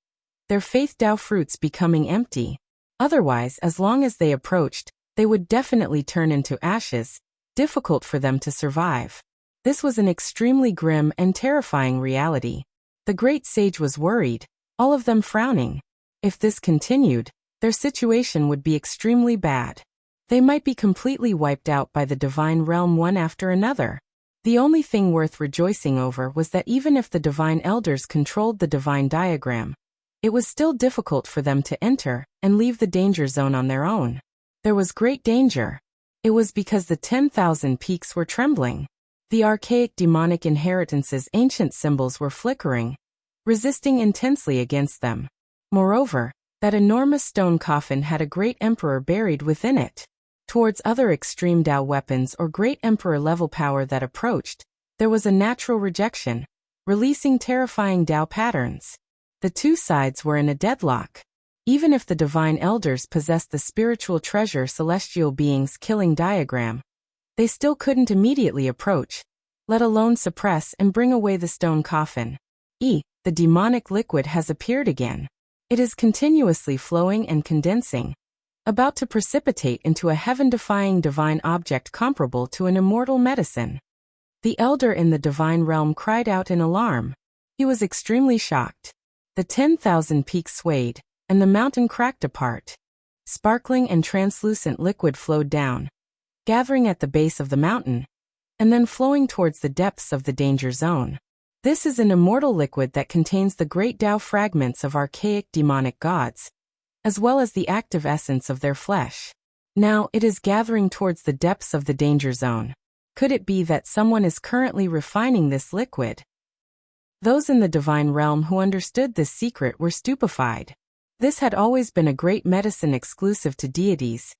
their faith Tao fruits becoming empty. Otherwise, as long as they approached, they would definitely turn into ashes, difficult for them to survive. This was an extremely grim and terrifying reality. The great sage was worried, all of them frowning. If this continued, their situation would be extremely bad. They might be completely wiped out by the divine realm one after another. The only thing worth rejoicing over was that even if the divine elders controlled the divine diagram, it was still difficult for them to enter and leave the danger zone on their own. There was great danger. It was because the 10,000 peaks were trembling. The archaic demonic inheritance's ancient symbols were flickering, resisting intensely against them. Moreover, that enormous stone coffin had a great emperor buried within it. Towards other extreme Tao weapons or great emperor-level power that approached, there was a natural rejection, releasing terrifying Tao patterns. The two sides were in a deadlock. Even if the divine elders possessed the spiritual treasure celestial beings killing diagram, they still couldn't immediately approach, let alone suppress and bring away the stone coffin. The demonic liquid has appeared again. It is continuously flowing and condensing. about to precipitate into a heaven-defying divine object comparable to an immortal medicine. The elder in the divine realm cried out in alarm. He was extremely shocked. The 10,000 peaks swayed, and the mountain cracked apart. Sparkling and translucent liquid flowed down, gathering at the base of the mountain, and then flowing towards the depths of the danger zone. This is an immortal liquid that contains the great Tao fragments of archaic demonic gods, as well as the active essence of their flesh. Now it is gathering towards the depths of the danger zone. Could it be that someone is currently refining this liquid? Those in the divine realm who understood this secret were stupefied. This had always been a great medicine exclusive to deities,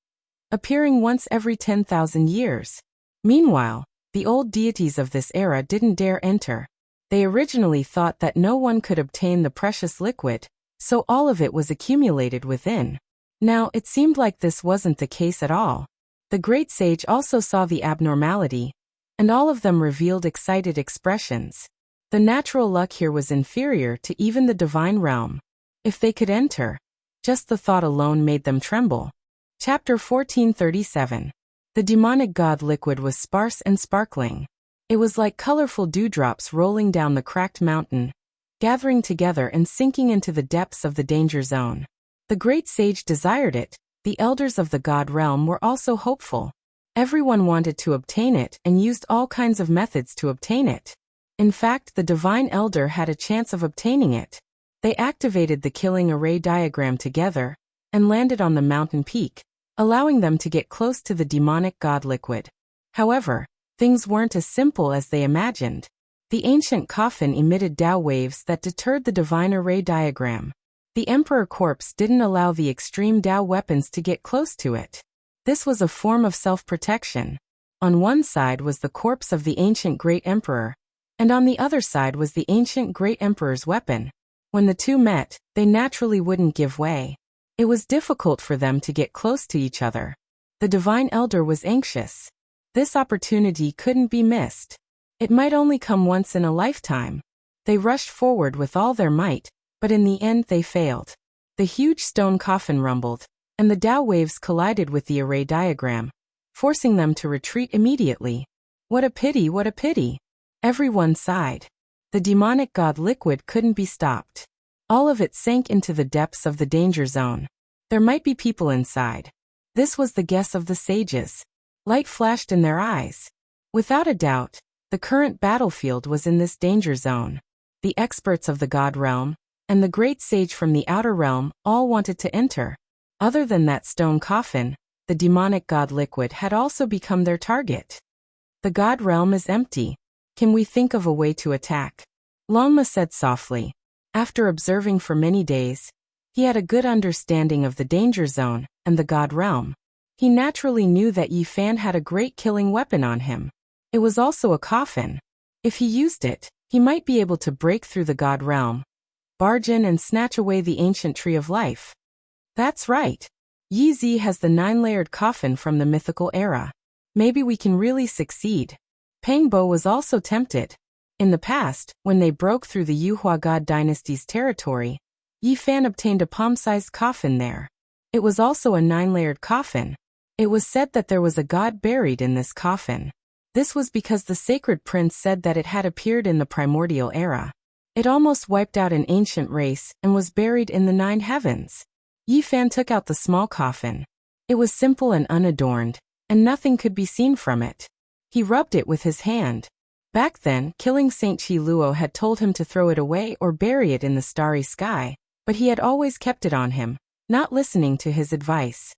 appearing once every 10,000 years. Meanwhile, the old deities of this era didn't dare enter. They originally thought that no one could obtain the precious liquid, so all of it was accumulated within. Now it seemed like this wasn't the case at all. The great sage also saw the abnormality, and all of them revealed excited expressions. The natural luck here was inferior to even the divine realm. If they could enter, just the thought alone made them tremble. Chapter 1437. The demonic god liquid was sparse and sparkling. It was like colorful dewdrops rolling down the cracked mountain, gathering together and sinking into the depths of the danger zone. The great sage desired it. The elders of the god realm were also hopeful. Everyone wanted to obtain it and used all kinds of methods to obtain it. In fact, the divine elder had a chance of obtaining it. They activated the killing array diagram together and landed on the mountain peak, allowing them to get close to the demonic god liquid. However, things weren't as simple as they imagined. The ancient coffin emitted Tao waves that deterred the divine array diagram. The emperor corpse didn't allow the extreme Tao weapons to get close to it. This was a form of self-protection. On one side was the corpse of the ancient great emperor, and on the other side was the ancient great emperor's weapon. When the two met, they naturally wouldn't give way. It was difficult for them to get close to each other. The divine elder was anxious. This opportunity couldn't be missed. It might only come once in a lifetime. They rushed forward with all their might, but in the end they failed. The huge stone coffin rumbled, and the Tao waves collided with the array diagram, forcing them to retreat immediately. What a pity, what a pity! Everyone sighed. The demonic god liquid couldn't be stopped. All of it sank into the depths of the danger zone. There might be people inside. This was the guess of the sages. Light flashed in their eyes. Without a doubt, the current battlefield was in this danger zone. The experts of the god realm, and the great sage from the outer realm all wanted to enter. Other than that stone coffin, the demonic god liquid had also become their target. The god realm is empty. Can we think of a way to attack? Longma said softly. After observing for many days, he had a good understanding of the danger zone and the god realm. He naturally knew that Yi Fan had a great killing weapon on him. It was also a coffin. If he used it, he might be able to break through the god realm, barge in and snatch away the ancient tree of life. That's right. Yi Zi has the 9-layered coffin from the mythical era. Maybe we can really succeed. Pang Bo was also tempted. In the past, when they broke through the Yuhua God dynasty's territory, Yi Fan obtained a palm-sized coffin there. It was also a 9-layered coffin. It was said that there was a god buried in this coffin. This was because the sacred prince said that it had appeared in the primordial era. It almost wiped out an ancient race and was buried in the 9 heavens. Yi Fan took out the small coffin. It was simple and unadorned, and nothing could be seen from it. He rubbed it with his hand. Back then, killing Saint Chi Luo had told him to throw it away or bury it in the starry sky, but he had always kept it on him, not listening to his advice.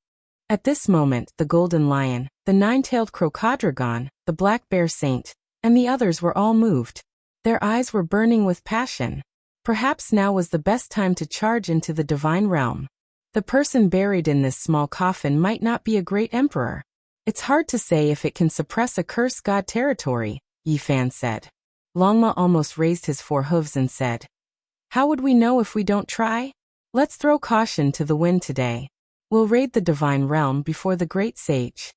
At this moment, the golden lion, the 9-tailed crocodragon, the black bear saint, and the others were all moved. Their eyes were burning with passion. Perhaps now was the best time to charge into the divine realm. The person buried in this small coffin might not be a great emperor. It's hard to say if it can suppress a cursed god territory, Yi Fan said. Longma almost raised his 4 hooves and said, "How would we know if we don't try? Let's throw caution to the wind today. We'll raid the divine realm before the great sage.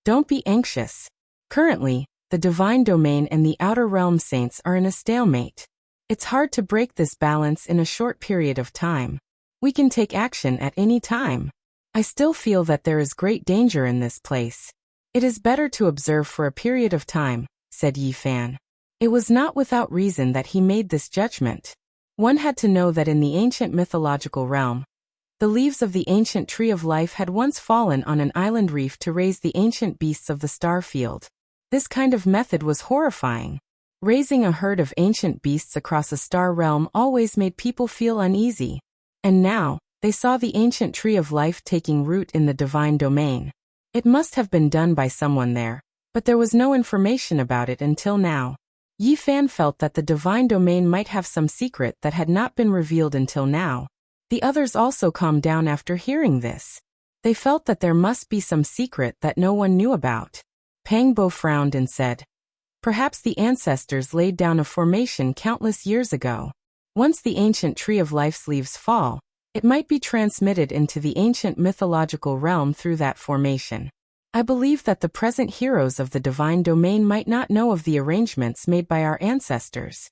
Don't be anxious. Currently, the divine domain and the outer realm saints are in a stalemate. It's hard to break this balance in a short period of time. We can take action at any time." I still feel that there is great danger in this place. It is better to observe for a period of time, said Yi Fan. It was not without reason that he made this judgment. One had to know that in the ancient mythological realm, the leaves of the ancient tree of life had once fallen on an island reef to raise the ancient beasts of the star field. This kind of method was horrifying. Raising a herd of ancient beasts across a star realm always made people feel uneasy. And now, they saw the ancient tree of life taking root in the divine domain. It must have been done by someone there, but there was no information about it until now. Yi Fan felt that the divine domain might have some secret that had not been revealed until now. The others also calmed down after hearing this. They felt that there must be some secret that no one knew about. Pang Bo frowned and said, "Perhaps the ancestors laid down a formation countless years ago. Once the ancient tree of life's leaves fall, it might be transmitted into the ancient mythological realm through that formation. I believe that the present heroes of the divine domain might not know of the arrangements made by our ancestors."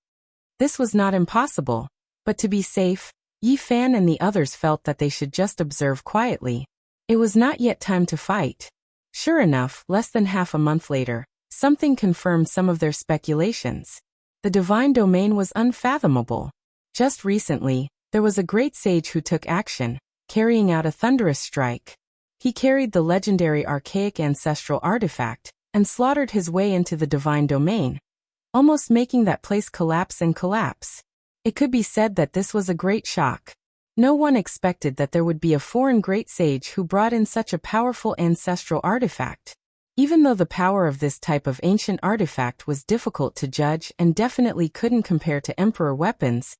This was not impossible, but to be safe, Yi Fan and the others felt that they should just observe quietly. It was not yet time to fight. Sure enough, less than half a month later, something confirmed some of their speculations. The divine domain was unfathomable. Just recently, there was a great sage who took action, carrying out a thunderous strike. He carried the legendary archaic ancestral artifact and slaughtered his way into the divine domain, almost making that place collapse and collapse. It could be said that this was a great shock. No one expected that there would be a foreign great sage who brought in such a powerful ancestral artifact. Even though the power of this type of ancient artifact was difficult to judge and definitely couldn't compare to emperor weapons,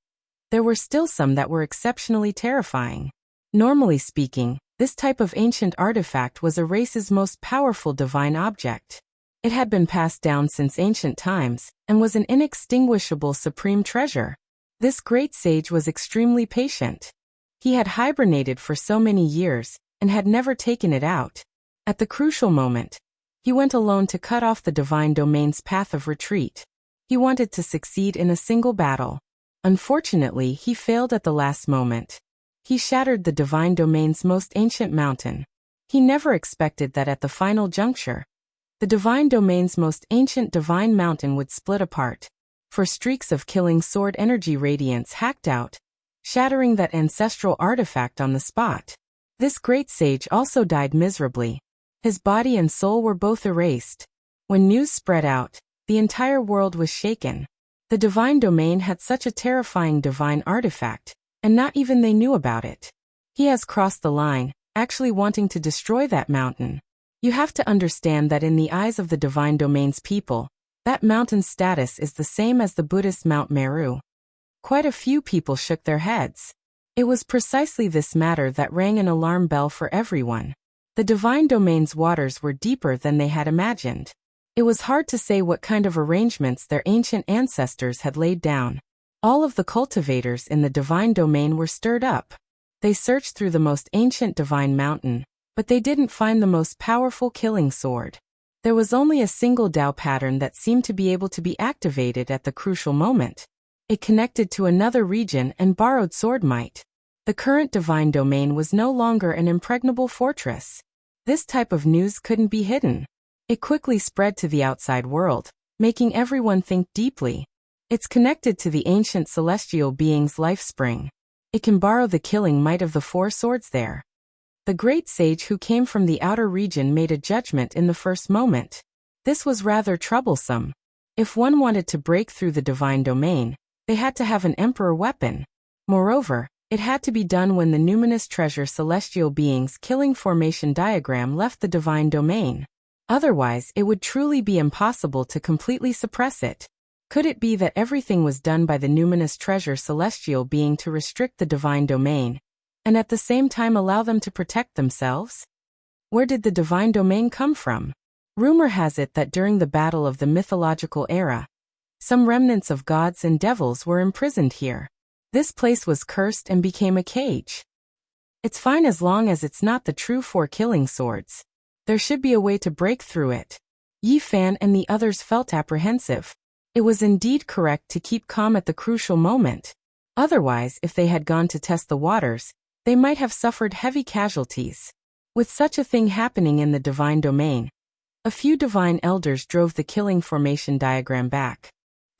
there were still some that were exceptionally terrifying. Normally speaking, this type of ancient artifact was a race's most powerful divine object. It had been passed down since ancient times and was an inextinguishable supreme treasure. This great sage was extremely patient. He had hibernated for so many years and had never taken it out. At the crucial moment, he went alone to cut off the divine domain's path of retreat. He wanted to succeed in a single battle. Unfortunately, he failed at the last moment. He shattered the divine domain's most ancient mountain. He never expected that at the final juncture, the divine domain's most ancient divine mountain would split apart. For streaks of killing sword energy radiance hacked out, shattering that ancestral artifact on the spot. This great sage also died miserably. His body and soul were both erased. When news spread out, the entire world was shaken. The divine domain had such a terrifying divine artifact, and not even they knew about it. He has crossed the line, actually wanting to destroy that mountain. You have to understand that in the eyes of the divine domain's people, that mountain's status is the same as the Buddhist Mount Meru. Quite a few people shook their heads. It was precisely this matter that rang an alarm bell for everyone. The divine domain's waters were deeper than they had imagined. It was hard to say what kind of arrangements their ancient ancestors had laid down. All of the cultivators in the divine domain were stirred up. They searched through the most ancient divine mountain, but they didn't find the most powerful killing sword. There was only a single Dao pattern that seemed to be able to be activated at the crucial moment. It connected to another region and borrowed sword might. The current divine domain was no longer an impregnable fortress. This type of news couldn't be hidden. It quickly spread to the outside world, making everyone think deeply. It's connected to the ancient celestial being's life spring. It can borrow the killing might of the four swords there. The great sage who came from the outer region made a judgment in the first moment. This was rather troublesome. If one wanted to break through the divine domain, they had to have an emperor weapon. Moreover, it had to be done when the numinous treasure celestial being's killing formation diagram left the divine domain. Otherwise, it would truly be impossible to completely suppress it. Could it be that everything was done by the numinous treasure celestial being to restrict the divine domain, and at the same time allow them to protect themselves? Where did the divine domain come from? Rumor has it that during the battle of the mythological era, some remnants of gods and devils were imprisoned here. This place was cursed and became a cage. It's fine as long as it's not the true four killing swords. There should be a way to break through it. Yi Fan and the others felt apprehensive. It was indeed correct to keep calm at the crucial moment. Otherwise, if they had gone to test the waters, they might have suffered heavy casualties. With such a thing happening in the divine domain, a few divine elders drove the killing formation diagram back.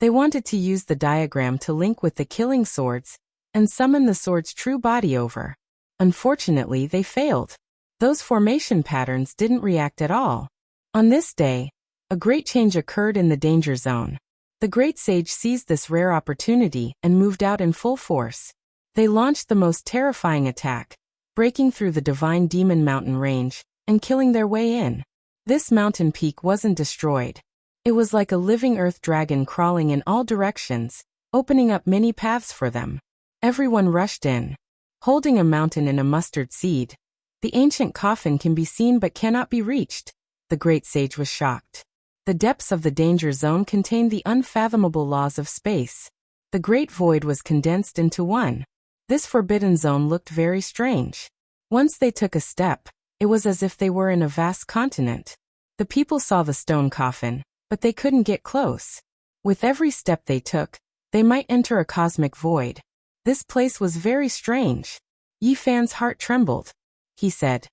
They wanted to use the diagram to link with the killing swords and summon the sword's true body over. Unfortunately, they failed. Those formation patterns didn't react at all. On this day, a great change occurred in the danger zone. The great sage seized this rare opportunity and moved out in full force. They launched the most terrifying attack, breaking through the divine demon mountain range and killing their way in. This mountain peak wasn't destroyed. It was like a living earth dragon crawling in all directions, opening up many paths for them. Everyone rushed in. Holding a mountain in a mustard seed, the ancient coffin can be seen but cannot be reached. The great sage was shocked. The depths of the danger zone contained the unfathomable laws of space. The great void was condensed into one. This forbidden zone looked very strange. Once they took a step, it was as if they were in a vast continent. The people saw the stone coffin, but they couldn't get close. With every step they took, they might enter a cosmic void. This place was very strange. Yi Fan's heart trembled. He said,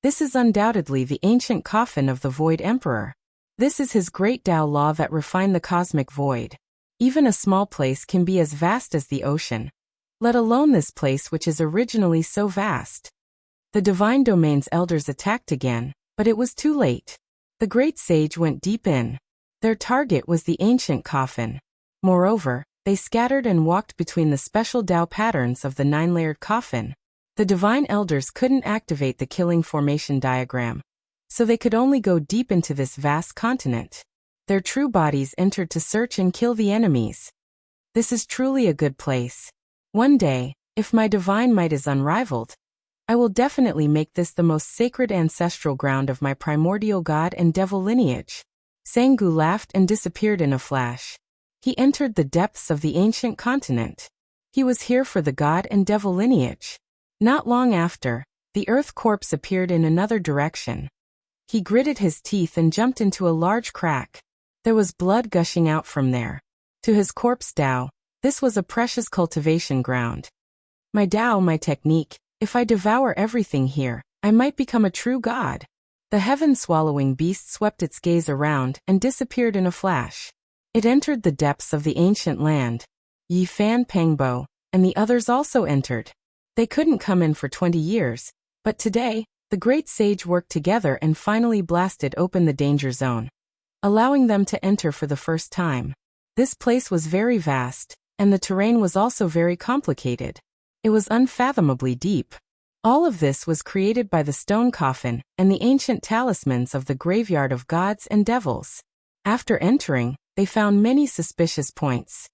"This is undoubtedly the ancient coffin of the Void Emperor. This is his great Tao law that refined the cosmic void. Even a small place can be as vast as the ocean, let alone this place which is originally so vast." The divine domain's elders attacked again, but it was too late. The great sage went deep in. Their target was the ancient coffin. Moreover, they scattered and walked between the special Tao patterns of the 9-layered coffin. The divine elders couldn't activate the killing formation diagram, so they could only go deep into this vast continent. Their true bodies entered to search and kill the enemies. This is truly a good place. One day, if my divine might is unrivaled, I will definitely make this the most sacred ancestral ground of my primordial god and devil lineage. Sangu laughed and disappeared in a flash. He entered the depths of the ancient continent. He was here for the god and devil lineage. Not long after, the earth corpse appeared in another direction. He gritted his teeth and jumped into a large crack. There was blood gushing out from there. To his corpse Tao, this was a precious cultivation ground. My Tao, my technique, if I devour everything here, I might become a true god. The heaven-swallowing beast swept its gaze around and disappeared in a flash. It entered the depths of the ancient land. Yi Fan, Pangbo, and the others also entered. They couldn't come in for 20 years, but today, the great sage worked together and finally blasted open the danger zone, allowing them to enter for the first time. This place was very vast, and the terrain was also very complicated. It was unfathomably deep. All of this was created by the stone coffin and the ancient talismans of the graveyard of gods and devils. After entering, they found many suspicious points.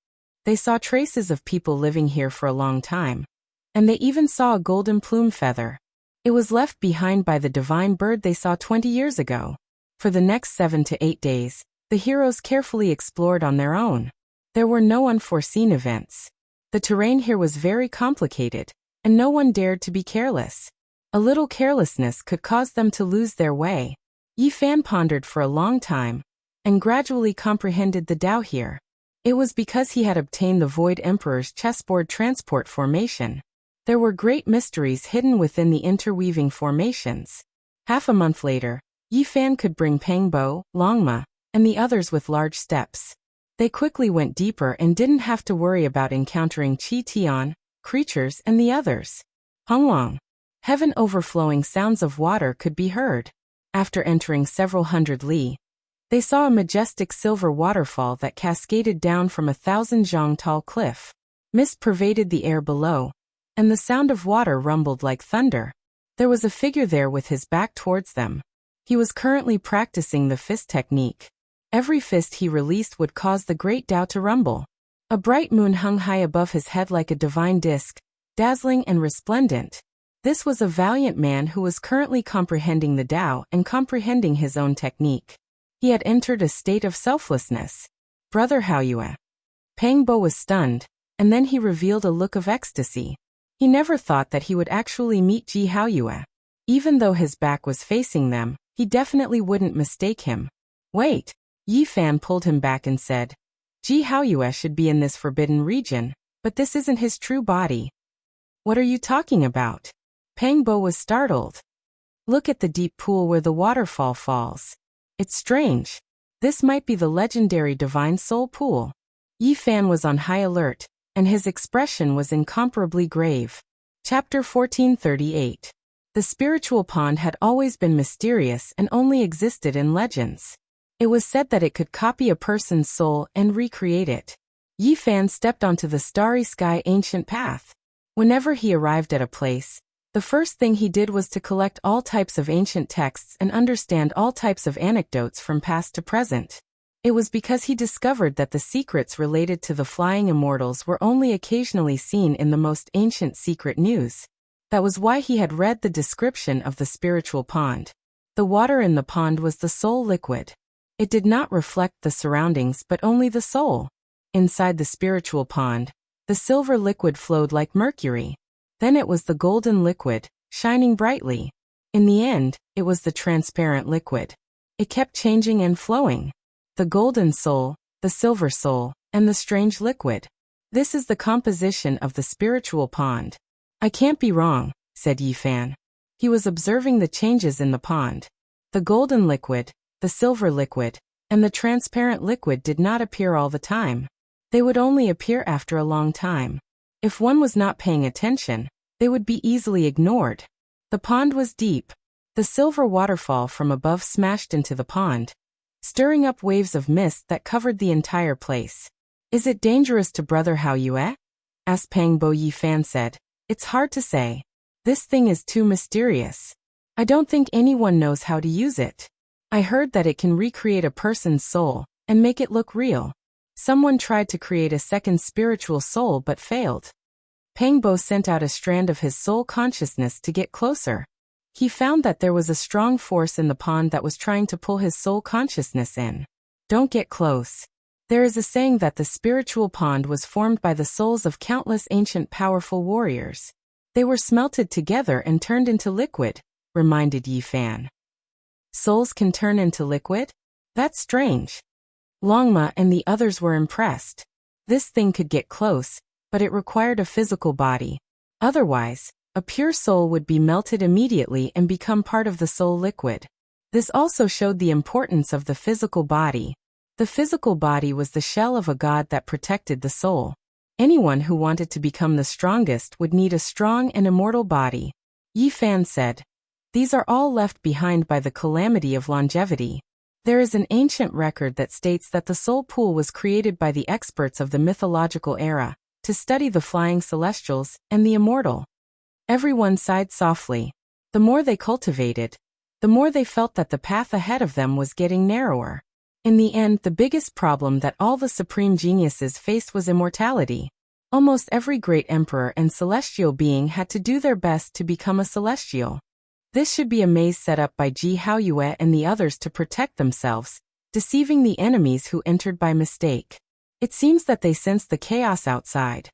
They saw traces of people living here for a long time. And they even saw a golden plume feather. It was left behind by the divine bird they saw 20 years ago. For the next 7 to 8 days, the heroes carefully explored on their own. There were no unforeseen events. The terrain here was very complicated, and no one dared to be careless. A little carelessness could cause them to lose their way. Yi Fan pondered for a long time, and gradually comprehended the Tao here. It was because he had obtained the Void Emperor's chessboard transport formation. There were great mysteries hidden within the interweaving formations. Half a month later, Yi Fan could bring Pangbo, Longma, and the others with large steps. They quickly went deeper and didn't have to worry about encountering Qi Tian, creatures, and the others. Hongwang. Heaven overflowing sounds of water could be heard. After entering several hundred li, they saw a majestic silver waterfall that cascaded down from 1,000 zhang tall cliff. Mist pervaded the air below, and the sound of water rumbled like thunder. There was a figure there with his back towards them. He was currently practicing the fist technique. Every fist he released would cause the great Tao to rumble. A bright moon hung high above his head like a divine disk, dazzling and resplendent. This was a valiant man who was currently comprehending the Tao and comprehending his own technique. He had entered a state of selflessness. Brother Haoyue. Pangbo was stunned, and then he revealed a look of ecstasy. He never thought that he would actually meet Ji Haoyue. Even though his back was facing them, he definitely wouldn't mistake him. Wait! Yi Fan pulled him back and said, Ji Haoyue should be in this forbidden region, but this isn't his true body. What are you talking about? Pangbo was startled. Look at the deep pool where the waterfall falls. It's strange. This might be the legendary Divine Soul Pool. Yi Fan was on high alert, and his expression was incomparably grave. Chapter 1438. The spiritual pond had always been mysterious and only existed in legends. It was said that it could copy a person's soul and recreate it. Yi Fan stepped onto the starry sky ancient path. Whenever he arrived at a place, the first thing he did was to collect all types of ancient texts and understand all types of anecdotes from past to present. It was because he discovered that the secrets related to the flying immortals were only occasionally seen in the most ancient secret news. That was why he had read the description of the spiritual pond. The water in the pond was the soul liquid. It did not reflect the surroundings but only the soul. Inside the spiritual pond, the silver liquid flowed like mercury. Then it was the golden liquid, shining brightly. In the end, it was the transparent liquid. It kept changing and flowing. The golden soul, the silver soul, and the strange liquid. This is the composition of the spiritual pond. I can't be wrong, said Yi Fan. He was observing the changes in the pond. The golden liquid, the silver liquid, and the transparent liquid did not appear all the time. They would only appear after a long time. If one was not paying attention, they would be easily ignored. The pond was deep. The silver waterfall from above smashed into the pond, stirring up waves of mist that covered the entire place. Is it dangerous to Brother Hao Yue? Asked Pang Bo. Yi Fan said. It's hard to say. This thing is too mysterious. I don't think anyone knows how to use it. I heard that it can recreate a person's soul and make it look real. Someone tried to create a second spiritual soul but failed. Pang Bo sent out a strand of his soul consciousness to get closer. He found that there was a strong force in the pond that was trying to pull his soul consciousness in. Don't get close. There is a saying that the spiritual pond was formed by the souls of countless ancient powerful warriors. They were smelted together and turned into liquid, reminded Yi Fan. Souls can turn into liquid? That's strange. Longma and the others were impressed. This thing could get close, but it required a physical body. Otherwise, a pure soul would be melted immediately and become part of the soul liquid. This also showed the importance of the physical body. The physical body was the shell of a god that protected the soul. Anyone who wanted to become the strongest would need a strong and immortal body. Yi Fan said. These are all left behind by the calamity of longevity. There is an ancient record that states that the soul pool was created by the experts of the mythological era, to study the flying celestials and the immortal. Everyone sighed softly. The more they cultivated, the more they felt that the path ahead of them was getting narrower. In the end, the biggest problem that all the supreme geniuses faced was immortality. Almost every great emperor and celestial being had to do their best to become a celestial. This should be a maze set up by Ji Haoyue and the others to protect themselves, deceiving the enemies who entered by mistake. It seems that they sensed the chaos outside.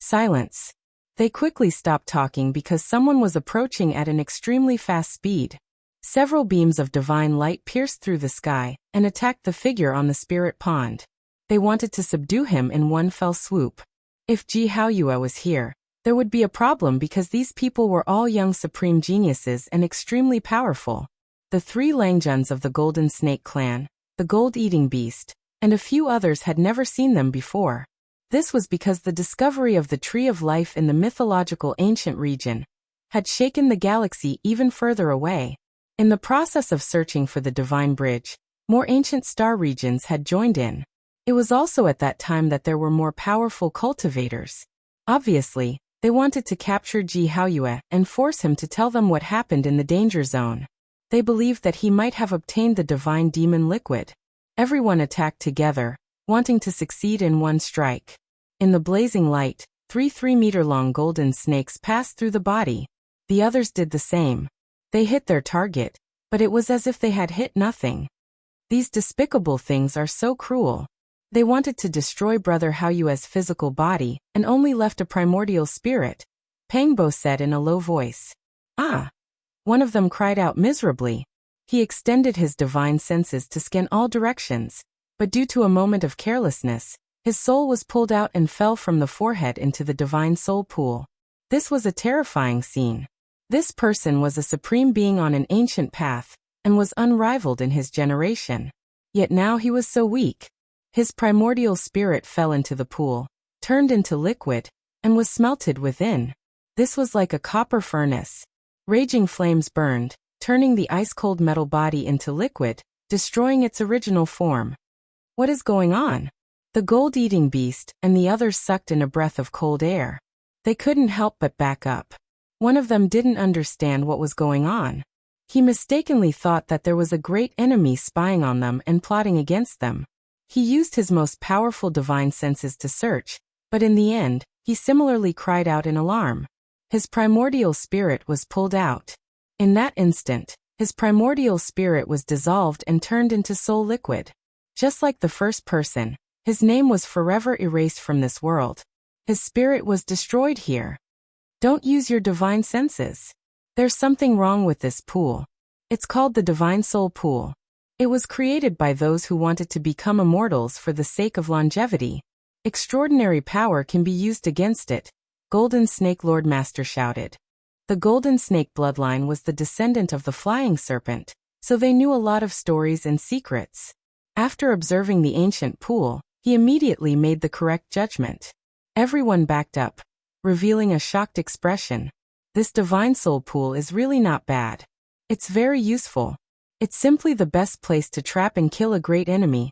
Silence. They quickly stopped talking because someone was approaching at an extremely fast speed. Several beams of divine light pierced through the sky and attacked the figure on the spirit pond. They wanted to subdue him in one fell swoop. If Ji Haoyue was here, there would be a problem because these people were all young supreme geniuses and extremely powerful. The three Langjuns of the Golden Snake clan, the Gold-Eating Beast, and a few others had never seen them before. This was because the discovery of the Tree of Life in the mythological ancient region had shaken the galaxy even further away. In the process of searching for the Divine Bridge, more ancient star regions had joined in. It was also at that time that there were more powerful cultivators. Obviously, they wanted to capture Ji Haoyue and force him to tell them what happened in the danger zone. They believed that he might have obtained the divine demon liquid. Everyone attacked together, wanting to succeed in one strike. In the blazing light, 3-meter-long golden snakes passed through the body. The others did the same. They hit their target, but it was as if they had hit nothing. These despicable things are so cruel. They wanted to destroy Brother Haoyue's physical body and only left a primordial spirit, Pang Bo said in a low voice. Ah! One of them cried out miserably. He extended his divine senses to scan all directions, but due to a moment of carelessness, his soul was pulled out and fell from the forehead into the divine soul pool. This was a terrifying scene. This person was a supreme being on an ancient path, and was unrivaled in his generation. Yet now he was so weak. His primordial spirit fell into the pool, turned into liquid, and was smelted within. This was like a copper furnace. Raging flames burned, turning the ice-cold metal body into liquid, destroying its original form. What is going on? The gold-eating beast and the others sucked in a breath of cold air. They couldn't help but back up. One of them didn't understand what was going on. He mistakenly thought that there was a great enemy spying on them and plotting against them. He used his most powerful divine senses to search, but in the end, he similarly cried out in alarm. His primordial spirit was pulled out. In that instant, his primordial spirit was dissolved and turned into soul liquid. Just like the first person, his name was forever erased from this world. His spirit was destroyed here. Don't use your divine senses. There's something wrong with this pool. It's called the Divine Soul Pool. It was created by those who wanted to become immortals for the sake of longevity. Extraordinary power can be used against it, Golden Snake Lord Master shouted. The Golden Snake bloodline was the descendant of the flying serpent, so they knew a lot of stories and secrets. After observing the ancient pool, he immediately made the correct judgment. Everyone backed up, revealing a shocked expression. This Divine Soul Pool is really not bad. It's very useful. It's simply the best place to trap and kill a great enemy,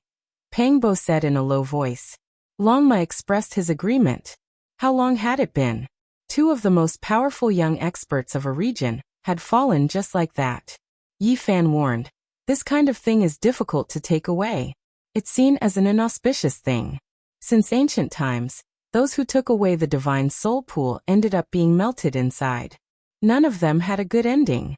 Pangbo said in a low voice. Longma expressed his agreement. How long had it been? Two of the most powerful young experts of a region had fallen just like that. Yi Fan warned. This kind of thing is difficult to take away. It's seen as an inauspicious thing. Since ancient times, those who took away the Divine Soul Pool ended up being melted inside. None of them had a good ending.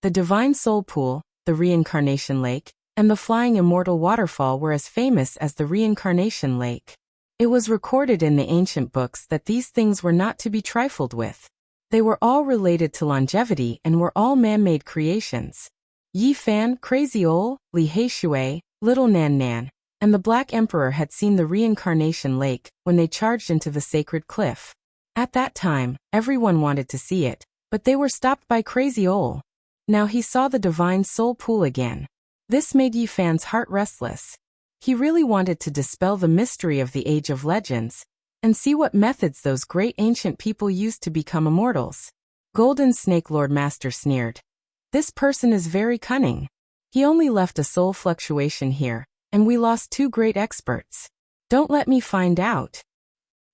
The Divine Soul Pool, the Reincarnation Lake, and the Flying Immortal Waterfall were as famous as the Reincarnation Lake. It was recorded in the ancient books that these things were not to be trifled with. They were all related to longevity and were all man-made creations. Yi Fan, Crazy Ol, Li Heishui, Little Nan Nan, and the Black Emperor had seen the Reincarnation Lake when they charged into the sacred cliff. At that time, everyone wanted to see it, but they were stopped by Crazy Ol. Now he saw the Divine Soul Pool again. This made Yi Fan's heart restless. He really wanted to dispel the mystery of the Age of Legends and see what methods those great ancient people used to become immortals. Golden Snake Lord Master sneered. This person is very cunning. He only left a soul fluctuation here, and we lost two great experts. Don't let me find out.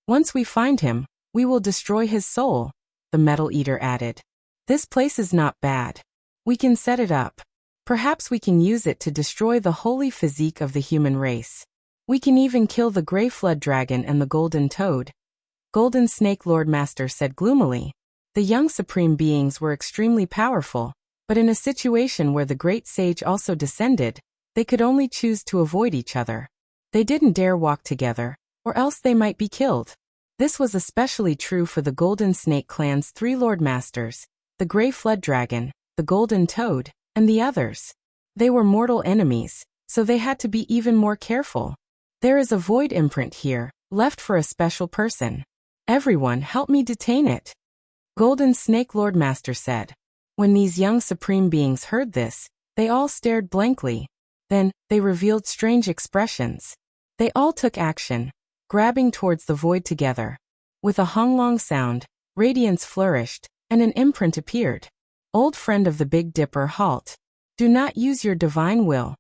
Once we find him, we will destroy his soul, the Metal Eater added. This place is not bad. We can set it up. Perhaps we can use it to destroy the holy physique of the human race. We can even kill the Grey Flood Dragon and the Golden Toad. Golden Snake Lord Master said gloomily. The young supreme beings were extremely powerful, but in a situation where the great sage also descended, they could only choose to avoid each other. They didn't dare walk together, or else they might be killed. This was especially true for the Golden Snake clan's three Lord Masters, the Grey Flood Dragon, the Golden Toad, and the others. They were mortal enemies, so they had to be even more careful. There is a void imprint here, left for a special person. Everyone help me detain it. Golden Snake Lord Master said. When these young supreme beings heard this, they all stared blankly. Then, they revealed strange expressions. They all took action, grabbing towards the void together. With a honglong sound, radiance flourished, and an imprint appeared. Old friend of the Big Dipper, halt. Do not use your divine will.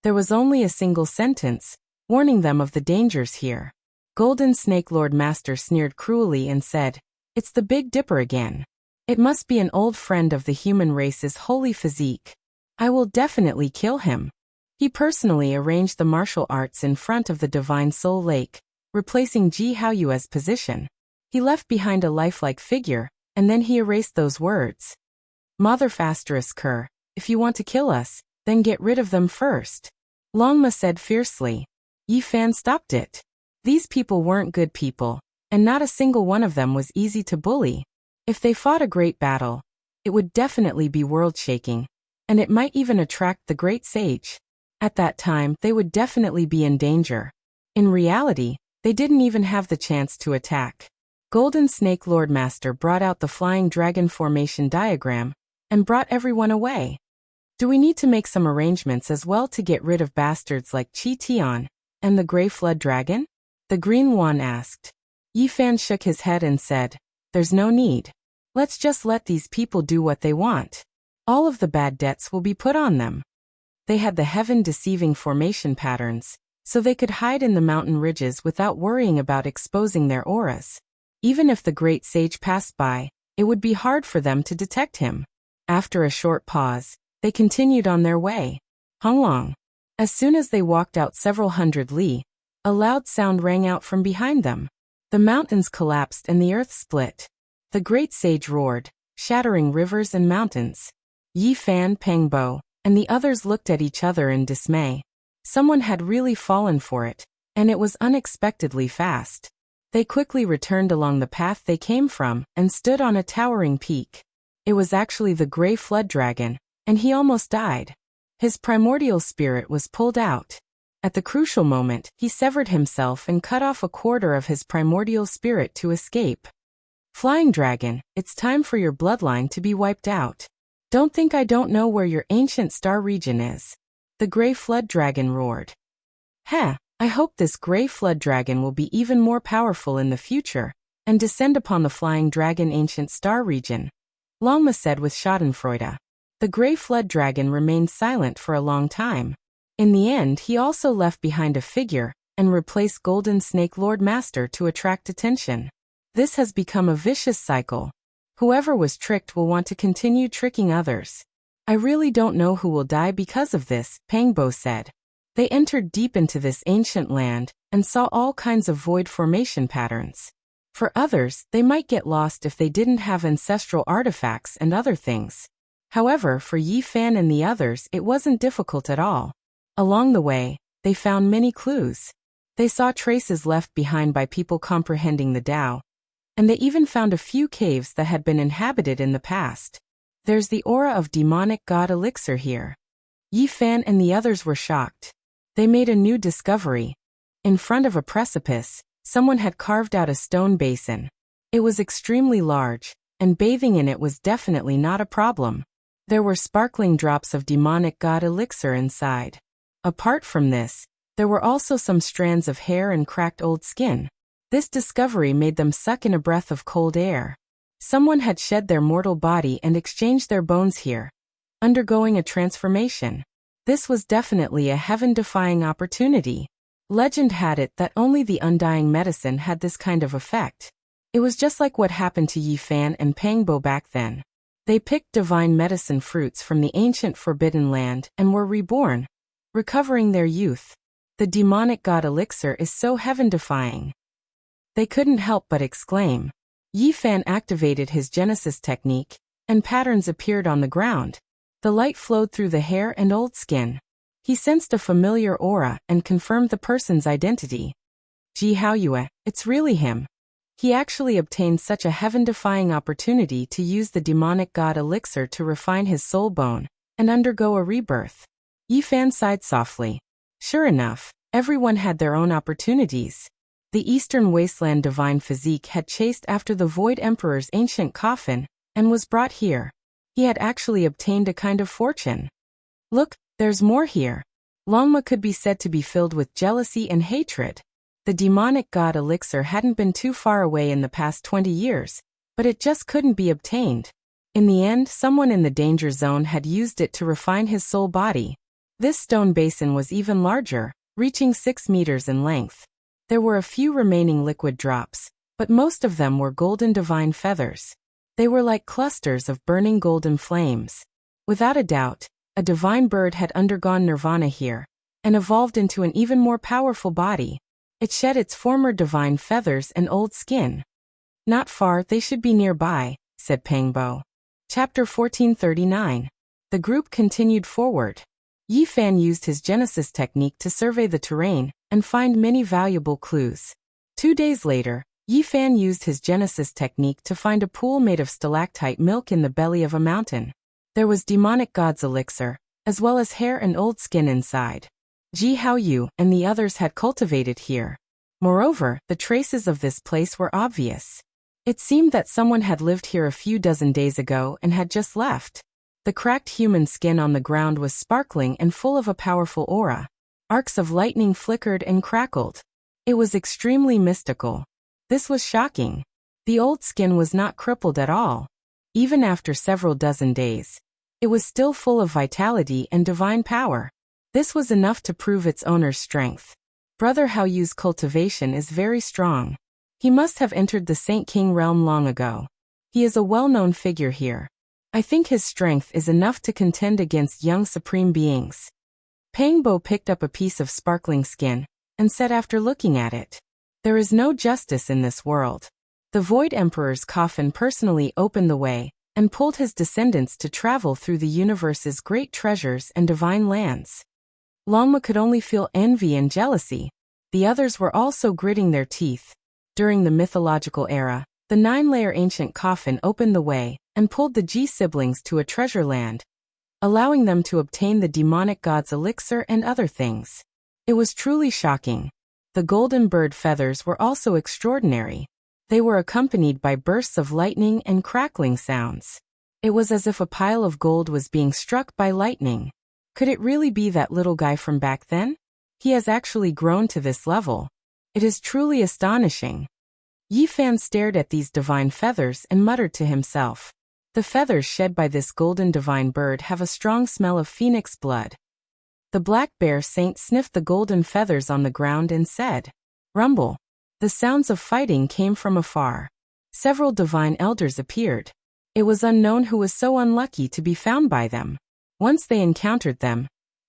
There was only a single sentence, warning them of the dangers here. Golden Snake Lord Master sneered cruelly and said, It's the Big Dipper again. It must be an old friend of the human race's holy physique. I will definitely kill him. He personally arranged the martial arts in front of the Divine Soul Lake, replacing Ji Haoyue's position. He left behind a lifelike figure, and then he erased those words. Motherfasterous if you want to kill us, then get rid of them first. Longma said fiercely. Yi Fan stopped it. These people weren't good people, and not a single one of them was easy to bully. If they fought a great battle, it would definitely be world-shaking, and it might even attract the great sage. At that time, they would definitely be in danger. In reality, they didn't even have the chance to attack. Golden Snake Lordmaster brought out the flying dragon formation diagram and brought everyone away. Do we need to make some arrangements as well to get rid of bastards like Chi Tian and the Grey Flood Dragon? The Green Wan asked. Yi Fan shook his head and said, there's no need. Let's just let these people do what they want. All of the bad debts will be put on them. They had the heaven-deceiving formation patterns, so they could hide in the mountain ridges without worrying about exposing their auras. Even if the great sage passed by, it would be hard for them to detect him. After a short pause, they continued on their way. Honglong. As soon as they walked out several hundred li, a loud sound rang out from behind them. The mountains collapsed and the earth split. The great sage roared, shattering rivers and mountains. Yi Fan, Pangbo, and the others looked at each other in dismay. Someone had really fallen for it, and it was unexpectedly fast. They quickly returned along the path they came from and stood on a towering peak. It was actually the Grey Flood Dragon, and he almost died. His primordial spirit was pulled out. At the crucial moment, he severed himself and cut off a quarter of his primordial spirit to escape. Flying Dragon, it's time for your bloodline to be wiped out. Don't think I don't know where your ancient star region is. The Grey Flood Dragon roared. Heh, I hope this Grey Flood Dragon will be even more powerful in the future and descend upon the Flying Dragon ancient star region, Longma said with schadenfreude. The Grey Flood Dragon remained silent for a long time. In the end, he also left behind a figure and replaced Golden Snake Lordmaster to attract attention. This has become a vicious cycle. Whoever was tricked will want to continue tricking others. I really don't know who will die because of this, Pangbo said. They entered deep into this ancient land and saw all kinds of void formation patterns. For others, they might get lost if they didn't have ancestral artifacts and other things. However, for Yi Fan and the others, it wasn't difficult at all. Along the way, they found many clues. They saw traces left behind by people comprehending the Tao, and they even found a few caves that had been inhabited in the past. There's the aura of demonic god elixir here. Yi Fan and the others were shocked. They made a new discovery. In front of a precipice, someone had carved out a stone basin. It was extremely large, and bathing in it was definitely not a problem. There were sparkling drops of demonic god elixir inside. Apart from this, there were also some strands of hair and cracked old skin. This discovery made them suck in a breath of cold air. Someone had shed their mortal body and exchanged their bones here, undergoing a transformation. This was definitely a heaven-defying opportunity. Legend had it that only the undying medicine had this kind of effect. It was just like what happened to Yi Fan and Pangbo back then. They picked divine medicine fruits from the ancient forbidden land and were reborn, recovering their youth. The demonic god elixir is so heaven-defying. They couldn't help but exclaim. Yi Fan activated his Genesis technique, and patterns appeared on the ground. The light flowed through the hair and old skin. He sensed a familiar aura and confirmed the person's identity. Ji Haoyue, it's really him. He actually obtained such a heaven-defying opportunity to use the demonic god elixir to refine his soul bone and undergo a rebirth. Yi Fan sighed softly. Sure enough, everyone had their own opportunities. The Eastern Wasteland divine physique had chased after the Void Emperor's ancient coffin and was brought here. He had actually obtained a kind of fortune. Look, there's more here. Longma could be said to be filled with jealousy and hatred. The demonic god elixir hadn't been too far away in the past 20 years, but it just couldn't be obtained. In the end, someone in the danger zone had used it to refine his soul body. This stone basin was even larger, reaching 6 meters in length. There were a few remaining liquid drops, but most of them were golden divine feathers. They were like clusters of burning golden flames. Without a doubt, a divine bird had undergone nirvana here, and evolved into an even more powerful body. It shed its former divine feathers and old skin. Not far, they should be nearby, said Pangbo. Chapter 1439. The group continued forward. Yi Fan used his Genesis technique to survey the terrain and find many valuable clues. 2 days later, Yi Fan used his Genesis technique to find a pool made of stalactite milk in the belly of a mountain. There was demonic god's elixir, as well as hair and old skin inside. Ji Haoyu and the others had cultivated here. Moreover, the traces of this place were obvious. It seemed that someone had lived here a few dozen days ago and had just left. The cracked human skin on the ground was sparkling and full of a powerful aura. Arcs of lightning flickered and crackled. It was extremely mystical. This was shocking. The old skin was not crippled at all. Even after several dozen days, it was still full of vitality and divine power. This was enough to prove its owner's strength. Brother Hao Yu's cultivation is very strong. He must have entered the Saint King realm long ago. He is a well-known figure here. I think his strength is enough to contend against young supreme beings. Pang Bo picked up a piece of sparkling skin and said after looking at it, "There is no justice in this world." The Void Emperor's coffin personally opened the way and pulled his descendants to travel through the universe's great treasures and divine lands. Longma could only feel envy and jealousy. The others were also gritting their teeth. During the mythological era, the 9-layer ancient coffin opened the way and pulled the Ji siblings to a treasure land, allowing them to obtain the demonic god's elixir and other things. It was truly shocking. The golden bird feathers were also extraordinary. They were accompanied by bursts of lightning and crackling sounds. It was as if a pile of gold was being struck by lightning. Could it really be that little guy from back then? He has actually grown to this level. It is truly astonishing. Yi Fan stared at these divine feathers and muttered to himself. The feathers shed by this golden divine bird have a strong smell of phoenix blood. The black bear saint sniffed the golden feathers on the ground and said, "Rumble." The sounds of fighting came from afar. Several divine elders appeared. It was unknown who was so unlucky to be found by them. Once they encountered them,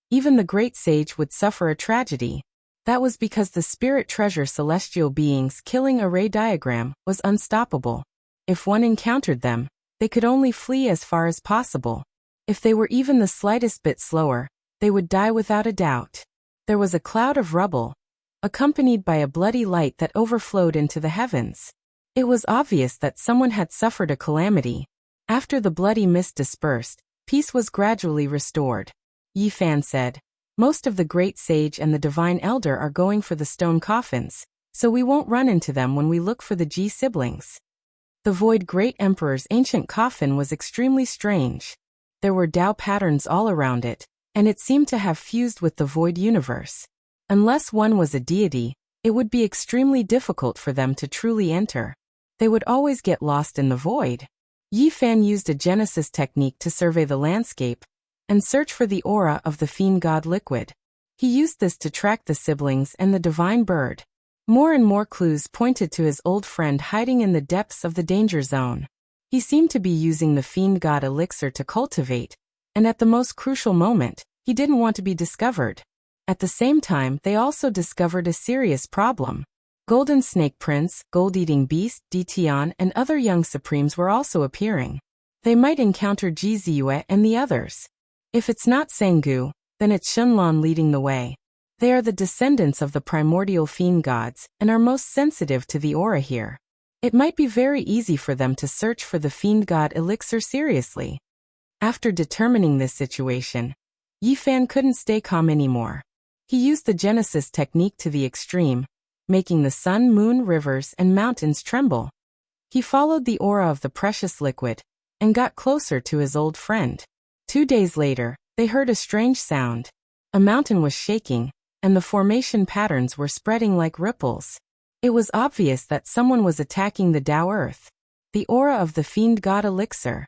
even the great sage would suffer a tragedy. That was because the spirit treasure celestial beings killing array diagram was unstoppable. If one encountered them, they could only flee as far as possible. If they were even the slightest bit slower, they would die without a doubt. There was a cloud of rubble, accompanied by a bloody light that overflowed into the heavens. It was obvious that someone had suffered a calamity. After the bloody mist dispersed, peace was gradually restored. Yi Fan said, "Most of the great sage and the divine elder are going for the stone coffins, so we won't run into them when we look for the Ji siblings." The Void Great Emperor's ancient coffin was extremely strange. There were Tao patterns all around it, and it seemed to have fused with the Void universe. Unless one was a deity, it would be extremely difficult for them to truly enter. They would always get lost in the void. Yi Fan used a Genesis technique to survey the landscape and search for the aura of the fiend god liquid. He used this to track the siblings and the divine bird. More and more clues pointed to his old friend hiding in the depths of the danger zone. He seemed to be using the fiend god elixir to cultivate, and at the most crucial moment, he didn't want to be discovered. At the same time, they also discovered a serious problem. Golden Snake Prince, Gold-Eating Beast, Ditian, and other young supremes were also appearing. They might encounter Ji Ziyue and the others. If it's not Sengu, then it's Shenlong leading the way. They are the descendants of the primordial fiend gods and are most sensitive to the aura here. It might be very easy for them to search for the fiend god elixir seriously. After determining this situation, Yi Fan couldn't stay calm anymore. He used the Genesis technique to the extreme, making the sun, moon, rivers, and mountains tremble. He followed the aura of the precious liquid and got closer to his old friend. 2 days later, they heard a strange sound. A mountain was shaking, and the formation patterns were spreading like ripples. It was obvious that someone was attacking the Tao Earth, the aura of the fiend god elixir.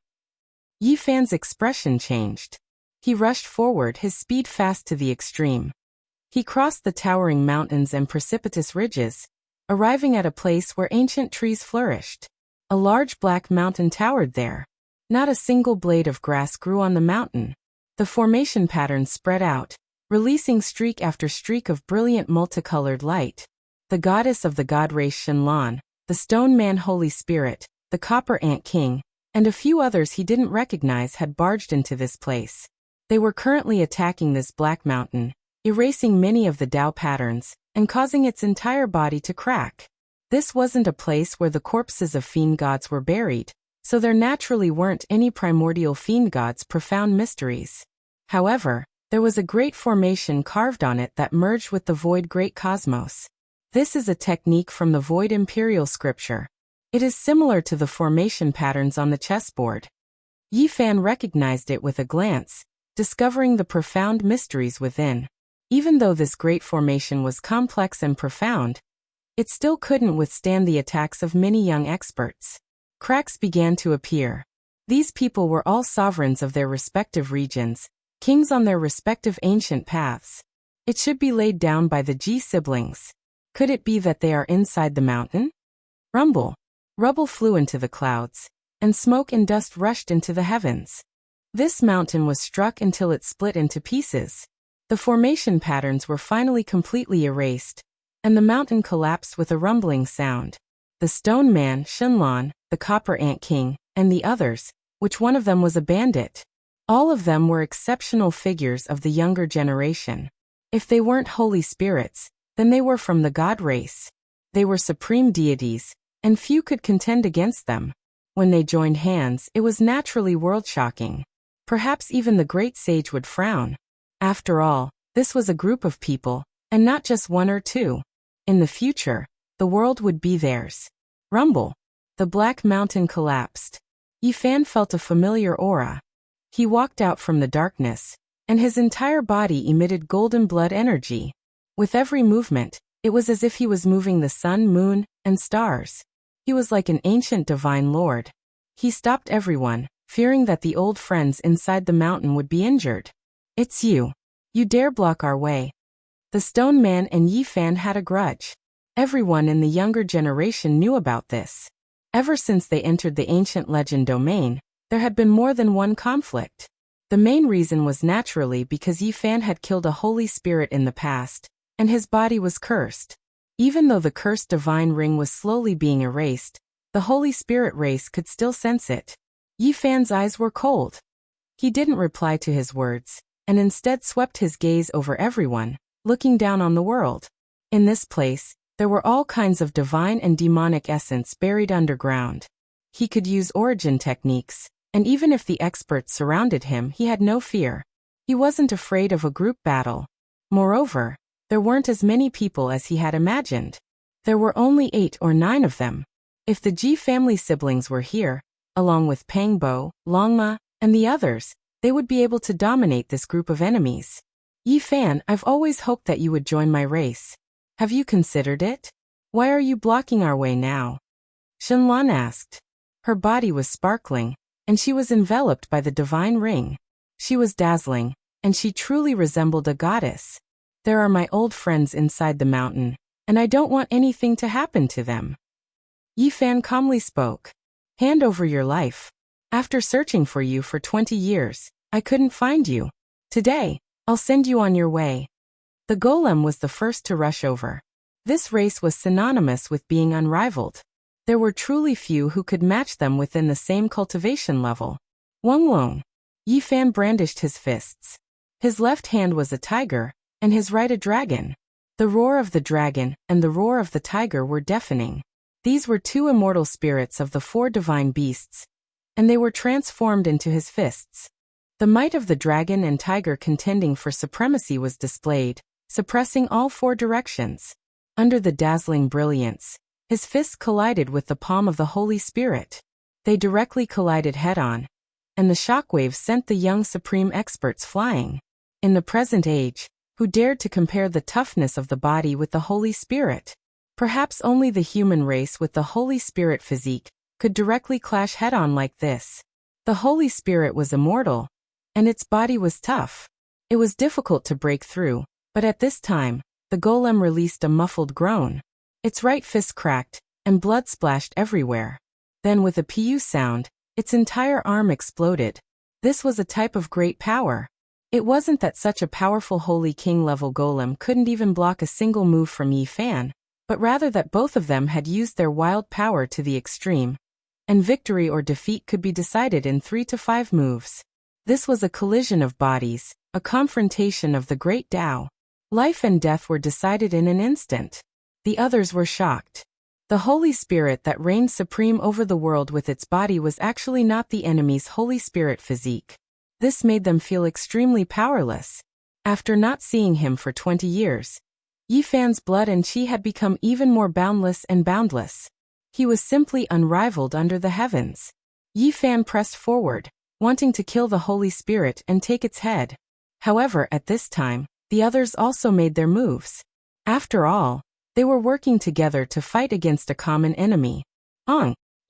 Yi Fan's expression changed. He rushed forward, his speed fast to the extreme. He crossed the towering mountains and precipitous ridges, arriving at a place where ancient trees flourished. A large black mountain towered there. Not a single blade of grass grew on the mountain. The formation patterns spread out, releasing streak after streak of brilliant multicolored light. The goddess of the god race Shenlong, the stone man Holy Spirit, the copper ant king, and a few others he didn't recognize had barged into this place. They were currently attacking this black mountain, erasing many of the Tao patterns, and causing its entire body to crack. This wasn't a place where the corpses of fiend gods were buried, so there naturally weren't any primordial fiend gods' profound mysteries. However, there was a great formation carved on it that merged with the void great cosmos. This is a technique from the void imperial scripture. It is similar to the formation patterns on the chessboard. Yi Fan recognized it with a glance, discovering the profound mysteries within. Even though this great formation was complex and profound, it still couldn't withstand the attacks of many young experts. Cracks began to appear. These people were all sovereigns of their respective regions, kings on their respective ancient paths. It should be laid down by the Ji siblings. Could it be that they are inside the mountain? Rumble. Rubble flew into the clouds, and smoke and dust rushed into the heavens. This mountain was struck until it split into pieces. The formation patterns were finally completely erased, and the mountain collapsed with a rumbling sound. The stone man, Shenlong, the copper ant king, and the others, which one of them was a bandit. All of them were exceptional figures of the younger generation. If they weren't holy spirits, then they were from the god race. They were supreme deities, and few could contend against them. When they joined hands, it was naturally world-shocking. Perhaps even the great sage would frown. After all, this was a group of people, and not just one or two. In the future, the world would be theirs. Rumble. The black mountain collapsed. Yi Fan felt a familiar aura. He walked out from the darkness, and his entire body emitted golden blood energy. With every movement, it was as if he was moving the sun, moon, and stars. He was like an ancient divine lord. He stopped everyone, fearing that the old friends inside the mountain would be injured. It's you. You dare block our way. The stone man and Yi Fan had a grudge. Everyone in the younger generation knew about this. Ever since they entered the ancient legend domain, there had been more than one conflict. The main reason was naturally because Yi Fan had killed a holy spirit in the past, and his body was cursed. Even though the cursed divine ring was slowly being erased, the Holy Spirit race could still sense it. Yi Fan's eyes were cold. He didn't reply to his words, and instead swept his gaze over everyone, looking down on the world. In this place, there were all kinds of divine and demonic essence buried underground. He could use origin techniques, and even if the experts surrounded him, he had no fear. He wasn't afraid of a group battle. Moreover, there weren't as many people as he had imagined. There were only 8 or 9 of them. If the Ji family siblings were here, along with Pang Bo, Longma, and the others, they would be able to dominate this group of enemies. Yi Fan, I've always hoped that you would join my race. Have you considered it? Why are you blocking our way now? Shenlong asked. Her body was sparkling, and she was enveloped by the divine ring. She was dazzling, and she truly resembled a goddess. There are my old friends inside the mountain, and I don't want anything to happen to them. Yi Fan calmly spoke. Hand over your life. After searching for you for 20 years, I couldn't find you. Today, I'll send you on your way. The golem was the first to rush over. This race was synonymous with being unrivaled. There were truly few who could match them within the same cultivation level. Wonglong. Yi Fan brandished his fists. His left hand was a tiger, and his right a dragon. The roar of the dragon and the roar of the tiger were deafening. These were 2 immortal spirits of the 4 divine beasts, and they were transformed into his fists. The might of the dragon and tiger contending for supremacy was displayed, suppressing all 4 directions. Under the dazzling brilliance, his fists collided with the palm of the Holy Spirit. They directly collided head-on, and the shockwaves sent the young supreme experts flying. In the present age, who dared to compare the toughness of the body with the Holy Spirit? Perhaps only the human race with the Holy Spirit physique could directly clash head-on like this. The Holy Spirit was immortal, and its body was tough. It was difficult to break through, but at this time, the golem released a muffled groan. Its right fist cracked, and blood splashed everywhere. Then with a pu sound, its entire arm exploded. This was a type of great power. It wasn't that such a powerful Holy King-level golem couldn't even block a single move from Yi Fan, but rather that both of them had used their wild power to the extreme, and victory or defeat could be decided in 3 to 5 moves. This was a collision of bodies, a confrontation of the great Tao. Life and death were decided in an instant. The others were shocked. The Holy Spirit that reigned supreme over the world with its body was actually not the enemy's Holy Spirit physique. This made them feel extremely powerless. After not seeing him for 20 years, Yi Fan's blood and chi had become even more boundless and boundless. He was simply unrivaled under the heavens. Yi Fan pressed forward, wanting to kill the Holy Spirit and take its head. However, at this time, the others also made their moves. After all, they were working together to fight against a common enemy.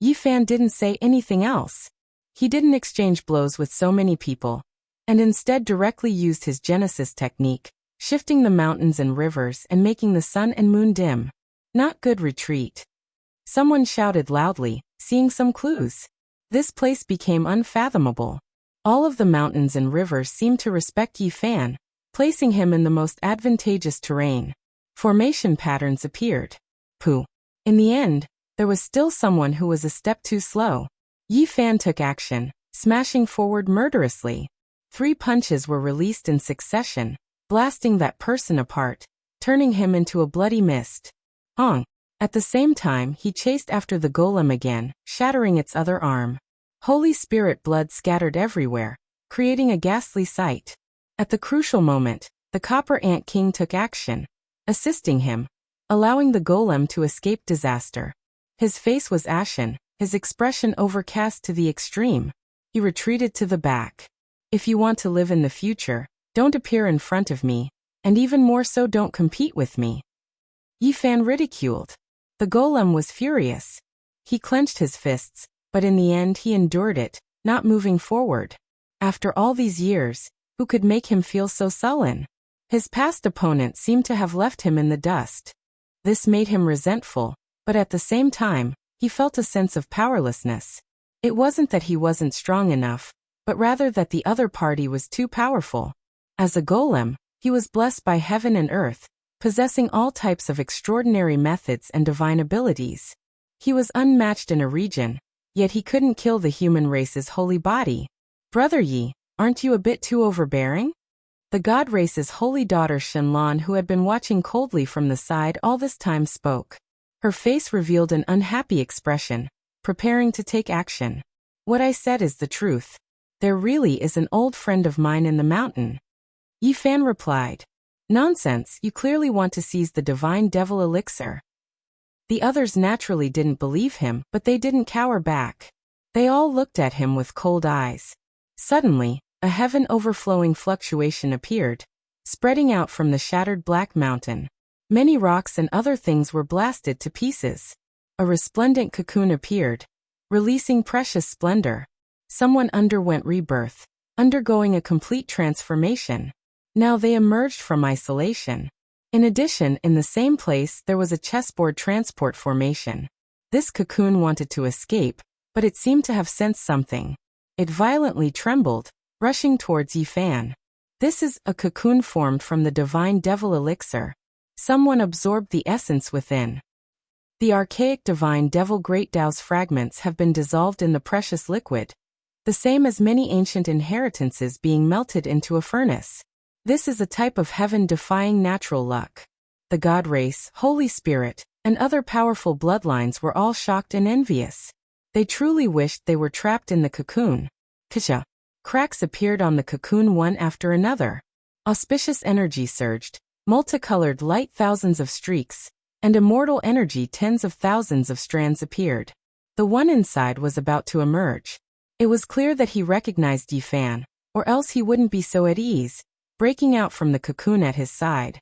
Yi Fan didn't say anything else. He didn't exchange blows with so many people, and instead directly used his Genesis technique, shifting the mountains and rivers and making the sun and moon dim. Not good retreat. Someone shouted loudly, seeing some clues. This place became unfathomable. All of the mountains and rivers seemed to respect Yi Fan, placing him in the most advantageous terrain. Formation patterns appeared. In the end, there was still someone who was a step too slow. Yi Fan took action, smashing forward murderously. 3 punches were released in succession, blasting that person apart, turning him into a bloody mist. At the same time, he chased after the golem again, shattering its other arm. Holy Spirit blood scattered everywhere, creating a ghastly sight. At the crucial moment, the Copper Ant King took action, assisting him, allowing the golem to escape disaster. His face was ashen, his expression overcast to the extreme. He retreated to the back. If you want to live in the future, don't appear in front of me, and even more so don't compete with me. Yi Fan ridiculed. The golem was furious. He clenched his fists, but in the end he endured it, not moving forward. After all these years, who could make him feel so sullen? His past opponent seemed to have left him in the dust. This made him resentful, but at the same time, he felt a sense of powerlessness. It wasn't that he wasn't strong enough, but rather that the other party was too powerful. As a golem, he was blessed by heaven and earth, possessing all types of extraordinary methods and divine abilities. He was unmatched in a region, yet he couldn't kill the human race's holy body. Brother Yi, aren't you a bit too overbearing? The god race's holy daughter Shenlong, who had been watching coldly from the side all this time, spoke. Her face revealed an unhappy expression, preparing to take action. What I said is the truth. There really is an old friend of mine in the mountain. Yi Fan replied. Nonsense, you clearly want to seize the divine devil elixir. The others naturally didn't believe him, but they didn't cower back. They all looked at him with cold eyes. Suddenly, a heaven-overflowing fluctuation appeared, spreading out from the shattered black mountain. Many rocks and other things were blasted to pieces. A resplendent cocoon appeared, releasing precious splendor. Someone underwent rebirth, undergoing a complete transformation. Now they emerged from isolation. In addition, in the same place there was a chessboard transport formation. This cocoon wanted to escape, but it seemed to have sensed something. It violently trembled, rushing towards Yi Fan. This is a cocoon formed from the divine devil elixir. Someone absorbed the essence within. The archaic divine devil Great Tao's fragments have been dissolved in the precious liquid, the same as many ancient inheritances being melted into a furnace. This is a type of heaven-defying natural luck. The god race, Holy Spirit, and other powerful bloodlines were all shocked and envious. They truly wished they were trapped in the cocoon. Kasha. Cracks appeared on the cocoon one after another. Auspicious energy surged, multicolored light thousands of streaks, and immortal energy tens of thousands of strands appeared. The one inside was about to emerge. It was clear that he recognized Yi Fan, or else he wouldn't be so at ease, breaking out from the cocoon at his side.